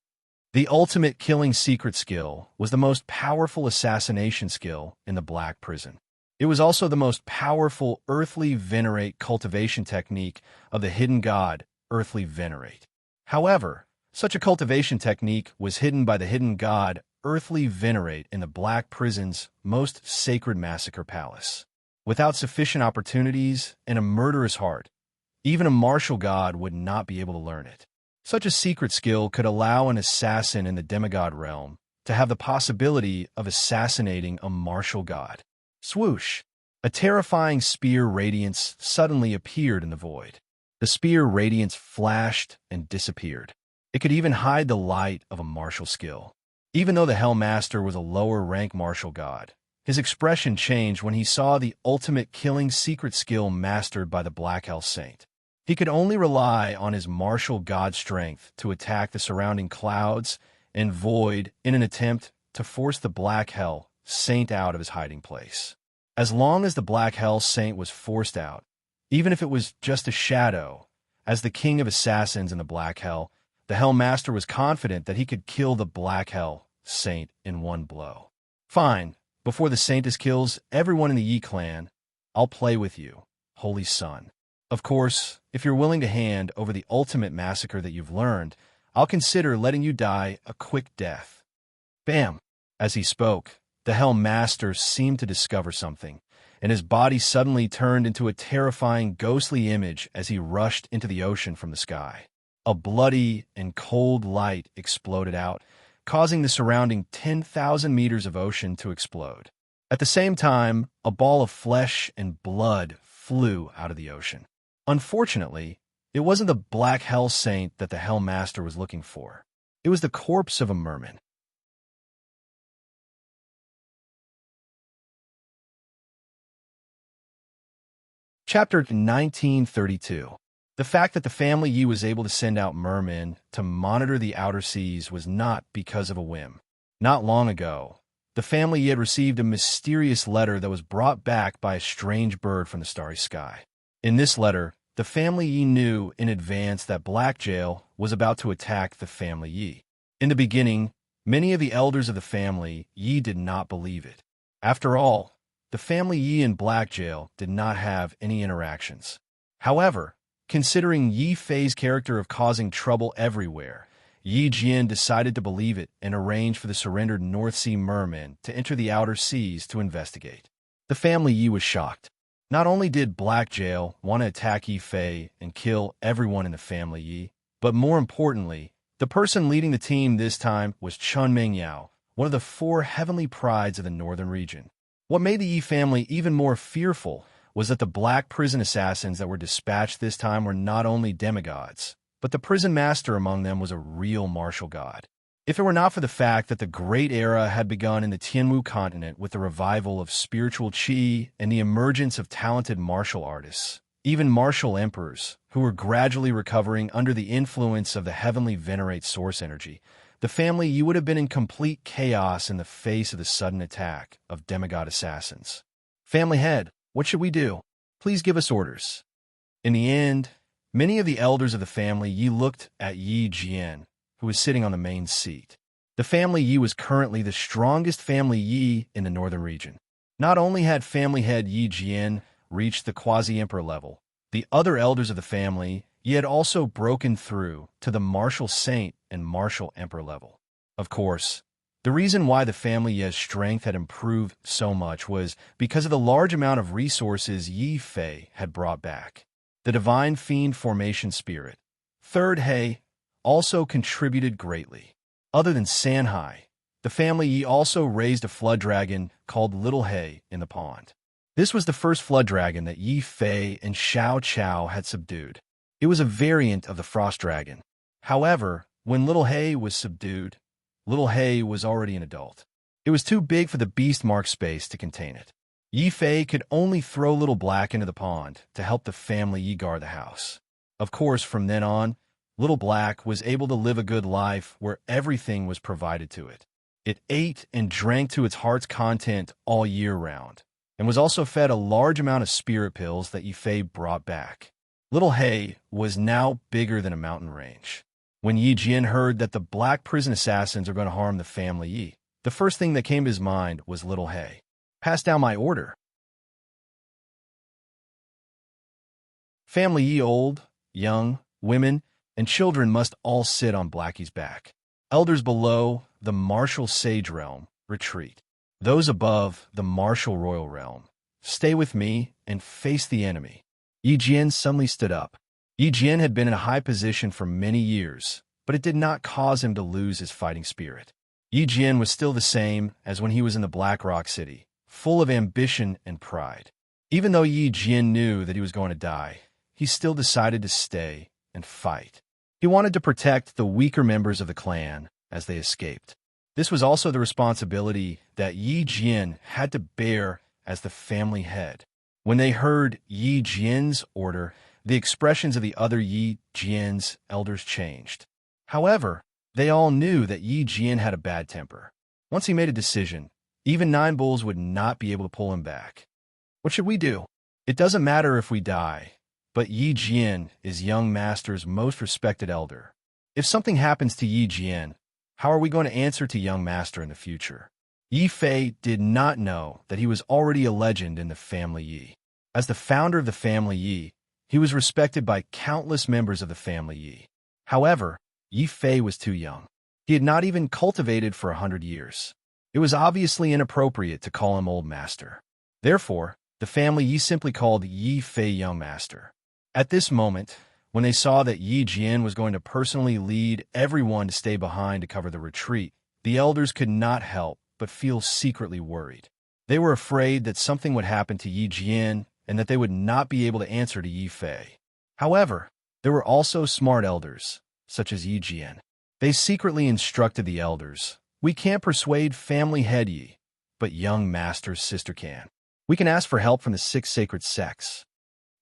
A: The ultimate killing secret skill was the most powerful assassination skill in the Black Prison. It was also the most powerful earthly venerate cultivation technique of the hidden god, earthly venerate. However, such a cultivation technique was hidden by the hidden god, earthly venerate in the Black Prison's most sacred Massacre Palace. Without sufficient opportunities and a murderous heart, even a martial god would not be able to learn it. Such a secret skill could allow an assassin in the demigod realm to have the possibility of assassinating a martial god. Swoosh! A terrifying spear radiance suddenly appeared in the void. The spear radiance flashed and disappeared. It could even hide the light of a martial skill. Even though the Hellmaster was a lower-rank martial god, his expression changed when he saw the ultimate killing secret skill mastered by the Black Hell Saint. He could only rely on his martial god strength to attack the surrounding clouds and void in an attempt to force the Black Hell Saint out of his hiding place. As long as the Black Hell Saint was forced out, even if it was just a shadow, as the king of assassins in the Black Hell, the Hellmaster was confident that he could kill the Black Hell Saint in one blow. Fine, before the Saintess kills everyone in the Yi clan, I'll play with you, Holy Son. Of course, if you're willing to hand over the ultimate massacre that you've learned, I'll consider letting you die a quick death. Bam! As he spoke, the Hellmaster seemed to discover something, and his body suddenly turned into a terrifying ghostly image as he rushed into the ocean from the sky. A bloody and cold light exploded out, causing the surrounding 10,000 meters of ocean to explode. At the same time, a ball of flesh and blood flew out of the ocean. Unfortunately, it wasn't the Black Hell Saint that the Hellmaster was looking for. It was the corpse of a merman. Chapter 1932. The fact that the family Yi was able to send out mermen to monitor the outer seas was not because of a whim. Not long ago, the family Yi had received a mysterious letter that was brought back by a strange bird from the starry sky. In this letter, the family Yi knew in advance that Black Jail was about to attack the family Yi. In the beginning, many of the elders of the family Yi did not believe it. After all, the family Yi and Black Jail did not have any interactions. However, considering Yi Fei's character of causing trouble everywhere, Yi Jian decided to believe it and arranged for the surrendered North Sea mermen to enter the outer seas to investigate. The family Yi was shocked. Not only did Black Jail want to attack Yi Fei and kill everyone in the family Yi, but more importantly, The person leading the team this time was Chun Ming Yao, one of the four heavenly prides of the northern region. What made the Yi family even more fearful was that the black prison assassins that were dispatched this time were not only demigods, but the prison master among them was a real martial god. If it were not for the fact that the great era had begun in the Tianwu continent with the revival of spiritual qi and the emergence of talented martial artists, even martial emperors, who were gradually recovering under the influence of the heavenly venerate source energy, the family Yi would have been in complete chaos in the face of the sudden attack of demigod assassins. Family head, what should we do? Please give us orders. In the end, many of the elders of the family Yi looked at Yi Jian, who was sitting on the main seat. The family Yi was currently the strongest family Yi in the northern region. Not only had family head Yi Jian reached the quasi-emperor level, the other elders of the family Yi had also broken through to the martial saint and martial emperor level. Of course, the reason why the family Yi's strength had improved so much was because of the large amount of resources Yi Fei had brought back. The divine fiend formation spirit, third He, also contributed greatly. Other than Sanhai, the family Yi also raised a flood dragon called Little He in the pond. This was the first flood dragon that Yi Fei and Xiao Chao had subdued. It was a variant of the frost dragon. However, when Little He was subdued, Little He was already an adult. It was too big for the beast mark space to contain it. Yi Fei could only throw Little Black into the pond to help the family Yi guard the house. Of course, from then on, Little Black was able to live a good life where everything was provided to it. It ate and drank to its heart's content all year round, and was also fed a large amount of spirit pills that Yi Fei brought back. Little He was now bigger than a mountain range. When Yi Jian heard that the black prison assassins are going to harm the family Yi, the first thing that came to his mind was Little He. Pass down my order. Family Yi, old, young, women, and children must all sit on Blackie's back. Elders below, the martial sage realm, retreat. Those above, the martial royal realm, stay with me and face the enemy. Yi Jian suddenly stood up. Yi Jian had been in a high position for many years, but it did not cause him to lose his fighting spirit. Yi Jian was still the same as when he was in the Black Rock City, full of ambition and pride. Even though Yi Jian knew that he was going to die, he still decided to stay and fight. He wanted to protect the weaker members of the clan as they escaped. This was also the responsibility that Yi Jian had to bear as the family head. When they heard Yi Jian's order, the expressions of the other Yi Jian's elders changed. However, they all knew that Yi Jian had a bad temper. Once he made a decision, even 9 bulls would not be able to pull him back. What should we do? It doesn't matter if we die, but Yi Jian is young master's most respected elder. If something happens to Yi Jian, how are we going to answer to young master in the future? Yi Fei did not know that he was already a legend in the family Yi. As the founder of the family Yi, he was respected by countless members of the family Yi. However, Yi Fei was too young. He had not even cultivated for 100 years. It was obviously inappropriate to call him old master. Therefore, the family Yi simply called Yi Fei young master. At this moment, when they saw that Yi Jian was going to personally lead everyone to stay behind to cover the retreat, the elders could not help but feel secretly worried. They were afraid that something would happen to Yi Jian and that they would not be able to answer to Yi Fei. However, there were also smart elders, such as Yi Jian. They secretly instructed the elders, "We can't persuade family head Yi, but young master's sister can. We can ask for help from the 6 sacred sects.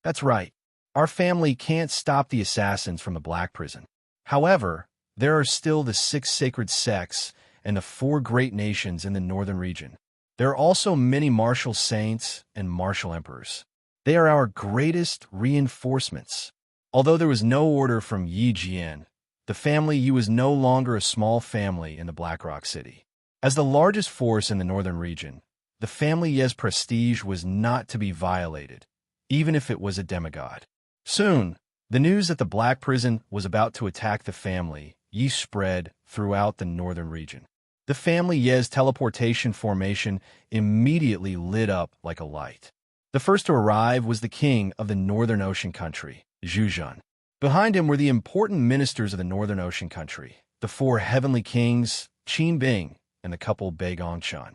A: That's right. Our family can't stop the assassins from the Black Prison. However, there are still the 6 sacred sects and the 4 great nations in the northern region. There are also many martial saints and martial emperors. They are our greatest reinforcements." Although there was no order from Yi Jian, the family Yi was no longer a small family in the Black Rock City. As the largest force in the northern region, the family Yi's prestige was not to be violated, even if it was a demigod. Soon, the news that the Black Prison was about to attack the family Yi spread throughout the northern region. The family Yi's teleportation formation immediately lit up like a light. The first to arrive was the king of the northern ocean country, Zhu Zhun. Behind him were the important ministers of the Northern Ocean country, the four heavenly kings, Qin Bing and the couple Beigong Chun.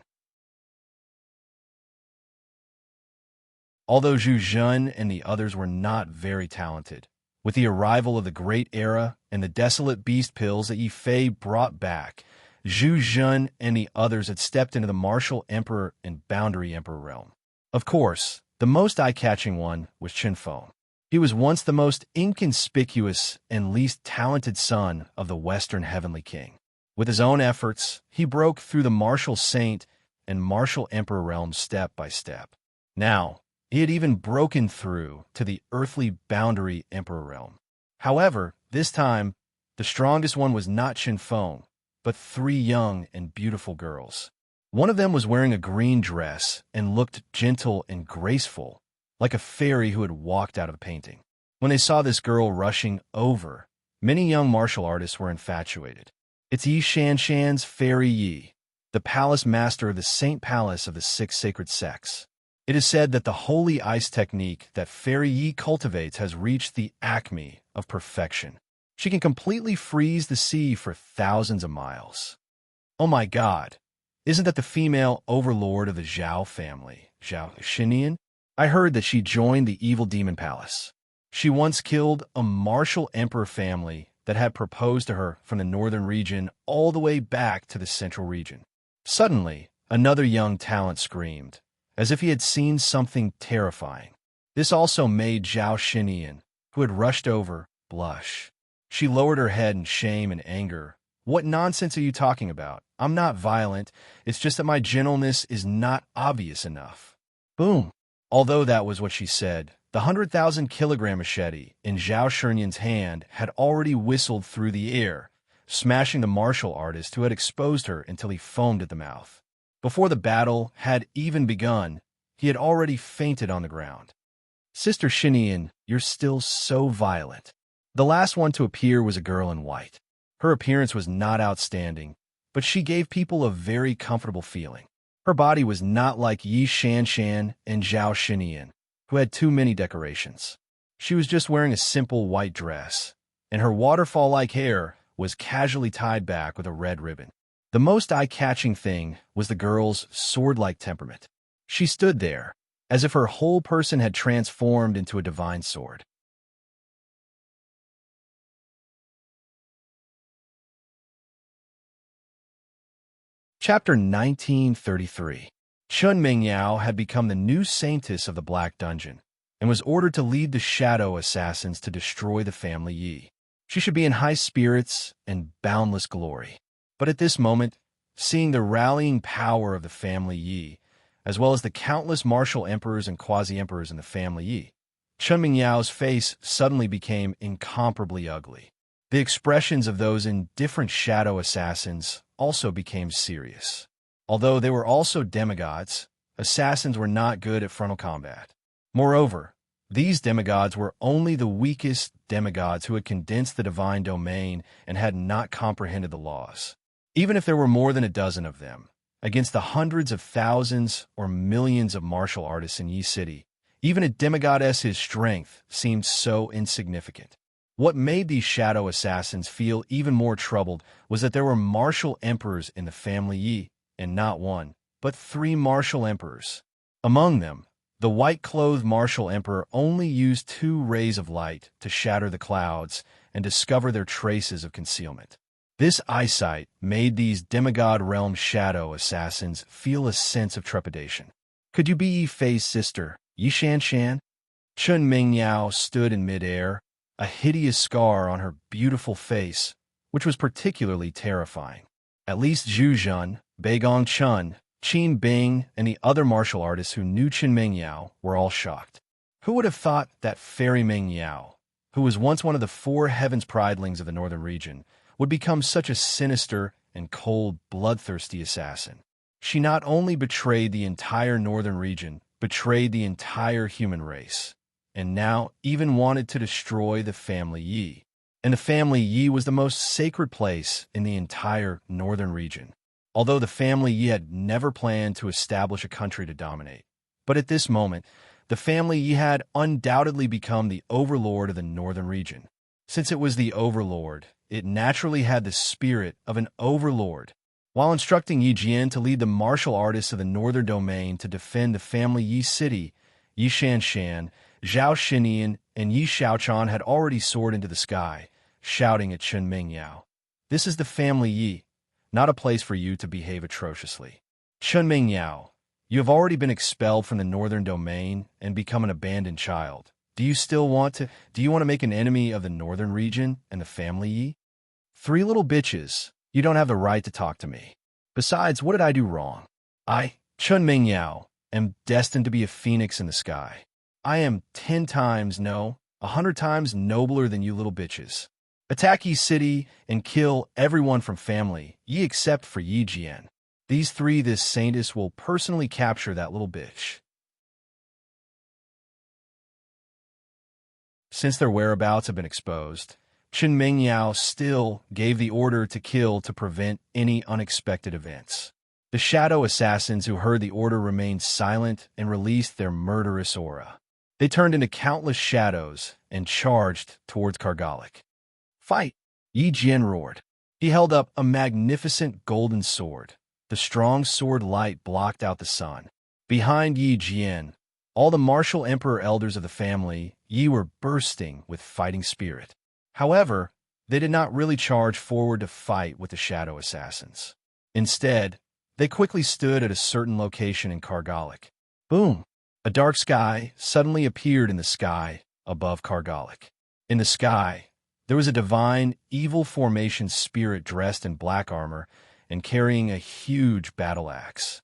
A: Although Zhu Zhen and the others were not very talented, with the arrival of the Great Era and the desolate beast pills that Yi Fei brought back, Zhu Zhen and the others had stepped into the martial emperor and boundary emperor realm. Of course, the most eye-catching one was Chen Feng. He was once the most inconspicuous and least talented son of the Western Heavenly King. With his own efforts, he broke through the martial saint and martial emperor realms step by step. Now, he had even broken through to the earthly boundary emperor realm. However, this time, the strongest one was not Chen Feng, but three young and beautiful girls. One of them was wearing a green dress and looked gentle and graceful, like a fairy who had walked out of a painting. When they saw this girl rushing over, many young martial artists were infatuated. It's Yi Shanshan's Fairy Yi, the palace master of the Saint Palace of the Six Sacred Sects. It is said that the holy ice technique that Fairy Yi cultivates has reached the acme of perfection. She can completely freeze the sea for thousands of miles. Oh my God! Isn't that the female overlord of the Zhao family, Zhao Xinian? I heard that she joined the evil demon palace. She once killed a martial emperor family that had proposed to her from the northern region all the way back to the central region. Suddenly, another young talent screamed, as if he had seen something terrifying. This also made Zhao Xinian, who had rushed over, blush. She lowered her head in shame and anger. What nonsense are you talking about? I'm not violent. It's just that my gentleness is not obvious enough. Boom. Although that was what she said, the 100,000-kilogram machete in Zhao Shinian's hand had already whistled through the air, smashing the martial artist who had exposed her until he foamed at the mouth. Before the battle had even begun, he had already fainted on the ground. Sister Xinian, you're still so violent. The last one to appear was a girl in white. Her appearance was not outstanding, but she gave people a very comfortable feeling. Her body was not like Yi Shanshan and Zhao Xinian, who had too many decorations. She was just wearing a simple white dress, and her waterfall-like hair was casually tied back with a red ribbon. The most eye-catching thing was the girl's sword-like temperament. She stood there, as if her whole person had transformed into a divine sword. Chapter 1933. Chun Mingyao had become the new saintess of the Black Dungeon and was ordered to lead the shadow assassins to destroy the family Yi. She should be in high spirits and boundless glory. But at this moment, seeing the rallying power of the family Yi, as well as the countless martial emperors and quasi-emperors in the family Yi, Chun Mingyao's face suddenly became incomparably ugly. The expressions of those indifferent shadow assassins also became serious. Although they were also demigods, assassins were not good at frontal combat. Moreover, these demigods were only the weakest demigods who had condensed the divine domain and had not comprehended the laws. Even if there were more than a dozen of them, against the hundreds of thousands or millions of martial artists in Yi City, even a demigoddess's strength seemed so insignificant. What made these shadow assassins feel even more troubled was that there were martial emperors in the family Yi, and not one, but three martial emperors. Among them, the white-clothed martial emperor only used 2 rays of light to shatter the clouds and discover their traces of concealment. This eyesight made these demigod realm shadow assassins feel a sense of trepidation. Could you be Yi Fei's sister, Yi Shanshan? Chun Mingyao stood in midair, a hideous scar on her beautiful face, which was particularly terrifying. At least Zhu Zhen, Beigong Chun, Qin Bing, and the other martial artists who knew Chun Mingyao were all shocked. Who would have thought that Fairy Mingyao, who was once one of the 4 heavens pridlings of the northern region, would become such a sinister and cold, bloodthirsty assassin? She not only betrayed the entire northern region, betrayed the entire human race, and now even wanted to destroy the family Yi. And the family Yi was the most sacred place in the entire northern region. Although the family Yi had never planned to establish a country to dominate. But at this moment, the family Yi had undoubtedly become the overlord of the northern region. Since it was the overlord, it naturally had the spirit of an overlord. While instructing Yi Jian to lead the martial artists of the northern domain to defend the family Yi city, Yi Shanshan, Zhao Xinian, and Yi Shaochan had already soared into the sky, shouting at Chen Mingyao. This is the family Yi, not a place for you to behave atrociously. Chen Mingyao, you have already been expelled from the northern domain and become an abandoned child. Do you want to make an enemy of the northern region and the family Yi? Three little bitches, you don't have the right to talk to me. Besides, what did I do wrong? I, Chen Mingyao, am destined to be a phoenix in the sky. I am 10 times, no, 100 times nobler than you little bitches. Attack Yi City and kill everyone from family Yi except for Yi Jian. These three this saintess will personally capture that little bitch. Since their whereabouts have been exposed, Chen Mingyao still gave the order to kill to prevent any unexpected events. The shadow assassins who heard the order remained silent and released their murderous aura. They turned into countless shadows and charged towards Kargalik. Fight! Yi Jian roared. He held up a magnificent golden sword. The strong sword light blocked out the sun. Behind Yi Jian, all the martial emperor elders of the family Yi were bursting with fighting spirit. However, they did not really charge forward to fight with the shadow assassins. Instead, they quickly stood at a certain location in Kargalik. Boom! A dark sky suddenly appeared in the sky above Kargalik. In the sky, there was a divine, evil formation spirit dressed in black armor and carrying a huge battle axe.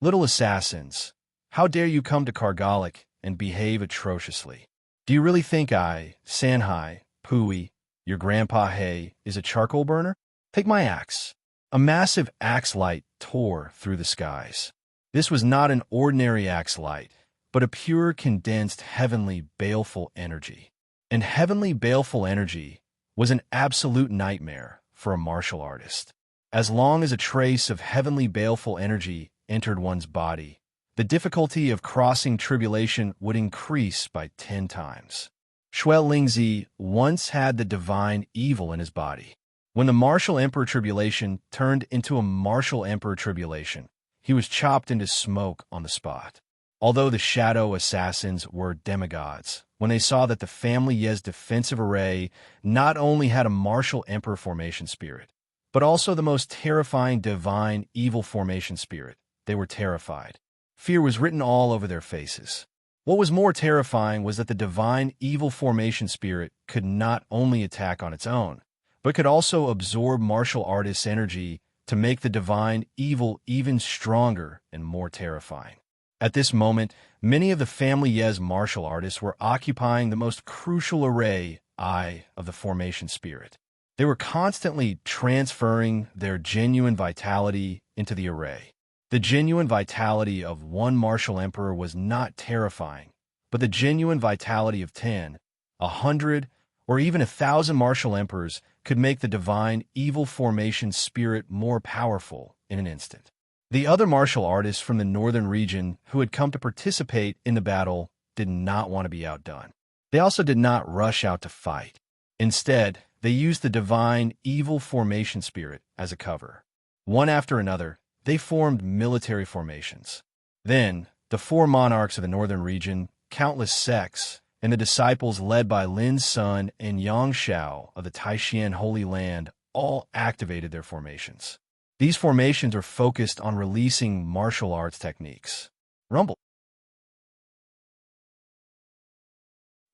A: Little assassins, how dare you come to Kargalik and behave atrociously? Do you really think I, Sanhai, Pui, your grandpa He, is a charcoal burner? Take my axe. A massive axe light tore through the skies. This was not an ordinary axe light, but a pure, condensed, heavenly, baleful energy. And heavenly, baleful energy was an absolute nightmare for a martial artist. As long as a trace of heavenly, baleful energy entered one's body, the difficulty of crossing tribulation would increase by 10 times. Shuel Lingzi once had the divine evil in his body. When the martial emperor tribulation turned into a martial emperor tribulation, he was chopped into smoke on the spot. Although the shadow assassins were demigods, when they saw that the family Ye's defensive array not only had a martial emperor formation spirit, but also the most terrifying divine evil formation spirit, they were terrified. Fear was written all over their faces. What was more terrifying was that the divine evil formation spirit could not only attack on its own, but could also absorb martial artists' energy to make the divine evil even stronger and more terrifying. At this moment, many of the family Ye's martial artists were occupying the most crucial array, of the formation spirit. They were constantly transferring their genuine vitality into the array. The genuine vitality of one martial emperor was not terrifying, but the genuine vitality of 10, 100, or even 1,000 martial emperors could make the divine evil formation spirit more powerful in an instant. The other martial artists from the northern region who had come to participate in the battle did not want to be outdone. They also did not rush out to fight. Instead, they used the divine evil formation spirit as a cover. One after another, they formed military formations. Then, the 4 monarchs of the northern region, countless sects, and the disciples led by Lin's son and Yang Shao of the Taishan Holy Land all activated their formations. These formations are focused on releasing martial arts techniques. Rumble.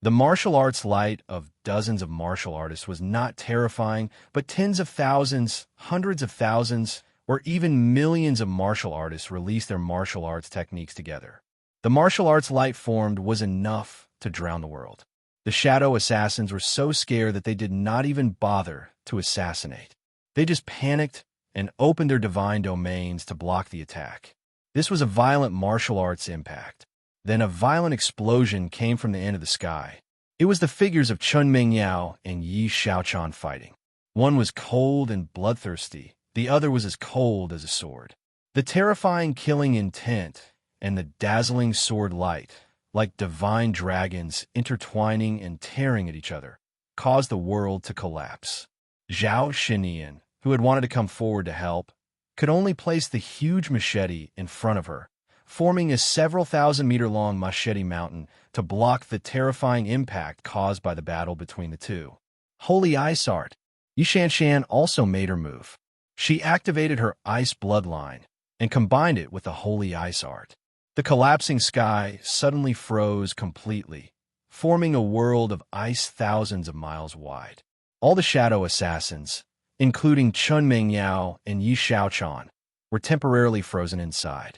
A: The martial arts light of dozens of martial artists was not terrifying, but tens of thousands, hundreds of thousands, or even millions of martial artists released their martial arts techniques together. The martial arts light formed was enough to drown the world. The shadow assassins were so scared that they did not even bother to assassinate. They just panicked and opened their divine domains to block the attack. This was a violent martial arts impact. Then a violent explosion came from the end of the sky. It was the figures of Chen Mingyao and Yi Shaochan fighting. One was cold and bloodthirsty. The other was as cold as a sword. The terrifying killing intent and the dazzling sword light, like divine dragons intertwining and tearing at each other, caused the world to collapse. Zhao Shinian, who had wanted to come forward to help, could only place the huge machete in front of her, forming a several thousand-meter-long machete mountain to block the terrifying impact caused by the battle between the two. Holy Ice Art. Yi Shanshan also made her move. She activated her ice bloodline and combined it with the Holy Ice Art. The collapsing sky suddenly froze completely, forming a world of ice thousands of miles wide. All the shadow assassins, including Chun Mingyao and Yi Xiaochan, were temporarily frozen inside.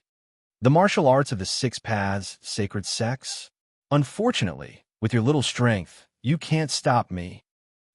A: The martial arts of the Six Paths, Sacred Sex? Unfortunately, with your little strength, you can't stop me.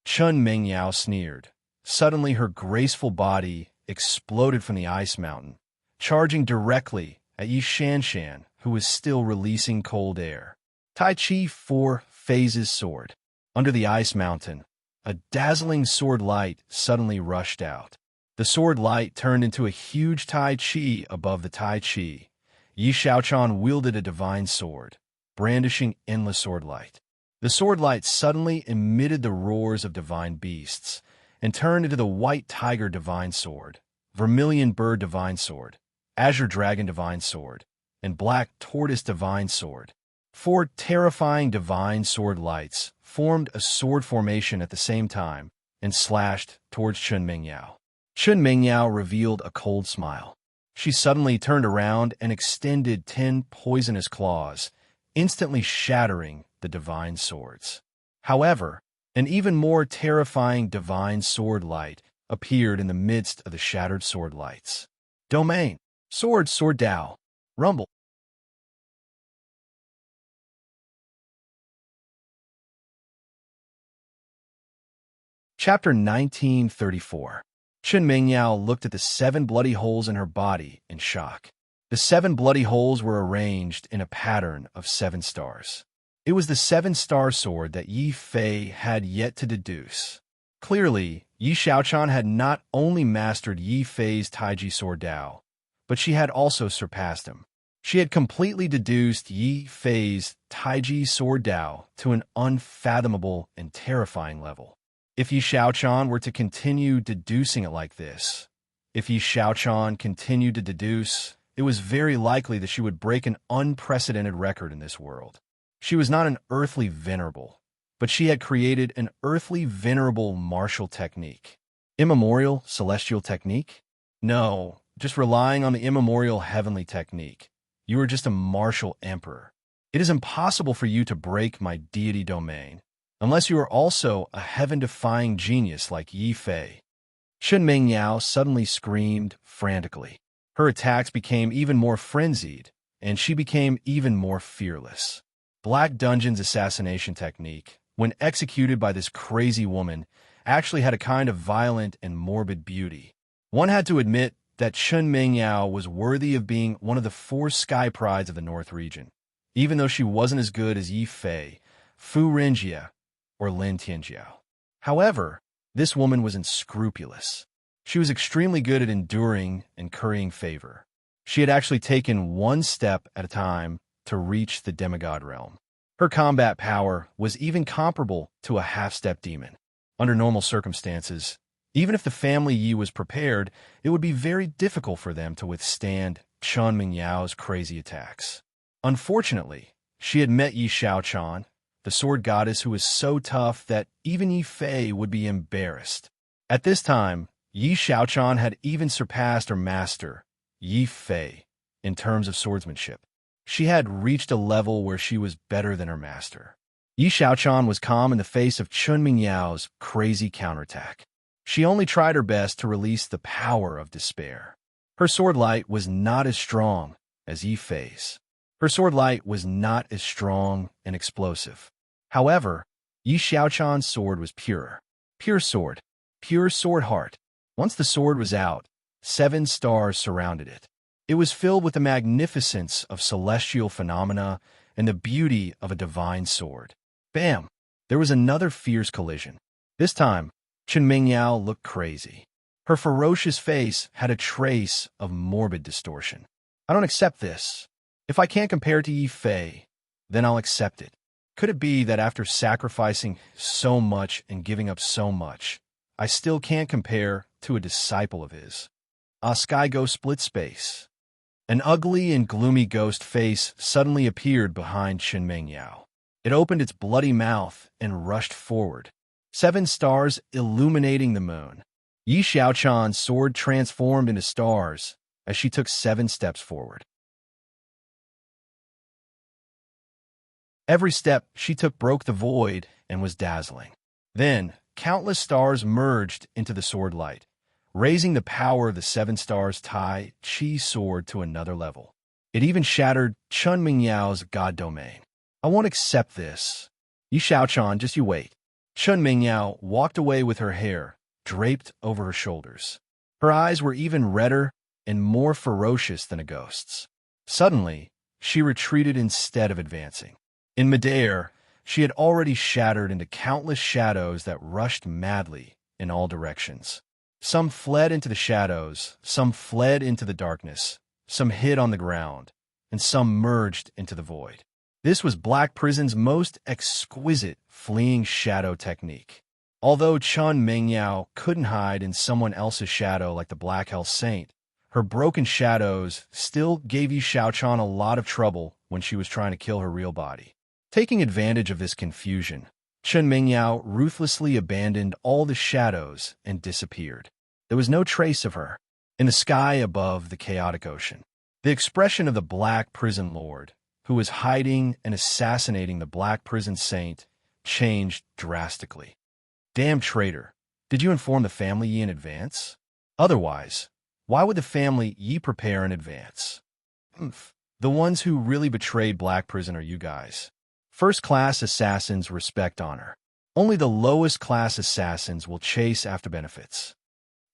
A: Chun Mingyao sneered. Suddenly her graceful body exploded from the ice mountain, charging directly at Yi Shanshan, who was still releasing cold air. Tai Chi 4 Phases Sword. Under the ice mountain, a dazzling sword light suddenly rushed out. The sword light turned into a huge Tai Chi above the Tai Chi. Yi Xiaochan wielded a divine sword, brandishing endless sword light. The sword light suddenly emitted the roars of divine beasts and turned into the white tiger divine sword, vermilion bird divine sword, azure dragon divine sword, and black tortoise divine sword. 4 terrifying divine sword lights formed a sword formation at the same time and slashed towards Chun Mingyao. Chun Mingyao revealed a cold smile. She suddenly turned around and extended 10 poisonous claws, instantly shattering the divine swords. However, an even more terrifying divine sword light appeared in the midst of the shattered sword lights. Domain. Sword Dao. Rumble. Chapter 1934. Chun Mingyao looked at the 7 bloody holes in her body in shock. The 7 bloody holes were arranged in a pattern of 7 stars. It was the 7-star sword that Yi Fei had yet to deduce. Clearly, Yi Xiaochan had not only mastered Yi Fei's Taiji Sword Dao, but she had also surpassed him. She had completely deduced Yi Fei's Taiji Sword Dao to an unfathomable and terrifying level. If Yi Xiaochan were to continue deducing it like this, it was very likely that she would break an unprecedented record in this world. She was not an earthly venerable, but she had created an earthly venerable martial technique. Immemorial celestial technique? No, just relying on the immemorial heavenly technique. You are just a martial emperor. It is impossible for you to break my deity domain, unless you are also a heaven-defying genius like Yi Fei. Chun Mingyao suddenly screamed frantically. Her attacks became even more frenzied, and she became even more fearless. Black Dungeon's assassination technique, when executed by this crazy woman, actually had a kind of violent and morbid beauty. One had to admit that Chun Mingyao was worthy of being one of the 4 sky prides of the North region, even though she wasn't as good as Yi Fei, Fu Renjia, or Lin Tianjiao. However, this woman was unscrupulous. She was extremely good at enduring and currying favor. She had actually taken 1 step at a time to reach the demigod realm. Her combat power was even comparable to a half-step demon. Under normal circumstances, even if the family Yi was prepared, it would be very difficult for them to withstand Chun Mingyao's crazy attacks. Unfortunately, she had met Yi Xiaochan, the sword goddess who was so tough that even Yi Fei would be embarrassed. At this time, Yi Xiaochan had even surpassed her master, Yi Fei, in terms of swordsmanship. She had reached a level where she was better than her master. Yi Xiaochan was calm in the face of Chun Mingyao's crazy counterattack. She only tried her best to release the power of despair. Her sword light was not as strong as Yi Fei's. Her sword light was not as strong and explosive. However, Yi Xiaochan's sword was pure. Pure sword heart. Once the sword was out, 7 stars surrounded it. It was filled with the magnificence of celestial phenomena and the beauty of a divine sword. Bam! There was another fierce collision. This time, Chun Mingyao looked crazy. Her ferocious face had a trace of morbid distortion. I don't accept this. If I can't compare it to Yi Fei, then I'll accept it. Could it be that after sacrificing so much and giving up so much, I still can't compare to a disciple of his? A sky ghost split space. An ugly and gloomy ghost face suddenly appeared behind Shenming Yao. It opened its bloody mouth and rushed forward, 7 stars illuminating the moon. Yi Xiaochan's sword transformed into stars as she took 7 steps forward. Every step she took broke the void and was dazzling. Then, countless stars merged into the sword light, raising the power of the 7 stars Tai Chi sword to another level. It even shattered Chun Mingyao's god domain. I won't accept this. Yi Xiaochan, just you wait. Chun Mingyao walked away with her hair draped over her shoulders. Her eyes were even redder and more ferocious than a ghost's. Suddenly, she retreated instead of advancing. In midair, she had already shattered into countless shadows that rushed madly in all directions. Some fled into the shadows, some fled into the darkness, some hid on the ground, and some merged into the void. This was Black Prison's most exquisite fleeing shadow technique. Although Chun Mingyao couldn't hide in someone else's shadow like the Black Hell Saint, her broken shadows still gave Yi Xiaochan a lot of trouble when she was trying to kill her real body. Taking advantage of this confusion, Chun Mingyao ruthlessly abandoned all the shadows and disappeared. There was no trace of her. In the sky above the chaotic ocean, the expression of the Black Prison Lord, who was hiding and assassinating the Black Prison Saint, changed drastically. Damn traitor, did you inform the family Yi in advance? Otherwise, why would the family Yi prepare in advance? The ones who really betrayed Black Prison are you guys. First-class assassins respect honor. Only the lowest-class assassins will chase after benefits.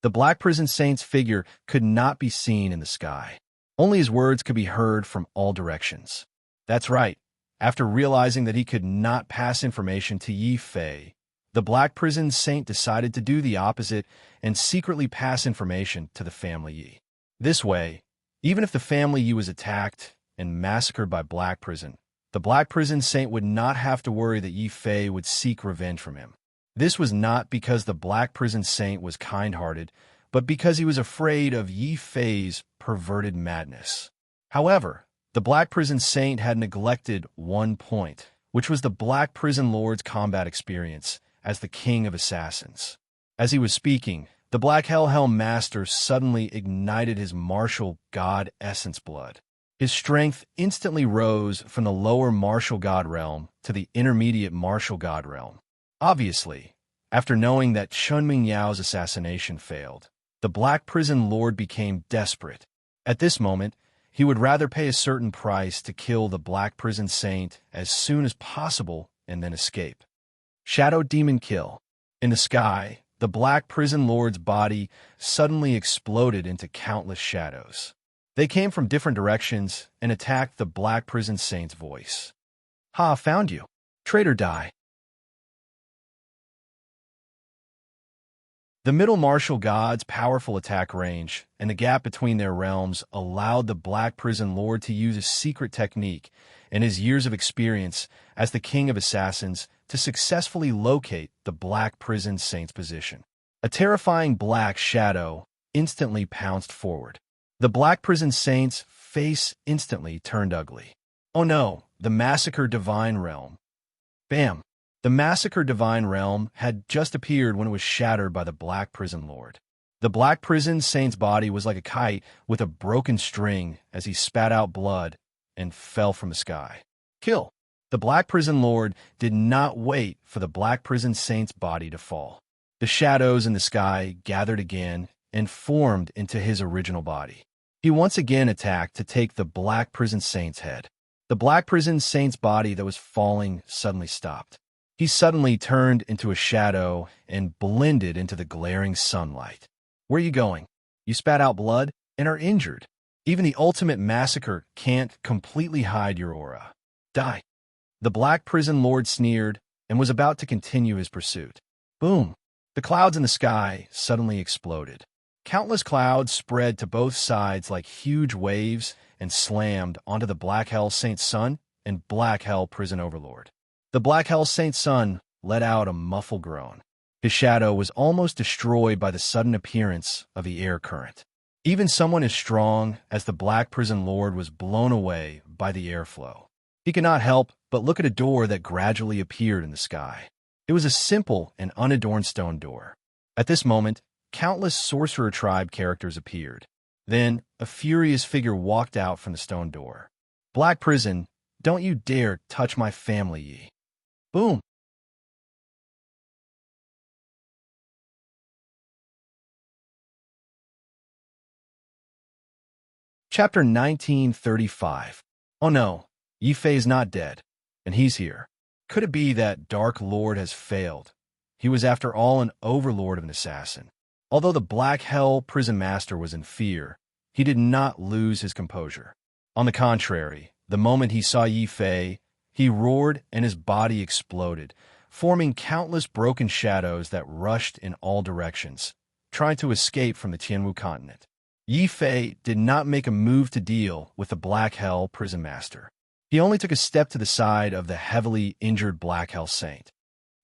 A: The Black Prison Saint's figure could not be seen in the sky. Only his words could be heard from all directions. That's right. After realizing that he could not pass information to Yi Fei, the Black Prison Saint decided to do the opposite and secretly pass information to the family Yi. This way, even if the family Yi was attacked and massacred by Black Prison, the Black Prison Saint would not have to worry that Yi Fei would seek revenge from him. This was not because the Black Prison Saint was kind-hearted, but because he was afraid of Yi Fei's perverted madness. However, the Black Prison Saint had neglected one point, which was the Black Prison Lord's combat experience as the King of Assassins. As he was speaking, the Black Hellhelm Master suddenly ignited his martial god essence blood. His strength instantly rose from the lower martial god realm to the intermediate martial god realm. Obviously, after knowing that Chun Mingyao's assassination failed, the Black Prison Lord became desperate. At this moment, he would rather pay a certain price to kill the Black Prison Saint as soon as possible and then escape. Shadow Demon Kill. In the sky, the Black Prison Lord's body suddenly exploded into countless shadows. They came from different directions and attacked the Black Prison Saint's voice. Ha, found you. Traitor die. The Middle Martial God's powerful attack range and the gap between their realms allowed the Black Prison Lord to use a secret technique and his years of experience as the King of Assassins to successfully locate the Black Prison Saint's position. A terrifying black shadow instantly pounced forward. The Black Prison Saint's face instantly turned ugly. Oh no, the Massacre Divine Realm. Bam! The Massacre Divine Realm had just appeared when it was shattered by the Black Prison Lord. The Black Prison Saint's body was like a kite with a broken string as he spat out blood and fell from the sky. Kill! The Black Prison Lord did not wait for the Black Prison Saint's body to fall. The shadows in the sky gathered again and formed into his original body. He once again attacked to take the Black Prison Saint's head. The Black Prison Saint's body that was falling suddenly stopped. He suddenly turned into a shadow and blended into the glaring sunlight. Where are you going? You spat out blood and are injured. Even the ultimate massacre can't completely hide your aura. Die. The Black Prison Lord sneered and was about to continue his pursuit. Boom! The clouds in the sky suddenly exploded. Countless clouds spread to both sides like huge waves and slammed onto the Black Hell Saint Sun and Black Hell Prison Overlord. The Black Hell Saint's son let out a muffled groan. His shadow was almost destroyed by the sudden appearance of the air current. Even someone as strong as the Black Prison Lord was blown away by the airflow. He could not help but look at a door that gradually appeared in the sky. It was a simple and unadorned stone door. At this moment, countless Sorcerer Tribe characters appeared. Then, a furious figure walked out from the stone door. "Black Prison, don't you dare touch my family, ye." Boom! Chapter 1935. Oh no, Yi Fei is not dead, and he's here. Could it be that Dark Lord has failed? He was after all an overlord of an assassin. Although the Black Hell Prison Master was in fear, he did not lose his composure. On the contrary, the moment he saw Yi Fei, he roared and his body exploded, forming countless broken shadows that rushed in all directions, trying to escape from the Tianwu continent. Yi Fei did not make a move to deal with the Black Hell Prison Master. He only took a step to the side of the heavily injured Black Hell Saint.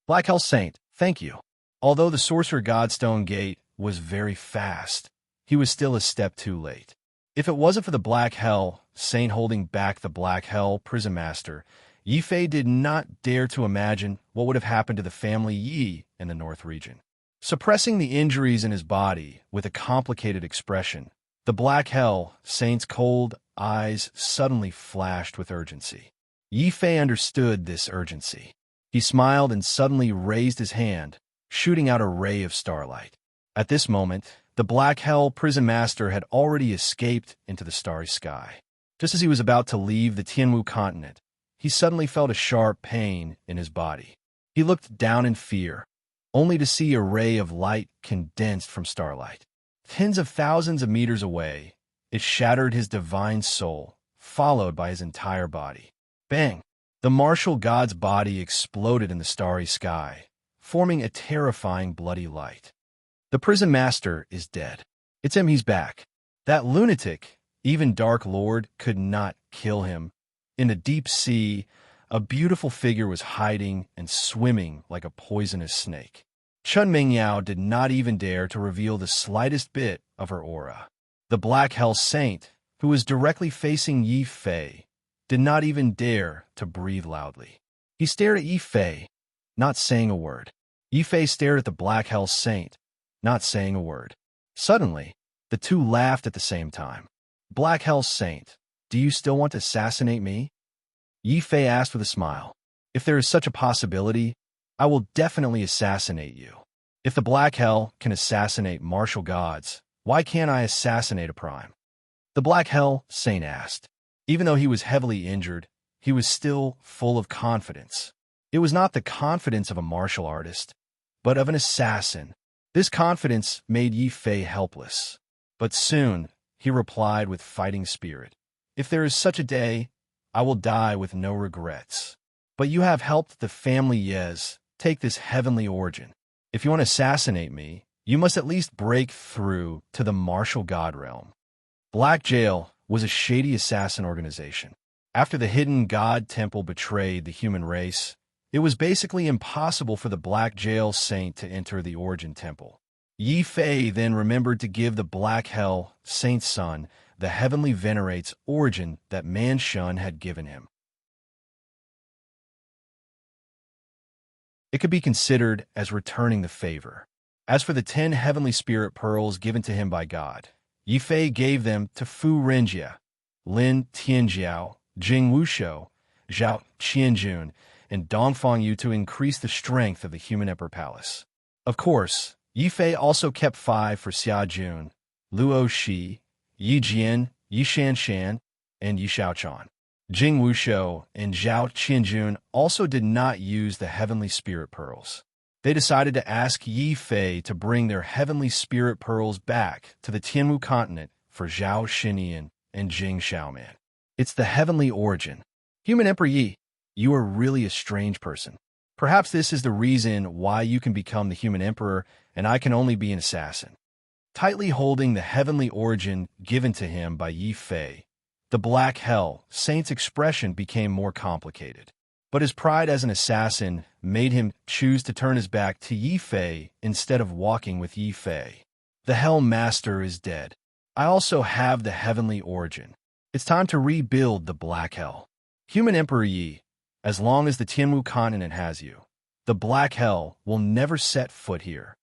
A: "Black Hell Saint, thank you." Although the Sorcerer Godstone Gate was very fast, he was still a step too late. If it wasn't for the Black Hell Saint holding back the Black Hell Prison Master, Yi Fei did not dare to imagine what would have happened to the family Yi in the North region. Suppressing the injuries in his body with a complicated expression, the Black Hell Saint's cold eyes suddenly flashed with urgency. Yi Fei understood this urgency. He smiled and suddenly raised his hand, shooting out a ray of starlight. At this moment, the Black Hell Prison Master had already escaped into the starry sky. Just as he was about to leave the Tianwu continent, he suddenly felt a sharp pain in his body. He looked down in fear, only to see a ray of light condensed from starlight. Tens of thousands of meters away, it shattered his divine soul, followed by his entire body. Bang! The martial god's body exploded in the starry sky, forming a terrifying bloody light. The prison master is dead. It's him, he's back. That lunatic, even Dark Lord, could not kill him. In the deep sea, a beautiful figure was hiding and swimming like a poisonous snake. Chun Mingyao did not even dare to reveal the slightest bit of her aura. The Black Hell Saint, who was directly facing Yi Fei, did not even dare to breathe loudly. He stared at Yi Fei, not saying a word. Yi Fei stared at the Black Hell Saint, not saying a word. Suddenly, the two laughed at the same time. "Black Hell Saint, do you still want to assassinate me?" Yi Fei asked with a smile. "If there is such a possibility, I will definitely assassinate you. If the Black Hell can assassinate martial gods, why can't I assassinate a prime?" The Black Hell Saint asked. Even though he was heavily injured, he was still full of confidence. It was not the confidence of a martial artist, but of an assassin. This confidence made Yi Fei helpless. But soon, he replied with fighting spirit. "If there is such a day, I will die with no regrets. But you have helped the family Yez take this heavenly origin. If you want to assassinate me, you must at least break through to the martial god realm." Black Jail was a shady assassin organization. After the hidden god temple betrayed the human race, it was basically impossible for the Black Jail Saint to enter the origin temple. Yi Fei then remembered to give the Black Hell Saint's son the heavenly venerate's origin that Man Shun had given him. It could be considered as returning the favor. As for the 10 heavenly spirit pearls given to him by God, Yi Fei gave them to Fu Renjia, Lin Tianjiao, Jing Wushou, Zhao Qianjun, and Dongfang Yu to increase the strength of the Human Emperor Palace. Of course, Yi Fei also kept 5 for Xia Jun, Luo Shi, Yi Jian, Yi Shanshan, and Yi Shaochuan. Jing Wushou and Zhao Qianjun also did not use the heavenly spirit pearls. They decided to ask Yi Fei to bring their heavenly spirit pearls back to the Tianwu continent for Zhao Xinian and Jing Xiaoman. It's the heavenly origin. Human Emperor Yi, you are really a strange person. Perhaps this is the reason why you can become the Human Emperor and I can only be an assassin. Tightly holding the heavenly origin given to him by Yi Fei, the Black Hell Saint's expression became more complicated. But his pride as an assassin made him choose to turn his back to Yi Fei instead of walking with Yi Fei. The Hell Master is dead. I also have the heavenly origin. It's time to rebuild the Black Hell. Human Emperor Yi, as long as the Tianwu continent has you, the Black Hell will never set foot here.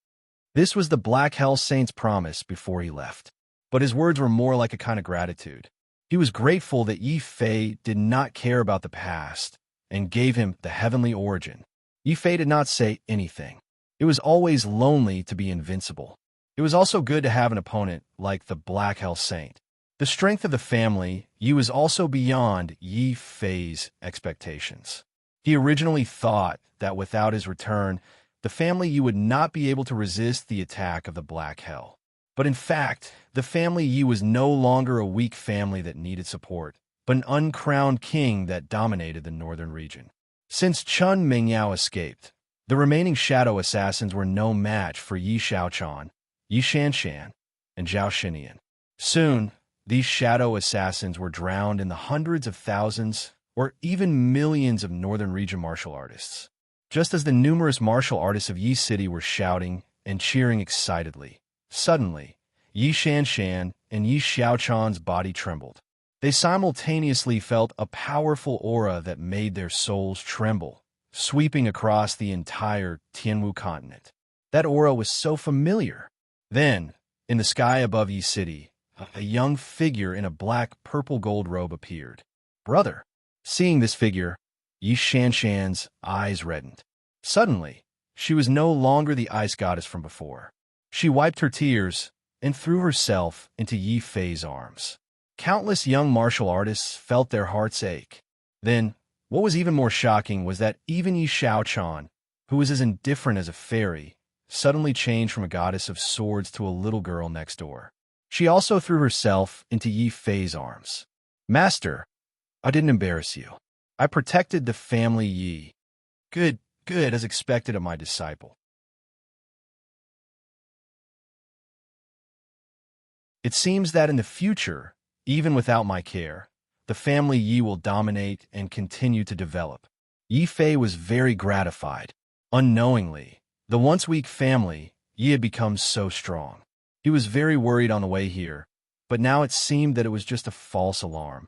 A: This was the Black Hell Saint's promise before he left. But his words were more like a kind of gratitude. He was grateful that Yi Fei did not care about the past and gave him the heavenly origin. Yi Fei did not say anything. It was always lonely to be invincible. It was also good to have an opponent like the Black Hell Saint. The strength of the family Yi was also beyond Yi Fei's expectations. He originally thought that without his return, the family Yi would not be able to resist the attack of the Black Hell. But in fact, the family Yi was no longer a weak family that needed support, but an uncrowned king that dominated the northern region. Since Chun Mingyao escaped, the remaining shadow assassins were no match for Yi Xiaochan, Yi Shanshan, and Zhao Shinian. Soon, these shadow assassins were drowned in the hundreds of thousands or even millions of northern region martial artists. Just as the numerous martial artists of Yi City were shouting and cheering excitedly, suddenly, Yi Shanshan and Yi Xiaochan's body trembled. They simultaneously felt a powerful aura that made their souls tremble, sweeping across the entire Tianwu continent. That aura was so familiar. Then, in the sky above Yi City, a young figure in a black purple-gold robe appeared. Brother! Seeing this figure, Yi Shanshan's eyes reddened. Suddenly, she was no longer the ice goddess from before. She wiped her tears and threw herself into Yi Fei's arms. Countless young martial artists felt their hearts ache. Then, what was even more shocking was that even Yi Xiaochan, who was as indifferent as a fairy, suddenly changed from a goddess of swords to a little girl next door. She also threw herself into Yi Fei's arms. Master, I didn't embarrass you. I protected the family Yi. Good, as expected of my disciple. It seems that in the future, even without my care, the family Yi will dominate and continue to develop. Yi Fei was very gratified. Unknowingly, the once weak family Yi had become so strong. He was very worried on the way here, but now it seemed that it was just a false alarm.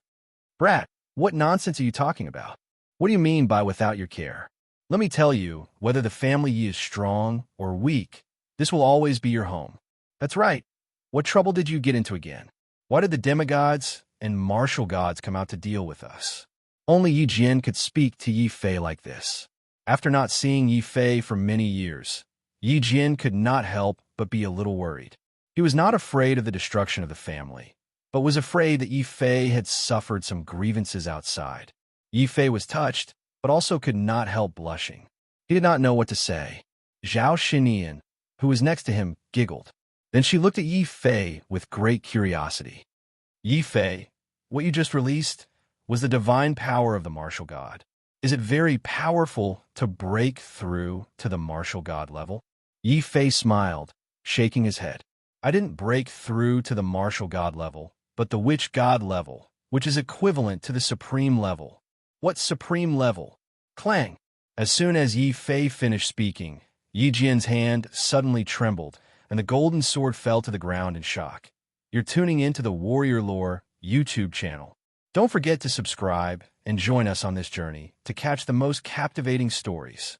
A: Brat, what nonsense are you talking about? What do you mean by without your care? Let me tell you, whether the family Yi is strong or weak, this will always be your home. That's right. What trouble did you get into again? Why did the demigods and martial gods come out to deal with us? Only Yi Jian could speak to Yi Fei like this. After not seeing Yi Fei for many years, Yi Jian could not help but be a little worried. He was not afraid of the destruction of the family, but was afraid that Yi Fei had suffered some grievances outside. Yi Fei was touched, but also could not help blushing. He did not know what to say. Zhao Shinian, who was next to him, giggled. Then she looked at Yi Fei with great curiosity. Yi Fei, what you just released was the divine power of the martial god. Is it very powerful to break through to the martial god level? Yi Fei smiled, shaking his head. I didn't break through to the martial god level, but the witch god level, which is equivalent to the supreme level. What supreme level? Clang! As soon as Yi Fei finished speaking, Yi Jian's hand suddenly trembled, and the golden sword fell to the ground in shock. You're tuning into the Warrior Lore YouTube channel. Don't forget to subscribe and join us on this journey to catch the most captivating stories.